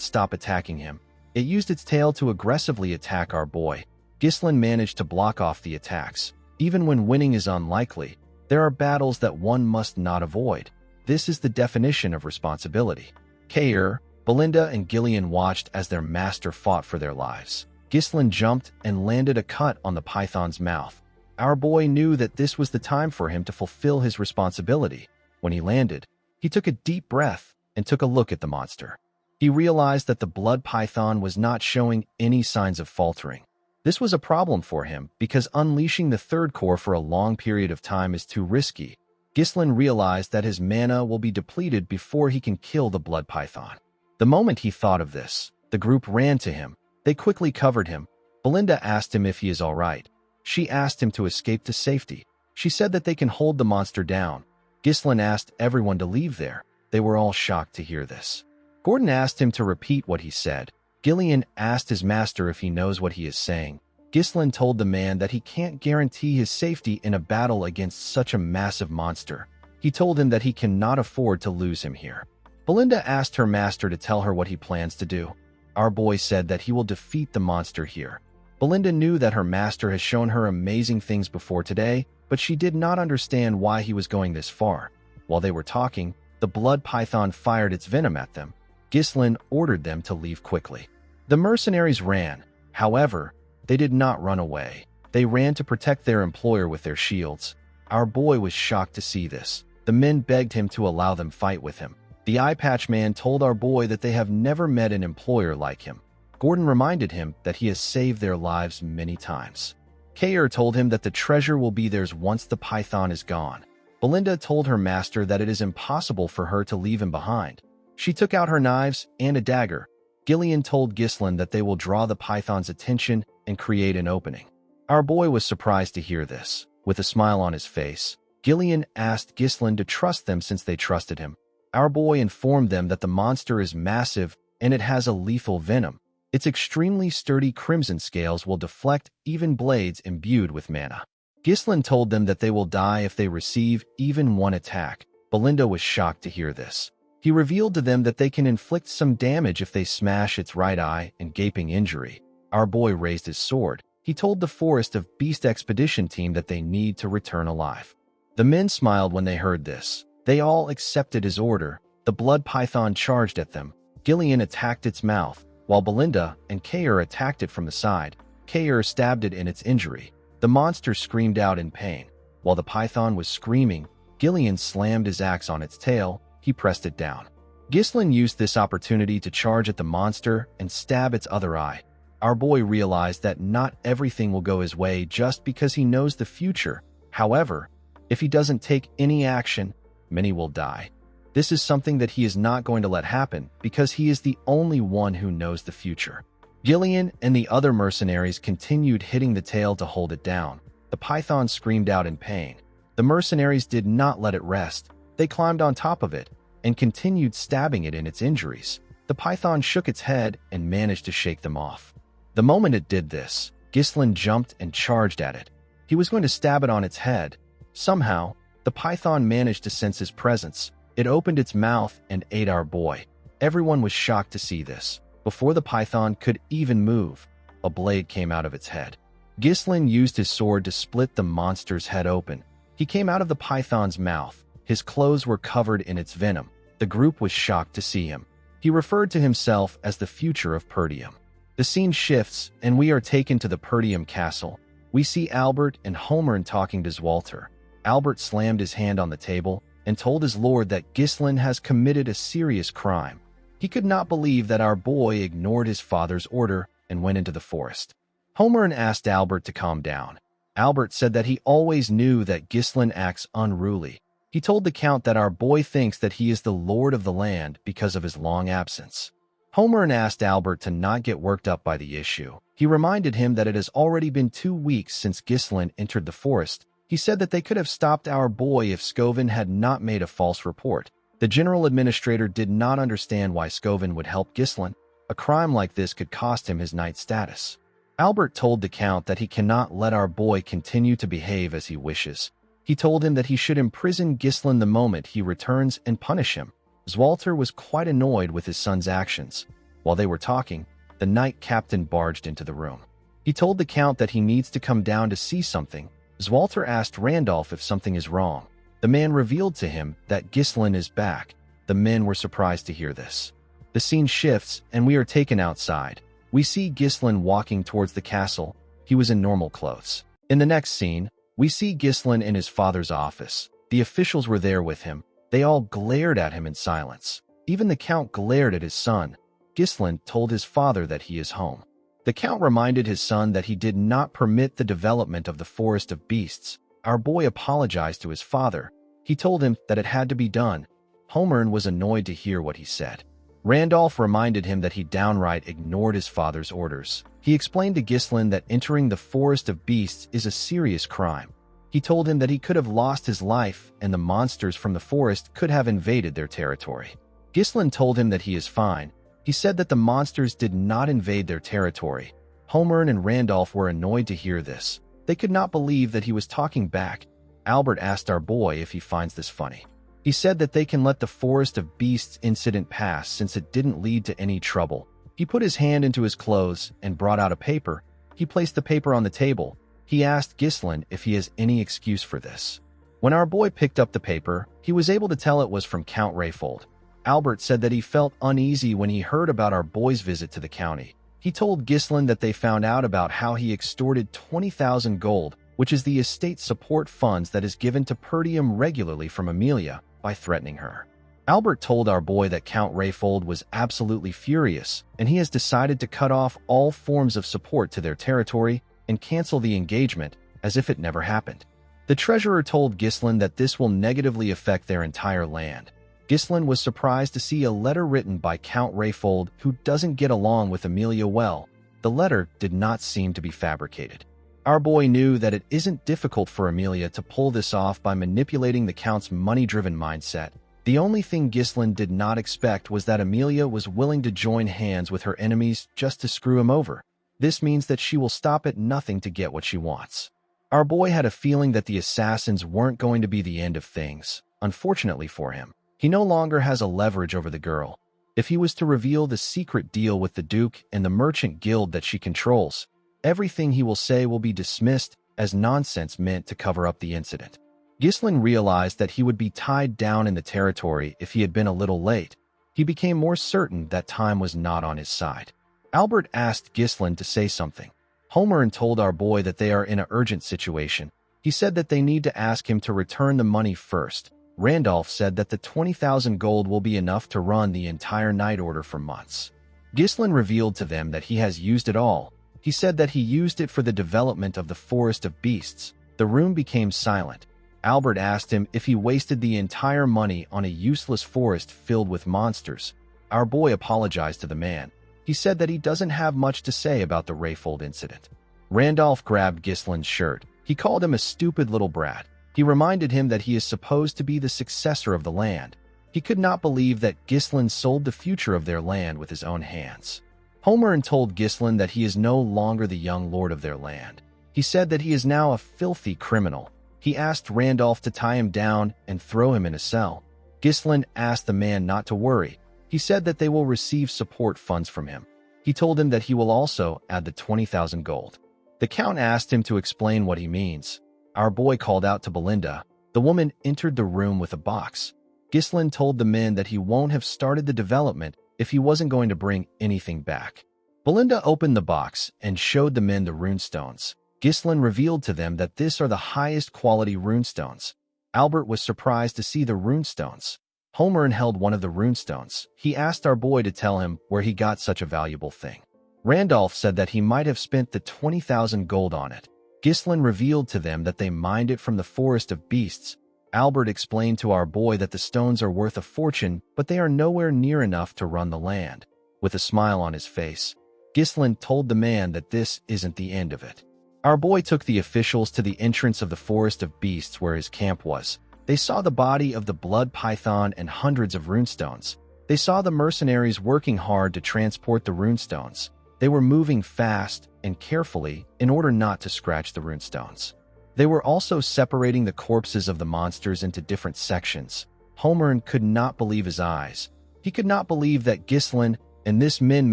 stop attacking him. It used its tail to aggressively attack our boy. Ghislain managed to block off the attacks. Even when winning is unlikely, there are battles that one must not avoid. This is the definition of responsibility. Kair, Belinda, and Gillian watched as their master fought for their lives. Ghislain jumped and landed a cut on the python's mouth. Our boy knew that this was the time for him to fulfill his responsibility. When he landed, he took a deep breath and took a look at the monster. He realized that the blood python was not showing any signs of faltering. This was a problem for him because unleashing the third core for a long period of time is too risky. Ghislain realized that his mana will be depleted before he can kill the blood python. The moment he thought of this, the group ran to him. They quickly covered him. Belinda asked him if he is all right. She asked him to escape to safety. She said that they can hold the monster down. Ghislain asked everyone to leave there. They were all shocked to hear this. Gordon asked him to repeat what he said. Gillian asked his master if he knows what he is saying. Ghislain told the man that he can't guarantee his safety in a battle against such a massive monster. He told him that he cannot afford to lose him here. Belinda asked her master to tell her what he plans to do. Our boy said that he will defeat the monster here. Belinda knew that her master has shown her amazing things before today, but she did not understand why he was going this far. While they were talking, the blood python fired its venom at them. Ghislain ordered them to leave quickly. The mercenaries ran. However, they did not run away. They ran to protect their employer with their shields. Our boy was shocked to see this. The men begged him to allow them fight with him. The eye patch man told our boy that they have never met an employer like him. Gordon reminded him that he has saved their lives many times. Kair told him that the treasure will be theirs once the python is gone. Belinda told her master that it is impossible for her to leave him behind. She took out her knives and a dagger. Gillian told Ghislain that they will draw the python's attention and create an opening. Our boy was surprised to hear this. With a smile on his face, Gillian asked Ghislain to trust them since they trusted him. Our boy informed them that the monster is massive and it has a lethal venom. Its extremely sturdy crimson scales will deflect even blades imbued with mana. Ghislain told them that they will die if they receive even one attack. Belinda was shocked to hear this. He revealed to them that they can inflict some damage if they smash its right eye and gaping injury. Our boy raised his sword. He told the Forest of Beast expedition team that they need to return alive. The men smiled when they heard this. They all accepted his order. The blood python charged at them. Gillian attacked its mouth, while Belinda and Kair attacked it from the side. Kair stabbed it in its injury. The monster screamed out in pain. While the python was screaming, Gillian slammed his axe on its tail. He pressed it down. Ghislain used this opportunity to charge at the monster and stab its other eye. Our boy realized that not everything will go his way just because he knows the future. However, if he doesn't take any action, many will die. This is something that he is not going to let happen because he is the only one who knows the future. Gillian and the other mercenaries continued hitting the tail to hold it down. The python screamed out in pain. The mercenaries did not let it rest. They climbed on top of it and continued stabbing it in its injuries. The python shook its head and managed to shake them off. The moment it did this, Ghislain jumped and charged at it. He was going to stab it on its head. Somehow, the python managed to sense his presence. It opened its mouth and ate our boy. Everyone was shocked to see this. Before the python could even move, a blade came out of its head. Ghislain used his sword to split the monster's head open. He came out of the python's mouth. His clothes were covered in its venom. The group was shocked to see him. He referred to himself as the future of Perdium. The scene shifts, and we are taken to the Perdium castle. We see Albert and Holmern talking to Zwalter. Albert slammed his hand on the table and told his lord that Ghislain has committed a serious crime. He could not believe that our boy ignored his father's order and went into the forest. Holmern asked Albert to calm down. Albert said that he always knew that Ghislain acts unruly. He told the count that our boy thinks that he is the lord of the land because of his long absence. Holmern asked Albert to not get worked up by the issue. He reminded him that it has already been 2 weeks since Ghislain entered the forest. He said that they could have stopped our boy if Scovin had not made a false report. The general administrator did not understand why Scovin would help Ghislain. A crime like this could cost him his knight status. Albert told the Count that he cannot let our boy continue to behave as he wishes. He told him that he should imprison Ghislain the moment he returns and punish him. Walter was quite annoyed with his son's actions. While they were talking, the night captain barged into the room. He told the Count that he needs to come down to see something. Walter asked Randolph if something is wrong. The man revealed to him that Ghislain is back. The men were surprised to hear this. The scene shifts, and we are taken outside. We see Ghislain walking towards the castle. He was in normal clothes. In the next scene, we see Ghislain in his father's office. The officials were there with him. They all glared at him in silence. Even the Count glared at his son. Ghislain told his father that he is home. The Count reminded his son that he did not permit the development of the Forest of Beasts. Our boy apologized to his father. He told him that it had to be done. Homern was annoyed to hear what he said. Randolph reminded him that he downright ignored his father's orders. He explained to Ghislain that entering the Forest of Beasts is a serious crime. He told him that he could have lost his life and the monsters from the forest could have invaded their territory. Ghislain told him that he is fine. He said that the monsters did not invade their territory. Homern and Randolph were annoyed to hear this. They could not believe that he was talking back. Albert asked our boy if he finds this funny. He said that they can let the Forest of Beasts incident pass since it didn't lead to any trouble. He put his hand into his clothes and brought out a paper. He placed the paper on the table. He asked Ghislain if he has any excuse for this. When our boy picked up the paper, he was able to tell it was from Count Rayfold. Albert said that he felt uneasy when he heard about our boy's visit to the county. He told Ghislain that they found out about how he extorted 20,000 gold, which is the estate support funds that is given to Perdium regularly from Amelia, by threatening her. Albert told our boy that Count Rayfold was absolutely furious, and he has decided to cut off all forms of support to their territory and cancel the engagement as if it never happened. The treasurer told Ghislain that this will negatively affect their entire land. Ghislain was surprised to see a letter written by Count Rayfold who doesn't get along with Amelia well. The letter did not seem to be fabricated. Our boy knew that it isn't difficult for Amelia to pull this off by manipulating the Count's money-driven mindset. The only thing Ghislain did not expect was that Amelia was willing to join hands with her enemies just to screw him over. This means that she will stop at nothing to get what she wants. Our boy had a feeling that the assassins weren't going to be the end of things. Unfortunately for him, he no longer has a leverage over the girl. If he was to reveal the secret deal with the Duke and the merchant guild that she controls, everything he will say will be dismissed as nonsense meant to cover up the incident. Ghislain realized that he would be tied down in the territory if he had been a little late. He became more certain that time was not on his side. Albert asked Ghislain to say something. Homern told our boy that they are in an urgent situation. He said that they need to ask him to return the money first. Randolph said that the 20,000 gold will be enough to run the entire night order for months. Ghislain revealed to them that he has used it all. He said that he used it for the development of the Forest of Beasts. The room became silent. Albert asked him if he wasted the entire money on a useless forest filled with monsters. Our boy apologized to the man. He said that he doesn't have much to say about the Rayfold incident. Randolph grabbed Ghislain's shirt. He called him a stupid little brat. He reminded him that he is supposed to be the successor of the land. He could not believe that Ghislain sold the future of their land with his own hands. Homern told Ghislain that he is no longer the young lord of their land. He said that he is now a filthy criminal. He asked Randolph to tie him down and throw him in a cell. Ghislain asked the man not to worry. He said that they will receive support funds from him. He told him that he will also add the 20,000 gold. The Count asked him to explain what he means. Our boy called out to Belinda. The woman entered the room with a box. Ghislain told the men that he won't have started the development if he wasn't going to bring anything back. Belinda opened the box and showed the men the runestones. Ghislain revealed to them that these are the highest quality runestones. Albert was surprised to see the runestones. Homern held one of the runestones. He asked our boy to tell him where he got such a valuable thing. Randolph said that he might have spent the 20,000 gold on it. Ghislain revealed to them that they mined it from the Forest of Beasts. Albert explained to our boy that the stones are worth a fortune, but they are nowhere near enough to run the land. With a smile on his face, Ghislain told the man that this isn't the end of it. Our boy took the officials to the entrance of the Forest of Beasts where his camp was. They saw the body of the blood python and hundreds of runestones. They saw the mercenaries working hard to transport the runestones. They were moving fast and carefully in order not to scratch the runestones. They were also separating the corpses of the monsters into different sections. Homern could not believe his eyes. He could not believe that Ghislain and this men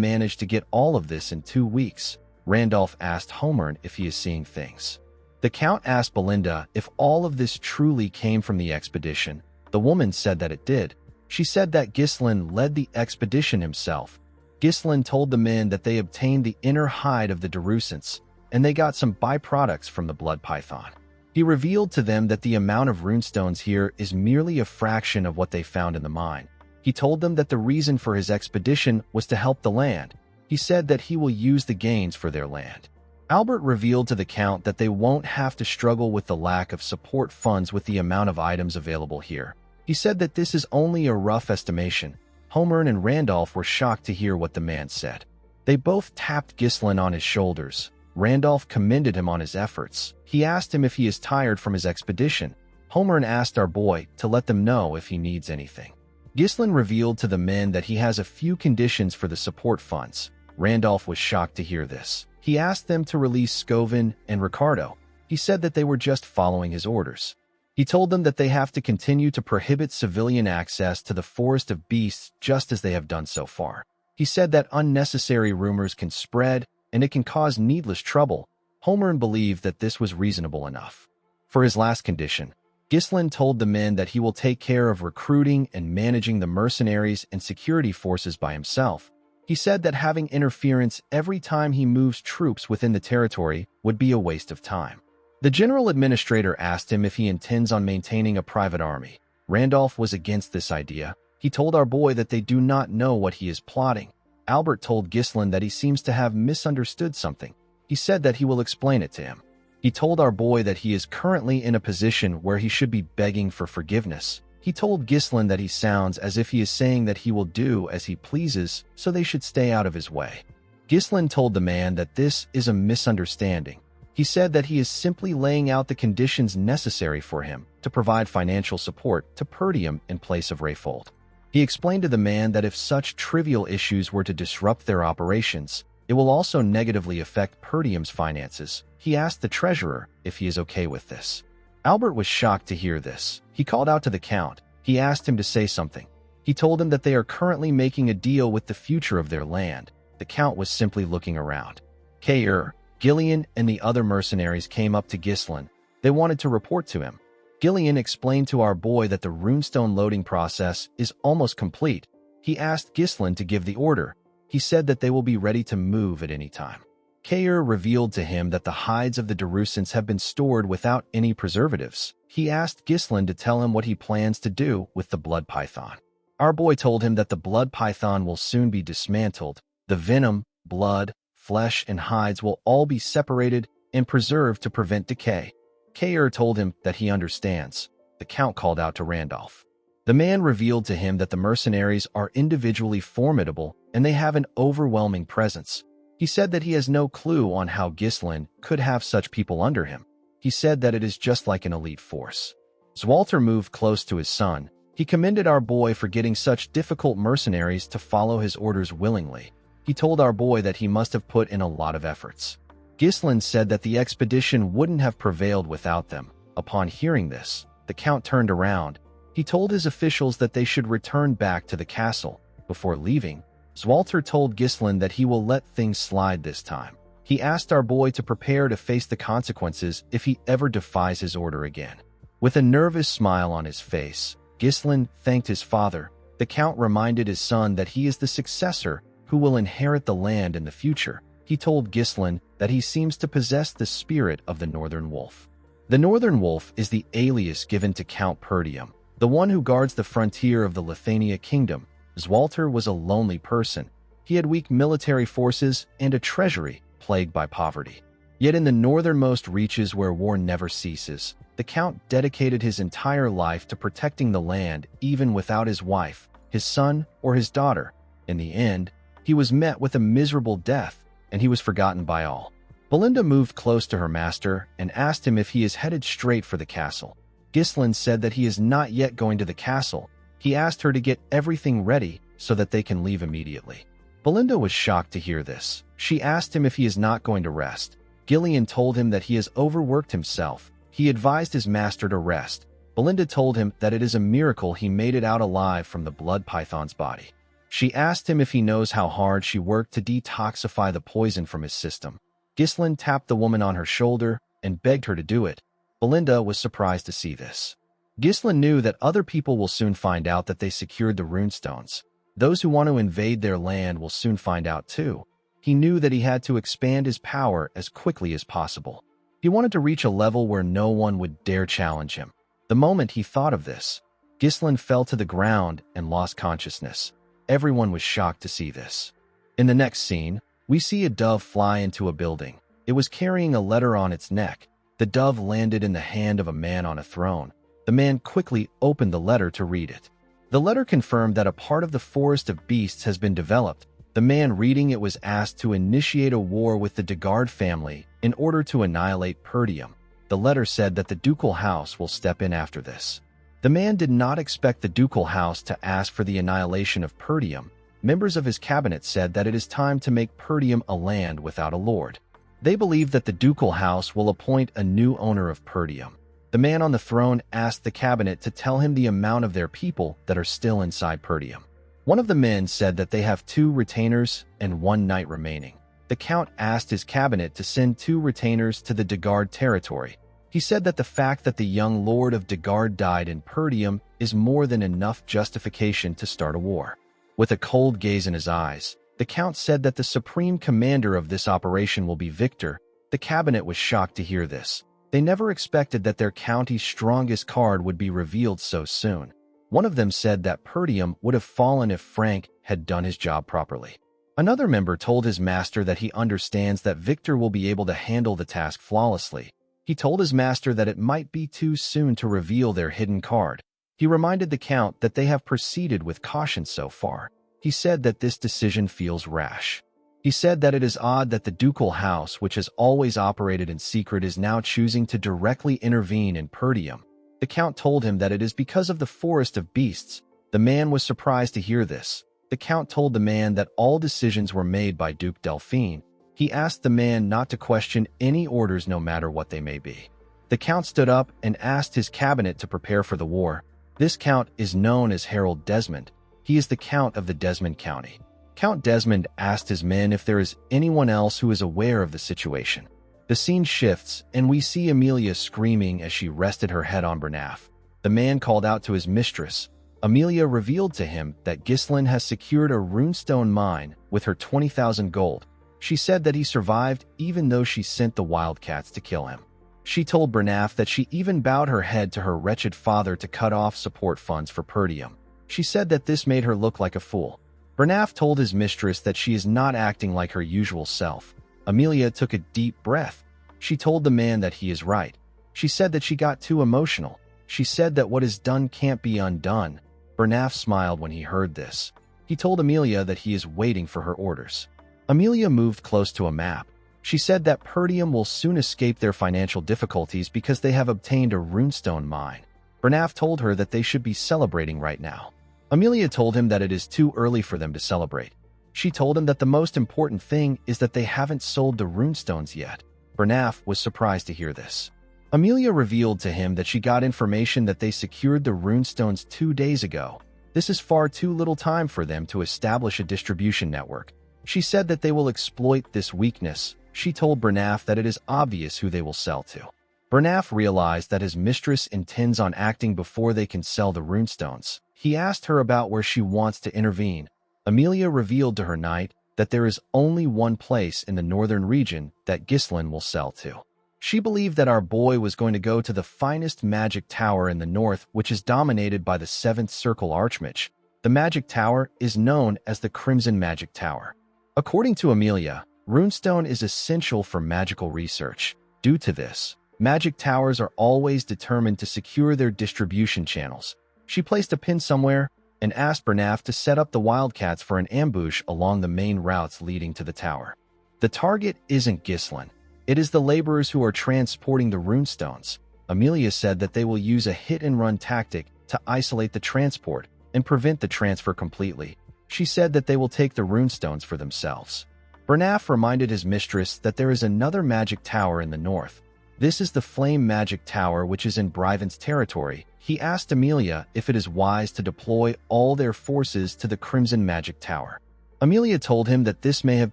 managed to get all of this in 2 weeks. Randolph asked Homern if he is seeing things. The Count asked Belinda if all of this truly came from the expedition. The woman said that it did. She said that Ghislain led the expedition himself. Ghislain told the men that they obtained the inner hide of the Darusants, and they got some byproducts from the blood python. He revealed to them that the amount of runestones here is merely a fraction of what they found in the mine. He told them that the reason for his expedition was to help the land. He said that he will use the gains for their land. Albert revealed to the Count that they won't have to struggle with the lack of support funds with the amount of items available here. He said that this is only a rough estimation. Homern and Randolph were shocked to hear what the man said. They both tapped Ghislain on his shoulders. Randolph commended him on his efforts. He asked him if he is tired from his expedition. Homern asked our boy to let them know if he needs anything. Ghislain revealed to the men that he has a few conditions for the support funds. Randolph was shocked to hear this. He asked them to release Scovin and Ricardo. He said that they were just following his orders. He told them that they have to continue to prohibit civilian access to the Forest of Beasts just as they have done so far. He said that unnecessary rumors can spread and it can cause needless trouble. Homern believed that this was reasonable enough. For his last condition, Ghislain told the men that he will take care of recruiting and managing the mercenaries and security forces by himself. He said that having interference every time he moves troops within the territory would be a waste of time. The general administrator asked him if he intends on maintaining a private army. Randolph was against this idea. He told our boy that they do not know what he is plotting. Albert told Ghislain that he seems to have misunderstood something. He said that he will explain it to him. He told our boy that he is currently in a position where he should be begging for forgiveness. He told Ghislain that he sounds as if he is saying that he will do as he pleases, so they should stay out of his way. Ghislain told the man that this is a misunderstanding. He said that he is simply laying out the conditions necessary for him to provide financial support to Perdium in place of Rayfold. He explained to the man that if such trivial issues were to disrupt their operations, it will also negatively affect Perdium's finances. He asked the treasurer if he is okay with this. Albert was shocked to hear this. He called out to the Count. He asked him to say something. He told him that they are currently making a deal with the future of their land. The Count was simply looking around. Kair, Gillian, and the other mercenaries came up to Ghislain. They wanted to report to him. Gillian explained to our boy that the runestone loading process is almost complete. He asked Ghislain to give the order. He said that they will be ready to move at any time. Kair revealed to him that the hides of the Darusants have been stored without any preservatives. He asked Ghislain to tell him what he plans to do with the blood python. Our boy told him that the blood python will soon be dismantled. The venom, blood, flesh, and hides will all be separated and preserved to prevent decay. Kair told him that he understands. The Count called out to Randolph. The man revealed to him that the mercenaries are individually formidable and they have an overwhelming presence. He said that he has no clue on how Ghislain could have such people under him. He said that it is just like an elite force. Zwalter moved close to his son. He commended our boy for getting such difficult mercenaries to follow his orders willingly. He told our boy that he must have put in a lot of efforts. Ghislain said that the expedition wouldn't have prevailed without them. Upon hearing this, the Count turned around. He told his officials that they should return back to the castle. Before leaving, Zwalter told Ghislain that he will let things slide this time. He asked our boy to prepare to face the consequences if he ever defies his order again. With a nervous smile on his face, Ghislain thanked his father. The Count reminded his son that he is the successor who will inherit the land in the future. He told Ghislain that he seems to possess the spirit of the Northern Wolf. The Northern Wolf is the alias given to Count Perdium, the one who guards the frontier of the Lithania kingdom. Zwalter was a lonely person. He had weak military forces and a treasury plagued by poverty. Yet in the northernmost reaches where war never ceases, the Count dedicated his entire life to protecting the land even without his wife, his son, or his daughter. In the end, he was met with a miserable death, and he was forgotten by all. Belinda moved close to her master and asked him if he is headed straight for the castle. Ghislain said that he is not yet going to the castle. He asked her to get everything ready so that they can leave immediately. Belinda was shocked to hear this. She asked him if he is not going to rest. Gillian told him that he has overworked himself. He advised his master to rest. Belinda told him that it is a miracle he made it out alive from the blood python's body. She asked him if he knows how hard she worked to detoxify the poison from his system. Ghislain tapped the woman on her shoulder and begged her to do it. Belinda was surprised to see this. Ghislain knew that other people will soon find out that they secured the runestones. Those who want to invade their land will soon find out too. He knew that he had to expand his power as quickly as possible. He wanted to reach a level where no one would dare challenge him. The moment he thought of this, Ghislain fell to the ground and lost consciousness. Everyone was shocked to see this. In the next scene, we see a dove fly into a building. It was carrying a letter on its neck. The dove landed in the hand of a man on a throne. The man quickly opened the letter to read it. The letter confirmed that a part of the Forest of Beasts has been developed. The man reading it was asked to initiate a war with the Degard family in order to annihilate Perdium. The letter said that the ducal house will step in after this. The man did not expect the ducal house to ask for the annihilation of Perdium. Members of his cabinet said that it is time to make Perdium a land without a lord. They believe that the ducal house will appoint a new owner of Perdium. The man on the throne asked the cabinet to tell him the amount of their people that are still inside Perdium. One of the men said that they have 2 retainers and 1 knight remaining. The count asked his cabinet to send 2 retainers to the Degard territory. He said that the fact that the young lord of Degard died in Perdium is more than enough justification to start a war. With a cold gaze in his eyes, the count said that the supreme commander of this operation will be Victor. The cabinet was shocked to hear this. They never expected that their county's strongest card would be revealed so soon. One of them said that Perdium would have fallen if Frank had done his job properly. Another member told his master that he understands that Victor will be able to handle the task flawlessly. He told his master that it might be too soon to reveal their hidden card. He reminded the count that they have proceeded with caution so far. He said that this decision feels rash. He said that it is odd that the ducal house, which has always operated in secret, is now choosing to directly intervene in Perdium. The count told him that it is because of the Forest of Beasts. The man was surprised to hear this. The count told the man that all decisions were made by Duke Delphine. He asked the man not to question any orders no matter what they may be. The count stood up and asked his cabinet to prepare for the war. This count is known as Harold Desmond. He is the count of the Desmond County. Count Desmond asked his men if there is anyone else who is aware of the situation. The scene shifts, and we see Amelia screaming as she rested her head on Bernaf. The man called out to his mistress. Amelia revealed to him that Ghislain has secured a runestone mine with her 20,000 gold. She said that he survived even though she sent the wildcats to kill him. She told Bernaf that she even bowed her head to her wretched father to cut off support funds for Perdium. She said that this made her look like a fool. Bernaf told his mistress that she is not acting like her usual self. Amelia took a deep breath. She told the man that he is right. She said that she got too emotional. She said that what is done can't be undone. Bernaf smiled when he heard this. He told Amelia that he is waiting for her orders. Amelia moved close to a map. She said that Perdium will soon escape their financial difficulties because they have obtained a runestone mine. Bernaf told her that they should be celebrating right now. Amelia told him that it is too early for them to celebrate. She told him that the most important thing is that they haven't sold the runestones yet. Bernaf was surprised to hear this. Amelia revealed to him that she got information that they secured the runestones 2 days ago. This is far too little time for them to establish a distribution network. She said that they will exploit this weakness. She told Bernaf that it is obvious who they will sell to. Bernaf realized that his mistress intends on acting before they can sell the runestones. He asked her about where she wants to intervene. Amelia revealed to her knight that there is only one place in the northern region that Ghislain will sell to. She believed that our boy was going to go to the finest magic tower in the north, which is dominated by the 7th Circle Archmage. The magic tower is known as the Crimson Magic Tower. According to Amelia, runestone is essential for magical research. Due to this, magic towers are always determined to secure their distribution channels. She placed a pin somewhere and asked Bernaf to set up the wildcats for an ambush along the main routes leading to the tower. The target isn't Ghislain. It is the laborers who are transporting the runestones. Amelia said that they will use a hit-and-run tactic to isolate the transport and prevent the transfer completely. She said that they will take the runestones for themselves. Bernaf reminded his mistress that there is another magic tower in the north. This is the Flame Magic Tower, which is in Bryven's territory. He asked Amelia if it is wise to deploy all their forces to the Crimson Magic Tower. Amelia told him that this may have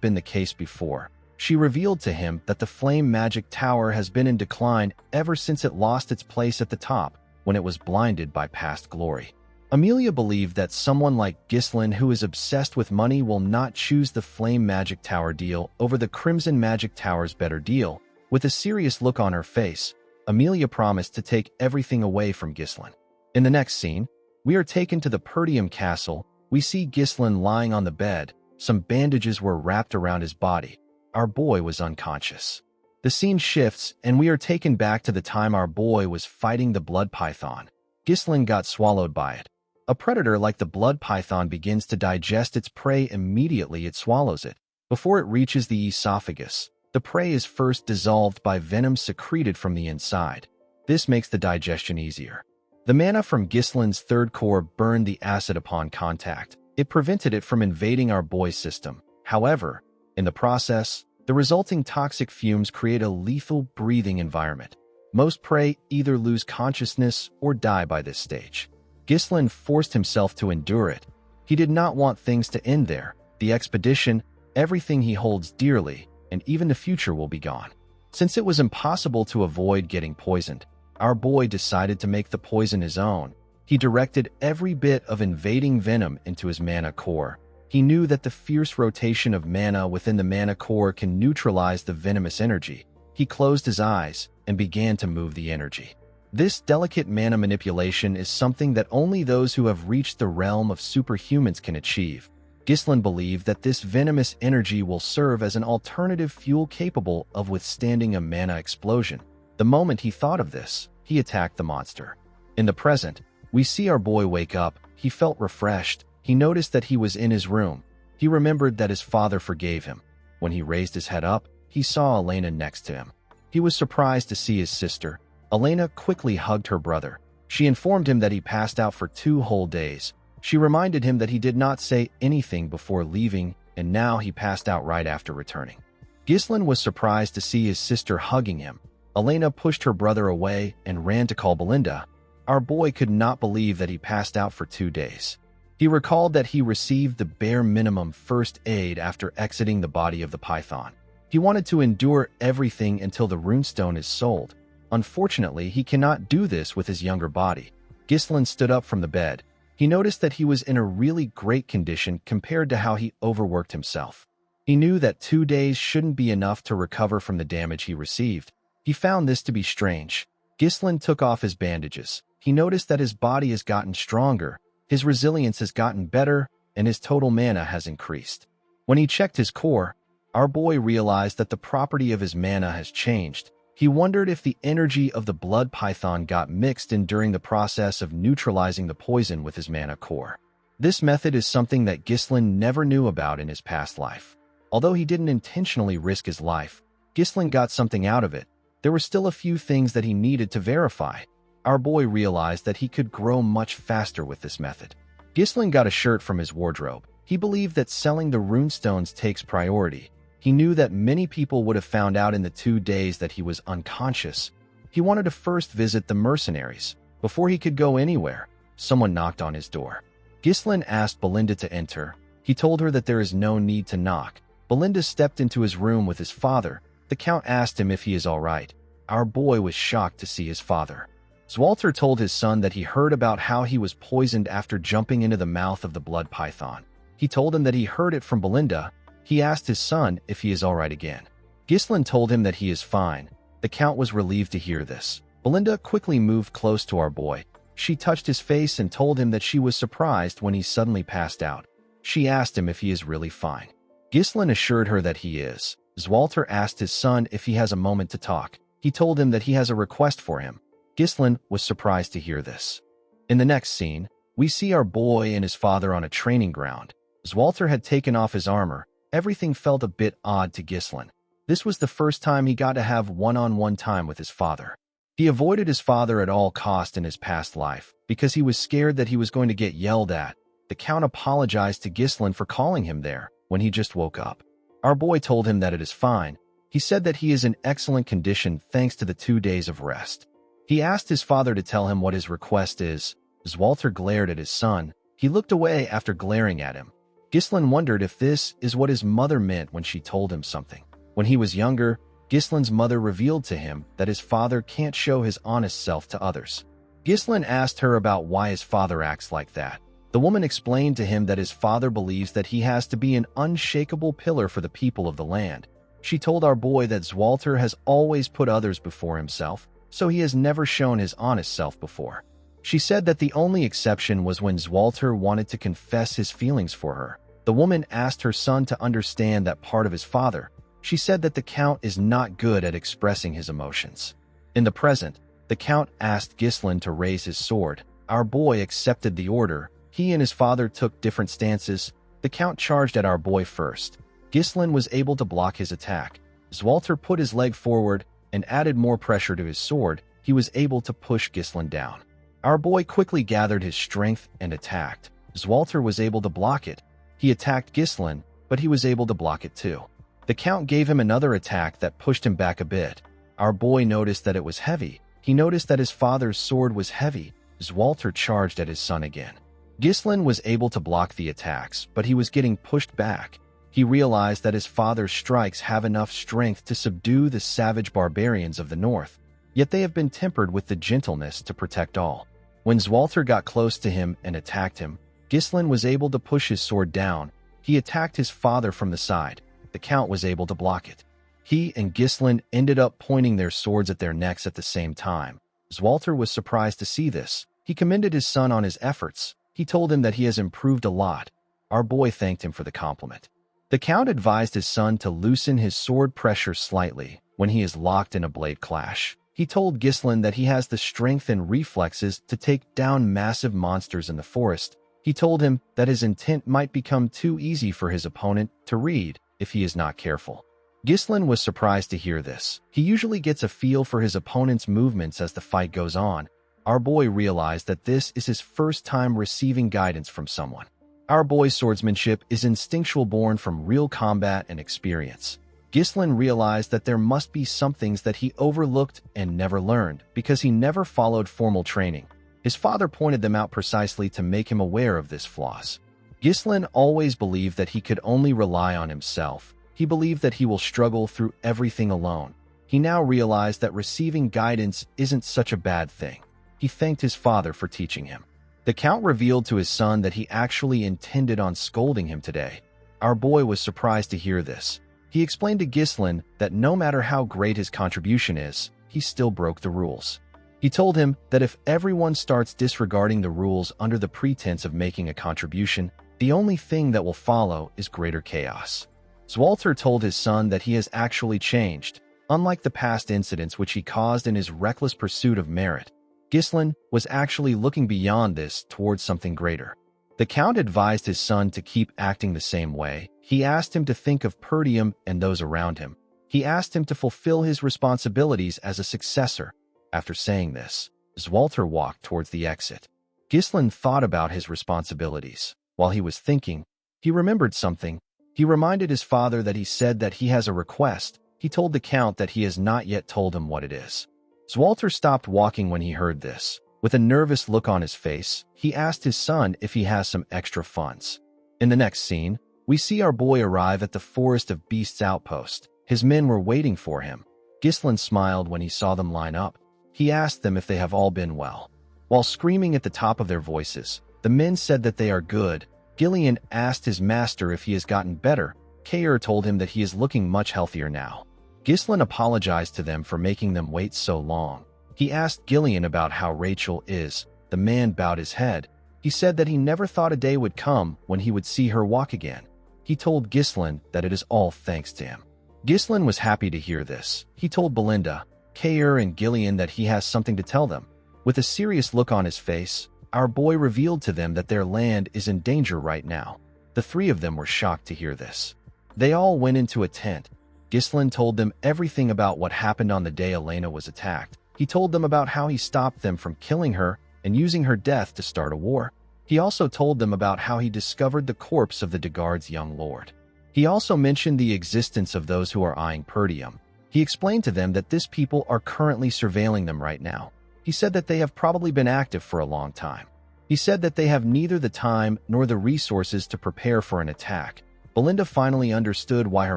been the case before. She revealed to him that the Flame Magic Tower has been in decline ever since it lost its place at the top when it was blinded by past glory. Amelia believed that someone like Ghislain, who is obsessed with money, will not choose the Flame Magic Tower deal over the Crimson Magic Tower's better deal. With a serious look on her face, Amelia promised to take everything away from Ghislain. In the next scene, we are taken to the Perdium Castle. We see Ghislain lying on the bed. Some bandages were wrapped around his body. Our boy was unconscious. The scene shifts, and we are taken back to the time our boy was fighting the blood python. Ghislain got swallowed by it. A predator like the blood python begins to digest its prey. Immediately it swallows it. Before it reaches the esophagus, the prey is first dissolved by venom secreted from the inside. This makes the digestion easier. The mana from Ghislain's third core burned the acid upon contact. It prevented it from invading our boy's system. However, in the process, the resulting toxic fumes create a lethal breathing environment. Most prey either lose consciousness or die by this stage. Ghislain forced himself to endure it. He did not want things to end there. The expedition, everything he holds dearly, and even the future will be gone. Since it was impossible to avoid getting poisoned, our boy decided to make the poison his own. He directed every bit of invading venom into his mana core. He knew that the fierce rotation of mana within the mana core can neutralize the venomous energy. He closed his eyes and began to move the energy. This delicate mana manipulation is something that only those who have reached the realm of superhumans can achieve. Ghislain believed that this venomous energy will serve as an alternative fuel capable of withstanding a mana explosion. The moment he thought of this, he attacked the monster. In the present, we see our boy wake up. He felt refreshed. He noticed that he was in his room. He remembered that his father forgave him. When he raised his head up, he saw Elena next to him. He was surprised to see his sister. Elena quickly hugged her brother. She informed him that he passed out for 2 whole days. She reminded him that he did not say anything before leaving, and now he passed out right after returning. Ghislain was surprised to see his sister hugging him. Elena pushed her brother away and ran to call Belinda. Our boy could not believe that he passed out for 2 days. He recalled that he received the bare minimum first aid after exiting the body of the python. He wanted to endure everything until the runestone is sold. Unfortunately, he cannot do this with his younger body. Ghislain stood up from the bed. He noticed that he was in a really great condition compared to how he overworked himself. He knew that 2 days shouldn't be enough to recover from the damage he received. He found this to be strange. Ghislain took off his bandages. He noticed that his body has gotten stronger, his resilience has gotten better, and his total mana has increased. When he checked his core, our boy realized that the property of his mana has changed. He wondered if the energy of the blood python got mixed in during the process of neutralizing the poison with his mana core. This method is something that Ghislain never knew about in his past life. Although he didn't intentionally risk his life, Ghislain got something out of it. There were still a few things that he needed to verify. Our boy realized that he could grow much faster with this method. Ghislain got a shirt from his wardrobe. He believed that selling the runestones takes priority. He knew that many people would have found out in the 2 days that he was unconscious. He wanted to first visit the mercenaries. Before he could go anywhere, someone knocked on his door. Ghislain asked Belinda to enter. He told her that there is no need to knock. Belinda stepped into his room with his father. The Count asked him if he is all right. Our boy was shocked to see his father. Zwalter told his son that he heard about how he was poisoned after jumping into the mouth of the blood python. He told him that he heard it from Belinda. He asked his son if he is all right again. Ghislain told him that he is fine. The Count was relieved to hear this. Belinda quickly moved close to our boy. She touched his face and told him that she was surprised when he suddenly passed out. She asked him if he is really fine. Ghislain assured her that he is. Zwalter asked his son if he has a moment to talk. He told him that he has a request for him. Ghislain was surprised to hear this. In the next scene, we see our boy and his father on a training ground. Zwalter had taken off his armor. Everything felt a bit odd to Ghislain. This was the first time he got to have one-on-one time with his father. He avoided his father at all cost in his past life because he was scared that he was going to get yelled at. The Count apologized to Ghislain for calling him there when he just woke up. Our boy told him that it is fine. He said that he is in excellent condition thanks to the 2 days of rest. He asked his father to tell him what his request is. As Walter glared at his son, he looked away after glaring at him. Ghislain wondered if this is what his mother meant when she told him something. When he was younger, Ghislain's mother revealed to him that his father can't show his honest self to others. Ghislain asked her about why his father acts like that. The woman explained to him that his father believes that he has to be an unshakable pillar for the people of the land. She told our boy that Walter has always put others before himself, so he has never shown his honest self before. She said that the only exception was when Walter wanted to confess his feelings for her. The woman asked her son to understand that part of his father. She said that the Count is not good at expressing his emotions. In the present, the Count asked Ghislain to raise his sword. Our boy accepted the order. He and his father took different stances. The Count charged at our boy first. Ghislain was able to block his attack. As Walter put his leg forward and added more pressure to his sword, he was able to push Ghislain down. Our boy quickly gathered his strength and attacked. As Walter was able to block it, he attacked Ghislain, but he was able to block it too. The Count gave him another attack that pushed him back a bit. Our boy noticed that it was heavy. He noticed that his father's sword was heavy as Walter charged at his son again. Ghislain was able to block the attacks, but he was getting pushed back. He realized that his father's strikes have enough strength to subdue the savage barbarians of the north, yet they have been tempered with the gentleness to protect all. When Walter got close to him and attacked him, Ghislain was able to push his sword down. He attacked his father from the side. The Count was able to block it. He and Ghislain ended up pointing their swords at their necks at the same time. Walter was surprised to see this. He commended his son on his efforts. He told him that he has improved a lot. Our boy thanked him for the compliment. The Count advised his son to loosen his sword pressure slightly when he is locked in a blade clash. He told Ghislain that he has the strength and reflexes to take down massive monsters in the forest. He told him that his intent might become too easy for his opponent to read if he is not careful. Ghislain was surprised to hear this. He usually gets a feel for his opponent's movements as the fight goes on. Our boy realized that this is his first time receiving guidance from someone. Our boy's swordsmanship is instinctual, born from real combat and experience. Ghislain realized that there must be some things that he overlooked and never learned because he never followed formal training. His father pointed them out precisely to make him aware of this flaws. Ghislain always believed that he could only rely on himself. He believed that he will struggle through everything alone. He now realized that receiving guidance isn't such a bad thing. He thanked his father for teaching him. The Count revealed to his son that he actually intended on scolding him today. Our boy was surprised to hear this. He explained to Ghislain that no matter how great his contribution is, he still broke the rules. He told him that if everyone starts disregarding the rules under the pretense of making a contribution, the only thing that will follow is greater chaos. Walter told his son that he has actually changed, unlike the past incidents which he caused in his reckless pursuit of merit. Ghislain was actually looking beyond this towards something greater. The Count advised his son to keep acting the same way. He asked him to think of Perdium and those around him. He asked him to fulfill his responsibilities as a successor. After saying this, Walter walked towards the exit. Ghislain thought about his responsibilities. While he was thinking, he remembered something. He reminded his father that he said that he has a request. He told the Count that he has not yet told him what it is. Walter stopped walking when he heard this. With a nervous look on his face, he asked his son if he has some extra funds. In the next scene, we see our boy arrive at the Forest of Beasts outpost. His men were waiting for him. Ghislain smiled when he saw them line up. He asked them if they have all been well. While screaming at the top of their voices, the men said that they are good. Gillian asked his master if he has gotten better. Kair told him that he is looking much healthier now. Ghislain apologized to them for making them wait so long. He asked Gillian about how Rachel is. The man bowed his head. He said that he never thought a day would come when he would see her walk again. He told Ghislain that it is all thanks to him. Ghislain was happy to hear this. He told Belinda, Kair, and Gillian that he has something to tell them. With a serious look on his face, our boy revealed to them that their land is in danger right now. The three of them were shocked to hear this. They all went into a tent. Ghislain told them everything about what happened on the day Elena was attacked. He told them about how he stopped them from killing her and using her death to start a war. He also told them about how he discovered the corpse of the Degard's young lord. He also mentioned the existence of those who are eyeing Perdium. He explained to them that this people are currently surveilling them right now. He said that they have probably been active for a long time. He said that they have neither the time nor the resources to prepare for an attack. Belinda finally understood why her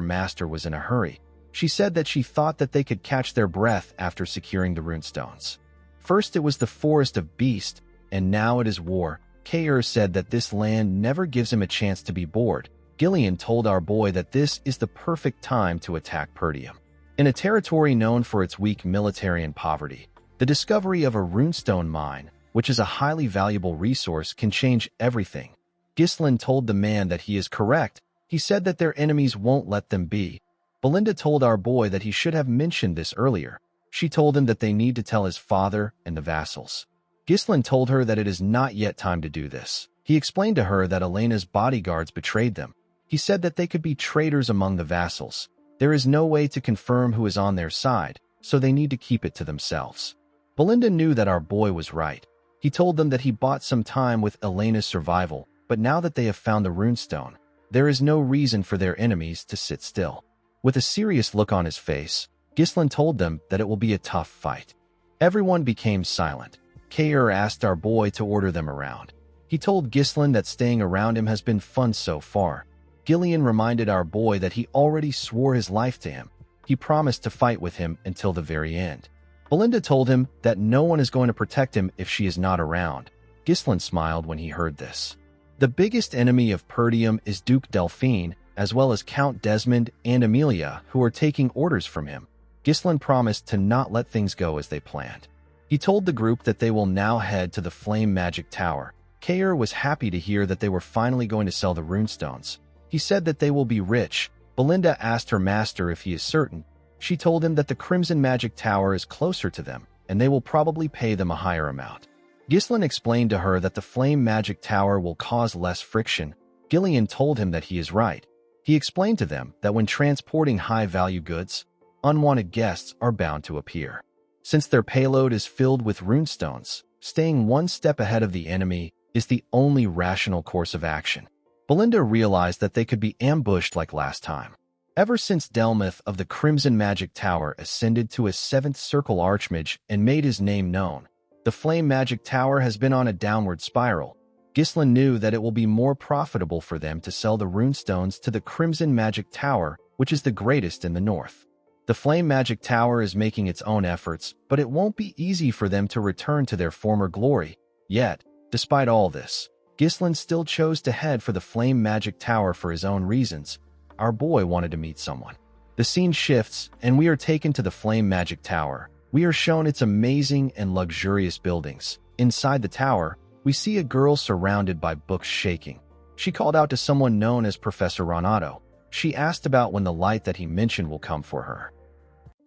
master was in a hurry. She said that she thought that they could catch their breath after securing the runestones. First it was the forest of beasts, and now it is war. Kair said that this land never gives him a chance to be bored. Gillian told our boy that this is the perfect time to attack Perdium. In a territory known for its weak military and poverty, the discovery of a runestone mine, which is a highly valuable resource, can change everything. Ghislain told the man that he is correct. He said that their enemies won't let them be. Belinda told our boy that he should have mentioned this earlier. She told him that they need to tell his father and the vassals. Ghislain told her that it is not yet time to do this. He explained to her that Elena's bodyguards betrayed them. He said that they could be traitors among the vassals. There is no way to confirm who is on their side, so they need to keep it to themselves. Belinda knew that our boy was right. He told them that he bought some time with Elena's survival, but now that they have found the runestone, there is no reason for their enemies to sit still. With a serious look on his face, Ghislain told them that it will be a tough fight. Everyone became silent. Kair asked our boy to order them around. He told Ghislain that staying around him has been fun so far. Gillian reminded our boy that he already swore his life to him. He promised to fight with him until the very end. Belinda told him that no one is going to protect him if she is not around. Ghislain smiled when he heard this. The biggest enemy of Perdium is Duke Delphine, as well as Count Desmond and Amelia, who are taking orders from him. Ghislain promised to not let things go as they planned. He told the group that they will now head to the Flame Magic Tower. Kair was happy to hear that they were finally going to sell the runestones. He said that they will be rich. Belinda asked her master if he is certain. She told him that the Crimson Magic Tower is closer to them, and they will probably pay them a higher amount. Ghislain explained to her that the Flame Magic Tower will cause less friction. Gillian told him that he is right. He explained to them that when transporting high-value goods, unwanted guests are bound to appear. Since their payload is filled with runestones, staying one step ahead of the enemy is the only rational course of action. Belinda realized that they could be ambushed like last time. Ever since Delmuth of the Crimson Magic Tower ascended to a 7th Circle Archmage and made his name known, the Flame Magic Tower has been on a downward spiral. Ghislain knew that it will be more profitable for them to sell the runestones to the Crimson Magic Tower, which is the greatest in the north. The Flame Magic Tower is making its own efforts, but it won't be easy for them to return to their former glory. Yet, despite all this, Ghislain still chose to head for the Flame Magic Tower for his own reasons. Our boy wanted to meet someone. The scene shifts, and we are taken to the Flame Magic Tower. We are shown its amazing and luxurious buildings. Inside the tower, we see a girl surrounded by books shaking. She called out to someone known as Professor Renato. She asked about when the light that he mentioned will come for her.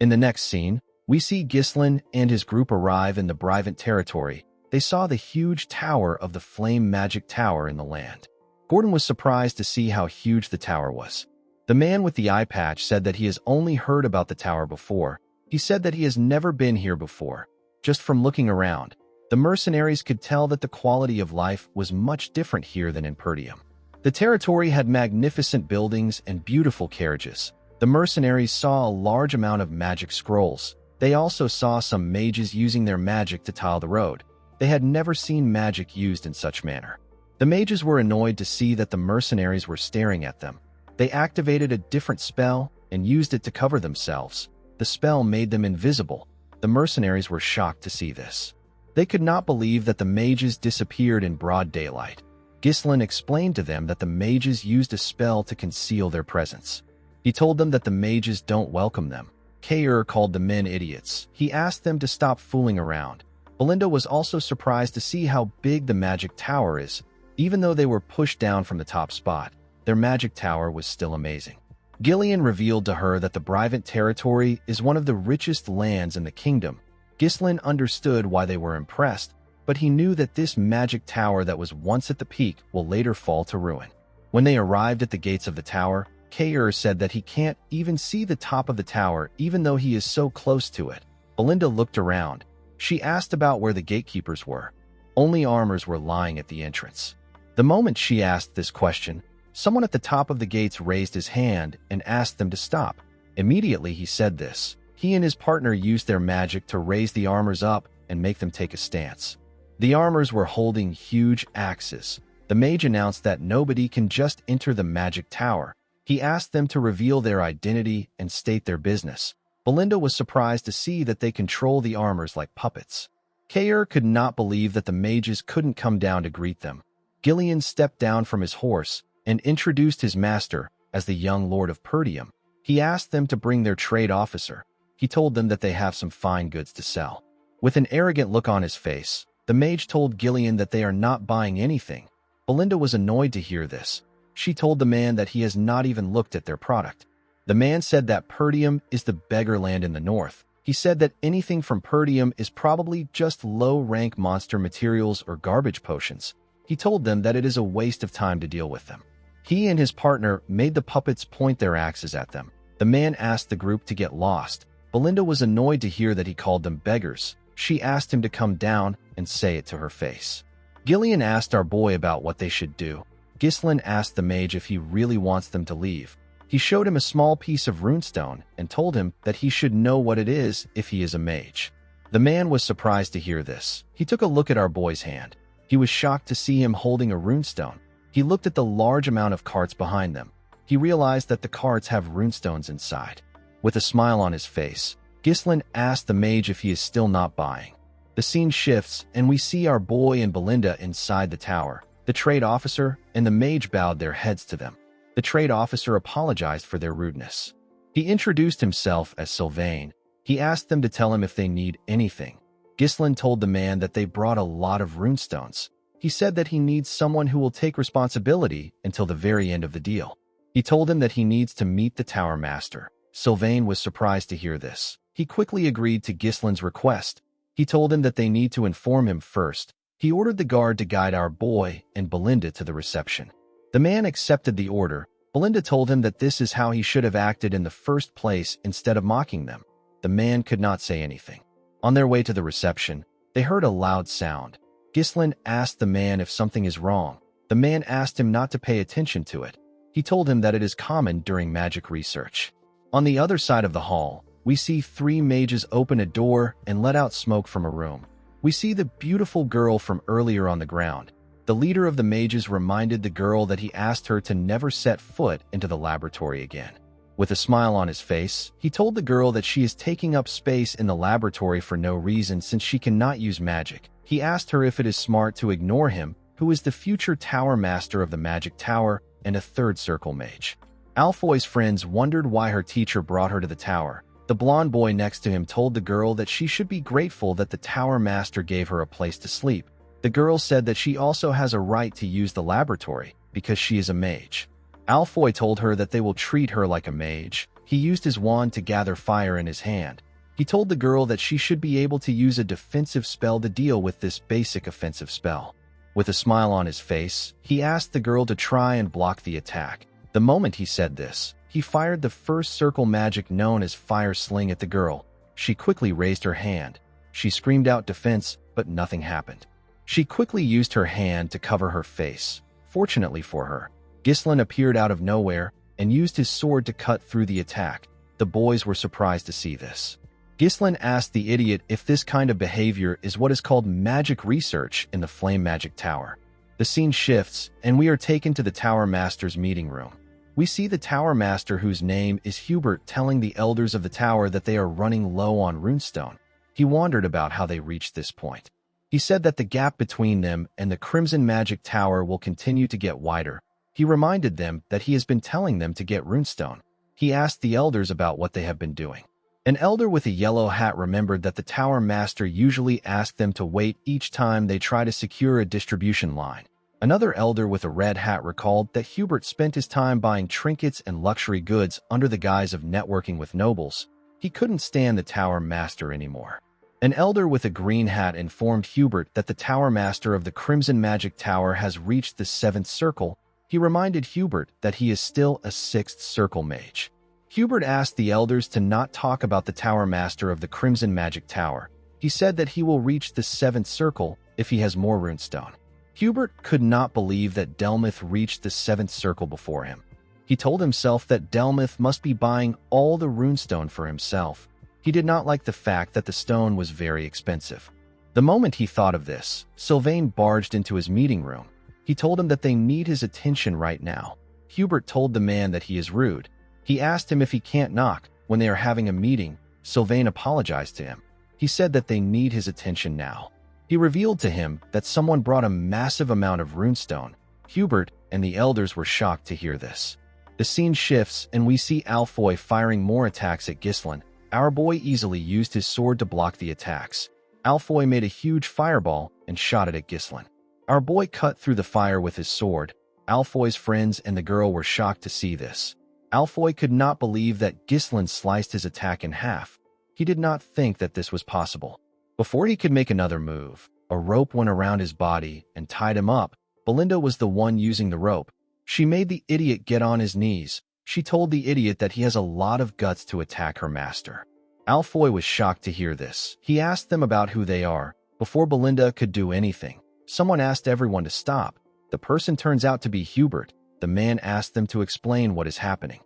In the next scene, we see Ghislain and his group arrive in the Brivant territory. They saw the huge tower of the Flame Magic Tower in the land. Gordon was surprised to see how huge the tower was. The man with the eye patch said that he has only heard about the tower before. He said that he has never been here before. Just from looking around, the mercenaries could tell that the quality of life was much different here than in Perdium. The territory had magnificent buildings and beautiful carriages. The mercenaries saw a large amount of magic scrolls. They also saw some mages using their magic to tile the road. They had never seen magic used in such manner. The mages were annoyed to see that the mercenaries were staring at them. They activated a different spell and used it to cover themselves. The spell made them invisible. The mercenaries were shocked to see this. They could not believe that the mages disappeared in broad daylight. Ghislain explained to them that the mages used a spell to conceal their presence. He told them that the mages don't welcome them. Kair called the men idiots. He asked them to stop fooling around. Belinda was also surprised to see how big the magic tower is. Even though they were pushed down from the top spot, their magic tower was still amazing. Gillian revealed to her that the Brivant territory is one of the richest lands in the kingdom. Ghislain understood why they were impressed, but he knew that this magic tower that was once at the peak will later fall to ruin. When they arrived at the gates of the tower, Kair said that he can't even see the top of the tower even though he is so close to it. Belinda looked around. She asked about where the gatekeepers were. Only armors were lying at the entrance. The moment she asked this question, someone at the top of the gates raised his hand and asked them to stop. Immediately he said this. He and his partner used their magic to raise the armors up and make them take a stance. The armors were holding huge axes. The mage announced that nobody can just enter the magic tower. He asked them to reveal their identity and state their business. Belinda was surprised to see that they control the armors like puppets. Kair could not believe that the mages couldn't come down to greet them. Gillian stepped down from his horse and introduced his master as the young Lord of Perdium. He asked them to bring their trade officer. He told them that they have some fine goods to sell. With an arrogant look on his face, the mage told Gillian that they are not buying anything. Belinda was annoyed to hear this. She told the man that he has not even looked at their product. The man said that Perdium is the beggar land in the north. He said that anything from Perdium is probably just low-rank monster materials or garbage potions. He told them that it is a waste of time to deal with them. He and his partner made the puppets point their axes at them. The man asked the group to get lost. Belinda was annoyed to hear that he called them beggars. She asked him to come down and say it to her face. Gillian asked our boy about what they should do. Ghislain asked the mage if he really wants them to leave. He showed him a small piece of runestone and told him that he should know what it is if he is a mage. The man was surprised to hear this. He took a look at our boy's hand. He was shocked to see him holding a runestone. He looked at the large amount of carts behind them. He realized that the carts have runestones inside. With a smile on his face, Ghislain asked the mage if he is still not buying. The scene shifts, and we see our boy and Belinda inside the tower. The trade officer and the mage bowed their heads to them. The trade officer apologized for their rudeness. He introduced himself as Sylvain. He asked them to tell him if they need anything. Ghislain told the man that they brought a lot of runestones. He said that he needs someone who will take responsibility until the very end of the deal. He told him that he needs to meet the tower master. Sylvain was surprised to hear this. He quickly agreed to Ghislain's request. He told him that they need to inform him first. He ordered the guard to guide our boy and Belinda to the reception. The man accepted the order. Belinda told him that this is how he should have acted in the first place instead of mocking them. The man could not say anything. On their way to the reception, they heard a loud sound. Ghislain asked the man if something is wrong. The man asked him not to pay attention to it. He told him that it is common during magic research. On the other side of the hall, we see 3 mages open a door and let out smoke from a room. We see the beautiful girl from earlier on the ground. The leader of the mages reminded the girl that he asked her to never set foot into the laboratory again. With a smile on his face, he told the girl that she is taking up space in the laboratory for no reason since she cannot use magic. He asked her if it is smart to ignore him, who is the future tower master of the magic tower and a third circle mage. Alfoy's friends wondered why her teacher brought her to the tower. The blonde boy next to him told the girl that she should be grateful that the tower master gave her a place to sleep. The girl said that she also has a right to use the laboratory because she is a mage. Alfoy told her that they will treat her like a mage. He used his wand to gather fire in his hand. He told the girl that she should be able to use a defensive spell to deal with this basic offensive spell. With a smile on his face, he asked the girl to try and block the attack. The moment he said this, he fired the first circle magic known as Fire Sling at the girl. She quickly raised her hand. She screamed out defense, but nothing happened. She quickly used her hand to cover her face. Fortunately for her, Ghislain appeared out of nowhere and used his sword to cut through the attack. The boys were surprised to see this. Ghislain asked the idiot if this kind of behavior is what is called magic research in the Flame Magic Tower. The scene shifts, and we are taken to the Tower Master's meeting room. We see the Tower Master, whose name is Hubert, telling the elders of the tower that they are running low on runestone. He wondered about how they reached this point. He said that the gap between them and the Crimson Magic Tower will continue to get wider. He reminded them that he has been telling them to get runestone. He asked the elders about what they have been doing. An elder with a yellow hat remembered that the Tower Master usually asked them to wait each time they try to secure a distribution line. Another elder with a red hat recalled that Hubert spent his time buying trinkets and luxury goods under the guise of networking with nobles. He couldn't stand the Tower Master anymore. An elder with a green hat informed Hubert that the Tower Master of the Crimson Magic Tower has reached the 7th circle. He reminded Hubert that he is still a 6th circle mage. Hubert asked the elders to not talk about the Tower Master of the Crimson Magic Tower. He said that he will reach the 7th circle if he has more runestone. Hubert could not believe that Delmuth reached the 7th circle before him. He told himself that Delmuth must be buying all the runestone for himself. He did not like the fact that the stone was very expensive. The moment he thought of this, Sylvain barged into his meeting room. He told him that they need his attention right now. Hubert told the man that he is rude. He asked him if he can't knock. When they are having a meeting, Sylvain apologized to him. He said that they need his attention now. He revealed to him that someone brought a massive amount of runestone. Hubert and the elders were shocked to hear this. The scene shifts and we see Alfoy firing more attacks at Ghislain. Our boy easily used his sword to block the attacks. Alfoy made a huge fireball and shot it at Ghislain. Our boy cut through the fire with his sword. Alfoy's friends and the girl were shocked to see this. Alfoy could not believe that Ghislain sliced his attack in half. He did not think that this was possible. Before he could make another move, a rope went around his body and tied him up. Belinda was the one using the rope. She made the idiot get on his knees. She told the idiot that he has a lot of guts to attack her master. Alfoy was shocked to hear this. He asked them about who they are. Before Belinda could do anything, someone asked everyone to stop. The person turns out to be Hubert. The man asked them to explain what is happening.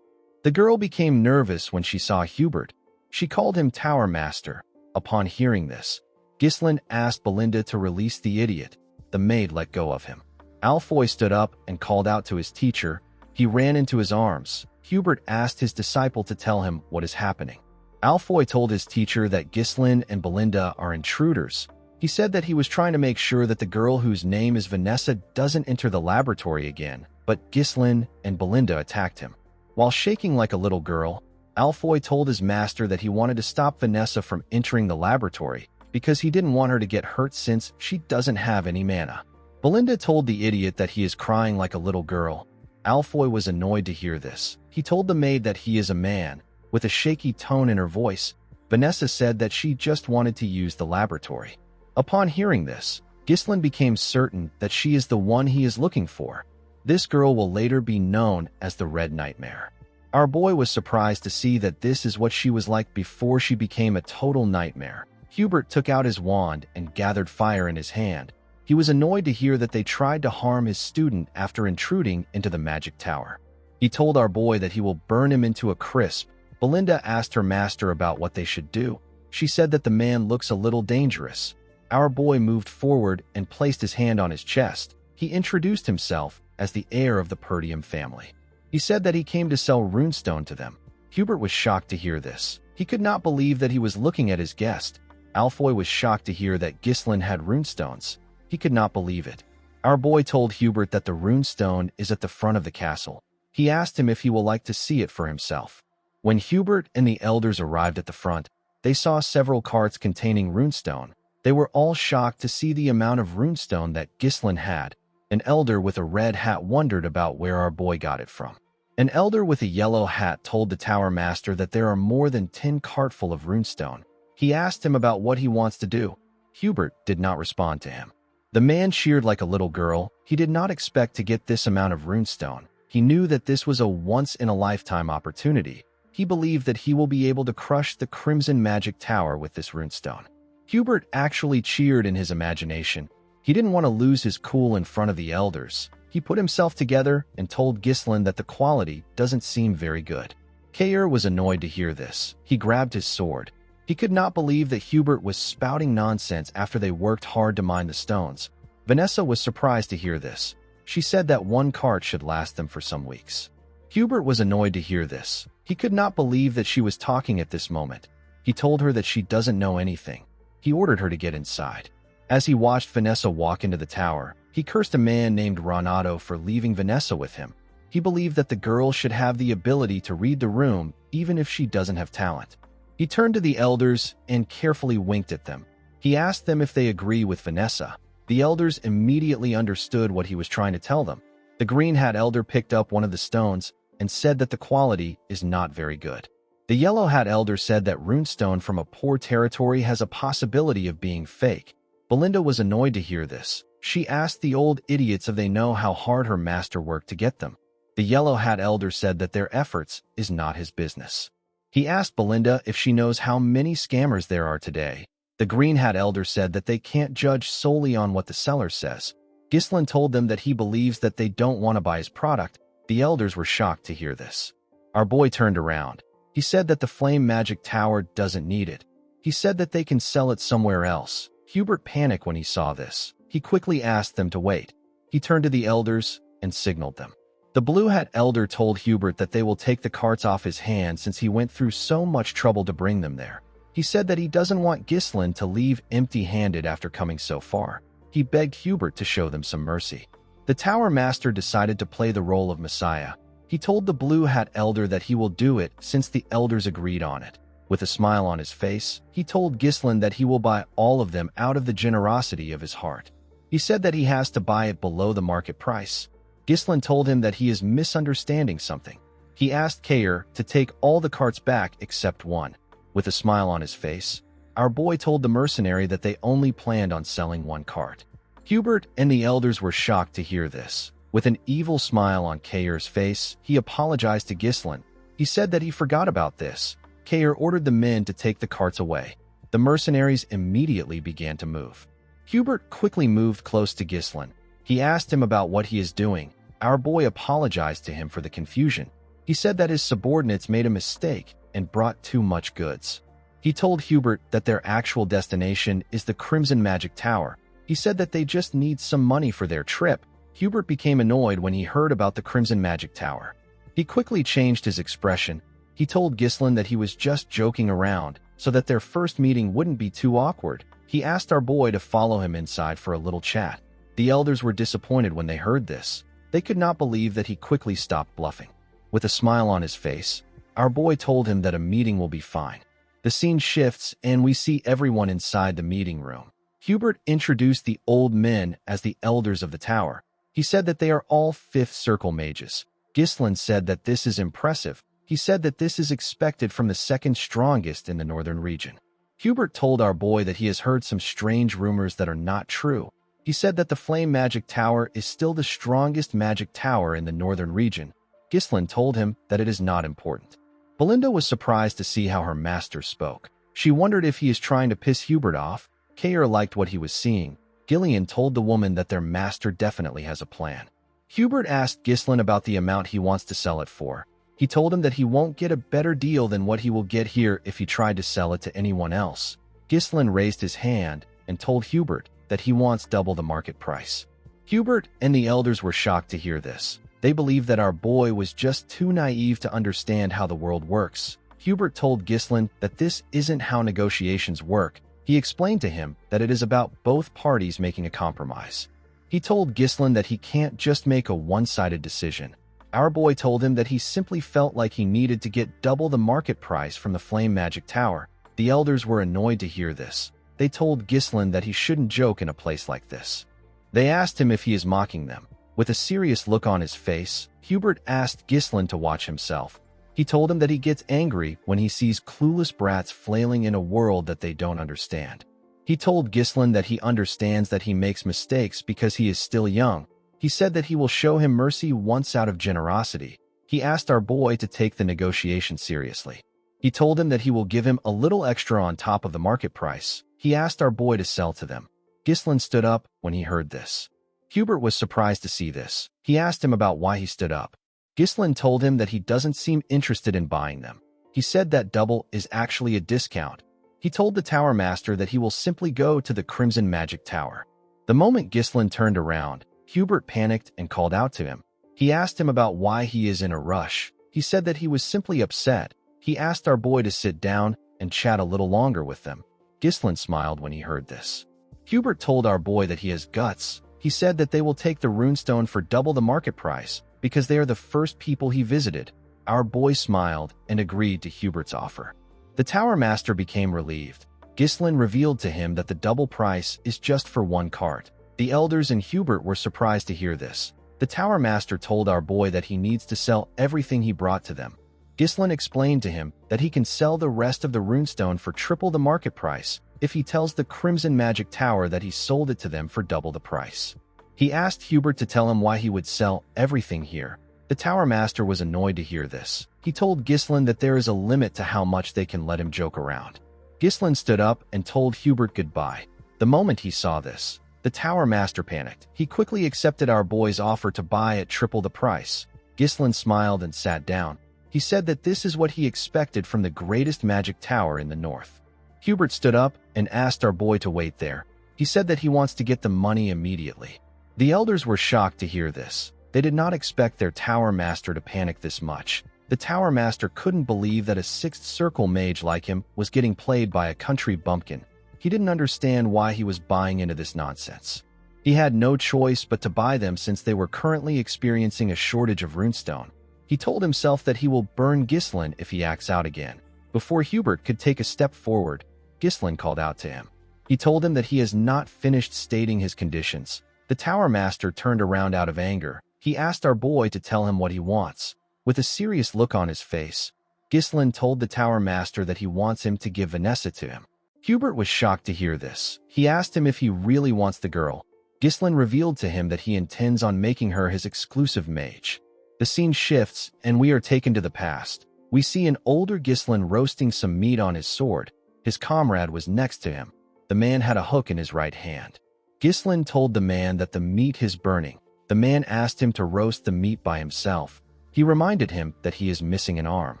The girl became nervous when she saw Hubert. She called him Tower Master. Upon hearing this, Ghislain asked Belinda to release the idiot. The maid let go of him. Alfoy stood up and called out to his teacher. He ran into his arms. Hubert asked his disciple to tell him what is happening. Alfoy told his teacher that Ghislain and Belinda are intruders. He said that he was trying to make sure that the girl whose name is Vanessa doesn't enter the laboratory again, but Ghislain and Belinda attacked him. While shaking like a little girl, Alfoy told his master that he wanted to stop Vanessa from entering the laboratory because he didn't want her to get hurt since she doesn't have any mana. Belinda told the idiot that he is crying like a little girl. Alfoy was annoyed to hear this. He told the maid that he is a man. With a shaky tone in her voice, Vanessa said that she just wanted to use the laboratory. Upon hearing this, Ghislain became certain that she is the one he is looking for. This girl will later be known as the Red Nightmare. Our boy was surprised to see that this is what she was like before she became a total nightmare. Hubert took out his wand and gathered fire in his hand. He was annoyed to hear that they tried to harm his student after intruding into the magic tower. He told our boy that he will burn him into a crisp. Belinda asked her master about what they should do. She said that the man looks a little dangerous. Our boy moved forward and placed his hand on his chest. He introduced himself as the heir of the Perdium family. He said that he came to sell runestone to them. Hubert was shocked to hear this. He could not believe that he was looking at his guest. Alfoy was shocked to hear that Ghislain had runestones. He could not believe it. Our boy told Hubert that the runestone is at the front of the castle. He asked him if he will like to see it for himself. When Hubert and the elders arrived at the front, they saw several carts containing runestone. They were all shocked to see the amount of runestone that Ghislain had. An elder with a red hat wondered about where our boy got it from. An elder with a yellow hat told the tower master that there are more than 10 cartful of runestone. He asked him about what he wants to do. Hubert did not respond to him. The man cheered like a little girl. He did not expect to get this amount of runestone. He knew that this was a once-in-a-lifetime opportunity. He believed that he will be able to crush the Crimson Magic Tower with this runestone. Hubert actually cheered in his imagination. He didn't want to lose his cool in front of the elders. He put himself together and told Ghislain that the quality doesn't seem very good. Kair was annoyed to hear this. He grabbed his sword. He could not believe that Hubert was spouting nonsense after they worked hard to mine the stones. Vanessa was surprised to hear this. She said that one cart should last them for some weeks. Hubert was annoyed to hear this. He could not believe that she was talking at this moment. He told her that she doesn't know anything. He ordered her to get inside. As he watched Vanessa walk into the tower, he cursed a man named Renato for leaving Vanessa with him. He believed that the girl should have the ability to read the room even if she doesn't have talent. He turned to the elders and carefully winked at them. He asked them if they agree with Vanessa. The elders immediately understood what he was trying to tell them. The green hat elder picked up one of the stones and said that the quality is not very good. The yellow hat elder said that runestone from a poor territory has a possibility of being fake. Belinda was annoyed to hear this. She asked the old idiots if they know how hard her master worked to get them. The yellow hat elder said that their efforts is not his business. He asked Belinda if she knows how many scammers there are today. The Green Hat Elder said that they can't judge solely on what the seller says. Ghislain told them that he believes that they don't want to buy his product. The elders were shocked to hear this. Our boy turned around. He said that the flame magic tower doesn't need it. He said that they can sell it somewhere else. Hubert panicked when he saw this. He quickly asked them to wait. He turned to the elders and signaled them. The Blue Hat Elder told Hubert that they will take the carts off his hands since he went through so much trouble to bring them there. He said that he doesn't want Ghislain to leave empty-handed after coming so far. He begged Hubert to show them some mercy. The Tower Master decided to play the role of Messiah. He told the Blue Hat Elder that he will do it since the elders agreed on it. With a smile on his face, he told Ghislain that he will buy all of them out of the generosity of his heart. He said that he has to buy it below the market price. Ghislain told him that he is misunderstanding something. He asked Kair to take all the carts back except one. With a smile on his face, our boy told the mercenary that they only planned on selling one cart. Hubert and the elders were shocked to hear this. With an evil smile on Kair's face, he apologized to Ghislain. He said that he forgot about this. Kair ordered the men to take the carts away. The mercenaries immediately began to move. Hubert quickly moved close to Ghislain. He asked him about what he is doing. Our boy apologized to him for the confusion. He said that his subordinates made a mistake and brought too much goods. He told Hubert that their actual destination is the Crimson Magic Tower. He said that they just need some money for their trip. Hubert became annoyed when he heard about the Crimson Magic Tower. He quickly changed his expression. He told Ghislain that he was just joking around so that their first meeting wouldn't be too awkward. He asked our boy to follow him inside for a little chat. The elders were disappointed when they heard this. They could not believe that he quickly stopped bluffing. With a smile on his face, our boy told him that a meeting will be fine. The scene shifts and we see everyone inside the meeting room. Hubert introduced the old men as the elders of the tower. He said that they are all fifth circle mages. Ghislain said that this is impressive. He said that this is expected from the second strongest in the northern region. Hubert told our boy that he has heard some strange rumors that are not true. He said that the Flame Magic Tower is still the strongest magic tower in the northern region. Ghislain told him that it is not important. Belinda was surprised to see how her master spoke. She wondered if he is trying to piss Hubert off. Kair liked what he was seeing. Gillian told the woman that their master definitely has a plan. Hubert asked Ghislain about the amount he wants to sell it for. He told him that he won't get a better deal than what he will get here if he tried to sell it to anyone else. Ghislain raised his hand and told Hubert that he wants double the market price. Hubert and the elders were shocked to hear this. They believed that our boy was just too naive to understand how the world works. Hubert told Ghislain that this isn't how negotiations work. He explained to him that it is about both parties making a compromise. He told Ghislain that he can't just make a one-sided decision. Our boy told him that he simply felt like he needed to get double the market price from the Flame Magic Tower. The elders were annoyed to hear this. They told Ghislain that he shouldn't joke in a place like this. They asked him if he is mocking them. With a serious look on his face, Hubert asked Ghislain to watch himself. He told him that he gets angry when he sees clueless brats flailing in a world that they don't understand. He told Ghislain that he understands that he makes mistakes because he is still young. He said that he will show him mercy once out of generosity. He asked our boy to take the negotiation seriously. He told him that he will give him a little extra on top of the market price. He asked our boy to sell to them. Ghislain stood up when he heard this. Hubert was surprised to see this. He asked him about why he stood up. Ghislain told him that he doesn't seem interested in buying them. He said that double is actually a discount. He told the Tower Master that he will simply go to the Crimson Magic Tower. The moment Ghislain turned around, Hubert panicked and called out to him. He asked him about why he is in a rush. He said that he was simply upset. He asked our boy to sit down and chat a little longer with them. Ghislain smiled when he heard this. Hubert told our boy that he has guts. He said that they will take the runestone for double the market price because they are the first people he visited. Our boy smiled and agreed to Hubert's offer. The Tower Master became relieved. Ghislain revealed to him that the double price is just for one cart. The elders and Hubert were surprised to hear this. The Tower Master told our boy that he needs to sell everything he brought to them. Ghislain explained to him that he can sell the rest of the runestone for triple the market price if he tells the Crimson Magic Tower that he sold it to them for double the price. He asked Hubert to tell him why he would sell everything here. The Tower Master was annoyed to hear this. He told Ghislain that there is a limit to how much they can let him joke around. Ghislaine stood up and told Hubert goodbye. The moment he saw this, the Tower Master panicked. He quickly accepted our boy's offer to buy at triple the price. Ghislaine smiled and sat down. He said that this is what he expected from the greatest magic tower in the north. Hubert stood up and asked our boy to wait there. He said that he wants to get the money immediately. The elders were shocked to hear this. They did not expect their Tower Master to panic this much. The Tower Master couldn't believe that a sixth circle mage like him was getting played by a country bumpkin. He didn't understand why he was buying into this nonsense. He had no choice but to buy them since they were currently experiencing a shortage of runestone. He told himself that he will burn Ghislaine if he acts out again. Before Hubert could take a step forward, Ghislaine called out to him. He told him that he has not finished stating his conditions. The Tower Master turned around out of anger. He asked our boy to tell him what he wants. With a serious look on his face, Ghislaine told the Tower Master that he wants him to give Vanessa to him. Hubert was shocked to hear this. He asked him if he really wants the girl. Ghislaine revealed to him that he intends on making her his exclusive mage. The scene shifts, and we are taken to the past. We see an older Ghislaine roasting some meat on his sword. His comrade was next to him. The man had a hook in his right hand. Ghislaine told the man that the meat is burning. The man asked him to roast the meat by himself. He reminded him that he is missing an arm.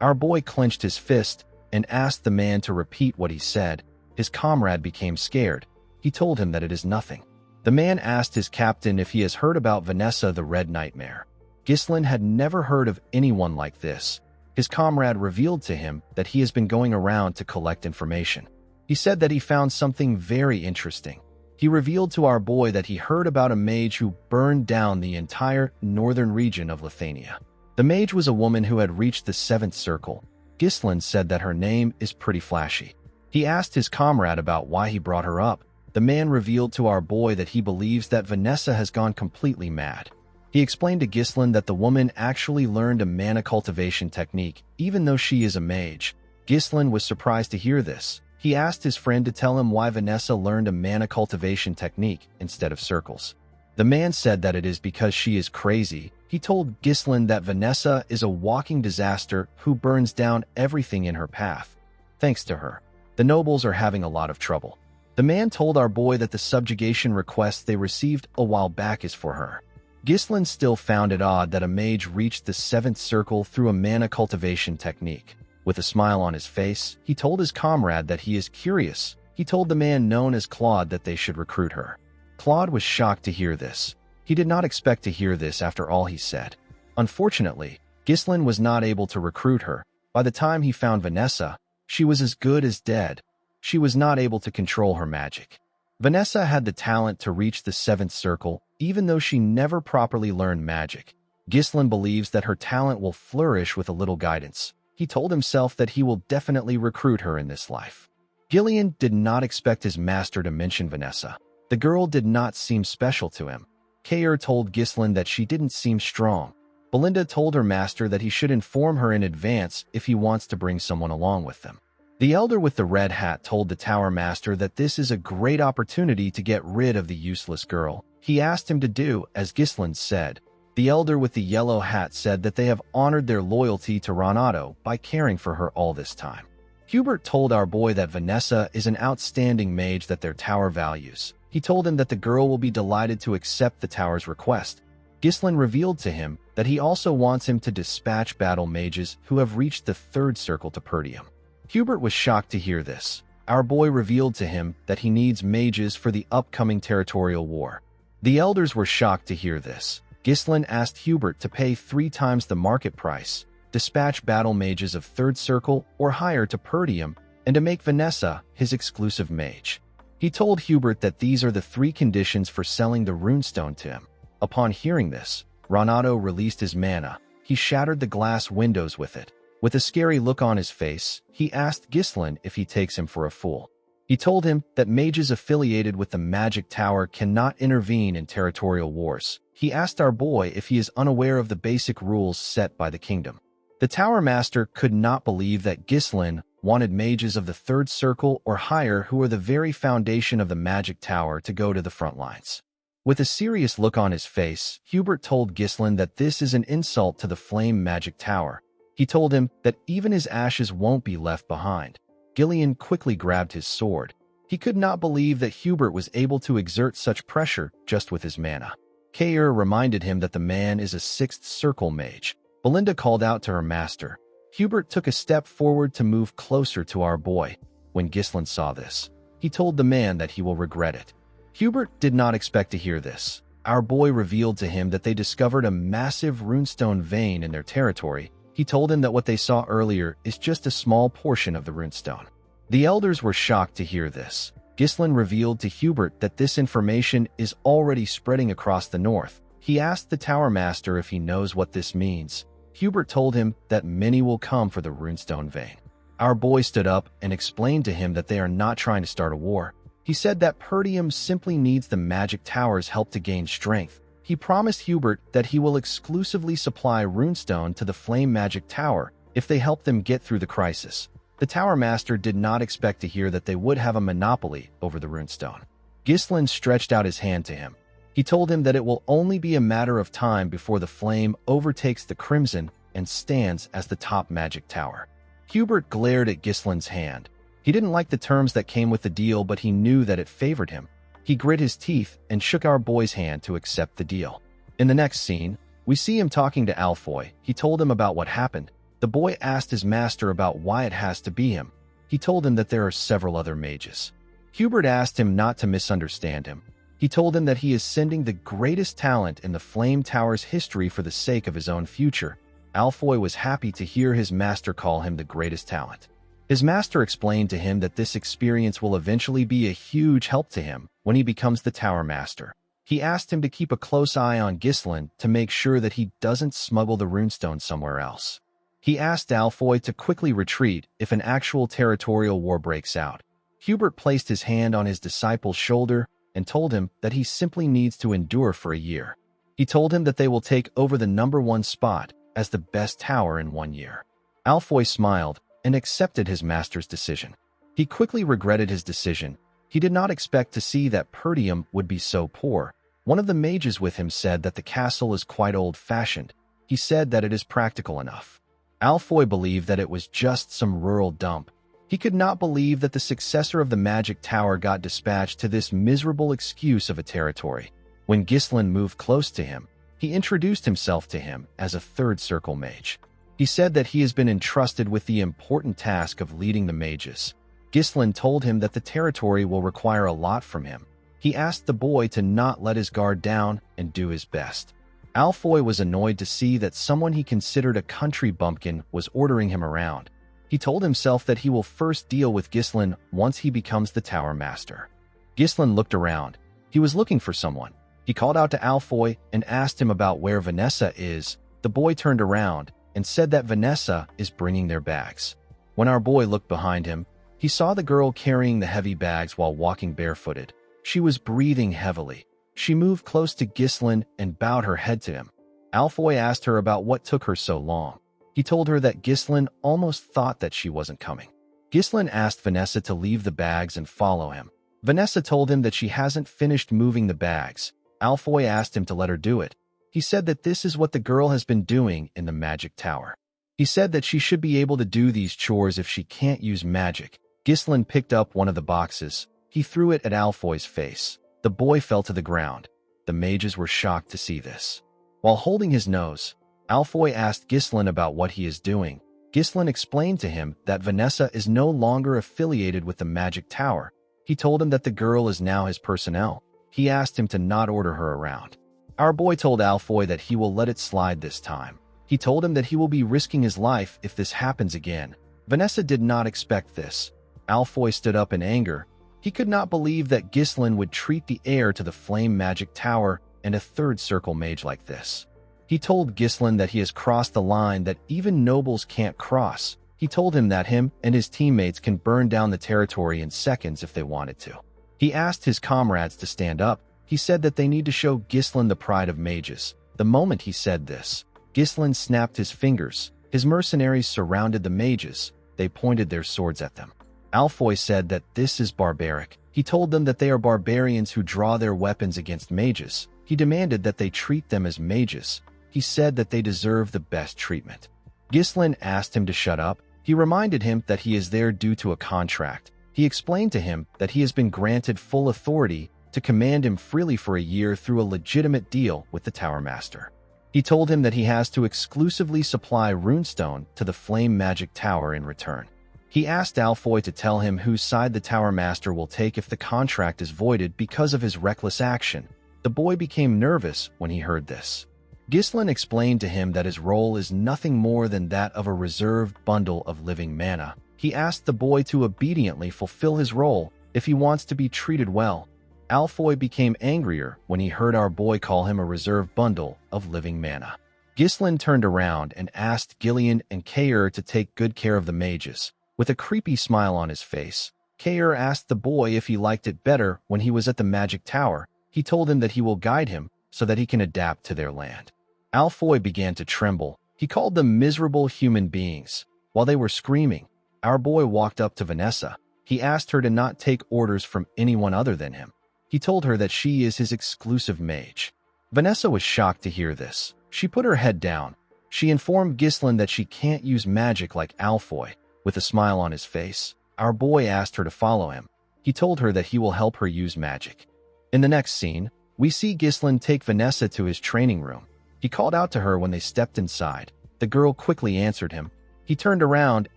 Our boy clenched his fist and asked the man to repeat what he said. His comrade became scared. He told him that it is nothing. The man asked his captain if he has heard about Vanessa the Red Nightmare. Ghislaine had never heard of anyone like this. His comrade revealed to him that he has been going around to collect information. He said that he found something very interesting. He revealed to our boy that he heard about a mage who burned down the entire northern region of Lithuania. The mage was a woman who had reached the seventh circle. Ghislaine said that her name is pretty flashy. He asked his comrade about why he brought her up. The man revealed to our boy that he believes that Vanessa has gone completely mad. He explained to Ghislaine that the woman actually learned a mana cultivation technique, even though she is a mage. Ghislaine was surprised to hear this. He asked his friend to tell him why Vanessa learned a mana cultivation technique instead of circles. The man said that it is because she is crazy. He told Ghislaine that Vanessa is a walking disaster who burns down everything in her path. Thanks to her, the nobles are having a lot of trouble. The man told our boy that the subjugation request they received a while back is for her. Ghislaine still found it odd that a mage reached the seventh circle through a mana cultivation technique. With a smile on his face, he told his comrade that he is curious. He told the man known as Claude that they should recruit her. Claude was shocked to hear this. He did not expect to hear this after all he said. Unfortunately, Ghislaine was not able to recruit her. By the time he found Vanessa, she was as good as dead. She was not able to control her magic. Vanessa had the talent to reach the seventh circle, even though she never properly learned magic. Ghislaine believes that her talent will flourish with a little guidance. He told himself that he will definitely recruit her in this life. Gillian did not expect his master to mention Vanessa. The girl did not seem special to him. Kayer told Ghislaine that she didn't seem strong. Belinda told her master that he should inform her in advance if he wants to bring someone along with them. The elder with the red hat told the tower master that this is a great opportunity to get rid of the useless girl. He asked him to do as Ghislaine said. The elder with the yellow hat said that they have honored their loyalty to Renato by caring for her all this time. Hubert told our boy that Vanessa is an outstanding mage that their tower values. He told him that the girl will be delighted to accept the tower's request. Ghislaine revealed to him that he also wants him to dispatch battle mages who have reached the third circle to Perdium. Hubert was shocked to hear this. Our boy revealed to him that he needs mages for the upcoming territorial war. The elders were shocked to hear this. Ghislaine asked Hubert to pay 3 times the market price, dispatch battle mages of third circle or higher to Perdium, and to make Vanessa his exclusive mage. He told Hubert that these are the 3 conditions for selling the runestone to him. Upon hearing this, Renato released his mana. He shattered the glass windows with it. With a scary look on his face, he asked Ghislaine if he takes him for a fool. He told him that mages affiliated with the Magic Tower cannot intervene in territorial wars. He asked our boy if he is unaware of the basic rules set by the kingdom. The Tower Master could not believe that Ghislaine wanted mages of the third circle or higher who are the very foundation of the Magic Tower to go to the front lines. With a serious look on his face, Hubert told Ghislaine that this is an insult to the Flame Magic Tower. He told him that even his ashes won't be left behind. Gillian quickly grabbed his sword. He could not believe that Hubert was able to exert such pressure just with his mana. Kair reminded him that the man is a sixth circle mage. Belinda called out to her master. Hubert took a step forward to move closer to our boy. When Ghislain saw this, he told the man that he will regret it. Hubert did not expect to hear this. Our boy revealed to him that they discovered a massive runestone vein in their territory. He told him that what they saw earlier is just a small portion of the runestone. The elders were shocked to hear this. Ghislain revealed to Hubert that this information is already spreading across the north. He asked the Tower Master if he knows what this means. Hubert told him that many will come for the runestone vein. Our boy stood up and explained to him that they are not trying to start a war. He said that Perdium simply needs the magic tower's help to gain strength. He promised Hubert that he will exclusively supply runestone to the Flame Magic Tower if they help them get through the crisis. The Tower Master did not expect to hear that they would have a monopoly over the runestone. Ghislain stretched out his hand to him. He told him that it will only be a matter of time before the flame overtakes the Crimson and stands as the top magic tower. Hubert glared at Ghislain's hand. He didn't like the terms that came with the deal, but he knew that it favored him. He grit his teeth and shook our boy's hand to accept the deal. In the next scene, we see him talking to Alfoy. He told him about what happened. The boy asked his master about why it has to be him. He told him that there are several other mages. Hubert asked him not to misunderstand him. He told him that he is sending the greatest talent in the Flame Tower's history for the sake of his own future. Alfoy was happy to hear his master call him the greatest talent. His master explained to him that this experience will eventually be a huge help to him when he becomes the Tower Master. He asked him to keep a close eye on Ghislain to make sure that he doesn't smuggle the runestone somewhere else. He asked Alfoy to quickly retreat if an actual territorial war breaks out. Hubert placed his hand on his disciple's shoulder and told him that he simply needs to endure for a year. He told him that they will take over the #1 spot as the best tower in 1 year. Alfoy smiled and accepted his master's decision. He quickly regretted his decision. He did not expect to see that Perdium would be so poor. One of the mages with him said that the castle is quite old-fashioned. He said that it is practical enough. Alfoy believed that it was just some rural dump. He could not believe that the successor of the magic tower got dispatched to this miserable excuse of a territory. When Ghislain moved close to him, he introduced himself to him as a third circle mage. He said that he has been entrusted with the important task of leading the mages. Ghislain told him that the territory will require a lot from him. He asked the boy to not let his guard down and do his best. Alfoy was annoyed to see that someone he considered a country bumpkin was ordering him around. He told himself that he will first deal with Ghislain once he becomes the Tower Master. Ghislain looked around. He was looking for someone. He called out to Alfoy and asked him about where Vanessa is. The boy turned around and said that Vanessa is bringing their bags. When our boy looked behind him, he saw the girl carrying the heavy bags while walking barefooted. She was breathing heavily. She moved close to Ghislain and bowed her head to him. Alfoy asked her about what took her so long. He told her that Ghislain almost thought that she wasn't coming. Ghislain asked Vanessa to leave the bags and follow him. Vanessa told him that she hasn't finished moving the bags. Alfoy asked him to let her do it. He said that this is what the girl has been doing in the magic tower. He said that she should be able to do these chores if she can't use magic. Ghislain picked up one of the boxes. He threw it at Alfoy's face. The boy fell to the ground. The mages were shocked to see this. While holding his nose, Alfoy asked Ghislain about what he is doing. Ghislain explained to him that Vanessa is no longer affiliated with the magic tower. He told him that the girl is now his personnel. He asked him to not order her around. Our boy told Alfoy that he will let it slide this time. He told him that he will be risking his life if this happens again. Vanessa did not expect this. Alfoy stood up in anger. He could not believe that Ghislain would treat the heir to the Flame Magic Tower and a third circle mage like this. He told Ghislain that he has crossed the line that even nobles can't cross. He told him that him and his teammates can burn down the territory in seconds if they wanted to. He asked his comrades to stand up. He said that they need to show Ghislain the pride of mages. The moment he said this, Ghislain snapped his fingers. His mercenaries surrounded the mages. They pointed their swords at them. Alfoy said that this is barbaric. He told them that they are barbarians who draw their weapons against mages. He demanded that they treat them as mages. He said that they deserve the best treatment. Ghislain asked him to shut up. He reminded him that he is there due to a contract. He explained to him that he has been granted full authority to command him freely for a year through a legitimate deal with the Tower Master. He told him that he has to exclusively supply runestone to the Flame Magic Tower in return. He asked Alfoy to tell him whose side the Tower Master will take if the contract is voided because of his reckless action. The boy became nervous when he heard this. Ghislain explained to him that his role is nothing more than that of a reserved bundle of living mana. He asked the boy to obediently fulfill his role if he wants to be treated well. Alfoy became angrier when he heard our boy call him a reserved bundle of living mana. Ghislain turned around and asked Gillian and Kaer to take good care of the mages. With a creepy smile on his face, Kaer asked the boy if he liked it better when he was at the Magic Tower. He told him that he will guide him so that he can adapt to their land. Alfoy began to tremble. He called them miserable human beings. While they were screaming, our boy walked up to Vanessa. He asked her to not take orders from anyone other than him. He told her that she is his exclusive mage. Vanessa was shocked to hear this. She put her head down. She informed Ghislain that she can't use magic like Alfoy. With a smile on his face, our boy asked her to follow him. He told her that he will help her use magic. In the next scene, we see Ghislain take Vanessa to his training room. He called out to her when they stepped inside. The girl quickly answered him. He turned around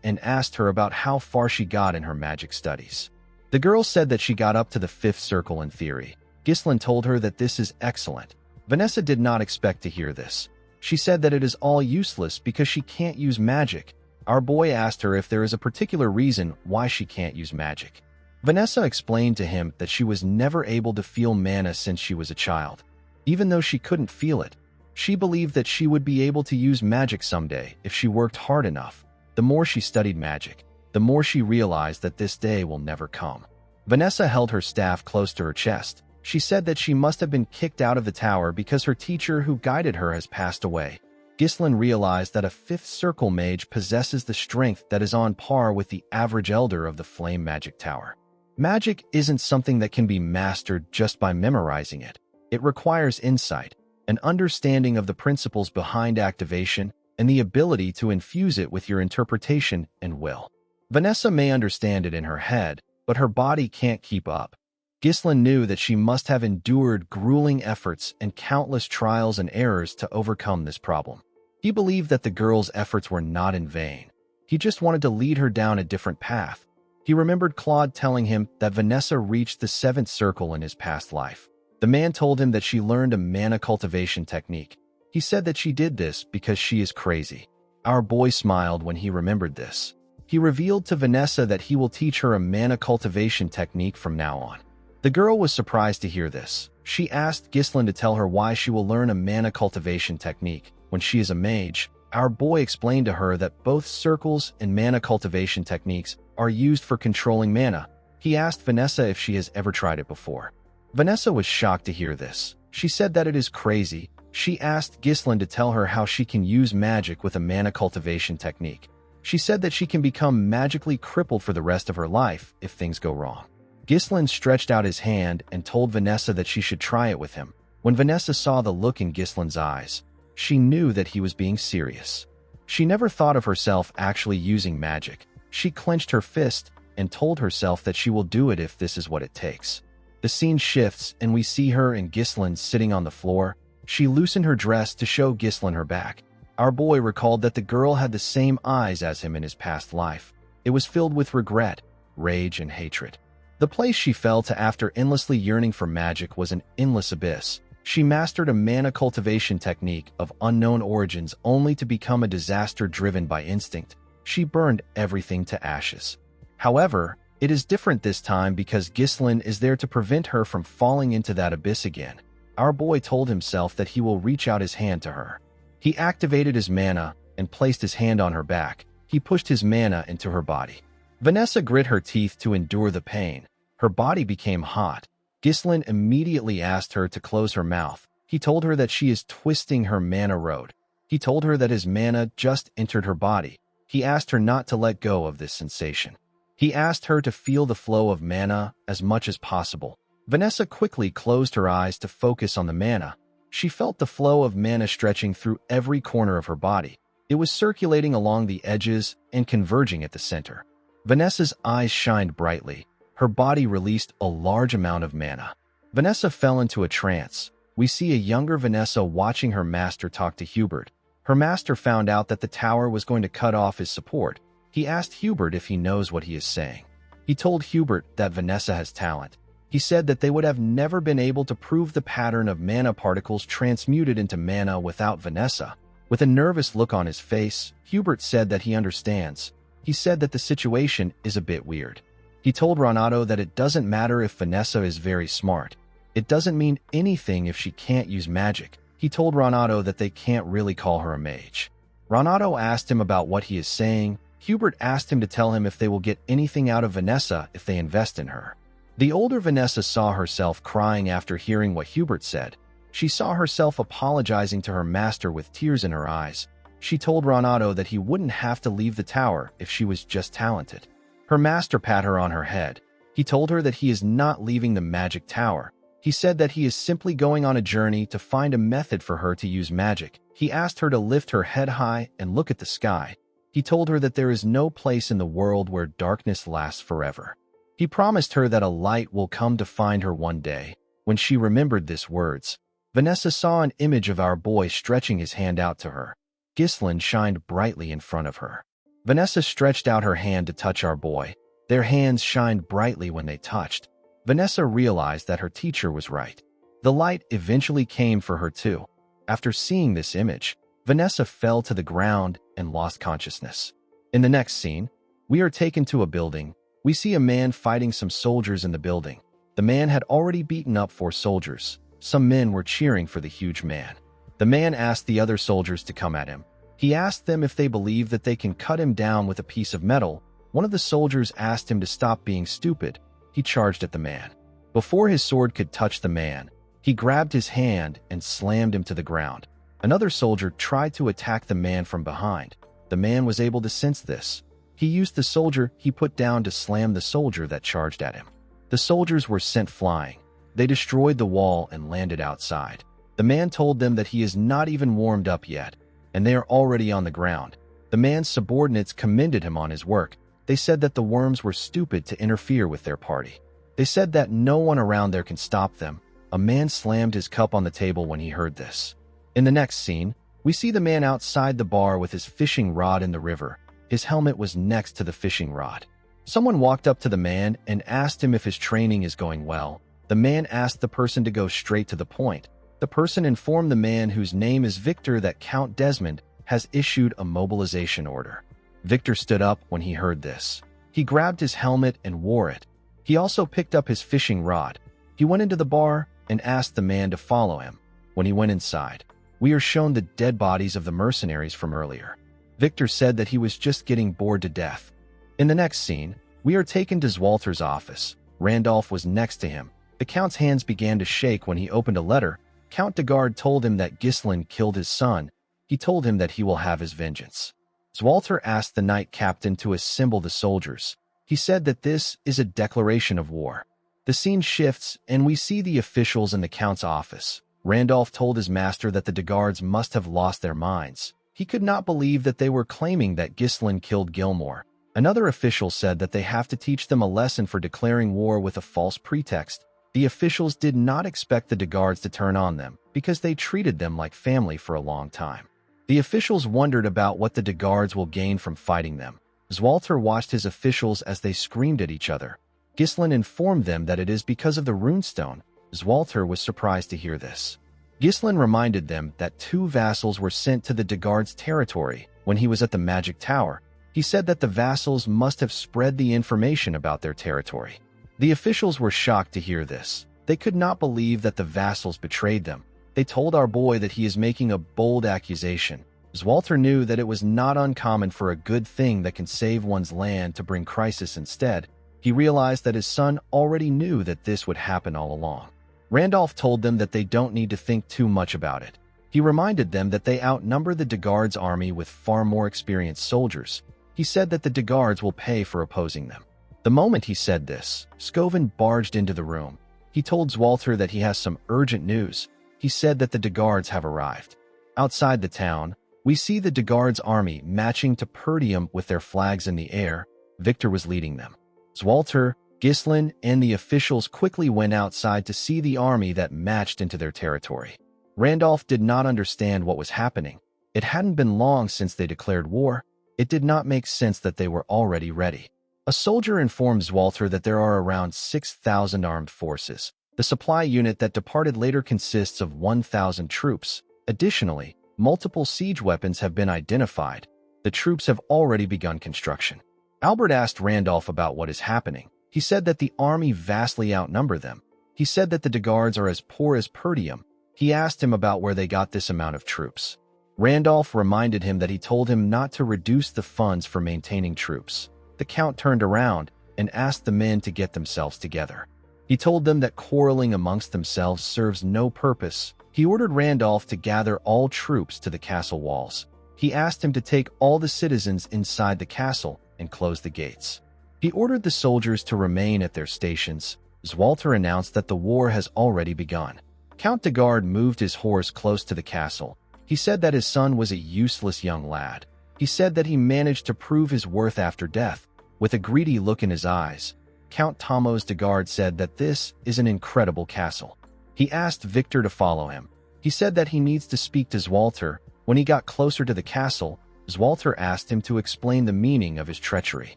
and asked her about how far she got in her magic studies. The girl said that she got up to the 5th circle in theory. Ghislain told her that this is excellent. Vanessa did not expect to hear this. She said that it is all useless because she can't use magic. Our boy asked her if there is a particular reason why she can't use magic. Vanessa explained to him that she was never able to feel mana since she was a child. Even though she couldn't feel it, she believed that she would be able to use magic someday if she worked hard enough. The more she studied magic, the more she realized that this day will never come. Vanessa held her staff close to her chest. She said that she must have been kicked out of the tower because her teacher who guided her has passed away. Ghislain realized that a 5th circle mage possesses the strength that is on par with the average elder of the Flame Magic Tower. Magic isn't something that can be mastered just by memorizing it. It requires insight, an understanding of the principles behind activation, and the ability to infuse it with your interpretation and will. Vanessa may understand it in her head, but her body can't keep up. Ghislain knew that she must have endured grueling efforts and countless trials and errors to overcome this problem. He believed that the girl's efforts were not in vain. He just wanted to lead her down a different path. He remembered Claude telling him that Vanessa reached the 7th circle in his past life. The man told him that she learned a mana cultivation technique. He said that she did this because she is crazy. Our boy smiled when he remembered this. He revealed to Vanessa that he will teach her a mana cultivation technique from now on. The girl was surprised to hear this. She asked Ghislain to tell her why she will learn a mana cultivation technique when she is a mage. Our boy explained to her that both circles and mana cultivation techniques are used for controlling mana. He asked Vanessa if she has ever tried it before. Vanessa was shocked to hear this. She said that it is crazy. She asked Ghislain to tell her how she can use magic with a mana cultivation technique. She said that she can become magically crippled for the rest of her life if things go wrong. Ghislain stretched out his hand and told Vanessa that she should try it with him. When Vanessa saw the look in Ghislain's eyes, she knew that he was being serious. She never thought of herself actually using magic. She clenched her fist and told herself that she will do it if this is what it takes. The scene shifts and we see her and Ghislain sitting on the floor. She loosened her dress to show Ghislain her back. Our boy recalled that the girl had the same eyes as him in his past life. It was filled with regret, rage, and hatred. The place she fell to after endlessly yearning for magic was an endless abyss. She mastered a mana cultivation technique of unknown origins only to become a disaster driven by instinct. She burned everything to ashes. However, it is different this time because Ghislain is there to prevent her from falling into that abyss again. Our boy told himself that he will reach out his hand to her. He activated his mana and placed his hand on her back. He pushed his mana into her body. Vanessa grit her teeth to endure the pain. Her body became hot. Ghislain immediately asked her to close her mouth. He told her that she is twisting her mana road. He told her that his mana just entered her body. He asked her not to let go of this sensation. He asked her to feel the flow of mana as much as possible. Vanessa quickly closed her eyes to focus on the mana. She felt the flow of mana stretching through every corner of her body. It was circulating along the edges and converging at the center. Vanessa's eyes shined brightly. Her body released a large amount of mana. Vanessa fell into a trance. We see a younger Vanessa watching her master talk to Hubert. Her master found out that the tower was going to cut off his support. He asked Hubert if he knows what he is saying. He told Hubert that Vanessa has talent. He said that they would have never been able to prove the pattern of mana particles transmuted into mana without Vanessa. With a nervous look on his face, Hubert said that he understands. He said that the situation is a bit weird. He told Renato that it doesn't matter if Vanessa is very smart. It doesn't mean anything if she can't use magic. He told Renato that they can't really call her a mage. Renato asked him about what he is saying. Hubert asked him to tell him if they will get anything out of Vanessa if they invest in her. The older Vanessa saw herself crying after hearing what Hubert said. She saw herself apologizing to her master with tears in her eyes. She told Renato that he wouldn't have to leave the tower if she was just talented. Her master pat her on her head. He told her that he is not leaving the magic tower. He said that he is simply going on a journey to find a method for her to use magic. He asked her to lift her head high and look at the sky. He told her that there is no place in the world where darkness lasts forever. He promised her that a light will come to find her one day. When she remembered these words, Vanessa saw an image of our boy stretching his hand out to her. Ghislaine shined brightly in front of her. Vanessa stretched out her hand to touch our boy. Their hands shined brightly when they touched. Vanessa realized that her teacher was right. The light eventually came for her too. After seeing this image, Vanessa fell to the ground and lost consciousness. In the next scene, we are taken to a building. We see a man fighting some soldiers in the building. The man had already beaten up 4 soldiers. Some men were cheering for the huge man. The man asked the other soldiers to come at him. He asked them if they believe that they can cut him down with a piece of metal. One of the soldiers asked him to stop being stupid. He charged at the man. Before his sword could touch the man, he grabbed his hand and slammed him to the ground. Another soldier tried to attack the man from behind. The man was able to sense this. He used the soldier he put down to slam the soldier that charged at him. The soldiers were sent flying. They destroyed the wall and landed outside. The man told them that he is not even warmed up yet, and they are already on the ground. The man's subordinates commended him on his work. They said that the worms were stupid to interfere with their party. They said that no one around there can stop them. A man slammed his cup on the table when he heard this. In the next scene, we see the man outside the bar with his fishing rod in the river. His helmet was next to the fishing rod. Someone walked up to the man and asked him if his training is going well. The man asked the person to go straight to the point. The person informed the man, whose name is Victor, that Count Desmond has issued a mobilization order. Victor stood up when he heard this. He grabbed his helmet and wore it. He also picked up his fishing rod. He went into the bar and asked the man to follow him. When he went inside, we are shown the dead bodies of the mercenaries from earlier. Victor said that he was just getting bored to death. In the next scene, we are taken to Zwalter's office. Randolph was next to him. The Count's hands began to shake when he opened a letter. Count de Garde told him that Ghislaine killed his son. He told him that he will have his vengeance. Zwalter asked the knight captain to assemble the soldiers. He said that this is a declaration of war. The scene shifts, and we see the officials in the Count's office. Randolph told his master that the de Gardes must have lost their minds. He could not believe that they were claiming that Ghislaine killed Gilmore. Another official said that they have to teach them a lesson for declaring war with a false pretext. The officials did not expect the de Gardes to turn on them because they treated them like family for a long time. The officials wondered about what the de Gardes will gain from fighting them. Zwalter watched his officials as they screamed at each other. Ghislaine informed them that it is because of the runestone. Zwalter was surprised to hear this. Ghislaine reminded them that 2 vassals were sent to the de Gardes' territory when he was at the magic tower. He said that the vassals must have spread the information about their territory. The officials were shocked to hear this. They could not believe that the vassals betrayed them. They told our boy that he is making a bold accusation. Zwalter knew that it was not uncommon for a good thing that can save one's land to bring crisis instead. He realized that his son already knew that this would happen all along. Randolph told them that they don't need to think too much about it. He reminded them that they outnumber the de Gardes' army with far more experienced soldiers. He said that the de Gardes will pay for opposing them. The moment he said this, Scovin barged into the room. He told Zwalter that he has some urgent news. He said that the de Gardes have arrived. Outside the town, We see the Degard's army matching to Perdium with their flags in the air. Victor was leading them. Zwalter, Ghislain, and the officials quickly went outside to see the army that matched into their territory. Randolph did not understand what was happening. It hadn't been long since they declared war. It did not make sense that they were already ready. A soldier informed Zwalter that there are around 6,000 armed forces. The supply unit that departed later consists of 1,000 troops. Additionally, multiple siege weapons have been identified. The troops have already begun construction. Albert asked Randolph about what is happening. He said that the army vastly outnumber them. He said that the Degards are as poor as Perdium. He asked him about where they got this amount of troops. Randolph reminded him that he told him not to reduce the funds for maintaining troops. The Count turned around and asked the men to get themselves together. He told them that quarreling amongst themselves serves no purpose. He ordered Randolph to gather all troops to the castle walls. He asked him to take all the citizens inside the castle and close the gates. He ordered the soldiers to remain at their stations. Zwalter announced that the war has already begun. Count Degard moved his horse close to the castle. He said that his son was a useless young lad. He said that he managed to prove his worth after death. With a greedy look in his eyes, Count Thomas Degard said that this is an incredible castle. He asked Victor to follow him. He said that he needs to speak to Zwalter. When he got closer to the castle, Zwalter asked him to explain the meaning of his treachery.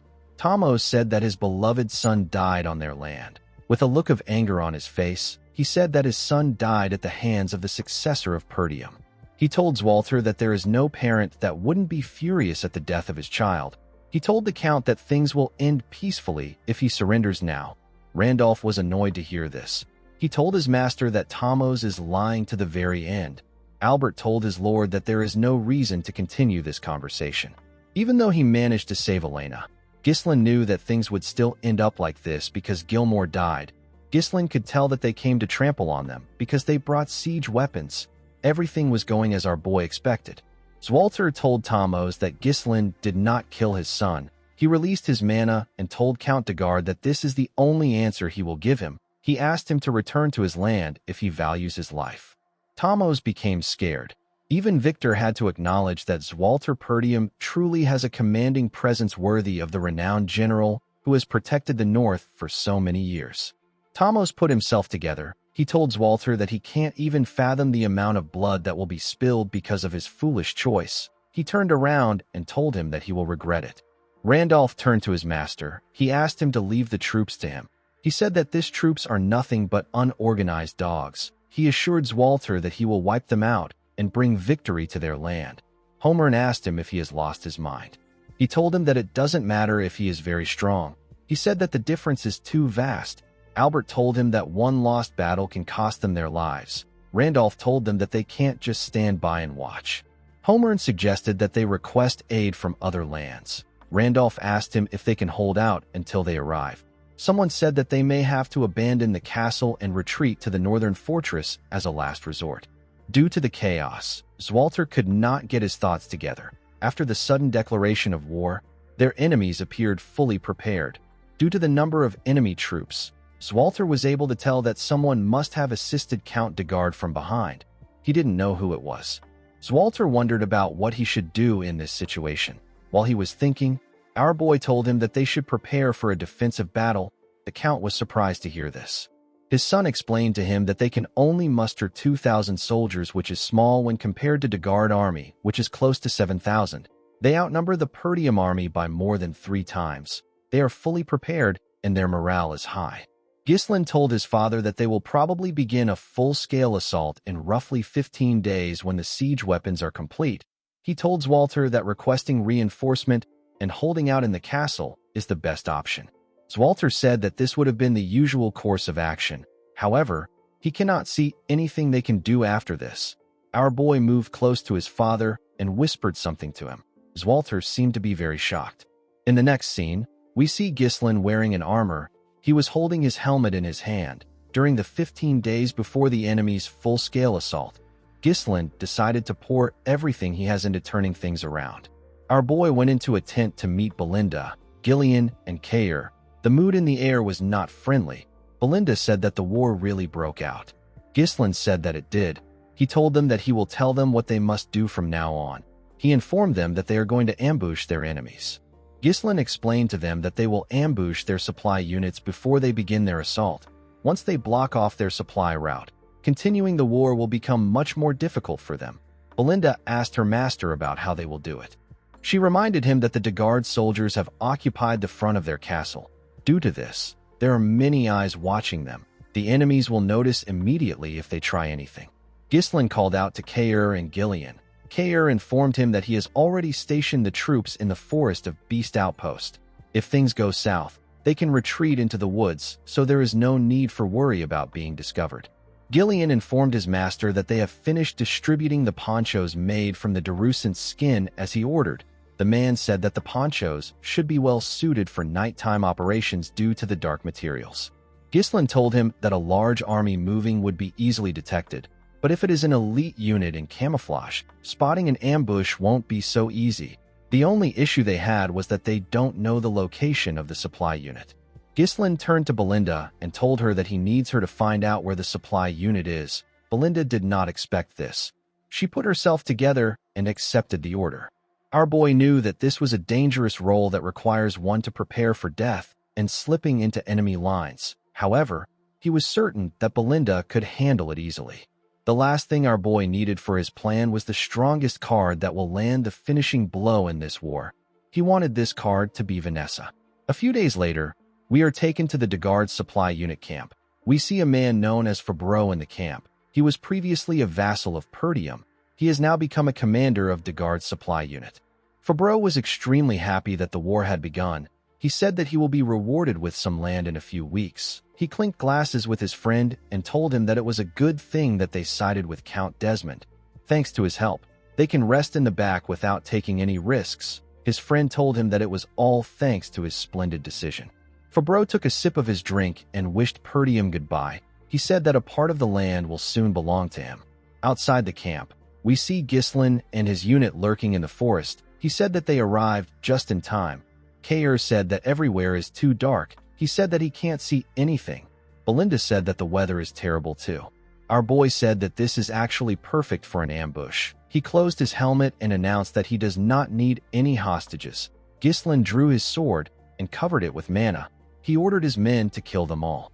Thomas said that his beloved son died on their land. With a look of anger on his face, he said that his son died at the hands of the successor of Perdium. He told Zwalter that there is no parent that wouldn't be furious at the death of his child. He told the Count that things will end peacefully if he surrenders now. Randolph was annoyed to hear this. He told his master that Thomas is lying to the very end. Albert told his lord that there is no reason to continue this conversation. Even though he managed to save Elena, Ghislain knew that things would still end up like this because Gilmore died. Ghislain could tell that they came to trample on them because they brought siege weapons. Everything was going as our boy expected. Zwalter told Thomas that Ghislain did not kill his son. He released his mana and told Count Degard that this is the only answer he will give him. He asked him to return to his land if he values his life. Thomas became scared. Even Victor had to acknowledge that Zwalter Perdium truly has a commanding presence worthy of the renowned general who has protected the North for so many years. Thomas put himself together. He told Zwalter that he can't even fathom the amount of blood that will be spilled because of his foolish choice. He turned around and told him that he will regret it. Randolph turned to his master. He asked him to leave the troops to him. He said that these troops are nothing but unorganized dogs. He assured Zwalter that he will wipe them out and bring victory to their land. Homer asked him if he has lost his mind. He told him that it doesn't matter if he is very strong. He said that the difference is too vast. Albert told him that one lost battle can cost them their lives. Randolph told them that they can't just stand by and watch. Homer suggested that they request aid from other lands. Randolph asked him if they can hold out until they arrive. Someone said that they may have to abandon the castle and retreat to the northern fortress as a last resort. Due to the chaos, Zwalter could not get his thoughts together. After the sudden declaration of war, their enemies appeared fully prepared. Due to the number of enemy troops, Zwalter was able to tell that someone must have assisted Count Degard from behind. He didn't know who it was. Zwalter wondered about what he should do in this situation. While he was thinking, our boy told him that they should prepare for a defensive battle. The Count was surprised to hear this. His son explained to him that they can only muster 2,000 soldiers, which is small when compared to Degard army, which is close to 7,000. They outnumber the Perdium army by more than 3 times. They are fully prepared, and their morale is high. Ghislain told his father that they will probably begin a full-scale assault in roughly 15 days when the siege weapons are complete. He told Zwalter that requesting reinforcement and holding out in the castle is the best option. Zwalter said that this would have been the usual course of action. However, he cannot see anything they can do after this. Our boy moved close to his father and whispered something to him. Zwalter seemed to be very shocked. In the next scene, we see Ghislain wearing an armor. He was holding his helmet in his hand. During the 15 days before the enemy's full-scale assault, Ghislain decided to pour everything he has into turning things around. Our boy went into a tent to meet Belinda, Gillian, and Kayer. The mood in the air was not friendly. Belinda said that the war really broke out. Ghislain said that it did. He told them that he will tell them what they must do from now on. He informed them that they are going to ambush their enemies. Ghislain explained to them that they will ambush their supply units before they begin their assault. Once they block off their supply route, continuing the war will become much more difficult for them. Belinda asked her master about how they will do it. She reminded him that the Degard soldiers have occupied the front of their castle. Due to this, there are many eyes watching them. The enemies will notice immediately if they try anything. Ghislain called out to Kair and Gillian. Kair informed him that he has already stationed the troops in the forest of Beast Outpost. If things go south, they can retreat into the woods, so there is no need for worry about being discovered. Gillian informed his master that they have finished distributing the ponchos made from the Darusant's skin as he ordered. The man said that the ponchos should be well suited for nighttime operations due to the dark materials. Ghislain told him that a large army moving would be easily detected, but if it is an elite unit in camouflage, spotting an ambush won't be so easy. The only issue they had was that they don't know the location of the supply unit. Ghislain turned to Belinda and told her that he needs her to find out where the supply unit is. Belinda did not expect this. She put herself together and accepted the order. Our boy knew that this was a dangerous role that requires one to prepare for death and slipping into enemy lines. However, he was certain that Belinda could handle it easily. The last thing our boy needed for his plan was the strongest card that will land the finishing blow in this war. He wanted this card to be Vanessa. A few days later, we are taken to the Degard supply unit camp. We see a man known as Fabreau in the camp. He was previously a vassal of Perdium. He has now become a commander of Degard's supply unit. Fabreau was extremely happy that the war had begun. He said that he will be rewarded with some land in a few weeks. He clinked glasses with his friend and told him that it was a good thing that they sided with Count Desmond. Thanks to his help, they can rest in the back without taking any risks. His friend told him that it was all thanks to his splendid decision. Fabreau took a sip of his drink and wished Perdium goodbye. He said that a part of the land will soon belong to him. Outside the camp, we see Ghislain and his unit lurking in the forest. He said that they arrived just in time. Kair said that everywhere is too dark. He said that he can't see anything. Belinda said that the weather is terrible too. Our boy said that this is actually perfect for an ambush. He closed his helmet and announced that he does not need any hostages. Ghislain drew his sword and covered it with mana. He ordered his men to kill them all.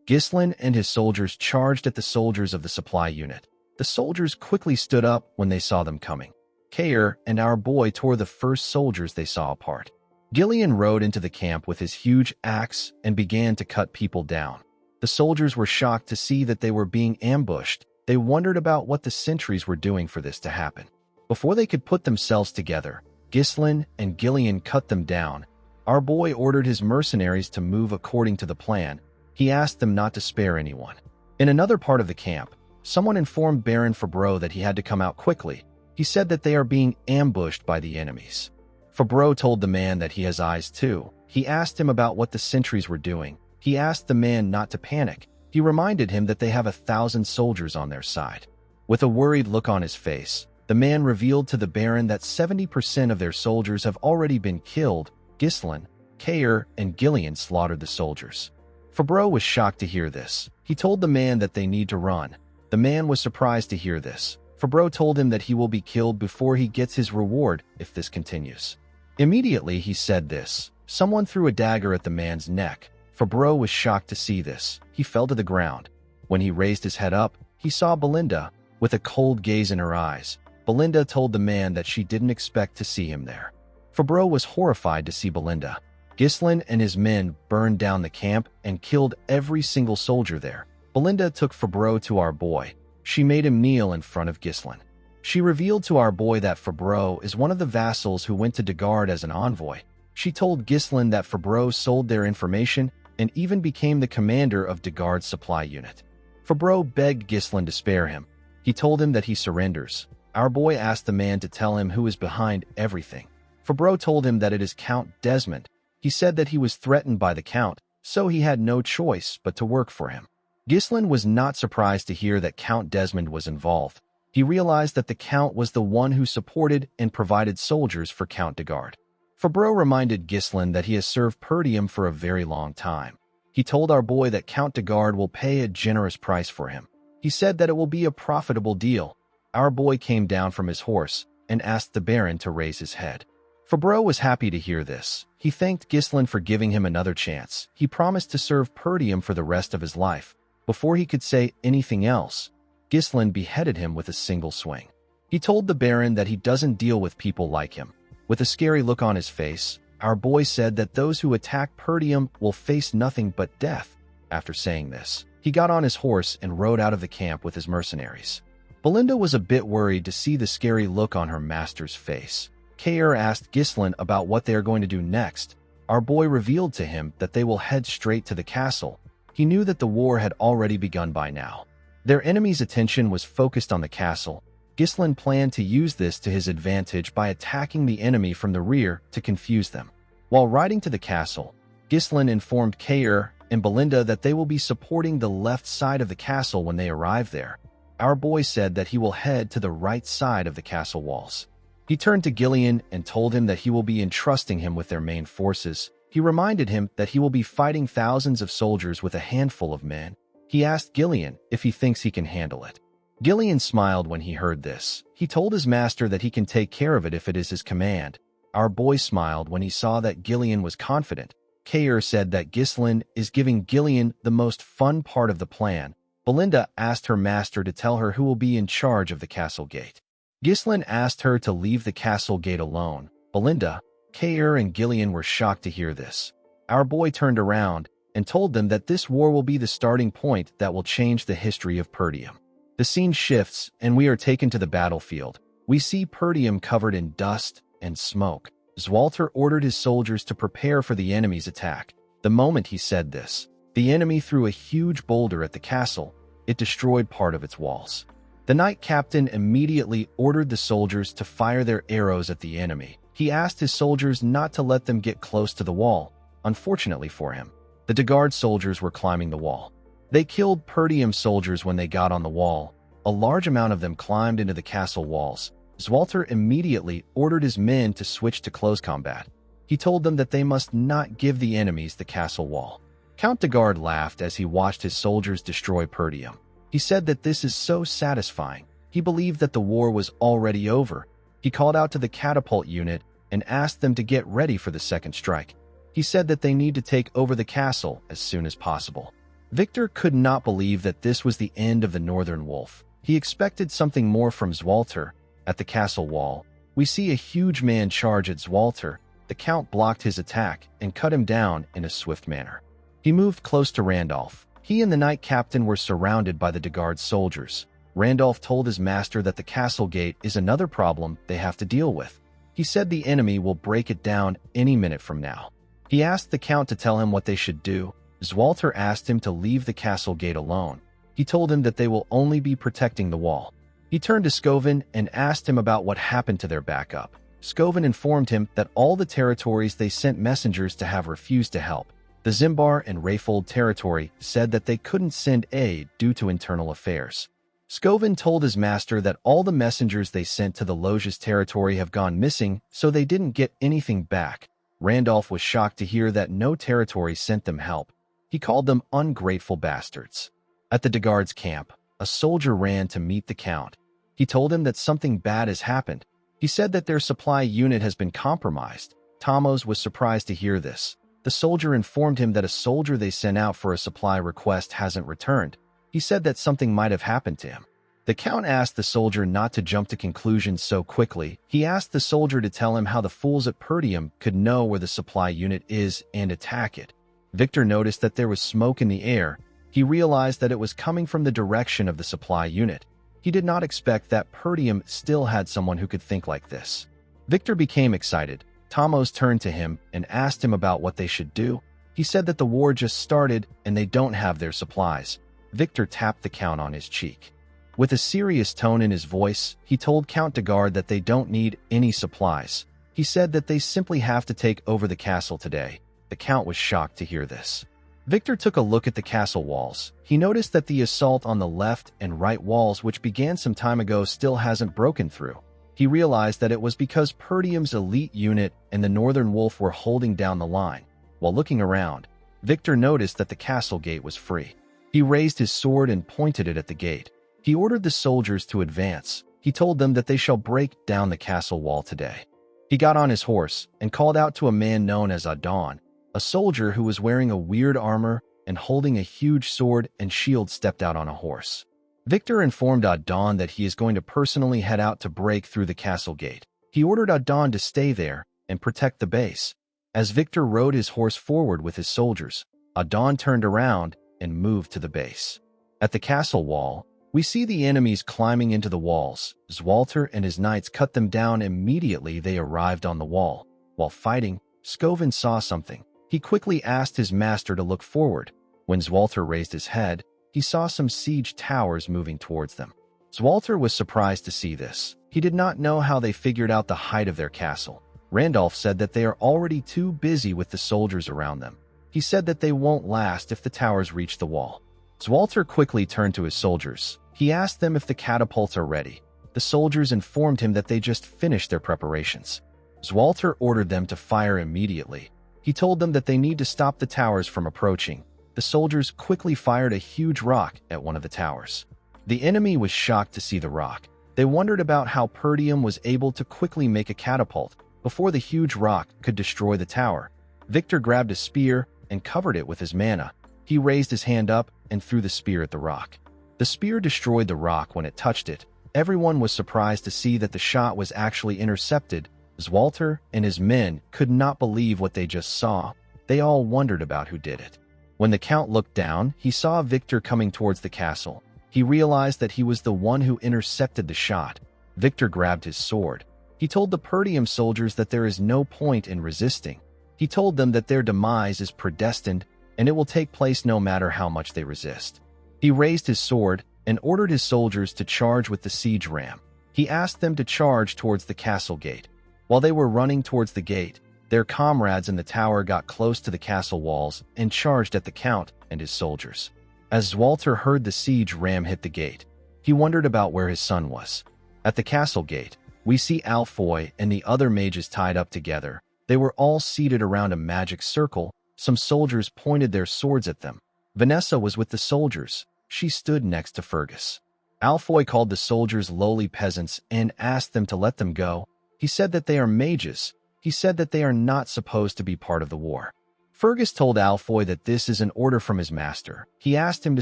Ghislain and his soldiers charged at the soldiers of the supply unit. The soldiers quickly stood up when they saw them coming. Kair and our boy tore the first soldiers they saw apart. Gillian rode into the camp with his huge axe and began to cut people down. The soldiers were shocked to see that they were being ambushed. They wondered about what the sentries were doing for this to happen. Before they could put themselves together, Ghislain and Gillian cut them down. Our boy ordered his mercenaries to move according to the plan. He asked them not to spare anyone. In another part of the camp, someone informed Baron Fabreau that he had to come out quickly. He said that they are being ambushed by the enemies. Fabreau told the man that he has eyes too. He asked him about what the sentries were doing. He asked the man not to panic. He reminded him that they have 1,000 soldiers on their side. With a worried look on his face, the man revealed to the Baron that 70% of their soldiers have already been killed. Ghislain, Kair, and Gillian slaughtered the soldiers. Fabreau was shocked to hear this. He told the man that they need to run. The man was surprised to hear this. Fabreau told him that he will be killed before he gets his reward if this continues. Immediately he said this. Someone threw a dagger at the man's neck. Fabreau was shocked to see this. He fell to the ground. When he raised his head up, he saw Belinda, with a cold gaze in her eyes. Belinda told the man that she didn't expect to see him there. Fabreau was horrified to see Belinda. Ghislain and his men burned down the camp and killed every single soldier there. Belinda took Fabreau to our boy. She made him kneel in front of Ghislain. She revealed to our boy that Fabreau is one of the vassals who went to Degard as an envoy. She told Ghislain that Fabreau sold their information and even became the commander of Degard's supply unit. Fabreau begged Ghislain to spare him. He told him that he surrenders. Our boy asked the man to tell him who is behind everything. Fabreau told him that it is Count Desmond. He said that he was threatened by the Count, so he had no choice but to work for him. Ghislain was not surprised to hear that Count Desmond was involved. He realized that the Count was the one who supported and provided soldiers for Count Degard. Fabreau reminded Ghislain that he has served Perdium for a very long time. He told our boy that Count Degard will pay a generous price for him. He said that it will be a profitable deal. Our boy came down from his horse and asked the Baron to raise his head. Fabreau was happy to hear this. He thanked Ghislain for giving him another chance. He promised to serve Perdium for the rest of his life. Before he could say anything else, Ghislain beheaded him with a single swing. He told the Baron that he doesn't deal with people like him. With a scary look on his face, our boy said that those who attack Perdium will face nothing but death. After saying this, he got on his horse and rode out of the camp with his mercenaries. Belinda was a bit worried to see the scary look on her master's face. Kair asked Ghislain about what they are going to do next. Our boy revealed to him that they will head straight to the castle. He knew that the war had already begun by now. Their enemy's attention was focused on the castle. Ghislain planned to use this to his advantage by attacking the enemy from the rear to confuse them. While riding to the castle, Ghislain informed Kair and Belinda that they will be supporting the left side of the castle when they arrive there. Our boy said that he will head to the right side of the castle walls. He turned to Gillian and told him that he will be entrusting him with their main forces. He reminded him that he will be fighting thousands of soldiers with a handful of men. He asked Gillian if he thinks he can handle it. Gillian smiled when he heard this. He told his master that he can take care of it if it is his command. Our boy smiled when he saw that Gillian was confident. Kair said that Ghislain is giving Gillian the most fun part of the plan. Belinda asked her master to tell her who will be in charge of the castle gate. Ghislain asked her to leave the castle gate alone. Belinda, Kair, and Gillian were shocked to hear this. Our boy turned around and told them that this war will be the starting point that will change the history of Perdium. The scene shifts, and we are taken to the battlefield. We see Perdium covered in dust and smoke. Zwalter ordered his soldiers to prepare for the enemy's attack. The moment he said this, the enemy threw a huge boulder at the castle. It destroyed part of its walls. The knight captain immediately ordered the soldiers to fire their arrows at the enemy. He asked his soldiers not to let them get close to the wall. Unfortunately for him, the Degard soldiers were climbing the wall. They killed Perdium soldiers when they got on the wall. A large amount of them climbed into the castle walls. Zwalter immediately ordered his men to switch to close combat. He told them that they must not give the enemies the castle wall. Count Degard laughed as he watched his soldiers destroy Perdium. He said that this is so satisfying. He believed that the war was already over. He called out to the catapult unit and asked them to get ready for the second strike. He said that they need to take over the castle as soon as possible. Victor could not believe that this was the end of the Northern Wolf. He expected something more from Zwalter. At the castle wall, we see a huge man charge at Zwalter. The Count blocked his attack and cut him down in a swift manner. He moved close to Randolph. He and the knight captain were surrounded by the Degard soldiers. Randolph told his master that the castle gate is another problem they have to deal with. He said the enemy will break it down any minute from now. He asked the Count to tell him what they should do. Zwalter asked him to leave the castle gate alone. He told him that they will only be protecting the wall. He turned to Scovin and asked him about what happened to their backup. Scovin informed him that all the territories they sent messengers to have refused to help. The Zimbar and Rayfold territory said that they couldn't send aid due to internal affairs. Scovin told his master that all the messengers they sent to the Loges territory have gone missing, so they didn't get anything back. Randolph was shocked to hear that no territory sent them help. He called them ungrateful bastards. At the Degard's camp, a soldier ran to meet the Count. He told him that something bad has happened. He said that their supply unit has been compromised. Tomos was surprised to hear this. The soldier informed him that a soldier they sent out for a supply request hasn't returned. He said that something might have happened to him. The Count asked the soldier not to jump to conclusions so quickly. He asked the soldier to tell him how the fools at Perdium could know where the supply unit is and attack it. Victor noticed that there was smoke in the air. He realized that it was coming from the direction of the supply unit. He did not expect that Perdium still had someone who could think like this. Victor became excited. Tomos turned to him and asked him about what they should do. He said that the war just started and they don't have their supplies. Victor tapped the Count on his cheek. With a serious tone in his voice, he told Count Degard that they don't need any supplies. He said that they simply have to take over the castle today. The Count was shocked to hear this. Victor took a look at the castle walls. He noticed that the assault on the left and right walls, which began some time ago, still hasn't broken through. He realized that it was because Perdium's elite unit and the Northern Wolf were holding down the line. While looking around, Victor noticed that the castle gate was free. He raised his sword and pointed it at the gate. He ordered the soldiers to advance. He told them that they shall break down the castle wall today. He got on his horse and called out to a man known as Adon, a soldier who was wearing a weird armor and holding a huge sword and shield stepped out on a horse. Victor informed Adon that he is going to personally head out to break through the castle gate. He ordered Adon to stay there and protect the base. As Victor rode his horse forward with his soldiers, Adon turned around and moved to the base. At the castle wall, we see the enemies climbing into the walls. Zwalter and his knights cut them down immediately they arrived on the wall. While fighting, Skovin saw something. He quickly asked his master to look forward. When Zwalter raised his head, he saw some siege towers moving towards them. Zwalter was surprised to see this. He did not know how they figured out the height of their castle. Randolph said that they are already too busy with the soldiers around them. He said that they won't last if the towers reach the wall. Zwalter quickly turned to his soldiers. He asked them if the catapults are ready. The soldiers informed him that they just finished their preparations. Zwalter ordered them to fire immediately. He told them that they need to stop the towers from approaching. The soldiers quickly fired a huge rock at one of the towers. The enemy was shocked to see the rock. They wondered about how Perdium was able to quickly make a catapult before the huge rock could destroy the tower. Victor grabbed a spear and covered it with his mana. He raised his hand up and threw the spear at the rock. The spear destroyed the rock when it touched it. Everyone was surprised to see that the shot was actually intercepted. Zwalter and his men could not believe what they just saw. They all wondered about who did it. When the Count looked down, he saw Victor coming towards the castle. He realized that he was the one who intercepted the shot. Victor grabbed his sword. He told the Perdium soldiers that there is no point in resisting. He told them that their demise is predestined and it will take place no matter how much they resist. He raised his sword and ordered his soldiers to charge with the siege ram. He asked them to charge towards the castle gate. While they were running towards the gate, their comrades in the tower got close to the castle walls and charged at the Count and his soldiers. As Zwalter heard the siege ram hit the gate, he wondered about where his son was. At the castle gate, we see Alfoy and the other mages tied up together. They were all seated around a magic circle. Some soldiers pointed their swords at them. Vanessa was with the soldiers. She stood next to Fergus. Alfoy called the soldiers lowly peasants and asked them to let them go. He said that they are mages. He said that they are not supposed to be part of the war. Fergus told Alfoy that this is an order from his master. He asked him to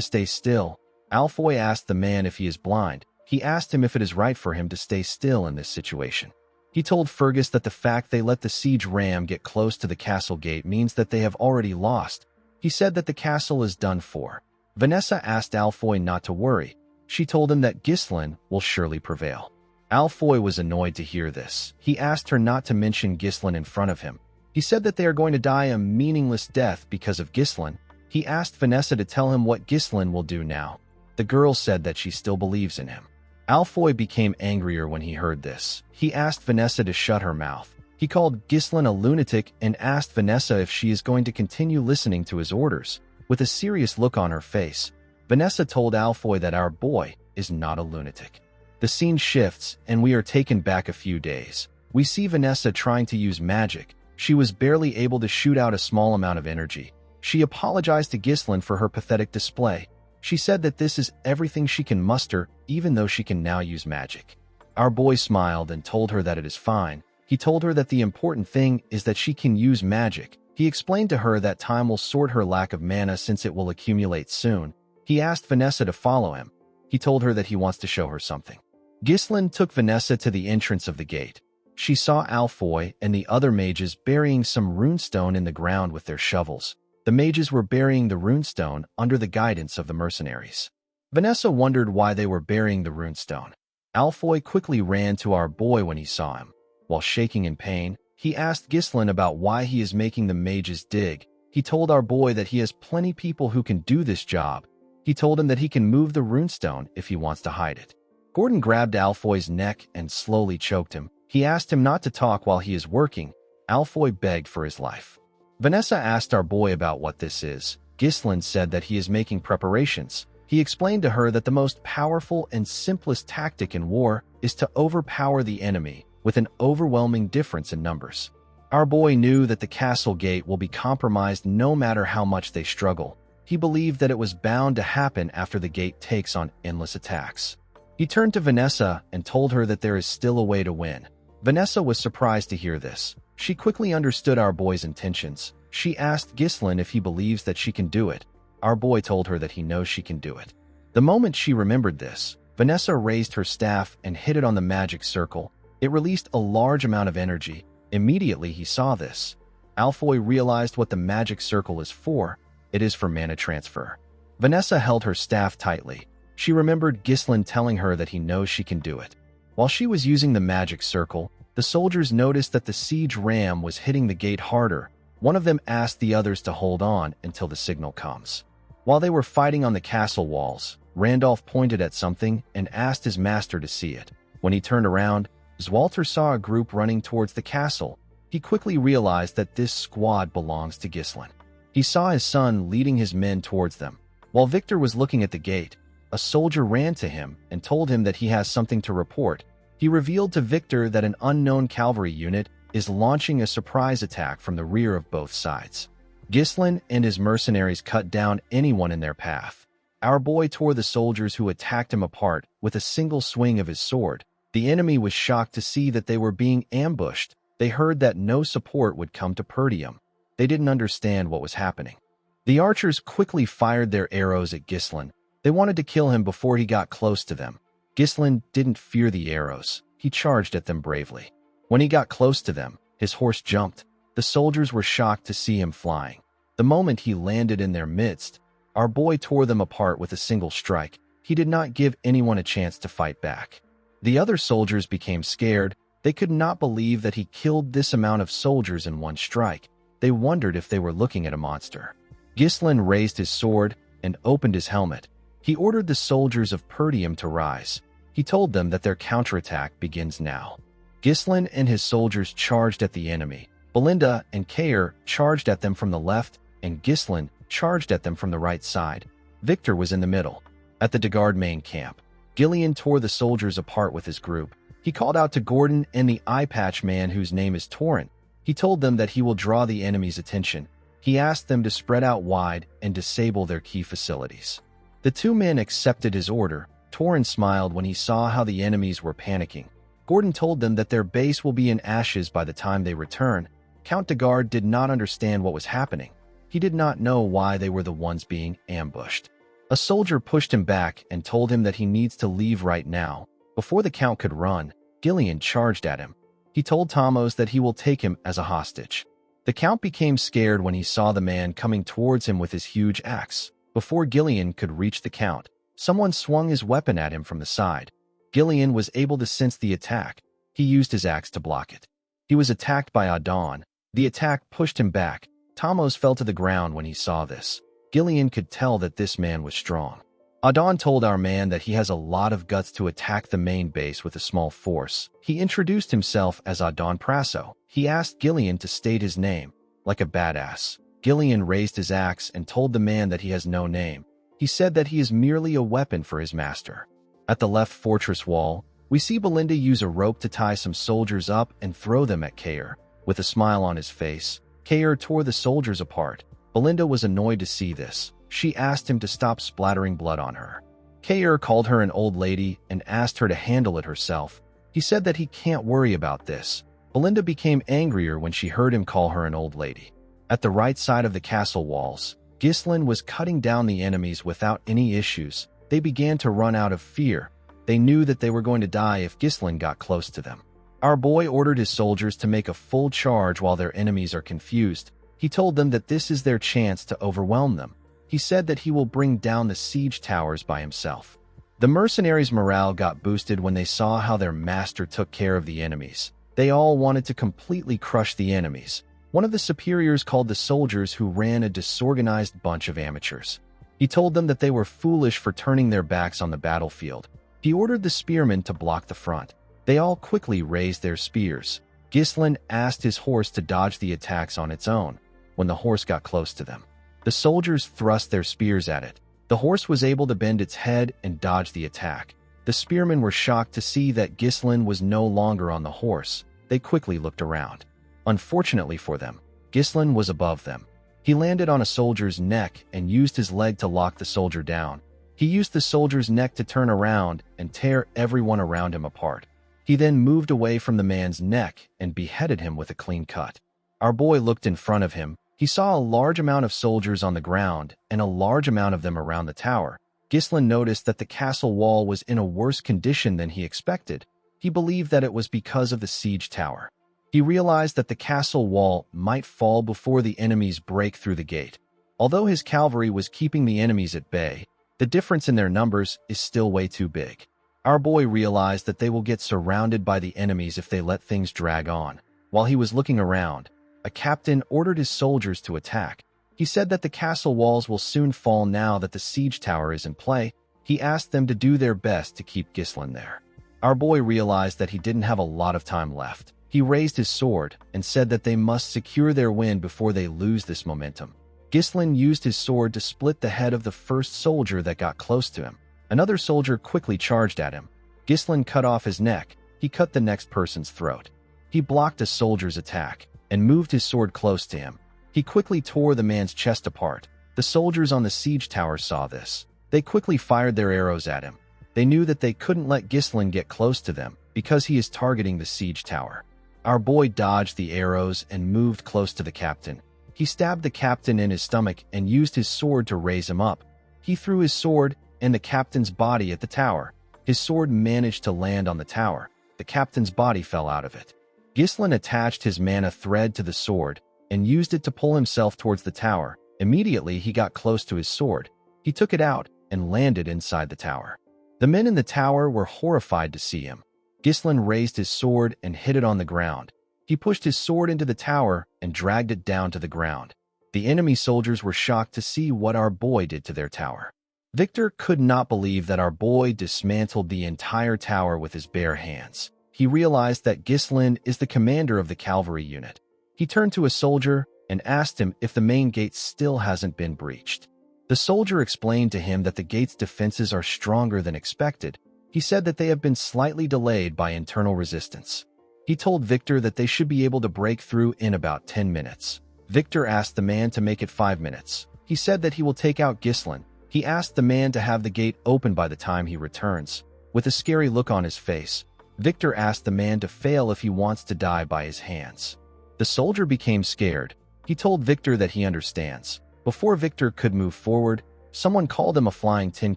stay still. Alfoy asked the man if he is blind. He asked him if it is right for him to stay still in this situation. He told Fergus that the fact they let the siege ram get close to the castle gate means that they have already lost. He said that the castle is done for. Vanessa asked Alfoy not to worry. She told him that Ghislain will surely prevail. Alfoy was annoyed to hear this. He asked her not to mention Ghislain in front of him. He said that they are going to die a meaningless death because of Ghislain. He asked Vanessa to tell him what Ghislain will do now. The girl said that she still believes in him. Alfoy became angrier when he heard this. He asked Vanessa to shut her mouth. He called Ghislain a lunatic and asked Vanessa if she is going to continue listening to his orders. With a serious look on her face, Vanessa told Alfoy that our boy is not a lunatic. The scene shifts, and we are taken back a few days. We see Vanessa trying to use magic. She was barely able to shoot out a small amount of energy. She apologized to Ghislain for her pathetic display. She said that this is everything she can muster, even though she can now use magic. Our boy smiled and told her that it is fine. He told her that the important thing is that she can use magic. He explained to her that time will sort her lack of mana since it will accumulate soon. He asked Vanessa to follow him. He told her that he wants to show her something. Ghislain took Vanessa to the entrance of the gate. She saw Alfoy and the other mages burying some runestone in the ground with their shovels. The mages were burying the runestone under the guidance of the mercenaries. Vanessa wondered why they were burying the runestone. Alfoy quickly ran to our boy when he saw him. While shaking in pain, he asked Ghislain about why he is making the mages dig. He told our boy that he has plenty people who can do this job. He told him that he can move the runestone if he wants to hide it. Gordon grabbed Alfoy's neck and slowly choked him. He asked him not to talk while he is working. Alfoy begged for his life. Vanessa asked our boy about what this is. Ghislain said that he is making preparations. He explained to her that the most powerful and simplest tactic in war is to overpower the enemy with an overwhelming difference in numbers. Our boy knew that the castle gate will be compromised no matter how much they struggle. He believed that it was bound to happen after the gate takes on endless attacks. He turned to Vanessa and told her that there is still a way to win. Vanessa was surprised to hear this. She quickly understood our boy's intentions. She asked Ghislain if he believes that she can do it. Our boy told her that he knows she can do it. The moment she remembered this, Vanessa raised her staff and hit it on the magic circle. It released a large amount of energy. Immediately he saw this. Alfoy realized what the magic circle is for. It is for mana transfer. Vanessa held her staff tightly. She remembered Ghislain telling her that he knows she can do it. While she was using the magic circle, the soldiers noticed that the siege ram was hitting the gate harder. One of them asked the others to hold on until the signal comes. While they were fighting on the castle walls, Randolph pointed at something and asked his master to see it. When he turned around, Zwalter saw a group running towards the castle. He quickly realized that this squad belongs to Ghislain. He saw his son leading his men towards them. While Victor was looking at the gate, a soldier ran to him and told him that he has something to report. He revealed to Victor that an unknown cavalry unit is launching a surprise attack from the rear of both sides. Ghislain and his mercenaries cut down anyone in their path. Our boy tore the soldiers who attacked him apart with a single swing of his sword. The enemy was shocked to see that they were being ambushed. They heard that no support would come to Perdium. They didn't understand what was happening. The archers quickly fired their arrows at Ghislain. They wanted to kill him before he got close to them. Ghislain didn't fear the arrows. He charged at them bravely. When he got close to them, his horse jumped. The soldiers were shocked to see him flying. The moment he landed in their midst, our boy tore them apart with a single strike. He did not give anyone a chance to fight back. The other soldiers became scared. They could not believe that he killed this amount of soldiers in one strike. They wondered if they were looking at a monster. Ghislain raised his sword and opened his helmet. He ordered the soldiers of Perdium to rise. He told them that their counterattack begins now. Ghislain and his soldiers charged at the enemy. Belinda and Kair charged at them from the left, and Ghislain charged at them from the right side. Victor was in the middle. At the Degard main camp, Gillian tore the soldiers apart with his group. He called out to Gordon and the eye-patch man whose name is Torrent. He told them that he will draw the enemy's attention. He asked them to spread out wide and disable their key facilities. The two men accepted his order. Torrent smiled when he saw how the enemies were panicking. Gordon told them that their base will be in ashes by the time they return. Count Degard did not understand what was happening. He did not know why they were the ones being ambushed. A soldier pushed him back and told him that he needs to leave right now. Before the Count could run, Gillian charged at him. He told Tomos that he will take him as a hostage. The Count became scared when he saw the man coming towards him with his huge axe. Before Gillian could reach the Count, someone swung his weapon at him from the side. Gillian was able to sense the attack. He used his axe to block it. He was attacked by Adon. The attack pushed him back. Tomos fell to the ground when he saw this. Gillian could tell that this man was strong. Adon told our man that he has a lot of guts to attack the main base with a small force. He introduced himself as Adon Prasso. He asked Gillian to state his name. Like a badass, Gillian raised his axe and told the man that he has no name. He said that he is merely a weapon for his master. At the left fortress wall, we see Belinda use a rope to tie some soldiers up and throw them at Kair. With a smile on his face, Kair tore the soldiers apart. Belinda was annoyed to see this. She asked him to stop splattering blood on her. Kair called her an old lady and asked her to handle it herself. He said that he can't worry about this. Belinda became angrier when she heard him call her an old lady. At the right side of the castle walls, Ghislain was cutting down the enemies without any issues. They began to run out of fear. They knew that they were going to die if Ghislain got close to them. Our boy ordered his soldiers to make a full charge while their enemies are confused. He told them that this is their chance to overwhelm them. He said that he will bring down the siege towers by himself. The mercenaries' morale got boosted when they saw how their master took care of the enemies. They all wanted to completely crush the enemies. One of the superiors called the soldiers who ran a disorganized bunch of amateurs. He told them that they were foolish for turning their backs on the battlefield. He ordered the spearmen to block the front. They all quickly raised their spears. Ghislain asked his horse to dodge the attacks on its own. When the horse got close to them, the soldiers thrust their spears at it. The horse was able to bend its head and dodge the attack. The spearmen were shocked to see that Ghislain was no longer on the horse. They quickly looked around. Unfortunately for them, Ghislain was above them. He landed on a soldier's neck and used his leg to lock the soldier down. He used the soldier's neck to turn around and tear everyone around him apart. He then moved away from the man's neck and beheaded him with a clean cut. Our boy looked in front of him. He saw a large amount of soldiers on the ground and a large amount of them around the tower. Ghislain noticed that the castle wall was in a worse condition than he expected. He believed that it was because of the siege tower. He realized that the castle wall might fall before the enemies break through the gate. Although his cavalry was keeping the enemies at bay, the difference in their numbers is still way too big. Our boy realized that they will get surrounded by the enemies if they let things drag on. While he was looking around, a captain ordered his soldiers to attack. He said that the castle walls will soon fall now that the siege tower is in play. He asked them to do their best to keep Ghislain there. Our boy realized that he didn't have a lot of time left. He raised his sword and said that they must secure their win before they lose this momentum. Ghislain used his sword to split the head of the first soldier that got close to him. Another soldier quickly charged at him. Ghislain cut off his neck. He cut the next person's throat. He blocked a soldier's attack and moved his sword close to him. He quickly tore the man's chest apart. The soldiers on the siege tower saw this. They quickly fired their arrows at him. They knew that they couldn't let Ghislain get close to them because he is targeting the siege tower. Our boy dodged the arrows and moved close to the captain. He stabbed the captain in his stomach and used his sword to raise him up. He threw his sword and the captain's body at the tower. His sword managed to land on the tower. The captain's body fell out of it. Ghislain attached his mana thread to the sword and used it to pull himself towards the tower. Immediately, he got close to his sword. He took it out and landed inside the tower. The men in the tower were horrified to see him. Ghislain raised his sword and hit it on the ground. He pushed his sword into the tower and dragged it down to the ground. The enemy soldiers were shocked to see what our boy did to their tower. Victor could not believe that our boy dismantled the entire tower with his bare hands. He realized that Ghislain is the commander of the cavalry unit. He turned to a soldier and asked him if the main gate still hasn't been breached. The soldier explained to him that the gate's defenses are stronger than expected. He said that they have been slightly delayed by internal resistance. He told Victor that they should be able to break through in about 10 minutes. Victor asked the man to make it 5 minutes. He said that he will take out Ghislain. He asked the man to have the gate open by the time he returns. With a scary look on his face, Victor asked the man to fail if he wants to die by his hands. The soldier became scared. He told Victor that he understands. Before Victor could move forward, someone called him a flying tin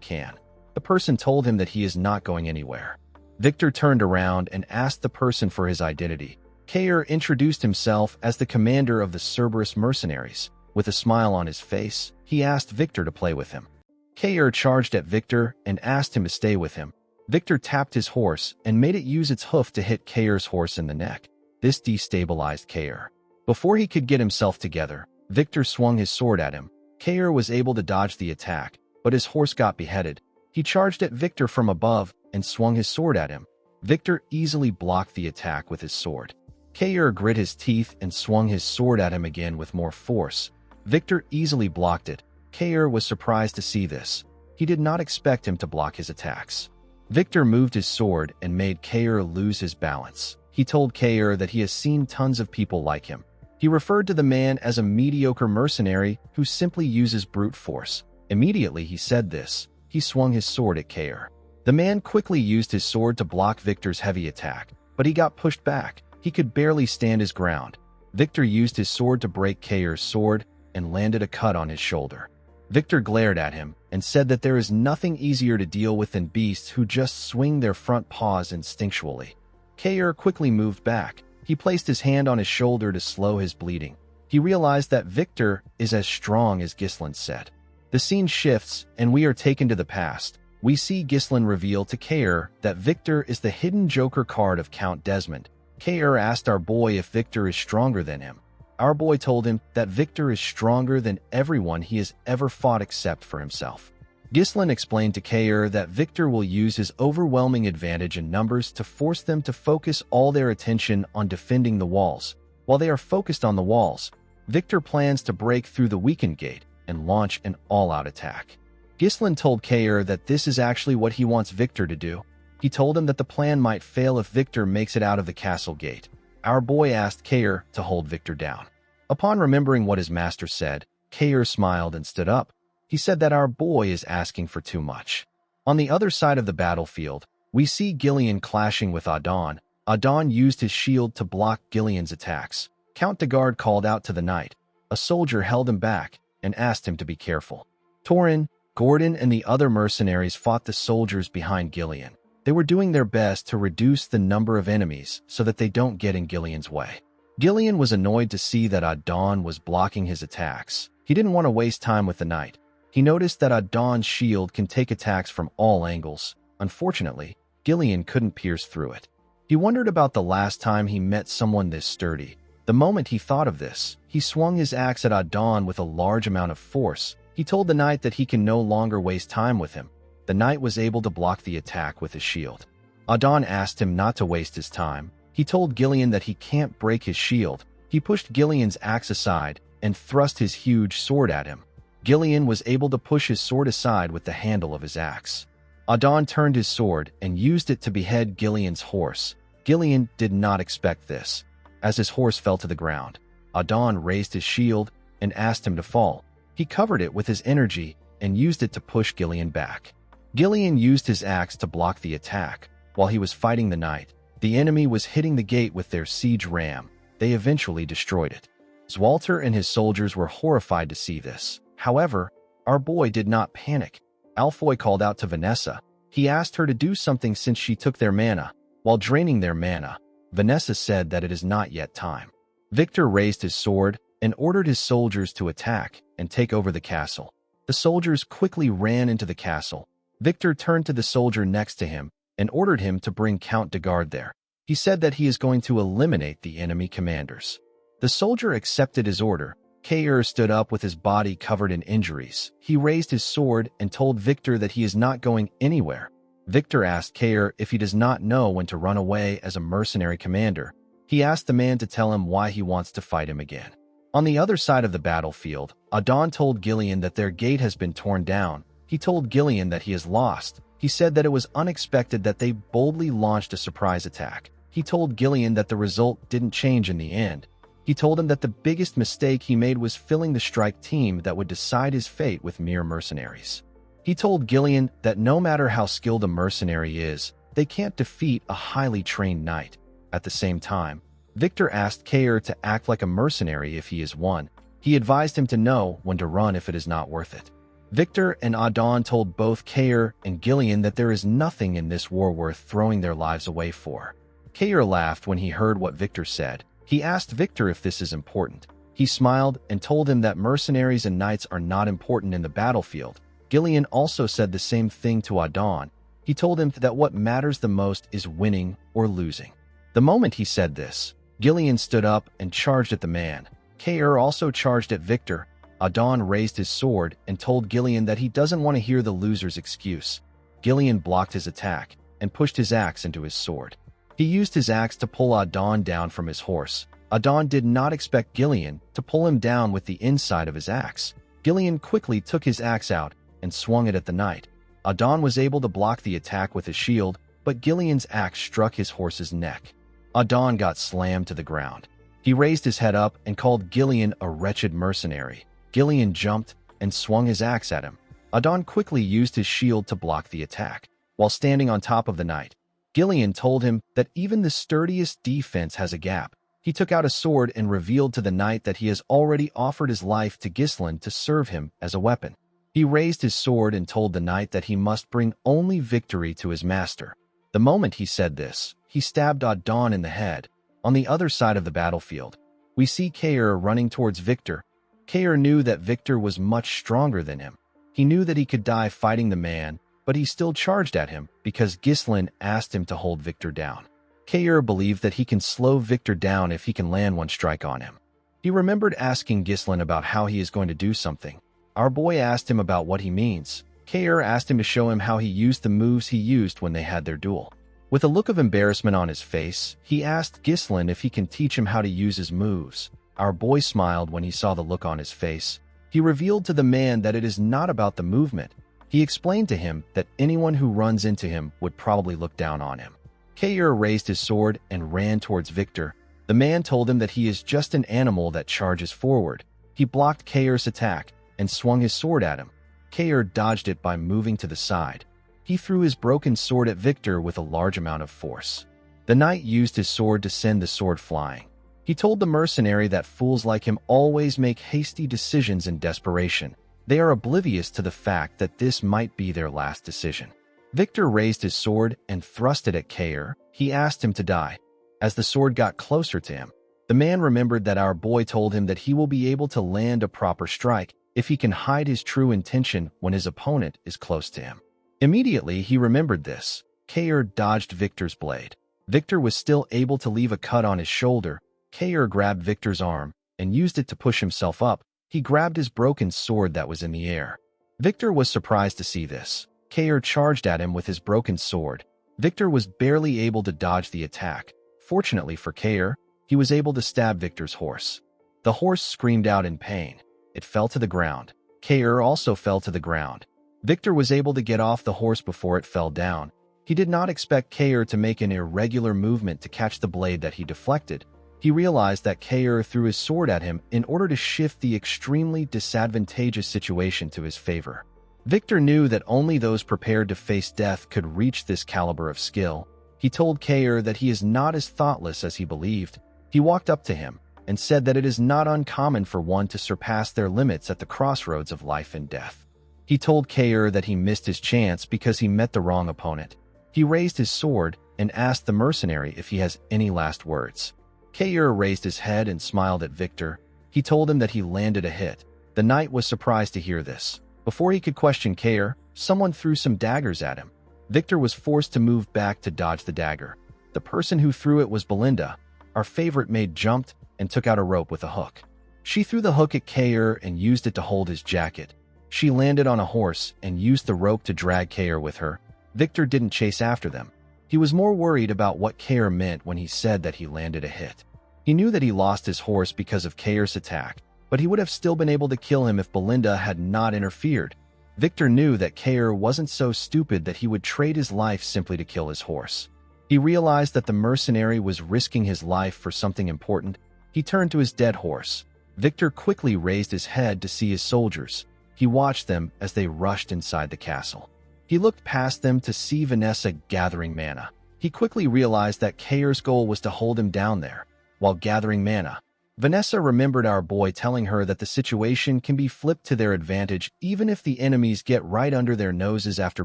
can. The person told him that he is not going anywhere. Victor turned around and asked the person for his identity. Kair introduced himself as the commander of the Cerberus mercenaries. With a smile on his face, he asked Victor to play with him. Kair charged at Victor and asked him to stay with him. Victor tapped his horse and made it use its hoof to hit Kair's horse in the neck. This destabilized Kair. Before he could get himself together, Victor swung his sword at him. Kair was able to dodge the attack, but his horse got beheaded. He charged at Victor from above and swung his sword at him. Victor easily blocked the attack with his sword. Kair grit his teeth and swung his sword at him again with more force. Victor easily blocked it. Kair was surprised to see this. He did not expect him to block his attacks. Victor moved his sword and made Kair lose his balance. He told Kair that he has seen tons of people like him. He referred to the man as a mediocre mercenary who simply uses brute force. Immediately he said this. He swung his sword at Kair. The man quickly used his sword to block Victor's heavy attack, but he got pushed back. He could barely stand his ground. Victor used his sword to break Kair's sword and landed a cut on his shoulder. Victor glared at him and said that there is nothing easier to deal with than beasts who just swing their front paws instinctually. Kair quickly moved back. He placed his hand on his shoulder to slow his bleeding. He realized that Victor is as strong as Ghislain said. The scene shifts and we are taken to the past. We see Ghislain reveal to Kair that Victor is the hidden Joker card of Count Desmond. Kair asked our boy if Victor is stronger than him. Our boy told him that Victor is stronger than everyone he has ever fought except for himself. Ghislain explained to Kair that Victor will use his overwhelming advantage in numbers to force them to focus all their attention on defending the walls. While they are focused on the walls, Victor plans to break through the weakened gate and launch an all-out attack. Ghislain told Kair that this is actually what he wants Victor to do. He told him that the plan might fail if Victor makes it out of the castle gate. Our boy asked Kair to hold Victor down. Upon remembering what his master said, Kair smiled and stood up. He said that our boy is asking for too much. On the other side of the battlefield, we see Gillian clashing with Adon. Adon used his shield to block Gillian's attacks. Count de Guard called out to the knight. A soldier held him back and asked him to be careful. Torin, Gordon, and the other mercenaries fought the soldiers behind Gillian. They were doing their best to reduce the number of enemies so that they don't get in Gillian's way. Gillian was annoyed to see that Adon was blocking his attacks. He didn't want to waste time with the knight. He noticed that Adon's shield can take attacks from all angles. Unfortunately, Gillian couldn't pierce through it. He wondered about the last time he met someone this sturdy. The moment he thought of this, he swung his axe at Adon with a large amount of force. He told the knight that he can no longer waste time with him. The knight was able to block the attack with his shield. Adon asked him not to waste his time. He told Gillian that he can't break his shield. He pushed Gillian's axe aside and thrust his huge sword at him. Gillian was able to push his sword aside with the handle of his axe. Adon turned his sword and used it to behead Gillian's horse. Gillian did not expect this. As his horse fell to the ground, Adon raised his shield and asked him to fall. He covered it with his energy and used it to push Gillian back. Gillian used his axe to block the attack. While he was fighting the knight, the enemy was hitting the gate with their siege ram. They eventually destroyed it. Zwalter and his soldiers were horrified to see this. However, our boy did not panic. Alfoy called out to Vanessa. He asked her to do something since she took their mana. While draining their mana, Vanessa said that it is not yet time. Victor raised his sword and ordered his soldiers to attack and take over the castle. The soldiers quickly ran into the castle. Victor turned to the soldier next to him and ordered him to bring Count de Guard there. He said that he is going to eliminate the enemy commanders. The soldier accepted his order. Kair stood up with his body covered in injuries. He raised his sword and told Victor that he is not going anywhere. Victor asked Kair if he does not know when to run away as a mercenary commander. He asked the man to tell him why he wants to fight him again. On the other side of the battlefield, Adon told Gillian that their gate has been torn down. He told Gillian that he is lost. He said that it was unexpected that they boldly launched a surprise attack. He told Gillian that the result didn't change in the end. He told him that the biggest mistake he made was filling the strike team that would decide his fate with mere mercenaries. He told Gillian that no matter how skilled a mercenary is, they can't defeat a highly trained knight. At the same time, Victor asked Kair to act like a mercenary if he is one. He advised him to know when to run if it is not worth it. Victor and Adon told both Kair and Gillian that there is nothing in this war worth throwing their lives away for. Kair laughed when he heard what Victor said. He asked Victor if this is important. He smiled and told him that mercenaries and knights are not important in the battlefield. Gillian also said the same thing to Adon. He told him that what matters the most is winning or losing. The moment he said this, Gillian stood up and charged at the man. Kair also charged at Victor. Adon raised his sword and told Gillian that he doesn't want to hear the loser's excuse. Gillian blocked his attack and pushed his axe into his sword. He used his axe to pull Adon down from his horse. Adon did not expect Gillian to pull him down with the inside of his axe. Gillian quickly took his axe out and swung it at the knight. Adon was able to block the attack with his shield, but Gillian's axe struck his horse's neck. Adon got slammed to the ground. He raised his head up and called Gillian a wretched mercenary. Gillian jumped and swung his axe at him. Adon quickly used his shield to block the attack. While standing on top of the knight, Gillian told him that even the sturdiest defense has a gap. He took out a sword and revealed to the knight that he has already offered his life to Ghislain to serve him as a weapon. He raised his sword and told the knight that he must bring only victory to his master. The moment he said this, he stabbed Adon in the head. On the other side of the battlefield, we see Kair running towards Victor. Kair knew that Victor was much stronger than him. He knew that he could die fighting the man, but he still charged at him because Ghislain asked him to hold Victor down. Kair believed that he can slow Victor down if he can land one strike on him. He remembered asking Ghislain about how he is going to do something. Our boy asked him about what he means. Kair asked him to show him how he used the moves he used when they had their duel. With a look of embarrassment on his face, he asked Ghislain if he can teach him how to use his moves. Our boy smiled when he saw the look on his face. He revealed to the man that it is not about the movement. He explained to him that anyone who runs into him would probably look down on him. Kair raised his sword and ran towards Victor. The man told him that he is just an animal that charges forward. He blocked Kair's attack and swung his sword at him. Kair dodged it by moving to the side. He threw his broken sword at Victor with a large amount of force. The knight used his sword to send the sword flying. He told the mercenary that fools like him always make hasty decisions in desperation. They are oblivious to the fact that this might be their last decision. Victor raised his sword and thrust it at Kair. He asked him to die. As the sword got closer to him, the man remembered that our boy told him that he will be able to land a proper strike if he can hide his true intention when his opponent is close to him. Immediately, he remembered this. Kair dodged Victor's blade. Victor was still able to leave a cut on his shoulder. Kair grabbed Victor's arm and used it to push himself up. He grabbed his broken sword that was in the air. Victor was surprised to see this. Kair charged at him with his broken sword. Victor was barely able to dodge the attack. Fortunately for Kair, he was able to stab Victor's horse. The horse screamed out in pain. It fell to the ground. Kair also fell to the ground. Victor was able to get off the horse before it fell down. He did not expect Kair to make an irregular movement to catch the blade that he deflected. He realized that Kair threw his sword at him in order to shift the extremely disadvantageous situation to his favor. Victor knew that only those prepared to face death could reach this caliber of skill. He told Kair that he is not as thoughtless as he believed. He walked up to him and said that it is not uncommon for one to surpass their limits at the crossroads of life and death. He told Kair that he missed his chance because he met the wrong opponent. He raised his sword and asked the mercenary if he has any last words. Kair raised his head and smiled at Victor. He told him that he landed a hit. The knight was surprised to hear this. Before he could question Kair, someone threw some daggers at him. Victor was forced to move back to dodge the dagger. The person who threw it was Belinda. Our favorite maid jumped and took out a rope with a hook. She threw the hook at Kair and used it to hold his jacket. She landed on a horse and used the rope to drag Kair with her. Victor didn't chase after them. He was more worried about what Kair meant when he said that he landed a hit. He knew that he lost his horse because of Kair's attack, but he would have still been able to kill him if Belinda had not interfered. Victor knew that Kair wasn't so stupid that he would trade his life simply to kill his horse. He realized that the mercenary was risking his life for something important. He turned to his dead horse. Victor quickly raised his head to see his soldiers. He watched them as they rushed inside the castle. He looked past them to see Vanessa gathering mana. He quickly realized that Kair's goal was to hold him down there. While gathering mana, Vanessa remembered our boy telling her that the situation can be flipped to their advantage even if the enemies get right under their noses after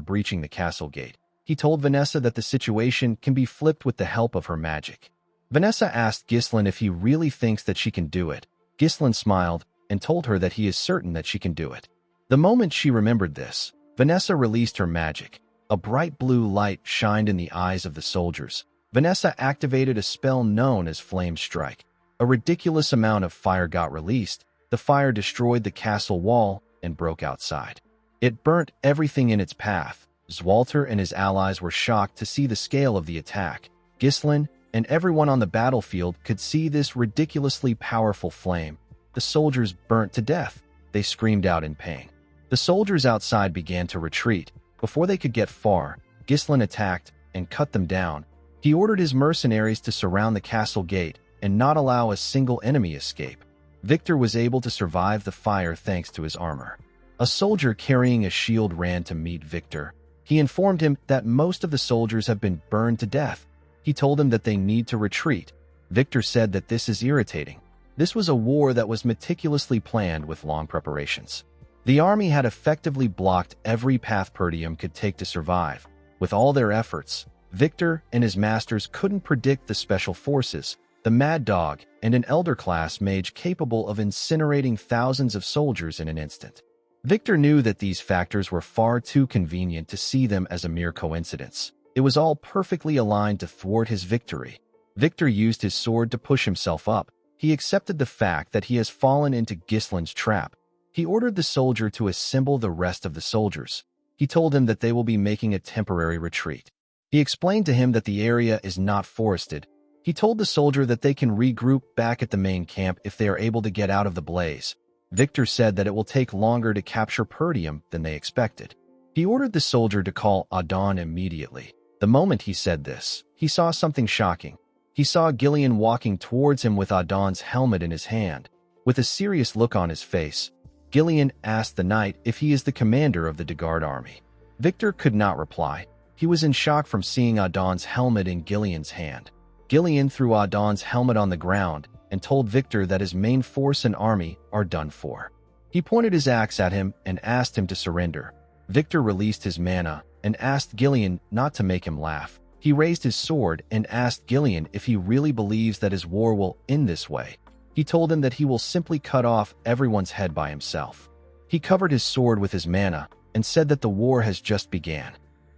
breaching the castle gate. He told Vanessa that the situation can be flipped with the help of her magic. Vanessa asked Ghislain if he really thinks that she can do it. Ghislain smiled and told her that he is certain that she can do it. The moment she remembered this, Vanessa released her magic. A bright blue light shined in the eyes of the soldiers. Vanessa activated a spell known as Flame Strike. A ridiculous amount of fire got released. The fire destroyed the castle wall and broke outside. It burnt everything in its path. Zwalter and his allies were shocked to see the scale of the attack. Ghislain and everyone on the battlefield could see this ridiculously powerful flame. The soldiers burnt to death. They screamed out in pain. The soldiers outside began to retreat. Before they could get far, Ghislain attacked and cut them down. He ordered his mercenaries to surround the castle gate and not allow a single enemy escape. Victor was able to survive the fire thanks to his armor. A soldier carrying a shield ran to meet Victor. He informed him that most of the soldiers have been burned to death. He told him that they need to retreat. Victor said that this is irritating. This was a war that was meticulously planned with long preparations. The army had effectively blocked every path Perdium could take to survive. With all their efforts, Victor and his masters couldn't predict the special forces, the Mad Dog, and an Elder class mage capable of incinerating thousands of soldiers in an instant. Victor knew that these factors were far too convenient to see them as a mere coincidence. It was all perfectly aligned to thwart his victory. Victor used his sword to push himself up. He accepted the fact that he has fallen into Ghislain's trap. He ordered the soldier to assemble the rest of the soldiers. He told him that they will be making a temporary retreat. He explained to him that the area is not forested. He told the soldier that they can regroup back at the main camp if they are able to get out of the blaze. Victor said that it will take longer to capture Perdium than they expected. He ordered the soldier to call Adon immediately. The moment he said this, he saw something shocking. He saw Gillian walking towards him with Adon's helmet in his hand. With a serious look on his face, Gillian asked the knight if he is the commander of the Dagard army. Victor could not reply. He was in shock from seeing Adon's helmet in Gillian's hand. Gillian threw Adon's helmet on the ground and told Victor that his main force and army are done for. He pointed his axe at him and asked him to surrender. Victor released his mana and asked Gillian not to make him laugh. He raised his sword and asked Gillian if he really believes that his war will end this way. He told him that he will simply cut off everyone's head by himself. He covered his sword with his mana and said that the war has just begun.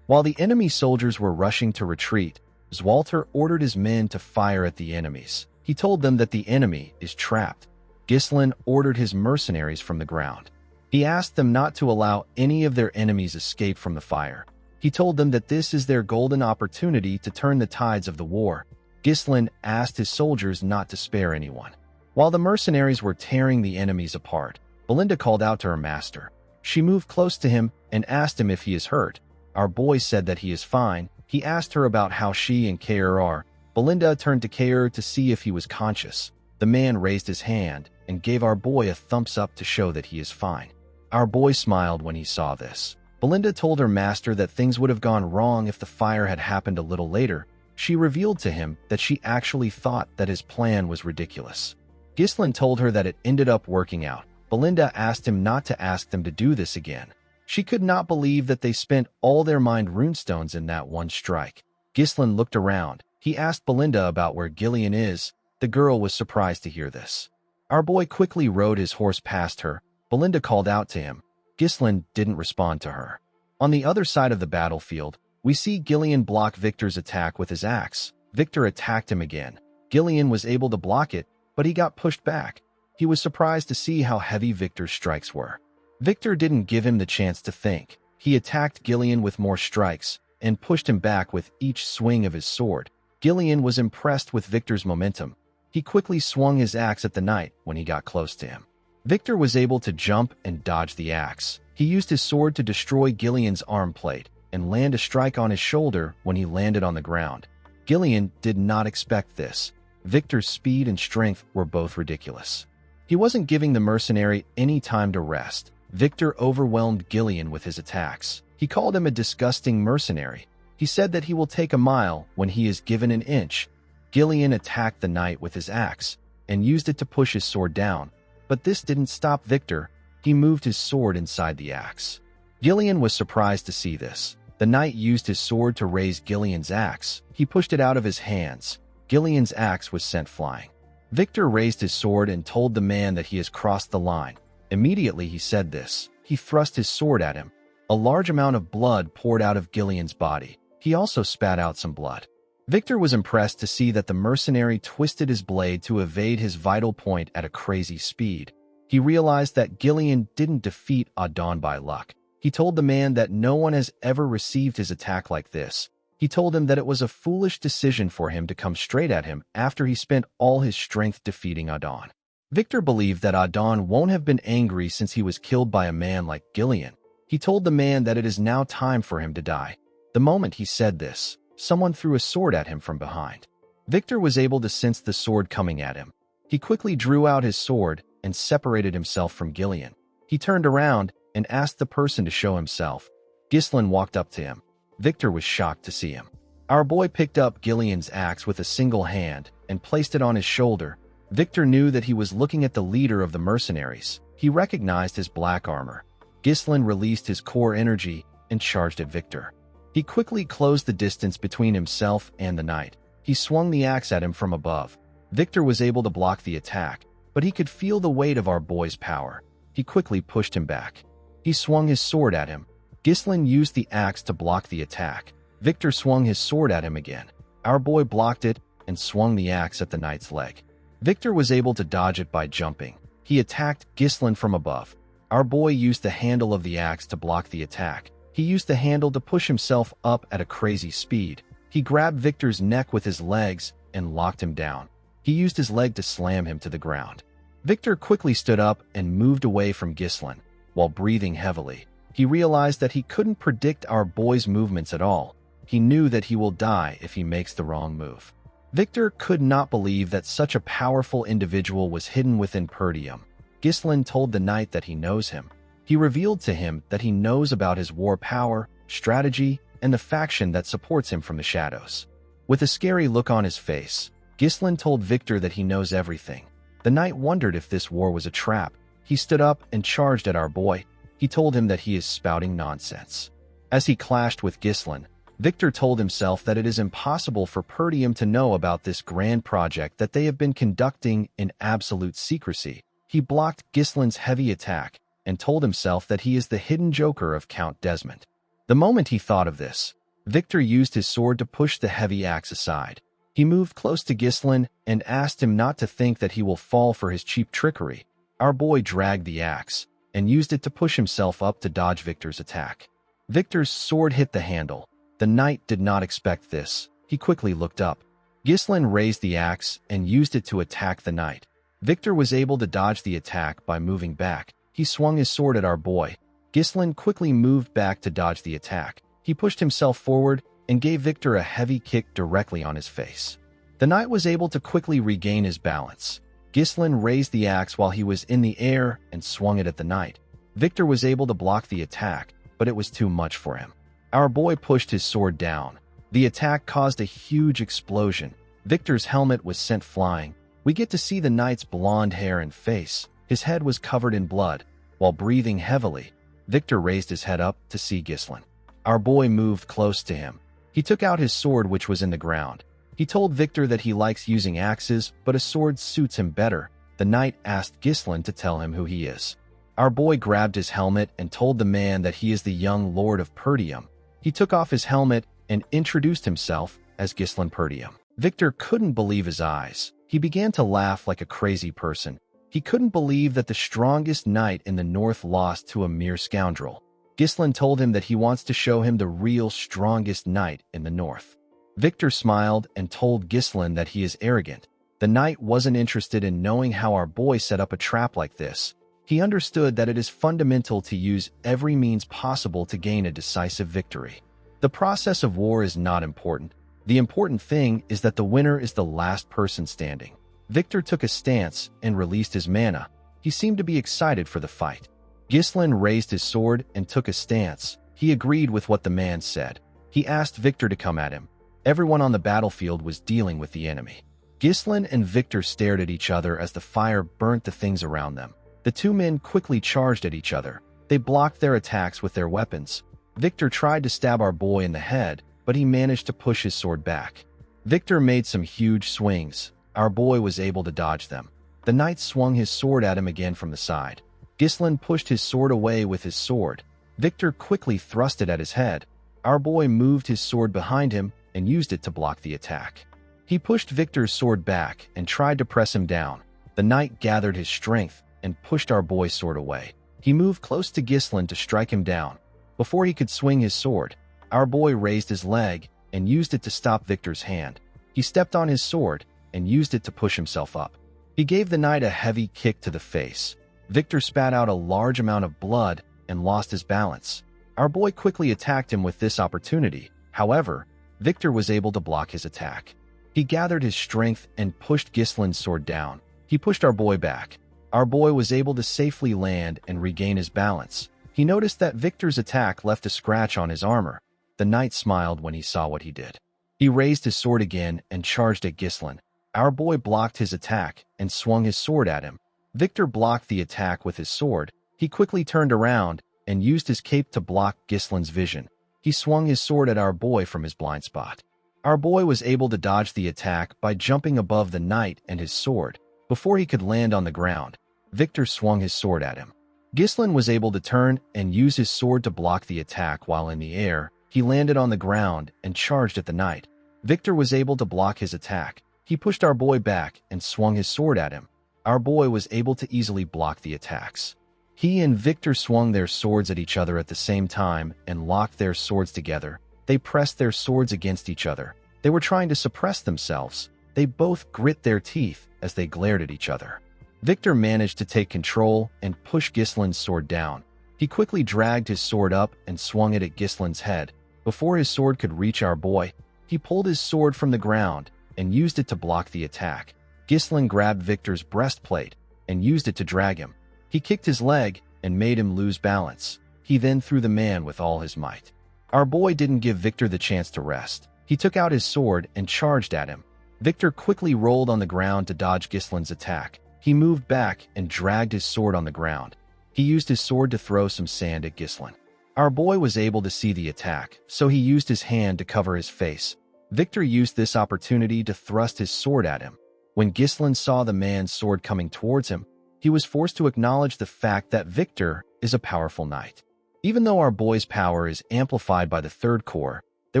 While the enemy soldiers were rushing to retreat, Zwalter ordered his men to fire at the enemies. He told them that the enemy is trapped. Ghislain ordered his mercenaries from the ground. He asked them not to allow any of their enemies escape from the fire. He told them that this is their golden opportunity to turn the tides of the war. Ghislain asked his soldiers not to spare anyone. While the mercenaries were tearing the enemies apart, Belinda called out to her master. She moved close to him and asked him if he is hurt. Our boy said that he is fine. He asked her about how she and Kair are. Belinda turned to Kair to see if he was conscious. The man raised his hand and gave our boy a thumbs up to show that he is fine. Our boy smiled when he saw this. Belinda told her master that things would have gone wrong if the fire had happened a little later. She revealed to him that she actually thought that his plan was ridiculous. Ghislain told her that it ended up working out. Belinda asked him not to ask them to do this again. She could not believe that they spent all their mind runestones in that one strike. Ghislain looked around. He asked Belinda about where Gillian is. The girl was surprised to hear this. Our boy quickly rode his horse past her. Belinda called out to him. Ghislain didn't respond to her. On the other side of the battlefield, we see Gillian block Victor's attack with his axe. Victor attacked him again. Gillian was able to block it, but he got pushed back. He was surprised to see how heavy Victor's strikes were. Victor didn't give him the chance to think. He attacked Gillian with more strikes and pushed him back with each swing of his sword. Gillian was impressed with Victor's momentum. He quickly swung his axe at the knight when he got close to him. Victor was able to jump and dodge the axe. He used his sword to destroy Gillian's arm plate and land a strike on his shoulder when he landed on the ground. Gillian did not expect this. Victor's speed and strength were both ridiculous. He wasn't giving the mercenary any time to rest. Victor overwhelmed Gillian with his attacks. He called him a disgusting mercenary. He said that he will take a mile when he is given an inch. Gillian attacked the knight with his axe and used it to push his sword down. But this didn't stop Victor. He moved his sword inside the axe. Gillian was surprised to see this. The knight used his sword to raise Gillian's axe. He pushed it out of his hands. Gillian's axe was sent flying. Victor raised his sword and told the man that he has crossed the line. Immediately he said this. He thrust his sword at him. A large amount of blood poured out of Gillian's body. He also spat out some blood. Victor was impressed to see that the mercenary twisted his blade to evade his vital point at a crazy speed. He realized that Gillian didn't defeat Adon by luck. He told the man that no one has ever received his attack like this. He told him that it was a foolish decision for him to come straight at him after he spent all his strength defeating Adon. Victor believed that Adon won't have been angry since he was killed by a man like Gillian. He told the man that it is now time for him to die. The moment he said this, someone threw a sword at him from behind. Victor was able to sense the sword coming at him. He quickly drew out his sword and separated himself from Gillian. He turned around and asked the person to show himself. Ghislain walked up to him. Victor was shocked to see him. Our boy picked up Gillian's axe with a single hand and placed it on his shoulder. Victor knew that he was looking at the leader of the mercenaries. He recognized his black armor. Ghislain released his core energy and charged at Victor. He quickly closed the distance between himself and the knight. He swung the axe at him from above. Victor was able to block the attack, but he could feel the weight of our boy's power. He quickly pushed him back. He swung his sword at him. Ghislain used the axe to block the attack. Victor swung his sword at him again. Our boy blocked it and swung the axe at the knight's leg. Victor was able to dodge it by jumping. He attacked Ghislain from above. Our boy used the handle of the axe to block the attack. He used the handle to push himself up at a crazy speed. He grabbed Victor's neck with his legs and locked him down. He used his leg to slam him to the ground. Victor quickly stood up and moved away from Ghislain. While breathing heavily, he realized that he couldn't predict our boy's movements at all. He knew that he will die if he makes the wrong move. Victor could not believe that such a powerful individual was hidden within Perdium. Ghislain told the knight that he knows him. He revealed to him that he knows about his war power, strategy, and the faction that supports him from the shadows. With a scary look on his face, Ghislain told Victor that he knows everything. The knight wondered if this war was a trap. He stood up and charged at our boy. He told him that he is spouting nonsense. As he clashed with Ghislain, Victor told himself that it is impossible for Perdium to know about this grand project that they have been conducting in absolute secrecy. He blocked Ghislain's heavy attack and told himself that he is the hidden joker of Count Desmond. The moment he thought of this, Victor used his sword to push the heavy axe aside. He moved close to Ghislain and asked him not to think that he will fall for his cheap trickery. Our boy dragged the axe and used it to push himself up to dodge Victor's attack. Victor's sword hit the handle. The knight did not expect this. He quickly looked up. Ghislain raised the axe and used it to attack the knight. Victor was able to dodge the attack by moving back. He swung his sword at our boy. Ghislain quickly moved back to dodge the attack. He pushed himself forward and gave Victor a heavy kick directly on his face. The knight was able to quickly regain his balance. Ghislain raised the axe while he was in the air and swung it at the knight. Victor was able to block the attack, but it was too much for him. Our boy pushed his sword down. The attack caused a huge explosion. Victor's helmet was sent flying. We get to see the knight's blonde hair and face. His head was covered in blood. While breathing heavily, Victor raised his head up to see Ghislain. Our boy moved close to him. He took out his sword, which was in the ground. He told Victor that he likes using axes, but a sword suits him better. The knight asked Ghislain to tell him who he is. Our boy grabbed his helmet and told the man that he is the young Lord of Perdium. He took off his helmet and introduced himself as Ghislain Perdium. Victor couldn't believe his eyes. He began to laugh like a crazy person. He couldn't believe that the strongest knight in the north lost to a mere scoundrel. Ghislain told him that he wants to show him the real strongest knight in the north. Victor smiled and told Ghislain that he is arrogant. The knight wasn't interested in knowing how our boy set up a trap like this. He understood that it is fundamental to use every means possible to gain a decisive victory. The process of war is not important. The important thing is that the winner is the last person standing. Victor took a stance and released his mana. He seemed to be excited for the fight. Ghislain raised his sword and took a stance. He agreed with what the man said. He asked Victor to come at him. Everyone on the battlefield was dealing with the enemy. Ghislain and Victor stared at each other as the fire burnt the things around them. The two men quickly charged at each other. They blocked their attacks with their weapons. Victor tried to stab our boy in the head, but he managed to push his sword back. Victor made some huge swings. Our boy was able to dodge them. The knight swung his sword at him again from the side. Ghislain pushed his sword away with his sword. Victor quickly thrust it at his head. Our boy moved his sword behind him and used it to block the attack. He pushed Victor's sword back and tried to press him down. The knight gathered his strength and pushed our boy's sword away. He moved close to Ghislain to strike him down. Before he could swing his sword, our boy raised his leg and used it to stop Victor's hand. He stepped on his sword and used it to push himself up. He gave the knight a heavy kick to the face. Victor spat out a large amount of blood and lost his balance. Our boy quickly attacked him with this opportunity. However, Victor was able to block his attack. He gathered his strength and pushed Ghislain's sword down. He pushed our boy back. Our boy was able to safely land and regain his balance. He noticed that Victor's attack left a scratch on his armor. The knight smiled when he saw what he did. He raised his sword again and charged at Ghislain. Our boy blocked his attack and swung his sword at him. Victor blocked the attack with his sword. He quickly turned around and used his cape to block Ghislain's vision. He swung his sword at our boy from his blind spot. Our boy was able to dodge the attack by jumping above the knight and his sword. Before he could land on the ground, Victor swung his sword at him. Ghislain was able to turn and use his sword to block the attack while in the air. He landed on the ground and charged at the knight. Victor was able to block his attack. He pushed our boy back and swung his sword at him. Our boy was able to easily block the attacks. He and Victor swung their swords at each other at the same time and locked their swords together. They pressed their swords against each other. They were trying to suppress themselves. They both grit their teeth as they glared at each other. Victor managed to take control and push Ghislain's sword down. He quickly dragged his sword up and swung it at Ghislain's head. Before his sword could reach our boy, he pulled his sword from the ground and used it to block the attack. Ghislain grabbed Victor's breastplate and used it to drag him. He kicked his leg and made him lose balance. He then threw the man with all his might. Our boy didn't give Victor the chance to rest. He took out his sword and charged at him. Victor quickly rolled on the ground to dodge Gislin's attack. He moved back and dragged his sword on the ground. He used his sword to throw some sand at Gislin. Our boy was able to see the attack, so he used his hand to cover his face. Victor used this opportunity to thrust his sword at him. When Gislin saw the man's sword coming towards him, he was forced to acknowledge the fact that Victor is a powerful knight. Even though our boy's power is amplified by the third core, there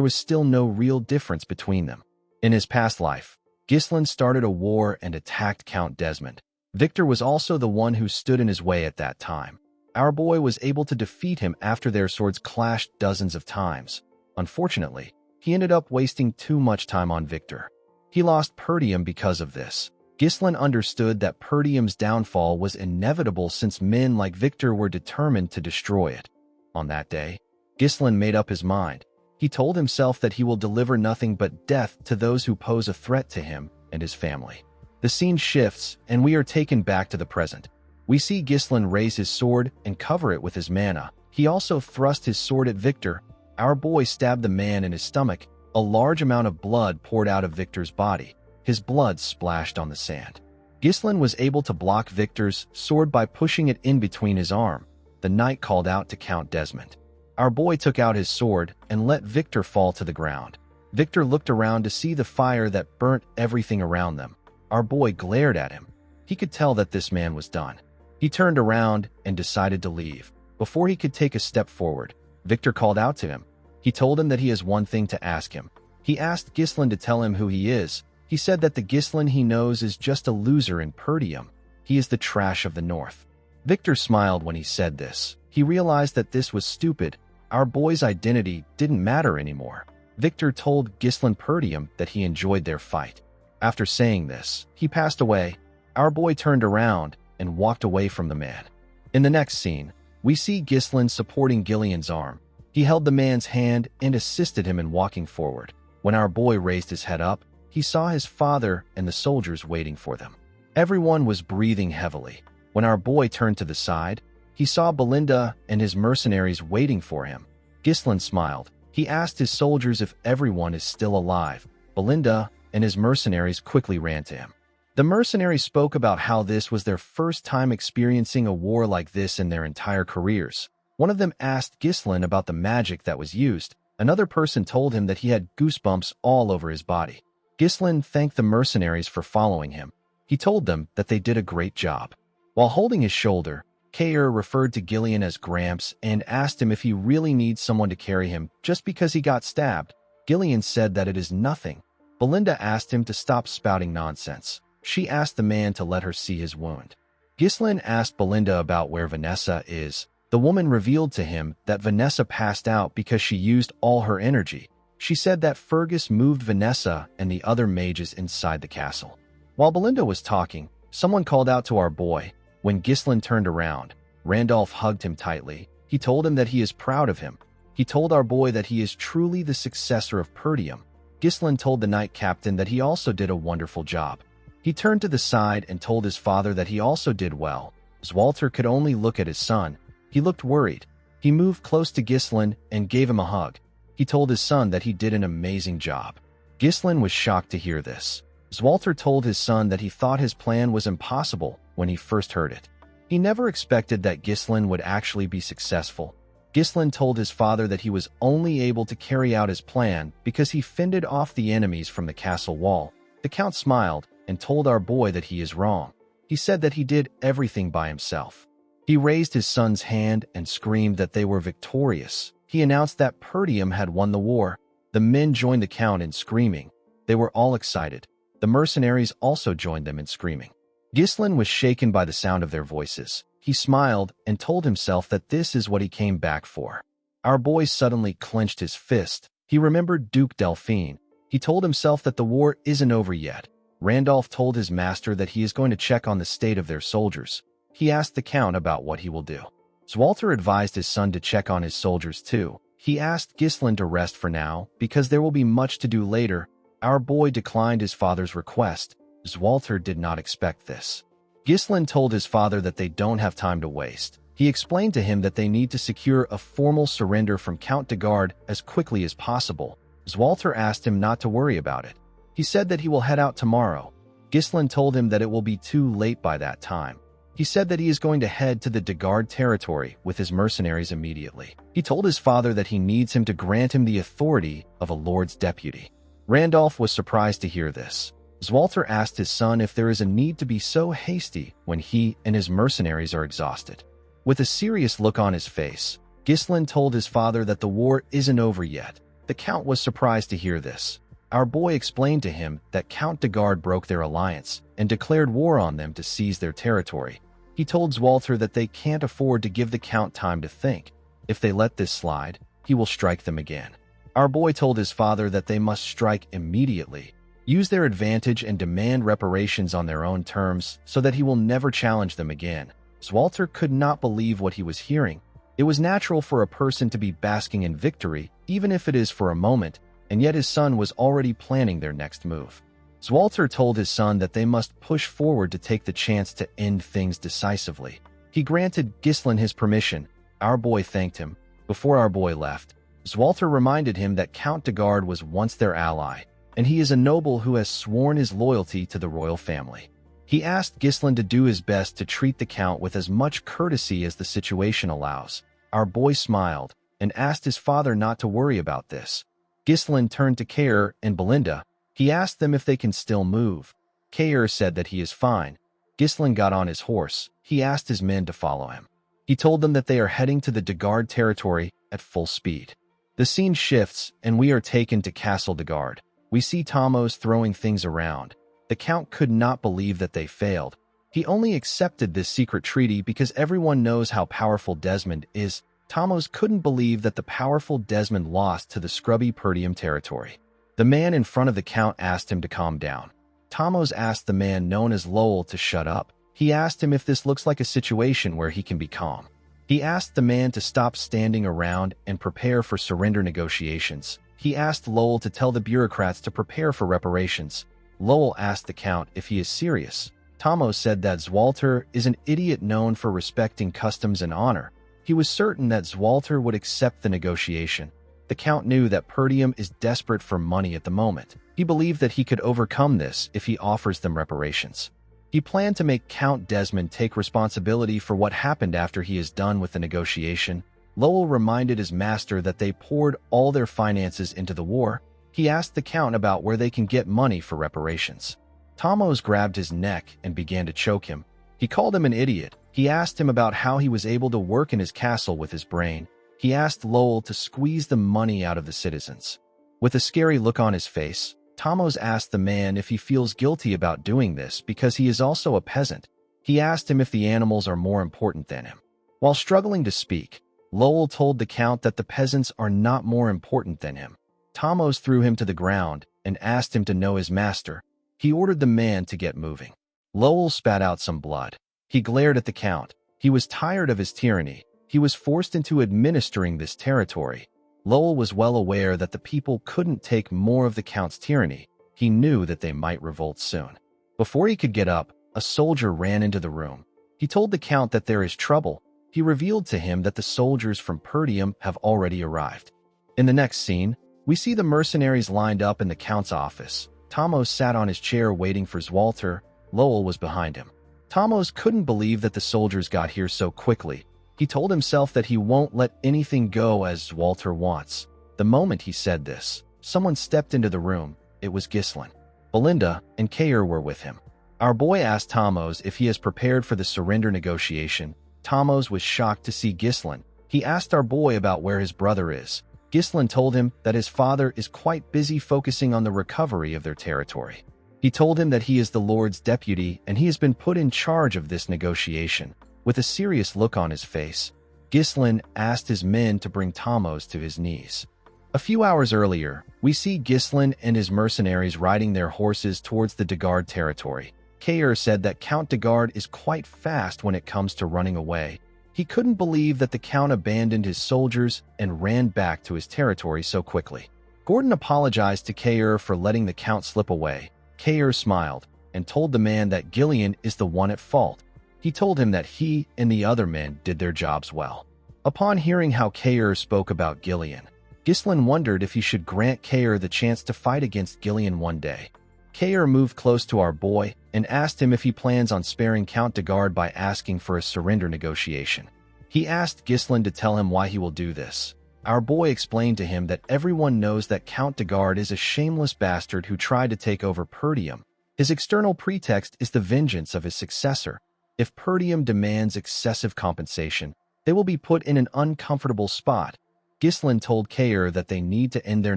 was still no real difference between them. In his past life, Gislin started a war and attacked Count Desmond. Victor was also the one who stood in his way at that time. Our boy was able to defeat him after their swords clashed dozens of times. Unfortunately, he ended up wasting too much time on Victor. He lost Perdium because of this. Gislin understood that Perdium's downfall was inevitable since men like Victor were determined to destroy it. On that day, Gislin made up his mind. He told himself that he will deliver nothing but death to those who pose a threat to him and his family. The scene shifts, and we are taken back to the present. We see Gislin raise his sword and cover it with his mana. He also thrust his sword at Victor. Our boy stabbed the man in his stomach. A large amount of blood poured out of Victor's body. His blood splashed on the sand. Gislin was able to block Victor's sword by pushing it in between his arm. The knight called out to Count Desmond. Our boy took out his sword and let Victor fall to the ground. Victor looked around to see the fire that burnt everything around them. Our boy glared at him. He could tell that this man was done. He turned around and decided to leave. Before he could take a step forward, Victor called out to him. He told him that he has one thing to ask him. He asked Gislin to tell him who he is. He said that the Gislin he knows is just a loser in Perdium. He is the trash of the North. Victor smiled when he said this. He realized that this was stupid. Our boy's identity didn't matter anymore. Victor told Gislin Perdium that he enjoyed their fight. After saying this, he passed away. Our boy turned around and walked away from the man. In the next scene, we see Gislin supporting Gillian's arm. He held the man's hand and assisted him in walking forward. When our boy raised his head up, he saw his father and the soldiers waiting for them. Everyone was breathing heavily. When our boy turned to the side, he saw Belinda and his mercenaries waiting for him. Gislin smiled. He asked his soldiers if everyone is still alive. Belinda and his mercenaries quickly ran to him. The mercenaries spoke about how this was their first time experiencing a war like this in their entire careers. One of them asked Gislin about the magic that was used. Another person told him that he had goosebumps all over his body. Gislin thanked the mercenaries for following him. He told them that they did a great job. While holding his shoulder, Kair referred to Gillian as Gramps and asked him if he really needs someone to carry him just because he got stabbed. Gillian said that it is nothing. Belinda asked him to stop spouting nonsense. She asked the man to let her see his wound. Gislin asked Belinda about where Vanessa is. The woman revealed to him that Vanessa passed out because she used all her energy. She said that Fergus moved Vanessa and the other mages inside the castle. While Belinda was talking, someone called out to our boy. When Gislin turned around, Randolph hugged him tightly. He told him that he is proud of him. He told our boy that he is truly the successor of Perdium. Gislin told the knight captain that he also did a wonderful job. He turned to the side and told his father that he also did well. Zwalter could only look at his son. He looked worried. He moved close to Gislin and gave him a hug. He told his son that he did an amazing job. Gislin was shocked to hear this. Zwalter told his son that he thought his plan was impossible when he first heard it. He never expected that Gislin would actually be successful. Gislin told his father that he was only able to carry out his plan because he fended off the enemies from the castle wall. The count smiled and told our boy that he is wrong. He said that he did everything by himself. He raised his son's hand and screamed that they were victorious. He announced that Perdium had won the war. The men joined the count in screaming. They were all excited. The mercenaries also joined them in screaming. Gislin was shaken by the sound of their voices. He smiled and told himself that this is what he came back for. Our boy suddenly clenched his fist. He remembered Duke Delphine. He told himself that the war isn't over yet. Randolph told his master that he is going to check on the state of their soldiers. He asked the count about what he will do. Zwalter advised his son to check on his soldiers too. He asked Gislin to rest for now because there will be much to do later. Our boy declined his father's request. Zwalter did not expect this. Ghislain told his father that they don't have time to waste. He explained to him that they need to secure a formal surrender from Count de Garde as quickly as possible. Zwalter asked him not to worry about it. He said that he will head out tomorrow. Ghislain told him that it will be too late by that time. He said that he is going to head to the de Garde territory with his mercenaries immediately. He told his father that he needs him to grant him the authority of a lord's deputy. Randolph was surprised to hear this. Zwalter asked his son if there is a need to be so hasty when he and his mercenaries are exhausted. With a serious look on his face, Ghislain told his father that the war isn't over yet. The Count was surprised to hear this. Our boy explained to him that Count de Garde broke their alliance and declared war on them to seize their territory. He told Zwalter that they can't afford to give the Count time to think. If they let this slide, he will strike them again. Our boy told his father that they must strike immediately, use their advantage and demand reparations on their own terms so that he will never challenge them again. Zwalter could not believe what he was hearing. It was natural for a person to be basking in victory, even if it is for a moment, and yet his son was already planning their next move. Zwalter told his son that they must push forward to take the chance to end things decisively. He granted Ghislain his permission. Our boy thanked him. Before our boy left, Zwalter reminded him that Count de Garde was once their ally, and he is a noble who has sworn his loyalty to the royal family. He asked Ghislain to do his best to treat the Count with as much courtesy as the situation allows. Our boy smiled and asked his father not to worry about this. Ghislain turned to Kair and Belinda. He asked them if they can still move. Kair said that he is fine. Ghislain got on his horse. He asked his men to follow him. He told them that they are heading to the de Garde territory at full speed. The scene shifts, and we are taken to Castle de Garde. We see Thamos throwing things around. The Count could not believe that they failed. He only accepted this secret treaty because everyone knows how powerful Desmond is. Thamos couldn't believe that the powerful Desmond lost to the scrubby Perdium territory. The man in front of the Count asked him to calm down. Thamos asked the man known as Lowell to shut up. He asked him if this looks like a situation where he can be calm. He asked the man to stop standing around and prepare for surrender negotiations. He asked Lowell to tell the bureaucrats to prepare for reparations. Lowell asked the Count if he is serious. Thamos said that Zwalter is an idiot known for respecting customs and honor. He was certain that Zwalter would accept the negotiation. The Count knew that Perdium is desperate for money at the moment. He believed that he could overcome this if he offers them reparations. He planned to make Count Desmond take responsibility for what happened after he is done with the negotiation. Lowell reminded his master that they poured all their finances into the war. He asked the Count about where they can get money for reparations. Thamos grabbed his neck and began to choke him. He called him an idiot. He asked him about how he was able to work in his castle with his brain. He asked Lowell to squeeze the money out of the citizens. With a scary look on his face, Thamos asked the man if he feels guilty about doing this because he is also a peasant. He asked him if the animals are more important than him. While struggling to speak, Lowell told the Count that the peasants are not more important than him. Thamos threw him to the ground and asked him to know his master. He ordered the man to get moving. Lowell spat out some blood. He glared at the Count. He was tired of his tyranny. He was forced into administering this territory. Lowell was well aware that the people couldn't take more of the Count's tyranny. He knew that they might revolt soon. Before he could get up, a soldier ran into the room. He told the Count that there is trouble. He revealed to him that the soldiers from Perdium have already arrived. In the next scene, we see the mercenaries lined up in the Count's office. Thamos sat on his chair waiting for Zwalter. Lowell was behind him. Thamos couldn't believe that the soldiers got here so quickly. He told himself that he won't let anything go as Zwalter wants. The moment he said this, someone stepped into the room. It was Ghislain. Belinda and Kair were with him. Our boy asked Thamos if he is prepared for the surrender negotiation. Thamos was shocked to see Ghislain. He asked our boy about where his brother is. Ghislain told him that his father is quite busy focusing on the recovery of their territory. He told him that he is the Lord's deputy and he has been put in charge of this negotiation. With a serious look on his face, Ghislain asked his men to bring Thamos to his knees. A few hours earlier, we see Ghislain and his mercenaries riding their horses towards the de Garde territory. Kair said that Count de Garde is quite fast when it comes to running away. He couldn't believe that the Count abandoned his soldiers and ran back to his territory so quickly. Gordon apologized to Kair for letting the Count slip away. Kair smiled. and told the man that Gillian is the one at fault. He told him that he and the other men did their jobs well. Upon hearing how Kair spoke about Gillian, Ghislain wondered if he should grant Kair the chance to fight against Gillian one day. Kair moved close to our boy and asked him if he plans on sparing Count de Garde by asking for a surrender negotiation. He asked Ghislain to tell him why he will do this. Our boy explained to him that everyone knows that Count de Garde is a shameless bastard who tried to take over Perdium. His external pretext is the vengeance of his successor. If Perdium demands excessive compensation, they will be put in an uncomfortable spot. Ghislain told Kair that they need to end their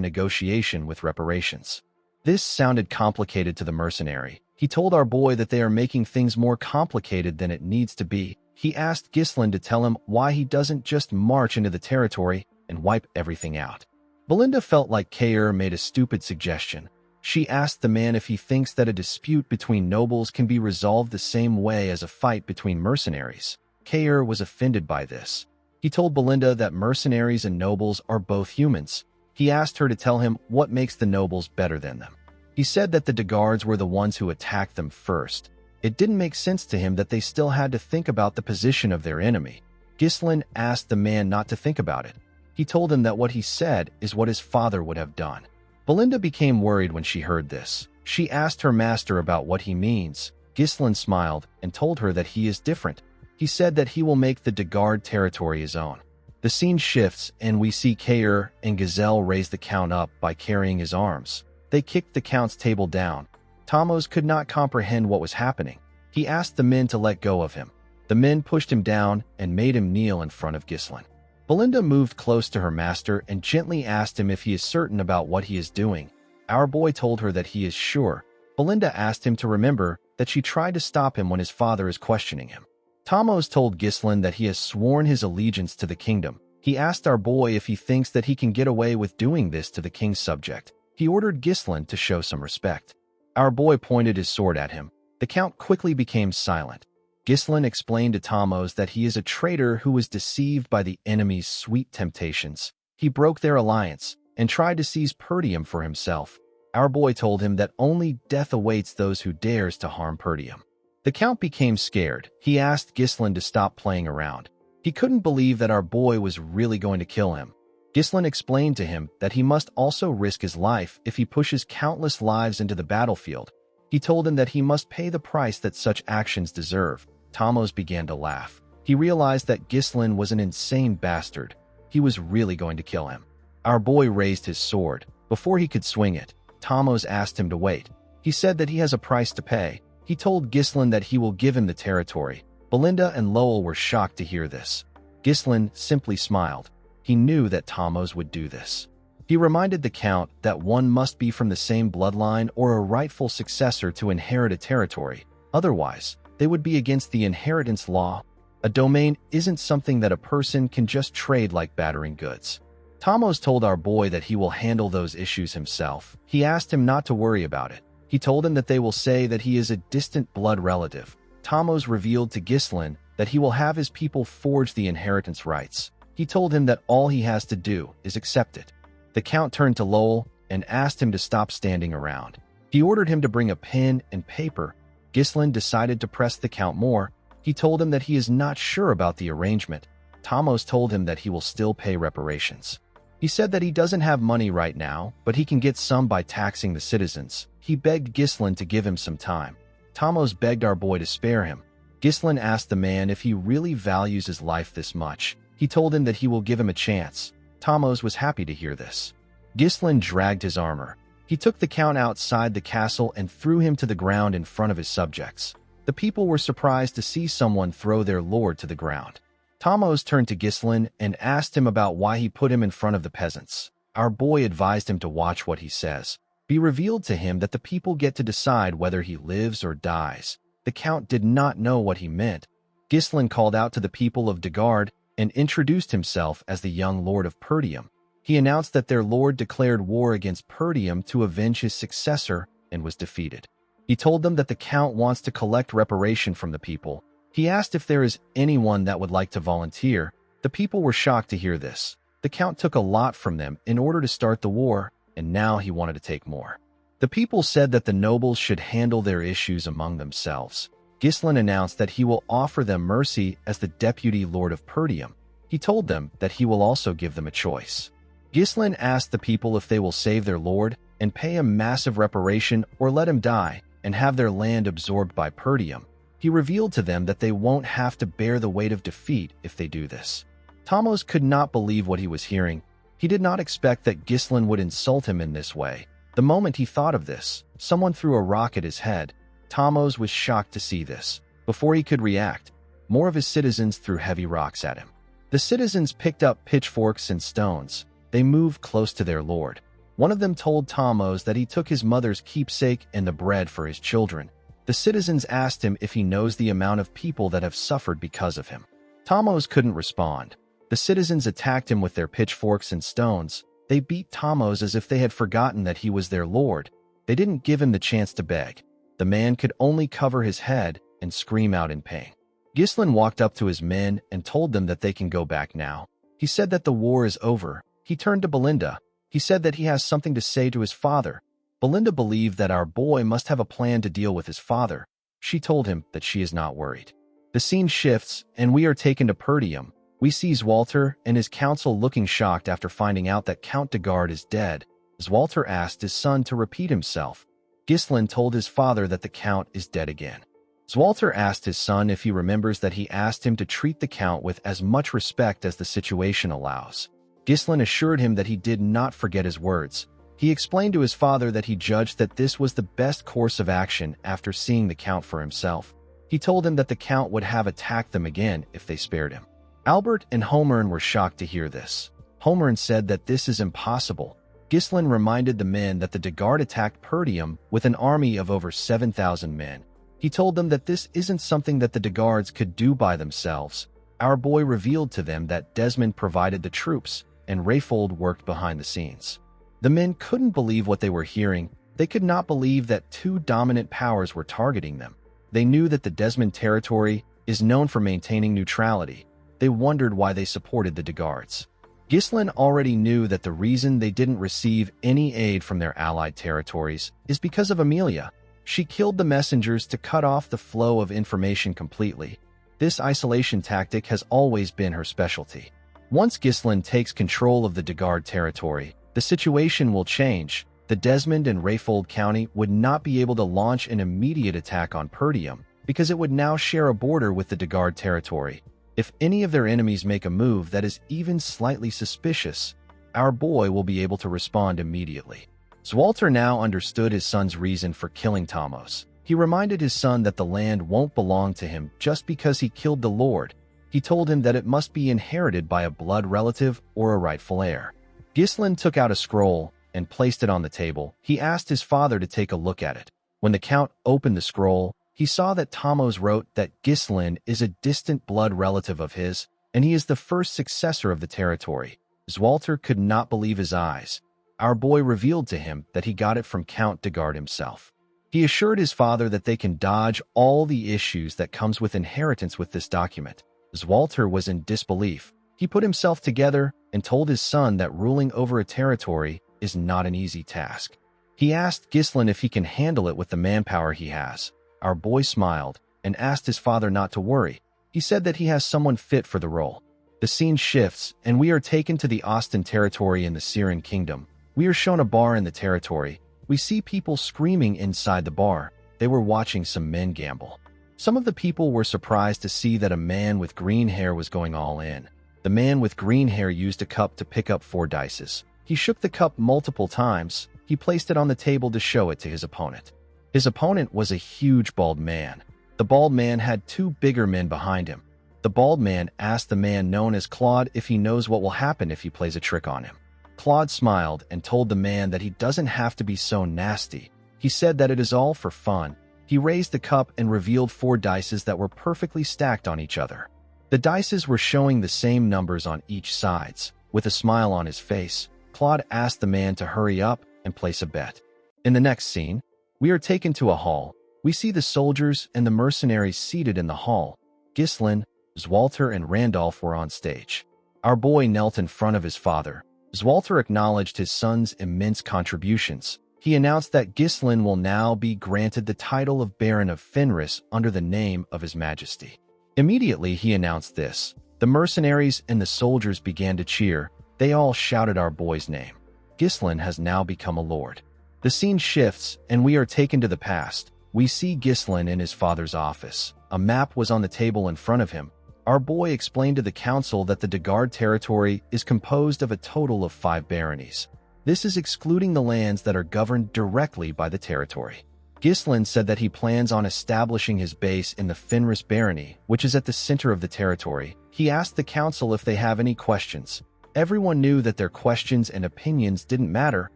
negotiation with reparations. This sounded complicated to the mercenary. He told our boy that they are making things more complicated than it needs to be. He asked Ghislain to tell him why he doesn't just march into the territory and wipe everything out. Belinda felt like Kair made a stupid suggestion. She asked the man if he thinks that a dispute between nobles can be resolved the same way as a fight between mercenaries. Kair was offended by this. He told Belinda that mercenaries and nobles are both humans. He asked her to tell him what makes the nobles better than them. He said that the de Gardes were the ones who attacked them first. It didn't make sense to him that they still had to think about the position of their enemy. Ghislain asked the man not to think about it. He told him that what he said is what his father would have done. Belinda became worried when she heard this. She asked her master about what he means. Ghislain smiled and told her that he is different. He said that he will make the de Garde territory his own. The scene shifts and we see Kair and Gazelle raise the Count up by carrying his arms. They kicked the Count's table down. Thamos could not comprehend what was happening. He asked the men to let go of him. The men pushed him down and made him kneel in front of Ghislain. Belinda moved close to her master and gently asked him if he is certain about what he is doing. Our boy told her that he is sure. Belinda asked him to remember that she tried to stop him when his father is questioning him. Thamos told Ghislain that he has sworn his allegiance to the kingdom. He asked our boy if he thinks that he can get away with doing this to the king's subject. He ordered Ghislain to show some respect. Our boy pointed his sword at him. The Count quickly became silent. Ghislain explained to Thamos that he is a traitor who was deceived by the enemy's sweet temptations. He broke their alliance and tried to seize Perdium for himself. Our boy told him that only death awaits those who dares to harm Perdium. The Count became scared. He asked Ghislain to stop playing around. He couldn't believe that our boy was really going to kill him. Ghislain explained to him that he must also risk his life if he pushes countless lives into the battlefield. He told him that he must pay the price that such actions deserve. Thamos began to laugh. He realized that Ghislain was an insane bastard. He was really going to kill him. Our boy raised his sword. Before he could swing it, Thamos asked him to wait. He said that he has a price to pay. He told Ghislain that he will give him the territory. Belinda and Lowell were shocked to hear this. Ghislain simply smiled. He knew that Thamos would do this. He reminded the Count that one must be from the same bloodline or a rightful successor to inherit a territory. Otherwise, they would be against the inheritance law. A domain isn't something that a person can just trade like battering goods. Thamos told our boy that he will handle those issues himself. He asked him not to worry about it. He told him that they will say that he is a distant blood relative. Thamos revealed to Ghislain that he will have his people forge the inheritance rights. He told him that all he has to do is accept it. The Count turned to Lowell and asked him to stop standing around. He ordered him to bring a pen and paper. Ghislain decided to press the Count more. He told him that he is not sure about the arrangement. Thamos told him that he will still pay reparations. He said that he doesn't have money right now, but he can get some by taxing the citizens. He begged Ghislain to give him some time. Thamos begged our boy to spare him. Ghislain asked the man if he really values his life this much. He told him that he will give him a chance. Thamos was happy to hear this. Ghislain dragged his armor. He took the Count outside the castle and threw him to the ground in front of his subjects. The people were surprised to see someone throw their lord to the ground. Thamos turned to Ghislain and asked him about why he put him in front of the peasants. Our boy advised him to watch what he says. Be revealed to him that the people get to decide whether he lives or dies. The Count did not know what he meant. Ghislain called out to the people of de Garde and introduced himself as the young lord of Perdium. He announced that their lord declared war against Perdium to avenge his successor and was defeated. He told them that the Count wants to collect reparation from the people. He asked if there is anyone that would like to volunteer. The people were shocked to hear this. The Count took a lot from them in order to start the war, and now he wanted to take more. The people said that the nobles should handle their issues among themselves. Ghislain announced that he will offer them mercy as the deputy lord of Perdium. He told them that he will also give them a choice. Ghislain asked the people if they will save their lord and pay him massive reparation or let him die and have their land absorbed by Perdium. He revealed to them that they won't have to bear the weight of defeat if they do this. Thamos could not believe what he was hearing. He did not expect that Ghislain would insult him in this way. The moment he thought of this, someone threw a rock at his head. Thamos was shocked to see this. Before he could react, more of his citizens threw heavy rocks at him. The citizens picked up pitchforks and stones. They moved close to their lord. One of them told Thamos that he took his mother's keepsake and the bread for his children. The citizens asked him if he knows the amount of people that have suffered because of him. Thamos couldn't respond. The citizens attacked him with their pitchforks and stones. They beat Thamos as if they had forgotten that he was their lord. They didn't give him the chance to beg. The man could only cover his head and scream out in pain. Ghislain walked up to his men and told them that they can go back now. He said that the war is over. He turned to Belinda. He said that he has something to say to his father. Belinda believed that our boy must have a plan to deal with his father. She told him that she is not worried. The scene shifts, and we are taken to Perdium. We see Zwalter and his council looking shocked after finding out that Count de Garde is dead. Zwalter asked his son to repeat himself. Ghislain told his father that the Count is dead again. Zwalter asked his son if he remembers that he asked him to treat the Count with as much respect as the situation allows. Ghislain assured him that he did not forget his words. He explained to his father that he judged that this was the best course of action after seeing the Count for himself. He told him that the Count would have attacked them again if they spared him. Albert and Holmern were shocked to hear this. Holmern said that this is impossible. Ghislain reminded the men that the de Garde attacked Perdium with an army of over 7,000 men. He told them that this isn't something that the de Gardes could do by themselves. Our boy revealed to them that Desmond provided the troops, and Rayfold worked behind the scenes. The men couldn't believe what they were hearing. They could not believe that two dominant powers were targeting them. They knew that the Desmond territory is known for maintaining neutrality. They wondered why they supported the de Gardes. Ghislain already knew that the reason they didn't receive any aid from their allied territories is because of Amelia. She killed the messengers to cut off the flow of information completely. This isolation tactic has always been her specialty. Once Ghislain takes control of the de Garde territory, the situation will change. The Desmond and Rayfold County would not be able to launch an immediate attack on Perdium because it would now share a border with the de Garde territory. If any of their enemies make a move that is even slightly suspicious, our boy will be able to respond immediately. Zwalter now understood his son's reason for killing Thamos. He reminded his son that the land won't belong to him just because he killed the Lord. He told him that it must be inherited by a blood relative or a rightful heir. Ghislain took out a scroll and placed it on the table. He asked his father to take a look at it. When the Count opened the scroll, he saw that Thamos wrote that Ghislain is a distant blood relative of his, and he is the first successor of the territory. Zwalter could not believe his eyes. Our boy revealed to him that he got it from Count de Garde himself. He assured his father that they can dodge all the issues that comes with inheritance with this document. Zwalter was in disbelief. He put himself together and told his son that ruling over a territory is not an easy task. He asked Ghislain if he can handle it with the manpower he has. Our boy smiled and asked his father not to worry. He said that he has someone fit for the role. The scene shifts, and we are taken to the Austin territory in the Siren Kingdom. We are shown a bar in the territory. We see people screaming inside the bar. They were watching some men gamble. Some of the people were surprised to see that a man with green hair was going all in. The man with green hair used a cup to pick up 4 dice. He shook the cup multiple times. He placed it on the table to show it to his opponent. His opponent was a huge bald man. The bald man had 2 bigger men behind him. The bald man asked the man known as Claude if he knows what will happen if he plays a trick on him. Claude smiled and told the man that he doesn't have to be so nasty. He said that it is all for fun. He raised the cup and revealed 4 dice that were perfectly stacked on each other. The dice were showing the same numbers on each sides. With a smile on his face, Claude asked the man to hurry up and place a bet. In the next scene, we are taken to a hall. We see the soldiers and the mercenaries seated in the hall. Ghislain, Zwalter, and Randolph were on stage. Our boy knelt in front of his father. Zwalter acknowledged his son's immense contributions. He announced that Ghislain will now be granted the title of Baron of Fenris under the name of His Majesty. Immediately he announced this. The mercenaries and the soldiers began to cheer. They all shouted our boy's name. Ghislain has now become a lord. The scene shifts, and we are taken to the past. We see Ghislain in his father's office. A map was on the table in front of him. Our boy explained to the council that the Dagard territory is composed of a total of 5 baronies. This is excluding the lands that are governed directly by the territory. Ghislain said that he plans on establishing his base in the Fenris barony, which is at the center of the territory. He asked the council if they have any questions. Everyone knew that their questions and opinions didn't matter.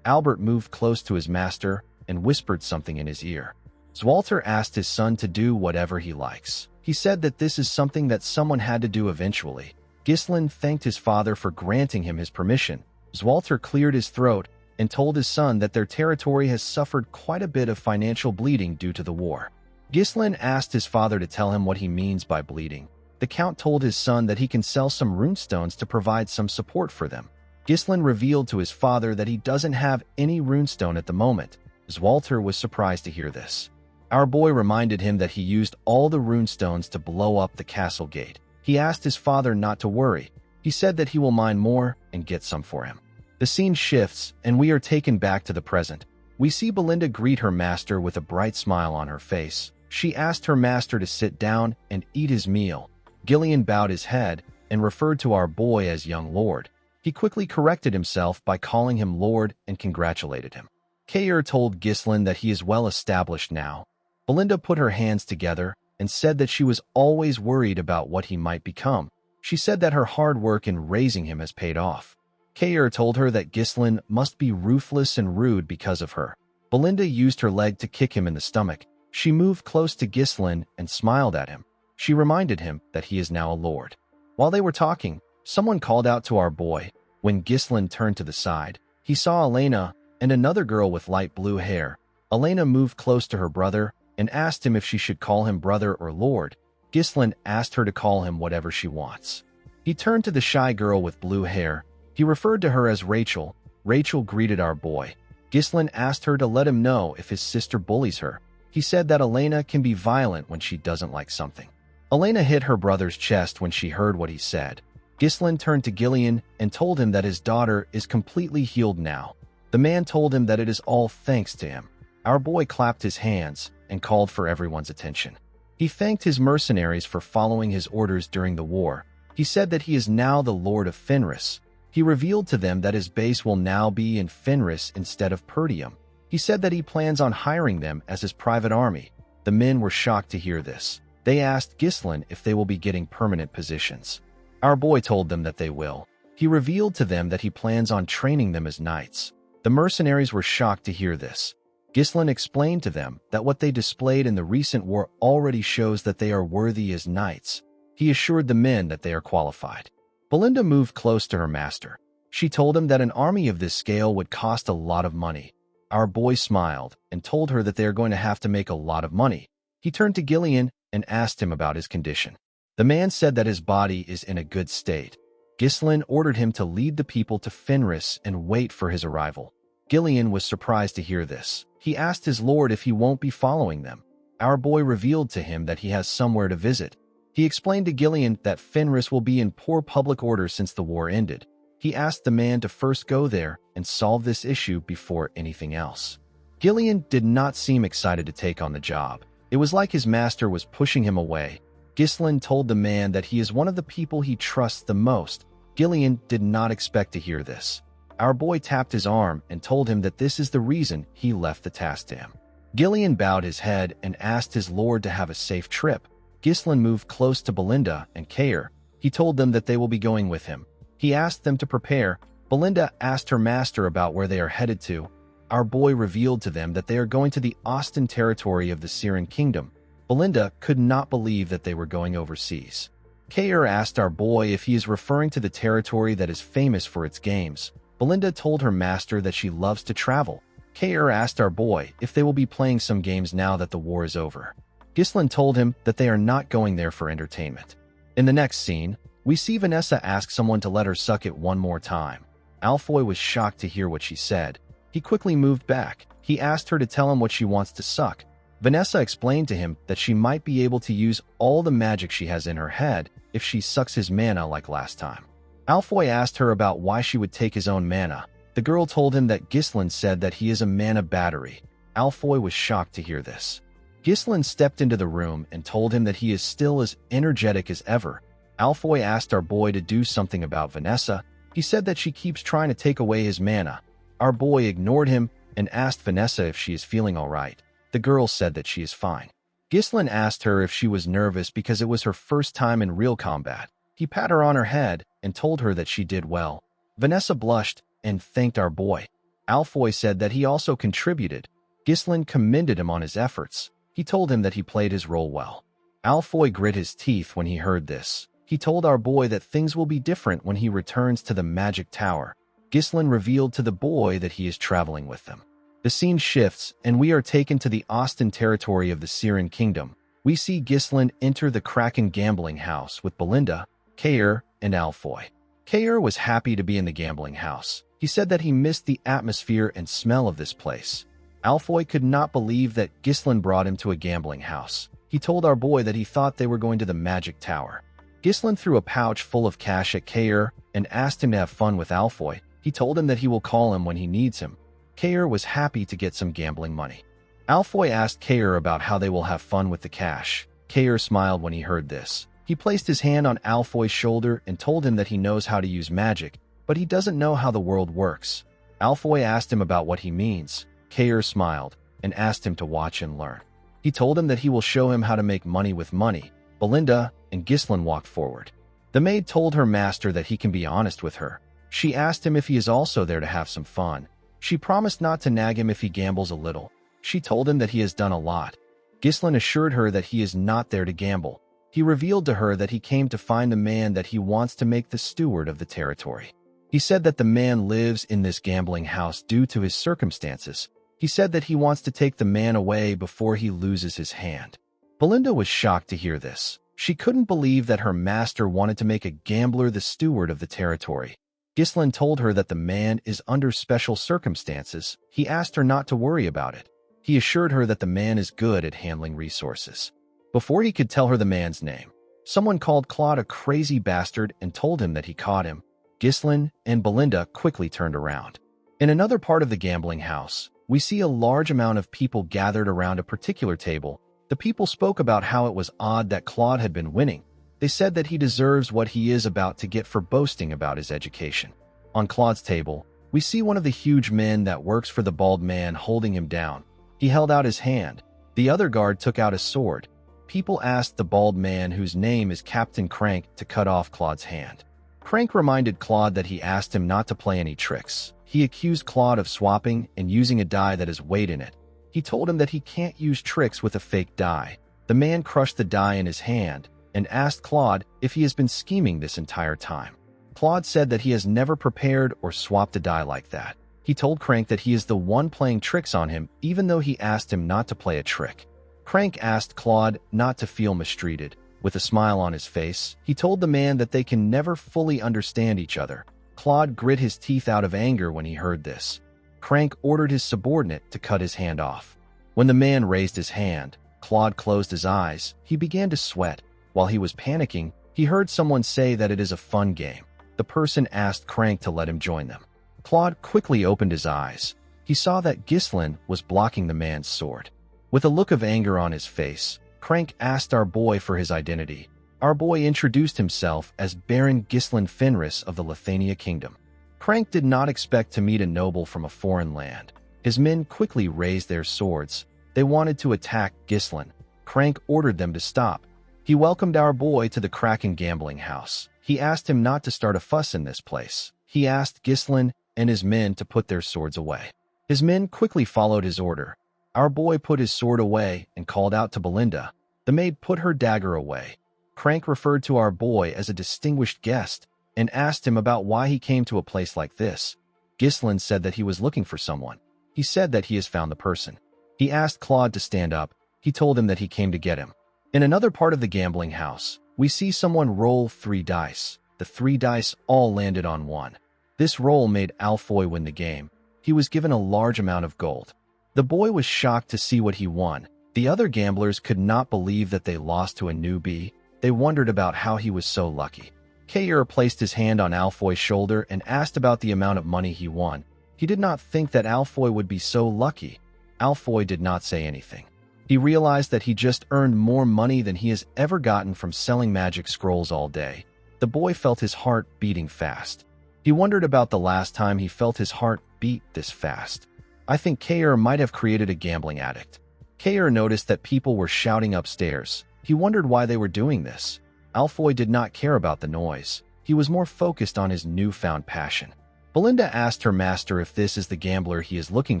Albert moved close to his master and whispered something in his ear. Zwalter asked his son to do whatever he likes. He said that this is something that someone had to do eventually. Ghislain thanked his father for granting him his permission. Zwalter cleared his throat and told his son that their territory has suffered quite a bit of financial bleeding due to the war. Ghislain asked his father to tell him what he means by bleeding. The count told his son that he can sell some runestones to provide some support for them. Ghislain revealed to his father that he doesn't have any runestone at the moment. Zwalter was surprised to hear this. Our boy reminded him that he used all the runestones to blow up the castle gate. He asked his father not to worry. He said that he will mine more and get some for him. The scene shifts, and we are taken back to the present. We see Belinda greet her master with a bright smile on her face. She asked her master to sit down and eat his meal. Gillian bowed his head and referred to our boy as young lord. He quickly corrected himself by calling him lord and congratulated him. Kair told Ghislain that he is well established now. Belinda put her hands together and said that she was always worried about what he might become. She said that her hard work in raising him has paid off. Kair told her that Ghislain must be ruthless and rude because of her. Belinda used her leg to kick him in the stomach. She moved close to Ghislain and smiled at him. She reminded him that he is now a lord. While they were talking, someone called out to our boy. When Ghislain turned to the side, he saw Elena and another girl with light blue hair. Elena moved close to her brother and asked him if she should call him brother or lord. Ghislain asked her to call him whatever she wants. He turned to the shy girl with blue hair. He referred to her as Rachel. Rachel greeted our boy. Ghislain asked her to let him know if his sister bullies her. He said that Elena can be violent when she doesn't like something. Elena hit her brother's chest when she heard what he said. Ghislain turned to Gillian and told him that his daughter is completely healed now. The man told him that it is all thanks to him. Our boy clapped his hands and called for everyone's attention. He thanked his mercenaries for following his orders during the war. He said that he is now the Lord of Fenris. He revealed to them that his base will now be in Fenris instead of Perdium. He said that he plans on hiring them as his private army. The men were shocked to hear this. They asked Ghislain if they will be getting permanent positions. Our boy told them that they will. He revealed to them that he plans on training them as knights. The mercenaries were shocked to hear this. Ghislain explained to them that what they displayed in the recent war already shows that they are worthy as knights. He assured the men that they are qualified. Belinda moved close to her master. She told him that an army of this scale would cost a lot of money. Our boy smiled and told her that they are going to have to make a lot of money. He turned to Gillian and asked him about his condition. The man said that his body is in a good state. Ghislain ordered him to lead the people to Fenris and wait for his arrival. Gillian was surprised to hear this. He asked his lord if he won't be following them. Our boy revealed to him that he has somewhere to visit. He explained to Gillian that Fenris will be in poor public order since the war ended. He asked the man to first go there and solve this issue before anything else. Gillian did not seem excited to take on the job. It was like his master was pushing him away. Ghislain told the man that he is one of the people he trusts the most. Gillian did not expect to hear this. Our boy tapped his arm and told him that this is the reason he left the task to him. Gillian bowed his head and asked his lord to have a safe trip. Ghislain moved close to Belinda and Kair. He told them that they will be going with him. He asked them to prepare. Belinda asked her master about where they are headed to. Our boy revealed to them that they are going to the Austin territory of the Siren Kingdom. Belinda could not believe that they were going overseas. Kair asked our boy if he is referring to the territory that is famous for its games. Belinda told her master that she loves to travel. Kair asked our boy if they will be playing some games now that the war is over. Ghislain told him that they are not going there for entertainment. In the next scene, we see Vanessa ask someone to let her suck it one more time. Alfoy was shocked to hear what she said. He quickly moved back. He asked her to tell him what she wants to suck. Vanessa explained to him that she might be able to use all the magic she has in her head if she sucks his mana like last time. Alfoy asked her about why she would take his own mana. The girl told him that Ghislain said that he is a mana battery. Alfoy was shocked to hear this. Ghislain stepped into the room and told him that he is still as energetic as ever. Alfoy asked our boy to do something about Vanessa. He said that she keeps trying to take away his mana. Our boy ignored him and asked Vanessa if she is feeling all right. The girl said that she is fine. Ghislain asked her if she was nervous because it was her first time in real combat. He pat her on her head and told her that she did well. Vanessa blushed and thanked our boy. Alfoy said that he also contributed. Ghislain commended him on his efforts. He told him that he played his role well. Alfoy grit his teeth when he heard this. He told our boy that things will be different when he returns to the Magic Tower. Ghislain revealed to the boy that he is traveling with them. The scene shifts, and we are taken to the Austin territory of the Siren Kingdom. We see Ghislain enter the Kraken gambling house with Belinda, Kair, and Alfoy. Kair was happy to be in the gambling house. He said that he missed the atmosphere and smell of this place. Alfoy could not believe that Ghislain brought him to a gambling house. He told our boy that he thought they were going to the Magic Tower. Ghislain threw a pouch full of cash at Kair and asked him to have fun with Alfoy. He told him that he will call him when he needs him. Kair was happy to get some gambling money. Alfoy asked Kair about how they will have fun with the cash. Kair smiled when he heard this. He placed his hand on Alfoy's shoulder and told him that he knows how to use magic, but he doesn't know how the world works. Alfoy asked him about what he means. Kair smiled and asked him to watch and learn. He told him that he will show him how to make money with money. Belinda and Ghislain walked forward. The maid told her master that he can be honest with her. She asked him if he is also there to have some fun. She promised not to nag him if he gambles a little. She told him that he has done a lot. Ghislain assured her that he is not there to gamble. He revealed to her that he came to find the man that he wants to make the steward of the territory. He said that the man lives in this gambling house due to his circumstances. He said that he wants to take the man away before he loses his hand. Belinda was shocked to hear this. She couldn't believe that her master wanted to make a gambler the steward of the territory. Ghislain told her that the man is under special circumstances. He asked her not to worry about it. He assured her that the man is good at handling resources. Before he could tell her the man's name, someone called Claude a crazy bastard and told him that he caught him. Ghislain and Belinda quickly turned around. In another part of the gambling house, we see a large amount of people gathered around a particular table. The people spoke about how it was odd that Claude had been winning. They said that he deserves what he is about to get for boasting about his education. On Claude's table, we see one of the huge men that works for the bald man holding him down. He held out his hand. The other guard took out a sword. People asked the bald man, whose name is Captain Crank, to cut off Claude's hand. Crank reminded Claude that he asked him not to play any tricks. He accused Claude of swapping and using a die that has weight in it. He told him that he can't use tricks with a fake die. The man crushed the die in his hand and asked Claude if he has been scheming this entire time. Claude said that he has never prepared or swapped a die like that. He told Crank that he is the one playing tricks on him, even though he asked him not to play a trick. Crank asked Claude not to feel mistreated. With a smile on his face, he told the man that they can never fully understand each other. Claude grit his teeth out of anger when he heard this. Crank ordered his subordinate to cut his hand off. When the man raised his hand, Claude closed his eyes. He began to sweat. While he was panicking, he heard someone say that it is a fun game. The person asked Crank to let him join them. Claude quickly opened his eyes. He saw that Ghislain was blocking the man's sword. With a look of anger on his face, Crank asked our boy for his identity. Our boy introduced himself as Baron Ghislain Fenris of the Lithania Kingdom. Crank did not expect to meet a noble from a foreign land. His men quickly raised their swords. They wanted to attack Ghislain. Crank ordered them to stop. He welcomed our boy to the Kraken gambling house. He asked him not to start a fuss in this place. He asked Ghislain and his men to put their swords away. His men quickly followed his order. Our boy put his sword away and called out to Belinda. The maid put her dagger away. Crank referred to our boy as a distinguished guest and asked him about why he came to a place like this. Ghislain said that he was looking for someone. He said that he has found the person. He asked Claude to stand up. He told him that he came to get him. In another part of the gambling house, we see someone roll 3 dice. The 3 dice all landed on 1. This roll made Alfoy win the game. He was given a large amount of gold. The boy was shocked to see what he won. The other gamblers could not believe that they lost to a newbie. They wondered about how he was so lucky. Kair placed his hand on Alfoy's shoulder and asked about the amount of money he won. He did not think that Alfoy would be so lucky. Alfoy did not say anything. He realized that he just earned more money than he has ever gotten from selling magic scrolls all day. The boy felt his heart beating fast. He wondered about the last time he felt his heart beat this fast. I think Kair might have created a gambling addict. Kair noticed that people were shouting upstairs. He wondered why they were doing this. Alfoy did not care about the noise. He was more focused on his newfound passion. Belinda asked her master if this is the gambler he is looking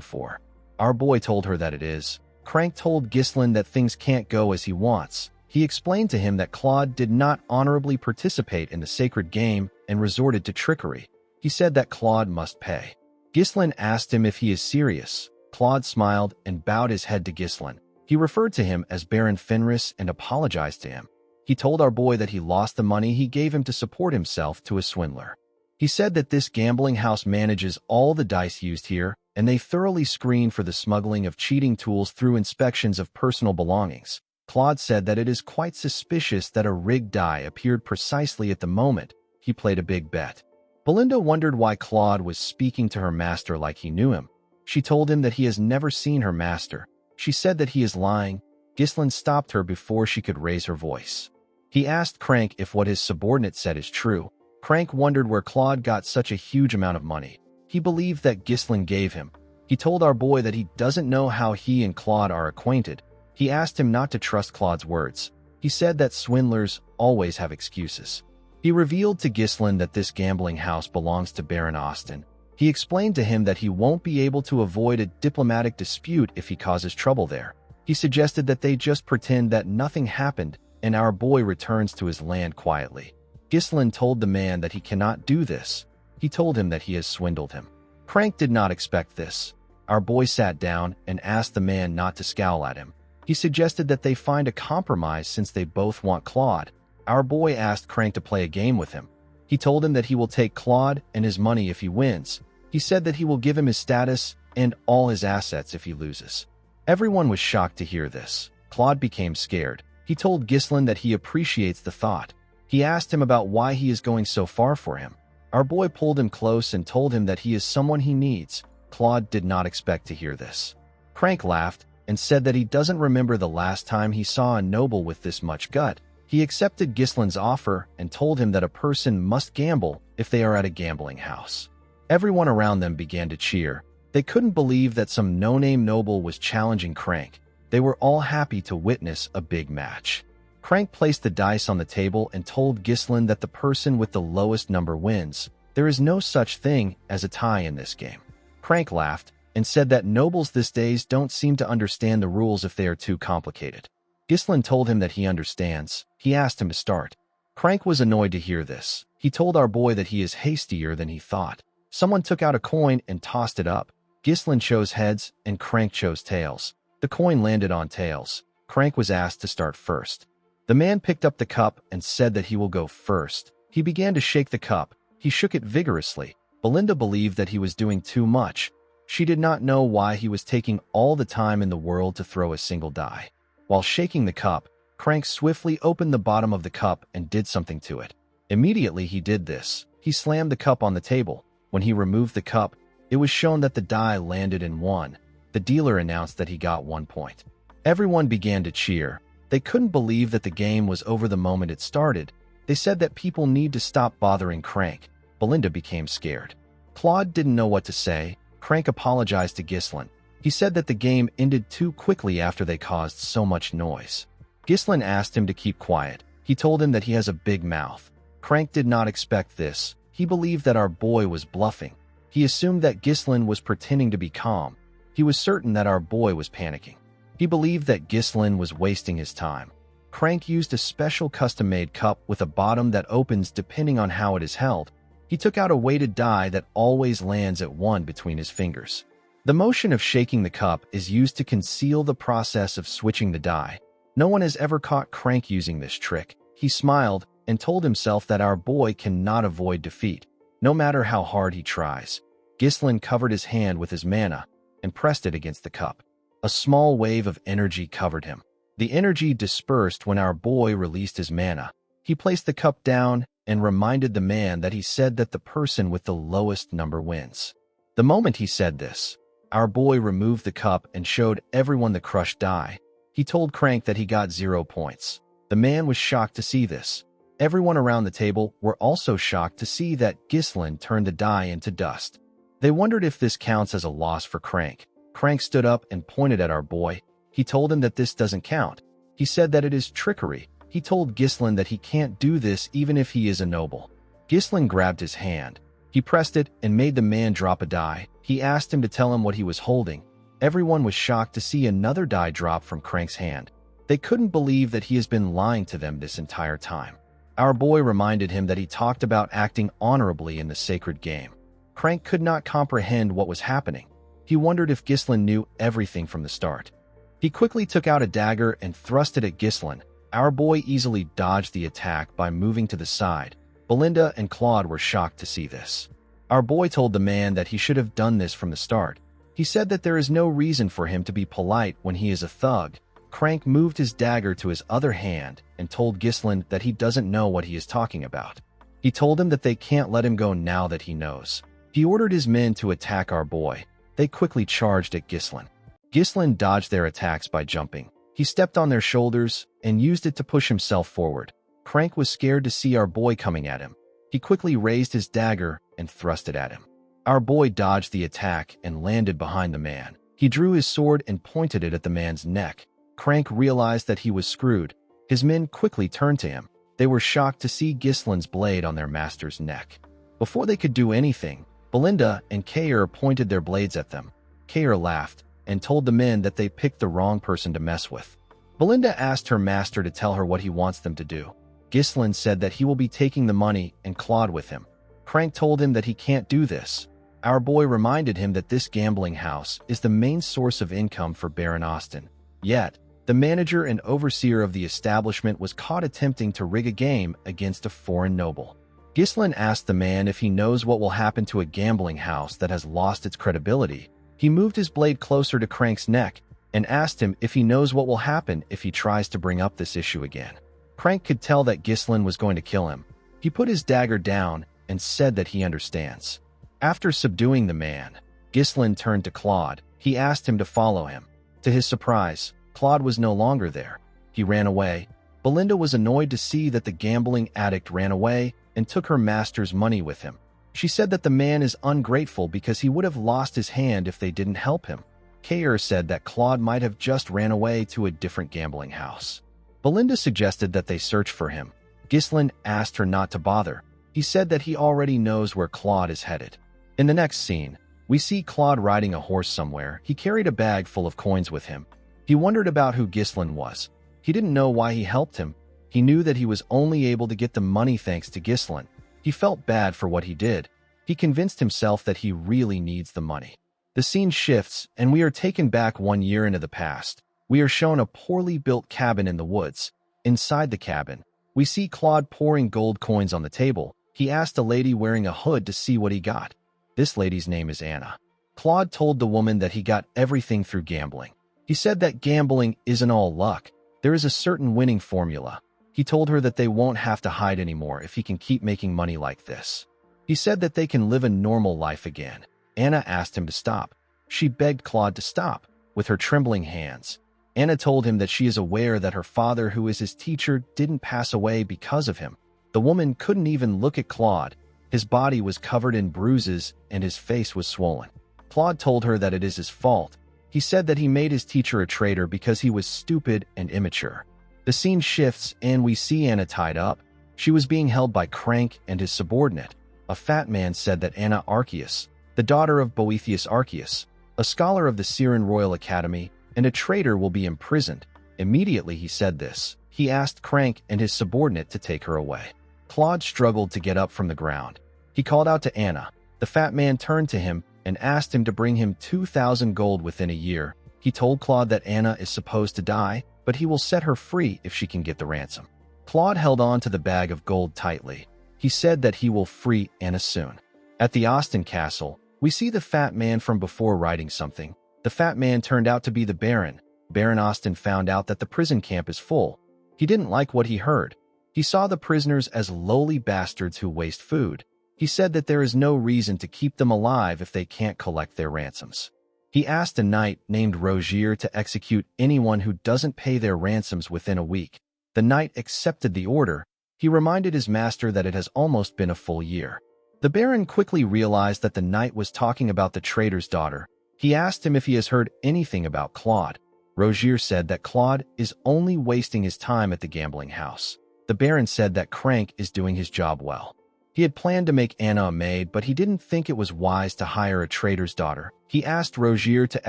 for. Our boy told her that it is. Crank told Ghislain that things can't go as he wants. He explained to him that Claude did not honorably participate in the sacred game and resorted to trickery. He said that Claude must pay. Ghislain asked him if he is serious. Claude smiled and bowed his head to Ghislain. He referred to him as Baron Fenris and apologized to him. He told our boy that he lost the money he gave him to support himself to a swindler. He said that this gambling house manages all the dice used here, and they thoroughly screen for the smuggling of cheating tools through inspections of personal belongings. Claude said that it is quite suspicious that a rigged die appeared precisely at the moment he played a big bet. Belinda wondered why Claude was speaking to her master like he knew him. She told him that he has never seen her master. She said that he is lying. Ghislain stopped her before she could raise her voice. He asked Crank if what his subordinate said is true. Crank wondered where Claude got such a huge amount of money. He believed that Ghislain gave him. He told our boy that he doesn't know how he and Claude are acquainted. He asked him not to trust Claude's words. He said that swindlers always have excuses. He revealed to Ghislain that this gambling house belongs to Baron Austin. He explained to him that he won't be able to avoid a diplomatic dispute if he causes trouble there. He suggested that they just pretend that nothing happened and our boy returns to his land quietly. Ghislain told the man that he cannot do this. He told him that he has swindled him. Crank did not expect this. Our boy sat down and asked the man not to scowl at him. He suggested that they find a compromise since they both want Claude. Our boy asked Crank to play a game with him. He told him that he will take Claude and his money if he wins. He said that he will give him his status and all his assets if he loses. Everyone was shocked to hear this. Claude became scared. He told Ghislain that he appreciates the thought. He asked him about why he is going so far for him. Our boy pulled him close and told him that he is someone he needs. Claude did not expect to hear this. Crank laughed and said that he doesn't remember the last time he saw a noble with this much gut. He accepted Ghislain's offer and told him that a person must gamble if they are at a gambling house. Everyone around them began to cheer. They couldn't believe that some no-name noble was challenging Crank. They were all happy to witness a big match. Crank placed the dice on the table and told Ghislain that the person with the lowest number wins. There is no such thing as a tie in this game. Crank laughed and said that nobles these days don't seem to understand the rules if they are too complicated. Ghislain told him that he understands. He asked him to start. Crank was annoyed to hear this. He told our boy that he is hastier than he thought. Someone took out a coin and tossed it up. Ghislain chose heads and Crank chose tails. The coin landed on tails. Crank was asked to start first. The man picked up the cup and said that he will go first. He began to shake the cup. He shook it vigorously. Belinda believed that he was doing too much. She did not know why he was taking all the time in the world to throw a single die. While shaking the cup, Crank swiftly opened the bottom of the cup and did something to it. Immediately he did this. He slammed the cup on the table. When he removed the cup, it was shown that the die landed in 1. The dealer announced that he got 1 point. Everyone began to cheer. They couldn't believe that the game was over the moment it started. They said that people need to stop bothering Crank. Belinda became scared. Claude didn't know what to say. Crank apologized to Ghislain. He said that the game ended too quickly after they caused so much noise. Ghislain asked him to keep quiet. He told him that he has a big mouth. Crank did not expect this. He believed that our boy was bluffing. He assumed that Ghislain was pretending to be calm. He was certain that our boy was panicking. He believed that Ghislain was wasting his time. Crank used a special custom-made cup with a bottom that opens depending on how it is held. He took out a weighted die that always lands at 1 between his fingers. The motion of shaking the cup is used to conceal the process of switching the die. No one has ever caught Crank using this trick. He smiled and told himself that our boy cannot avoid defeat, no matter how hard he tries. Ghislain covered his hand with his mana and pressed it against the cup. A small wave of energy covered him. The energy dispersed when our boy released his mana. He placed the cup down and reminded the man that he said that the person with the lowest number wins. The moment he said this, our boy removed the cup and showed everyone the crushed die. He told Crank that he got 0 points. The man was shocked to see this. Everyone around the table were also shocked to see that Ghislain turned the die into dust. They wondered if this counts as a loss for Crank. Crank stood up and pointed at our boy. He told him that this doesn't count. He said that it is trickery. He told Ghislain that he can't do this even if he is a noble. Ghislain grabbed his hand. He pressed it and made the man drop a die. He asked him to tell him what he was holding. Everyone was shocked to see another die drop from Crank's hand. They couldn't believe that he has been lying to them this entire time. Our boy reminded him that he talked about acting honorably in the sacred game. Crank could not comprehend what was happening. He wondered if Ghislain knew everything from the start. He quickly took out a dagger and thrust it at Ghislain. Our boy easily dodged the attack by moving to the side. Belinda and Claude were shocked to see this. Our boy told the man that he should have done this from the start. He said that there is no reason for him to be polite when he is a thug. Crank moved his dagger to his other hand and told Ghislain that he doesn't know what he is talking about. He told him that they can't let him go now that he knows. He ordered his men to attack our boy. They quickly charged at Ghislain. Ghislain dodged their attacks by jumping. He stepped on their shoulders and used it to push himself forward. Crank was scared to see our boy coming at him. He quickly raised his dagger and thrust it at him. Our boy dodged the attack and landed behind the man. He drew his sword and pointed it at the man's neck. Crank realized that he was screwed. His men quickly turned to him. They were shocked to see Ghislain's blade on their master's neck. Before they could do anything, Belinda and Kair pointed their blades at them. Kair laughed and told the men that they picked the wrong person to mess with. Belinda asked her master to tell her what he wants them to do. Ghislain said that he will be taking the money and Claude with him. Crank told him that he can't do this. Our boy reminded him that this gambling house is the main source of income for Baron Austin. Yet, the manager and overseer of the establishment was caught attempting to rig a game against a foreign noble. Ghislain asked the man if he knows what will happen to a gambling house that has lost its credibility. He moved his blade closer to Crank's neck and asked him if he knows what will happen if he tries to bring up this issue again. Crank could tell that Ghislain was going to kill him. He put his dagger down and said that he understands. After subduing the man, Ghislain turned to Claude. He asked him to follow him. To his surprise, Claude was no longer there. He ran away. Belinda was annoyed to see that the gambling addict ran away and took her master's money with him. She said that the man is ungrateful because he would have lost his hand if they didn't help him. Kair said that Claude might have just ran away to a different gambling house. Belinda suggested that they search for him. Ghislain asked her not to bother. He said that he already knows where Claude is headed. In the next scene, we see Claude riding a horse somewhere. He carried a bag full of coins with him. He wondered about who Ghislain was. He didn't know why he helped him. He knew that he was only able to get the money thanks to Ghislain. He felt bad for what he did. He convinced himself that he really needs the money. The scene shifts, and we are taken back 1 year into the past. We are shown a poorly built cabin in the woods. Inside the cabin, we see Claude pouring gold coins on the table. He asked a lady wearing a hood to see what he got. This lady's name is Anna. Claude told the woman that he got everything through gambling. He said that gambling isn't all luck. There is a certain winning formula. He told her that they won't have to hide anymore if he can keep making money like this. He said that they can live a normal life again. Anna asked him to stop. She begged Claude to stop. With her trembling hands, Anna told him that she is aware that her father, who is his teacher, didn't pass away because of him. The woman couldn't even look at Claude. His body was covered in bruises and his face was swollen. Claude told her that it is his fault. He said that he made his teacher a traitor because he was stupid and immature. The scene shifts and we see Anna tied up. She was being held by Crank and his subordinate. A fat man said that Anna Arceus, the daughter of Boethius Arceus, a scholar of the Syrian Royal Academy, and a traitor, will be imprisoned. Immediately he said this, he asked Crank and his subordinate to take her away. Claude struggled to get up from the ground. He called out to Anna. The fat man turned to him and asked him to bring him 2,000 gold within a year. He told Claude that Anna is supposed to die, but he will set her free if she can get the ransom. Claude held on to the bag of gold tightly. He said that he will free Anna soon. At the Austin castle, We see the fat man from before writing something. The fat man turned out to be the Baron. Baron Austin found out that the prison camp is full. He didn't like what he heard. He saw the prisoners as lowly bastards who waste food. He said that there is no reason to keep them alive if they can't collect their ransoms. He asked a knight named Rogier to execute anyone who doesn't pay their ransoms within a week. The knight accepted the order. He reminded his master that it has almost been a full year. The Baron quickly realized that the knight was talking about the trader's daughter. He asked him if he has heard anything about Claude. Rogier said that Claude is only wasting his time at the gambling house. The Baron said that Crank is doing his job well. He had planned to make Anna a maid, but he didn't think it was wise to hire a trader's daughter. He asked Rogier to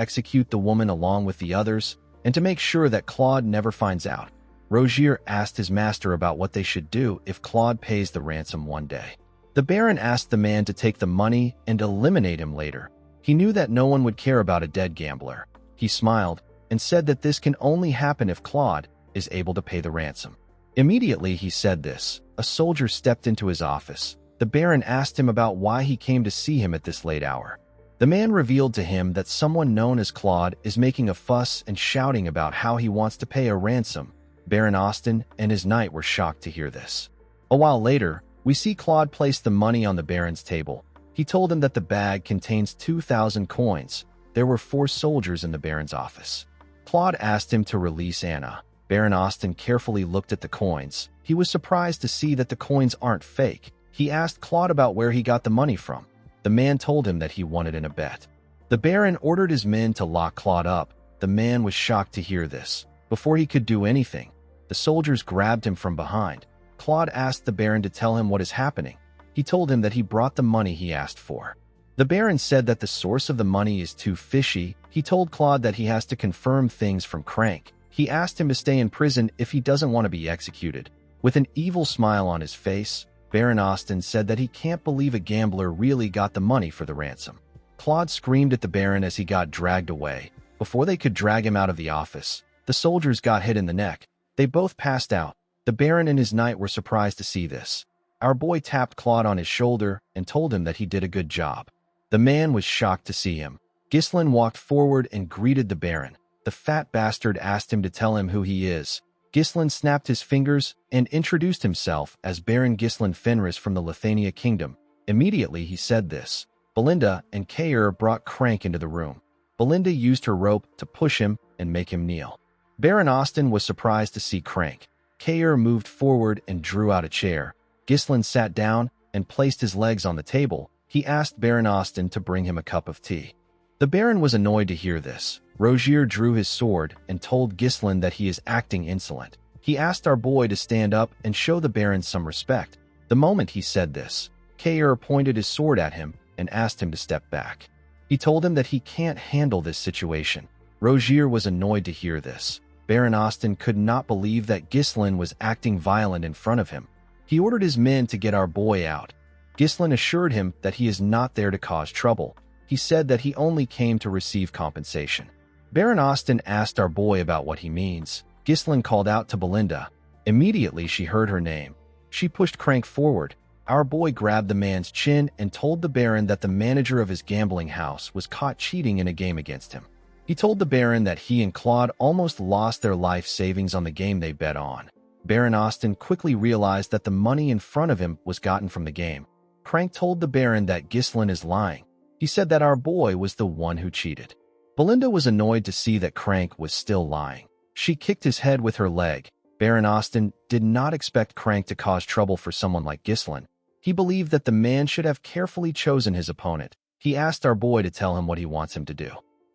execute the woman along with the others, and to make sure that Claude never finds out. Rogier asked his master about what they should do if Claude pays the ransom one day. The Baron asked the man to take the money and eliminate him later. He knew that no one would care about a dead gambler. He smiled and said that this can only happen if Claude is able to pay the ransom. Immediately he said this, a soldier stepped into his office. The Baron asked him about why he came to see him at this late hour. The man revealed to him that someone known as Claude is making a fuss and shouting about how he wants to pay a ransom. Baron Austin and his knight were shocked to hear this. A while later, we see Claude place the money on the Baron's table. He told him that the bag contains 2,000 coins. There were 4 soldiers in the Baron's office. Claude asked him to release Anna. Baron Austin carefully looked at the coins. He was surprised to see that the coins aren't fake. He asked Claude about where he got the money from. The man told him that he won it in a bet. The Baron ordered his men to lock Claude up. The man was shocked to hear this. Before he could do anything, the soldiers grabbed him from behind. Claude asked the Baron to tell him what is happening. He told him that he brought the money he asked for. The Baron said that the source of the money is too fishy. He told Claude that he has to confirm things from Crank. He asked him to stay in prison if he doesn't want to be executed. With an evil smile on his face, Baron Austin said that he can't believe a gambler really got the money for the ransom. Claude screamed at the Baron as he got dragged away. Before they could drag him out of the office, the soldiers got hit in the neck. They both passed out. The Baron and his knight were surprised to see this. Our boy tapped Claude on his shoulder and told him that he did a good job. The man was shocked to see him. Ghislain walked forward and greeted the Baron. The fat bastard asked him to tell him who he is. Ghislain snapped his fingers and introduced himself as Baron Ghislain Fenris from the Lithuania Kingdom. Immediately he said this. Belinda and Kair brought Crank into the room. Belinda used her rope to push him and make him kneel. Baron Austin was surprised to see Crank. Kair moved forward and drew out a chair. Ghislain sat down and placed his legs on the table. He asked Baron Austin to bring him a cup of tea. The Baron was annoyed to hear this. Rogier drew his sword and told Ghislain that he is acting insolent. He asked our boy to stand up and show the Baron some respect. The moment he said this, Kair pointed his sword at him and asked him to step back. He told him that he can't handle this situation. Rogier was annoyed to hear this. Baron Austin could not believe that Ghislain was acting violent in front of him. He ordered his men to get our boy out. Ghislain assured him that he is not there to cause trouble. He said that he only came to receive compensation. Baron Austin asked our boy about what he means. Ghislain called out to Belinda. Immediately she heard her name. She pushed Crank forward. Our boy grabbed the man's chin and told the Baron that the manager of his gambling house was caught cheating in a game against him. He told the Baron that he and Claude almost lost their life savings on the game they bet on. Baron Austin quickly realized that the money in front of him was gotten from the game. Crank told the Baron that Ghislain is lying. He said that our boy was the one who cheated. Belinda was annoyed to see that Crank was still lying. She kicked his head with her leg. Baron Austin did not expect Crank to cause trouble for someone like Ghislain. He believed that the man should have carefully chosen his opponent. He asked our boy to tell him what he wants him to do.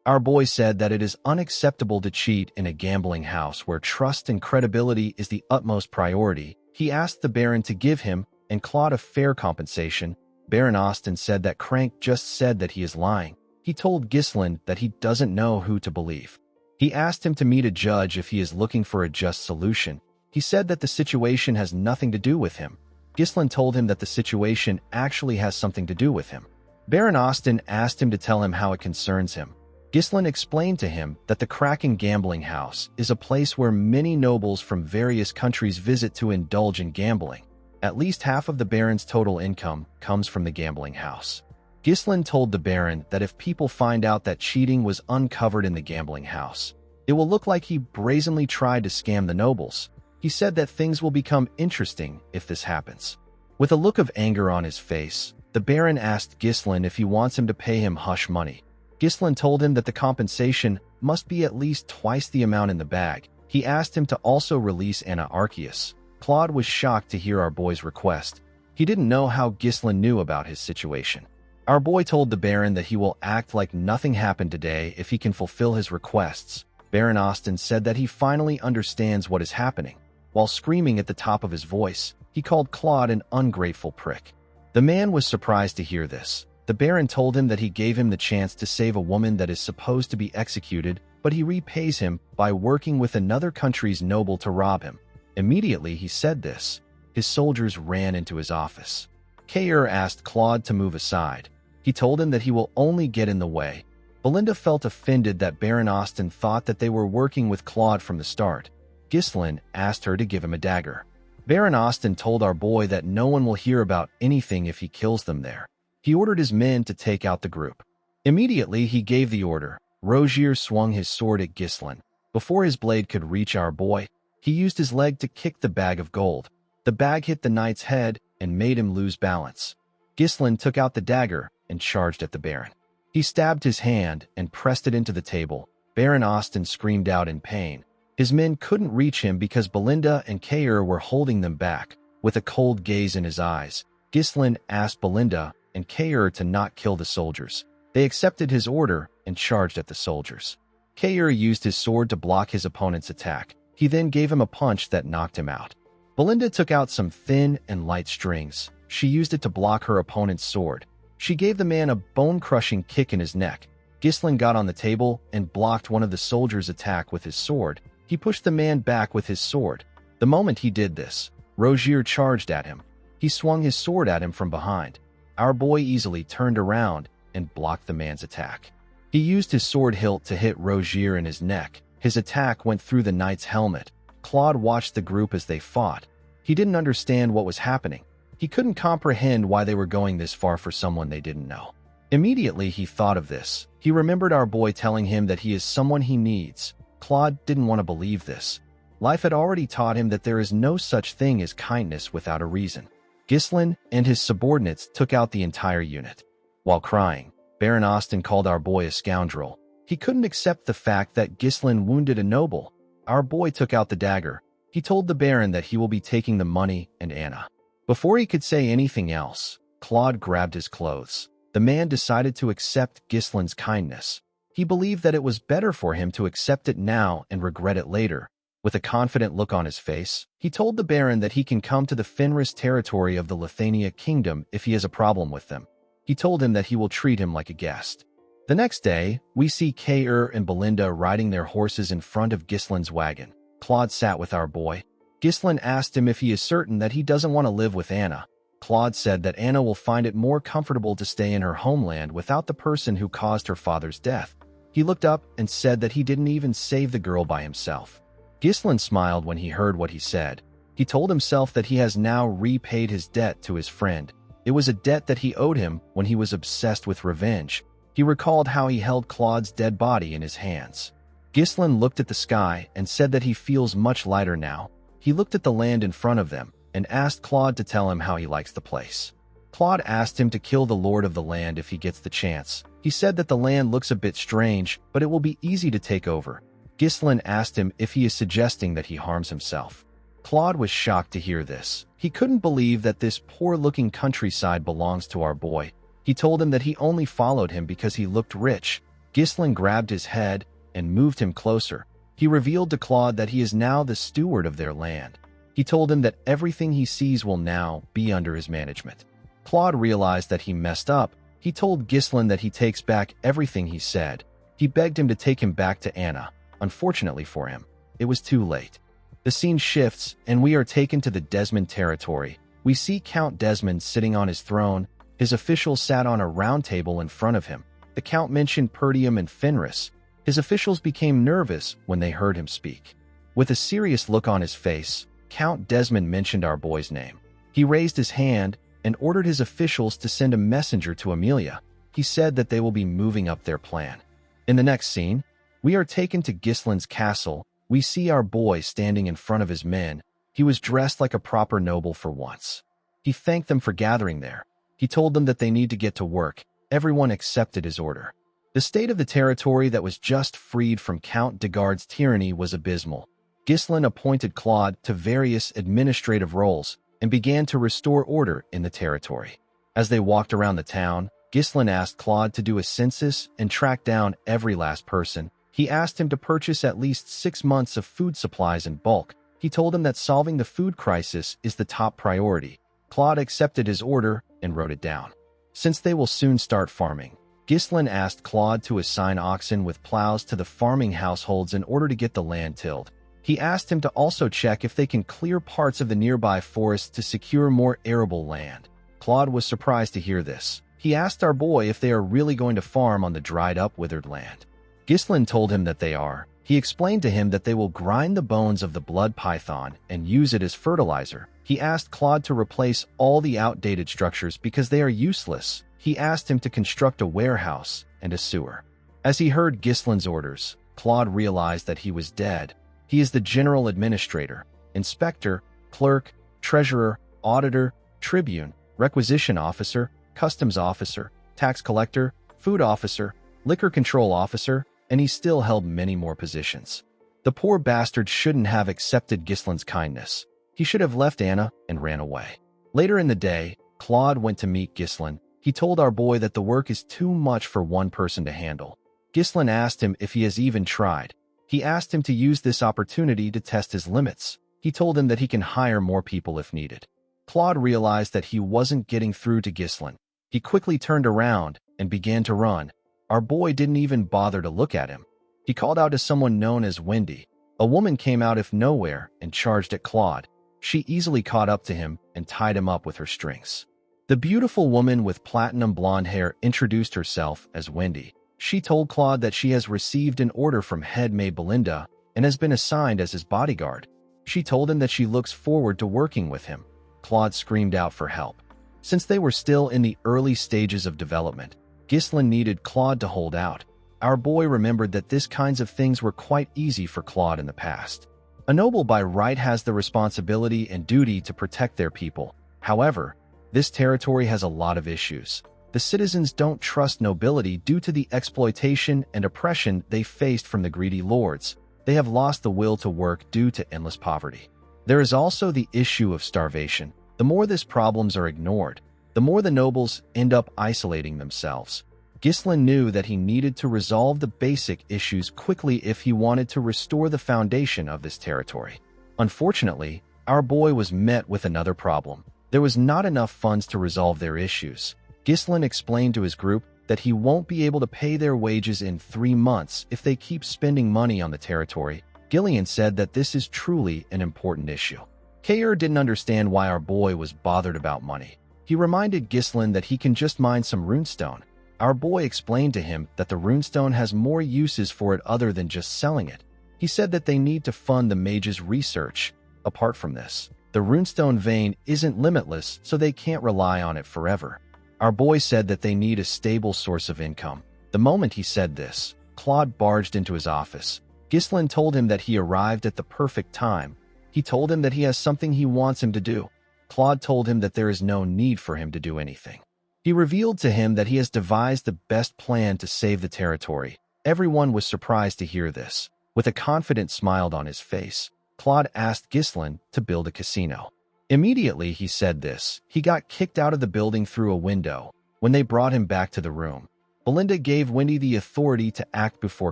Our boy said that it is unacceptable to cheat in a gambling house where trust and credibility is the utmost priority. He asked the Baron to give him and Claude a fair compensation. Baron Austin said that Crank just said that he is lying. He told Ghislain that he doesn't know who to believe. He asked him to meet a judge if he is looking for a just solution. He said that the situation has nothing to do with him. Ghislain told him that the situation actually has something to do with him. Baron Austin asked him to tell him how it concerns him. Ghislain explained to him that the Kraken gambling house is a place where many nobles from various countries visit to indulge in gambling. At least half of the Baron's total income comes from the gambling house. Ghislain told the Baron that if people find out that cheating was uncovered in the gambling house, it will look like he brazenly tried to scam the nobles. He said that things will become interesting if this happens. With a look of anger on his face, the Baron asked Ghislain if he wants him to pay him hush money. Ghislain told him that the compensation must be at least twice the amount in the bag. He asked him to also release Anna Arceus. Claude was shocked to hear our boy's request. He didn't know how Ghislain knew about his situation. Our boy told the Baron that he will act like nothing happened today if he can fulfill his requests. Baron Austin said that he finally understands what is happening. While screaming at the top of his voice, he called Claude an ungrateful prick. The man was surprised to hear this. The Baron told him that he gave him the chance to save a woman that is supposed to be executed, but he repays him by working with another country's noble to rob him. Immediately he said this, his soldiers ran into his office. Kair asked Claude to move aside. He told him that he will only get in the way. Belinda felt offended that Baron Austin thought that they were working with Claude from the start. Ghislain asked her to give him a dagger. Baron Austin told our boy that no one will hear about anything if he kills them there. He ordered his men to take out the group. Immediately he gave the order. Rogier swung his sword at Ghislain. Before his blade could reach our boy, he used his leg to kick the bag of gold. The bag hit the knight's head and made him lose balance. Ghislain took out the dagger and charged at the Baron. He stabbed his hand and pressed it into the table. Baron Austin screamed out in pain. His men couldn't reach him because Belinda and Kair were holding them back. With a cold gaze in his eyes, Ghislain asked Belinda and Kair to not kill the soldiers. They accepted his order and charged at the soldiers. Kair used his sword to block his opponent's attack. He then gave him a punch that knocked him out. Belinda took out some thin and light strings. She used it to block her opponent's sword. She gave the man a bone-crushing kick in his neck. Ghislain got on the table and blocked one of the soldiers' attack with his sword. He pushed the man back with his sword. The moment he did this, Rogier charged at him. He swung his sword at him from behind. Our boy easily turned around and blocked the man's attack. He used his sword hilt to hit Rogier in his neck. His attack went through the knight's helmet. Claude watched the group as they fought. He didn't understand what was happening. He couldn't comprehend why they were going this far for someone they didn't know. Immediately he thought of this. He remembered our boy telling him that he is someone he needs. Claude didn't want to believe this. Life had already taught him that there is no such thing as kindness without a reason. Ghislain and his subordinates took out the entire unit. While crying, Baron Austin called our boy a scoundrel. He couldn't accept the fact that Ghislain wounded a noble. Our boy took out the dagger. He told the Baron that he will be taking the money and Anna. Before he could say anything else, Claude grabbed his clothes. The man decided to accept Ghislain's kindness. He believed that it was better for him to accept it now and regret it later. With a confident look on his face, he told the Baron that he can come to the Fenris territory of the Lithania kingdom if he has a problem with them. He told him that he will treat him like a guest. The next day, we see Kair and Belinda riding their horses in front of Ghislain's wagon. Claude sat with our boy. Ghislain asked him if he is certain that he doesn't want to live with Anna. Claude said that Anna will find it more comfortable to stay in her homeland without the person who caused her father's death. He looked up and said that he didn't even save the girl by himself. Ghislain smiled when he heard what he said. He told himself that he has now repaid his debt to his friend. It was a debt that he owed him when he was obsessed with revenge. He recalled how he held Claude's dead body in his hands. Ghislain looked at the sky and said that he feels much lighter now. He looked at the land in front of them and asked Claude to tell him how he likes the place. Claude asked him to kill the lord of the land if he gets the chance. He said that the land looks a bit strange, but it will be easy to take over. Ghislain asked him if he is suggesting that he harms himself. Claude was shocked to hear this. He couldn't believe that this poor-looking countryside belongs to our boy. He told him that he only followed him because he looked rich. Ghislain grabbed his head and moved him closer. He revealed to Claude that he is now the steward of their land. He told him that everything he sees will now be under his management. Claude realized that he messed up. He told Ghislain that he takes back everything he said. He begged him to take him back to Anna. Unfortunately for him, it was too late. The scene shifts, and we are taken to the Desmond territory. We see Count Desmond sitting on his throne. His officials sat on a round table in front of him. The Count mentioned Perdium and Fenris. His officials became nervous when they heard him speak. With a serious look on his face, Count Desmond mentioned our boy's name. He raised his hand and ordered his officials to send a messenger to Amelia. He said that they will be moving up their plan. In the next scene, we are taken to Gislin's castle. We see our boy standing in front of his men. He was dressed like a proper noble for once. He thanked them for gathering there. He told them that they need to get to work. Everyone accepted his order. The state of the territory that was just freed from Count Degard's tyranny was abysmal. Gislin appointed Claude to various administrative roles and began to restore order in the territory. As they walked around the town, Gislin asked Claude to do a census and track down every last person. He asked him to purchase at least 6 months of food supplies in bulk. He told him that solving the food crisis is the top priority. Claude accepted his order and wrote it down. Since they will soon start farming, Gislin asked Claude to assign oxen with plows to the farming households in order to get the land tilled. He asked him to also check if they can clear parts of the nearby forests to secure more arable land. Claude was surprised to hear this. He asked our boy if they are really going to farm on the dried-up, withered land. Gislin told him that they are. He explained to him that they will grind the bones of the blood python and use it as fertilizer. He asked Claude to replace all the outdated structures because they are useless. He asked him to construct a warehouse and a sewer. As he heard Gislin's orders, Claude realized that he was dead. He is the general administrator, inspector, clerk, treasurer, auditor, tribune, requisition officer, customs officer, tax collector, food officer, liquor control officer, and he still held many more positions. The poor bastard shouldn't have accepted Gislin's kindness. He should have left Anna and ran away. Later in the day, Claude went to meet Gislin. He told our boy that the work is too much for one person to handle. Gislin asked him if he has even tried. He asked him to use this opportunity to test his limits. He told him that he can hire more people if needed. Claude realized that he wasn't getting through to Gislin. He quickly turned around and began to run. Our boy didn't even bother to look at him. He called out to someone known as Wendy. A woman came out of nowhere and charged at Claude. She easily caught up to him and tied him up with her strings. The beautiful woman with platinum blonde hair introduced herself as Wendy. She told Claude that she has received an order from head maid Belinda and has been assigned as his bodyguard. She told him that she looks forward to working with him. Claude screamed out for help. Since they were still in the early stages of development, Gislin needed Claude to hold out. Our boy remembered that this kinds of things were quite easy for Claude in the past. A noble by right has the responsibility and duty to protect their people. However, this territory has a lot of issues. The citizens don't trust nobility due to the exploitation and oppression they faced from the greedy lords. They have lost the will to work due to endless poverty. There is also the issue of starvation. The more these problems are ignored, the more the nobles end up isolating themselves. Gislin knew that he needed to resolve the basic issues quickly if he wanted to restore the foundation of this territory. Unfortunately, our boy was met with another problem. There was not enough funds to resolve their issues. Gislin explained to his group that he won't be able to pay their wages in 3 months if they keep spending money on the territory. Gillian said that this is truly an important issue. Kayer didn't understand why our boy was bothered about money. He reminded Gislin that he can just mine some runestone. Our boy explained to him that the runestone has more uses for it other than just selling it. He said that they need to fund the mage's research. Apart from this, the runestone vein isn't limitless, so they can't rely on it forever. Our boy said that they need a stable source of income. The moment he said this, Claude barged into his office. Gislin told him that he arrived at the perfect time. He told him that he has something he wants him to do. Claude told him that there is no need for him to do anything. He revealed to him that he has devised the best plan to save the territory. Everyone was surprised to hear this. With a confident smile on his face, Claude asked Gislin to build a casino. Immediately he said this, he got kicked out of the building through a window. When they brought him back to the room, Belinda gave Wendy the authority to act before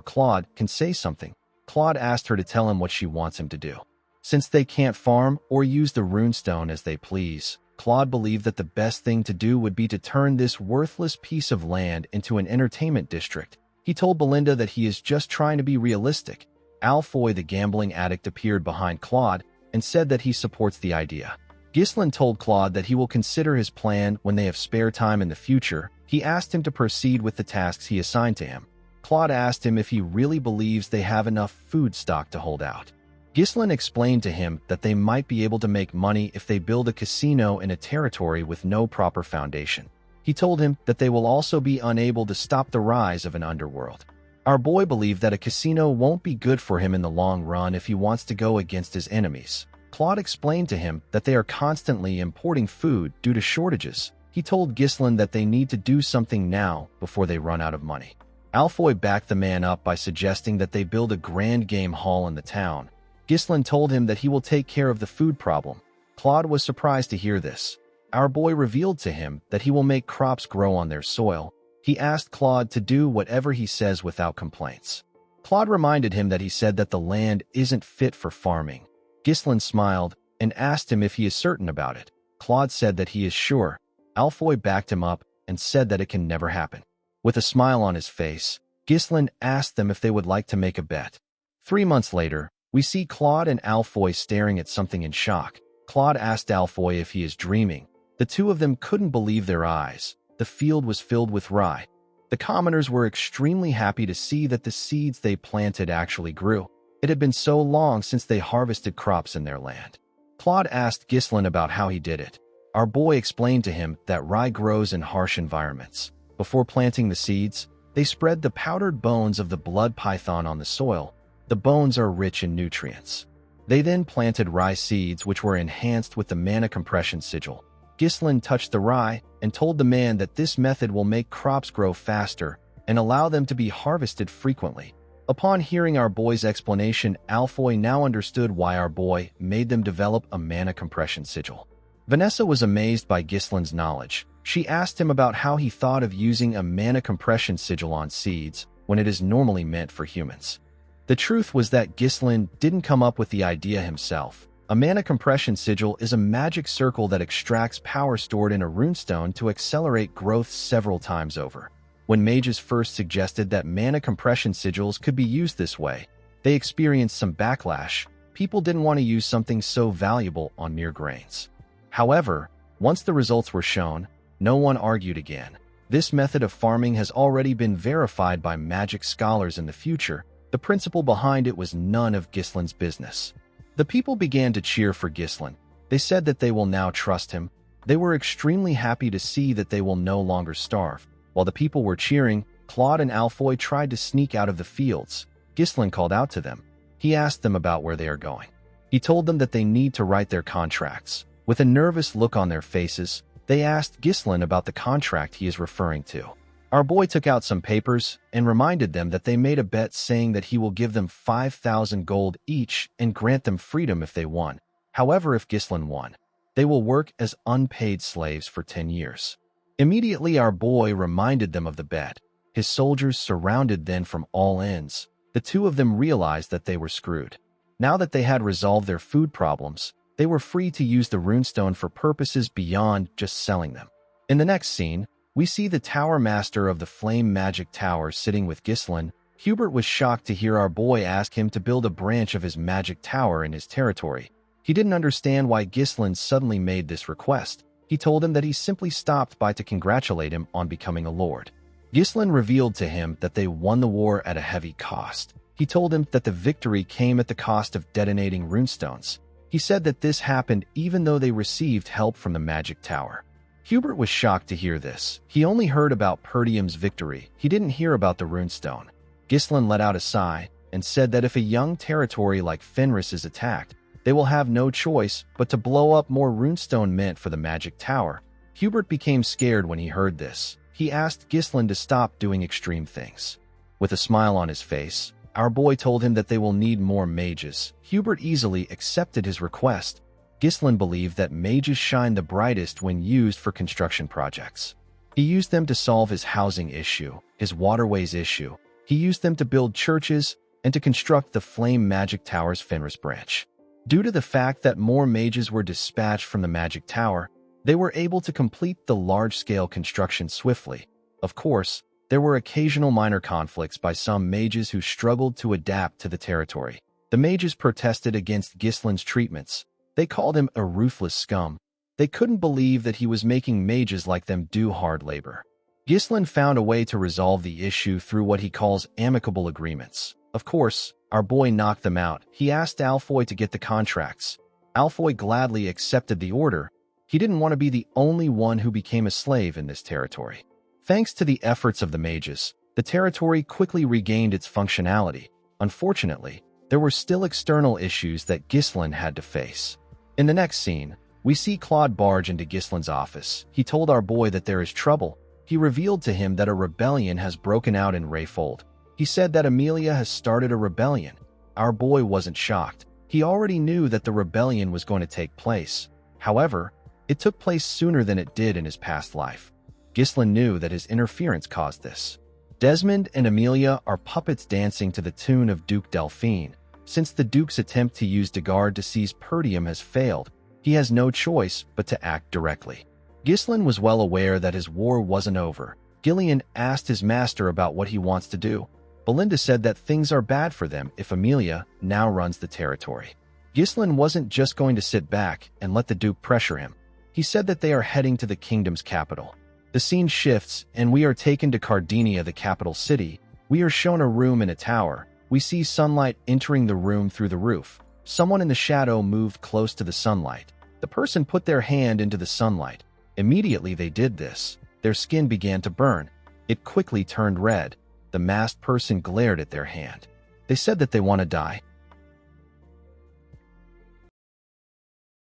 Claude can say something. Claude asked her to tell him what she wants him to do. Since they can't farm or use the runestone as they please, Claude believed that the best thing to do would be to turn this worthless piece of land into an entertainment district. He told Belinda that he is just trying to be realistic. Alfoy, the gambling addict, appeared behind Claude and said that he supports the idea. Gislin told Claude that he will consider his plan when they have spare time in the future. He asked him to proceed with the tasks he assigned to him. Claude asked him if he really believes they have enough food stock to hold out. Gislin explained to him that they might be able to make money if they build a casino in a territory with no proper foundation. He told him that they will also be unable to stop the rise of an underworld. Our boy believed that a casino won't be good for him in the long run if he wants to go against his enemies. Claude explained to him that they are constantly importing food due to shortages. He told Ghislain that they need to do something now before they run out of money. Alfoy backed the man up by suggesting that they build a grand game hall in the town. Ghislain told him that he will take care of the food problem. Claude was surprised to hear this. Our boy revealed to him that he will make crops grow on their soil. He asked Claude to do whatever he says without complaints. Claude reminded him that he said that the land isn't fit for farming. Ghislain smiled and asked him if he is certain about it. Claude said that he is sure. Alfoy backed him up and said that it can never happen. With a smile on his face, Ghislain asked them if they would like to make a bet. 3 months later, we see Claude and Alfoy staring at something in shock. Claude asked Alfoy if he is dreaming. The two of them couldn't believe their eyes. The field was filled with rye. The commoners were extremely happy to see that the seeds they planted actually grew. It had been so long since they harvested crops in their land. Claude asked Ghislain about how he did it. Our boy explained to him that rye grows in harsh environments. Before planting the seeds, they spread the powdered bones of the blood python on the soil. The bones are rich in nutrients. They then planted rye seeds which were enhanced with the mana compression sigil. Ghislain touched the rye and told the man that this method will make crops grow faster and allow them to be harvested frequently. Upon hearing our boy's explanation, Alfoy now understood why our boy made them develop a mana compression sigil. Vanessa was amazed by Ghislain's knowledge. She asked him about how he thought of using a mana compression sigil on seeds when it is normally meant for humans. The truth was that Ghislain didn't come up with the idea himself. A mana compression sigil is a magic circle that extracts power stored in a runestone to accelerate growth several times over. When mages first suggested that mana compression sigils could be used this way, they experienced some backlash. People didn't want to use something so valuable on mere grains. However, once the results were shown, no one argued again. This method of farming has already been verified by magic scholars in the future. The principle behind it was none of Ghislain's business. The people began to cheer for Ghislain. They said that they will now trust him. They were extremely happy to see that they will no longer starve. While the people were cheering, Claude and Alfoy tried to sneak out of the fields. Ghislain called out to them. He asked them about where they are going. He told them that they need to write their contracts. With a nervous look on their faces, they asked Ghislain about the contract he is referring to. Our boy took out some papers and reminded them that they made a bet saying that he will give them 5,000 gold each and grant them freedom if they won. However, if Ghislain won, they will work as unpaid slaves for 10 years. Immediately, our boy reminded them of the bet. His soldiers surrounded them from all ends. The two of them realized that they were screwed. Now that they had resolved their food problems, they were free to use the runestone for purposes beyond just selling them. In the next scene, we see the Tower Master of the Flame Magic Tower sitting with Ghislain. Hubert was shocked to hear our boy ask him to build a branch of his magic tower in his territory. He didn't understand why Ghislain suddenly made this request. He told him that he simply stopped by to congratulate him on becoming a lord. Ghislain revealed to him that they won the war at a heavy cost. He told him that the victory came at the cost of detonating runestones. He said that this happened even though they received help from the magic tower. Hubert was shocked to hear this. He only heard about Perdium's victory. He didn't hear about the runestone. Ghislain let out a sigh and said that if a young territory like Fenris is attacked, they will have no choice but to blow up more runestone meant for the magic tower. Hubert became scared when he heard this. He asked Ghislain to stop doing extreme things. With a smile on his face, our boy told him that they will need more mages. Hubert easily accepted his request. Ghislain believed that mages shine the brightest when used for construction projects. He used them to solve his housing issue, his waterways issue. He used them to build churches and to construct the Flame Magic Tower's Fenris branch. Due to the fact that more mages were dispatched from the Magic Tower, they were able to complete the large-scale construction swiftly. Of course, there were occasional minor conflicts by some mages who struggled to adapt to the territory. The mages protested against Ghislain's treatments. They called him a ruthless scum. They couldn't believe that he was making mages like them do hard labor. Ghislain found a way to resolve the issue through what he calls amicable agreements. Of course, our boy knocked them out. He asked Alfoy to get the contracts. Alfoy gladly accepted the order. He didn't want to be the only one who became a slave in this territory. Thanks to the efforts of the mages, the territory quickly regained its functionality. Unfortunately, there were still external issues that Ghislain had to face. In the next scene, we see Claude barge into Ghislain's office. He told our boy that there is trouble. He revealed to him that a rebellion has broken out in Rayfold. He said that Amelia has started a rebellion. Our boy wasn't shocked. He already knew that the rebellion was going to take place. However, it took place sooner than it did in his past life. Ghislain knew that his interference caused this. Desmond and Amelia are puppets dancing to the tune of Duke Delphine. Since the Duke's attempt to use Degard to seize Perdium has failed, he has no choice but to act directly. Ghislain was well aware that his war wasn't over. Gillian asked his master about what he wants to do. Belinda said that things are bad for them if Amelia now runs the territory. Ghislain wasn't just going to sit back and let the Duke pressure him. He said that they are heading to the kingdom's capital. The scene shifts, and we are taken to Cardinia, the capital city. We are shown a room in a tower. We see sunlight entering the room through the roof. Someone in the shadow moved close to the sunlight. The person put their hand into the sunlight. Immediately they did this, their skin began to burn. It quickly turned red. The masked person glared at their hand. They said that they want to die.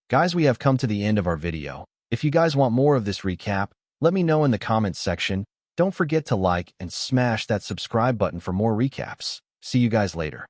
Guys, we have come to the end of our video. If you guys want more of this recap, let me know in the comments section. Don't forget to like and smash that subscribe button for more recaps. See you guys later.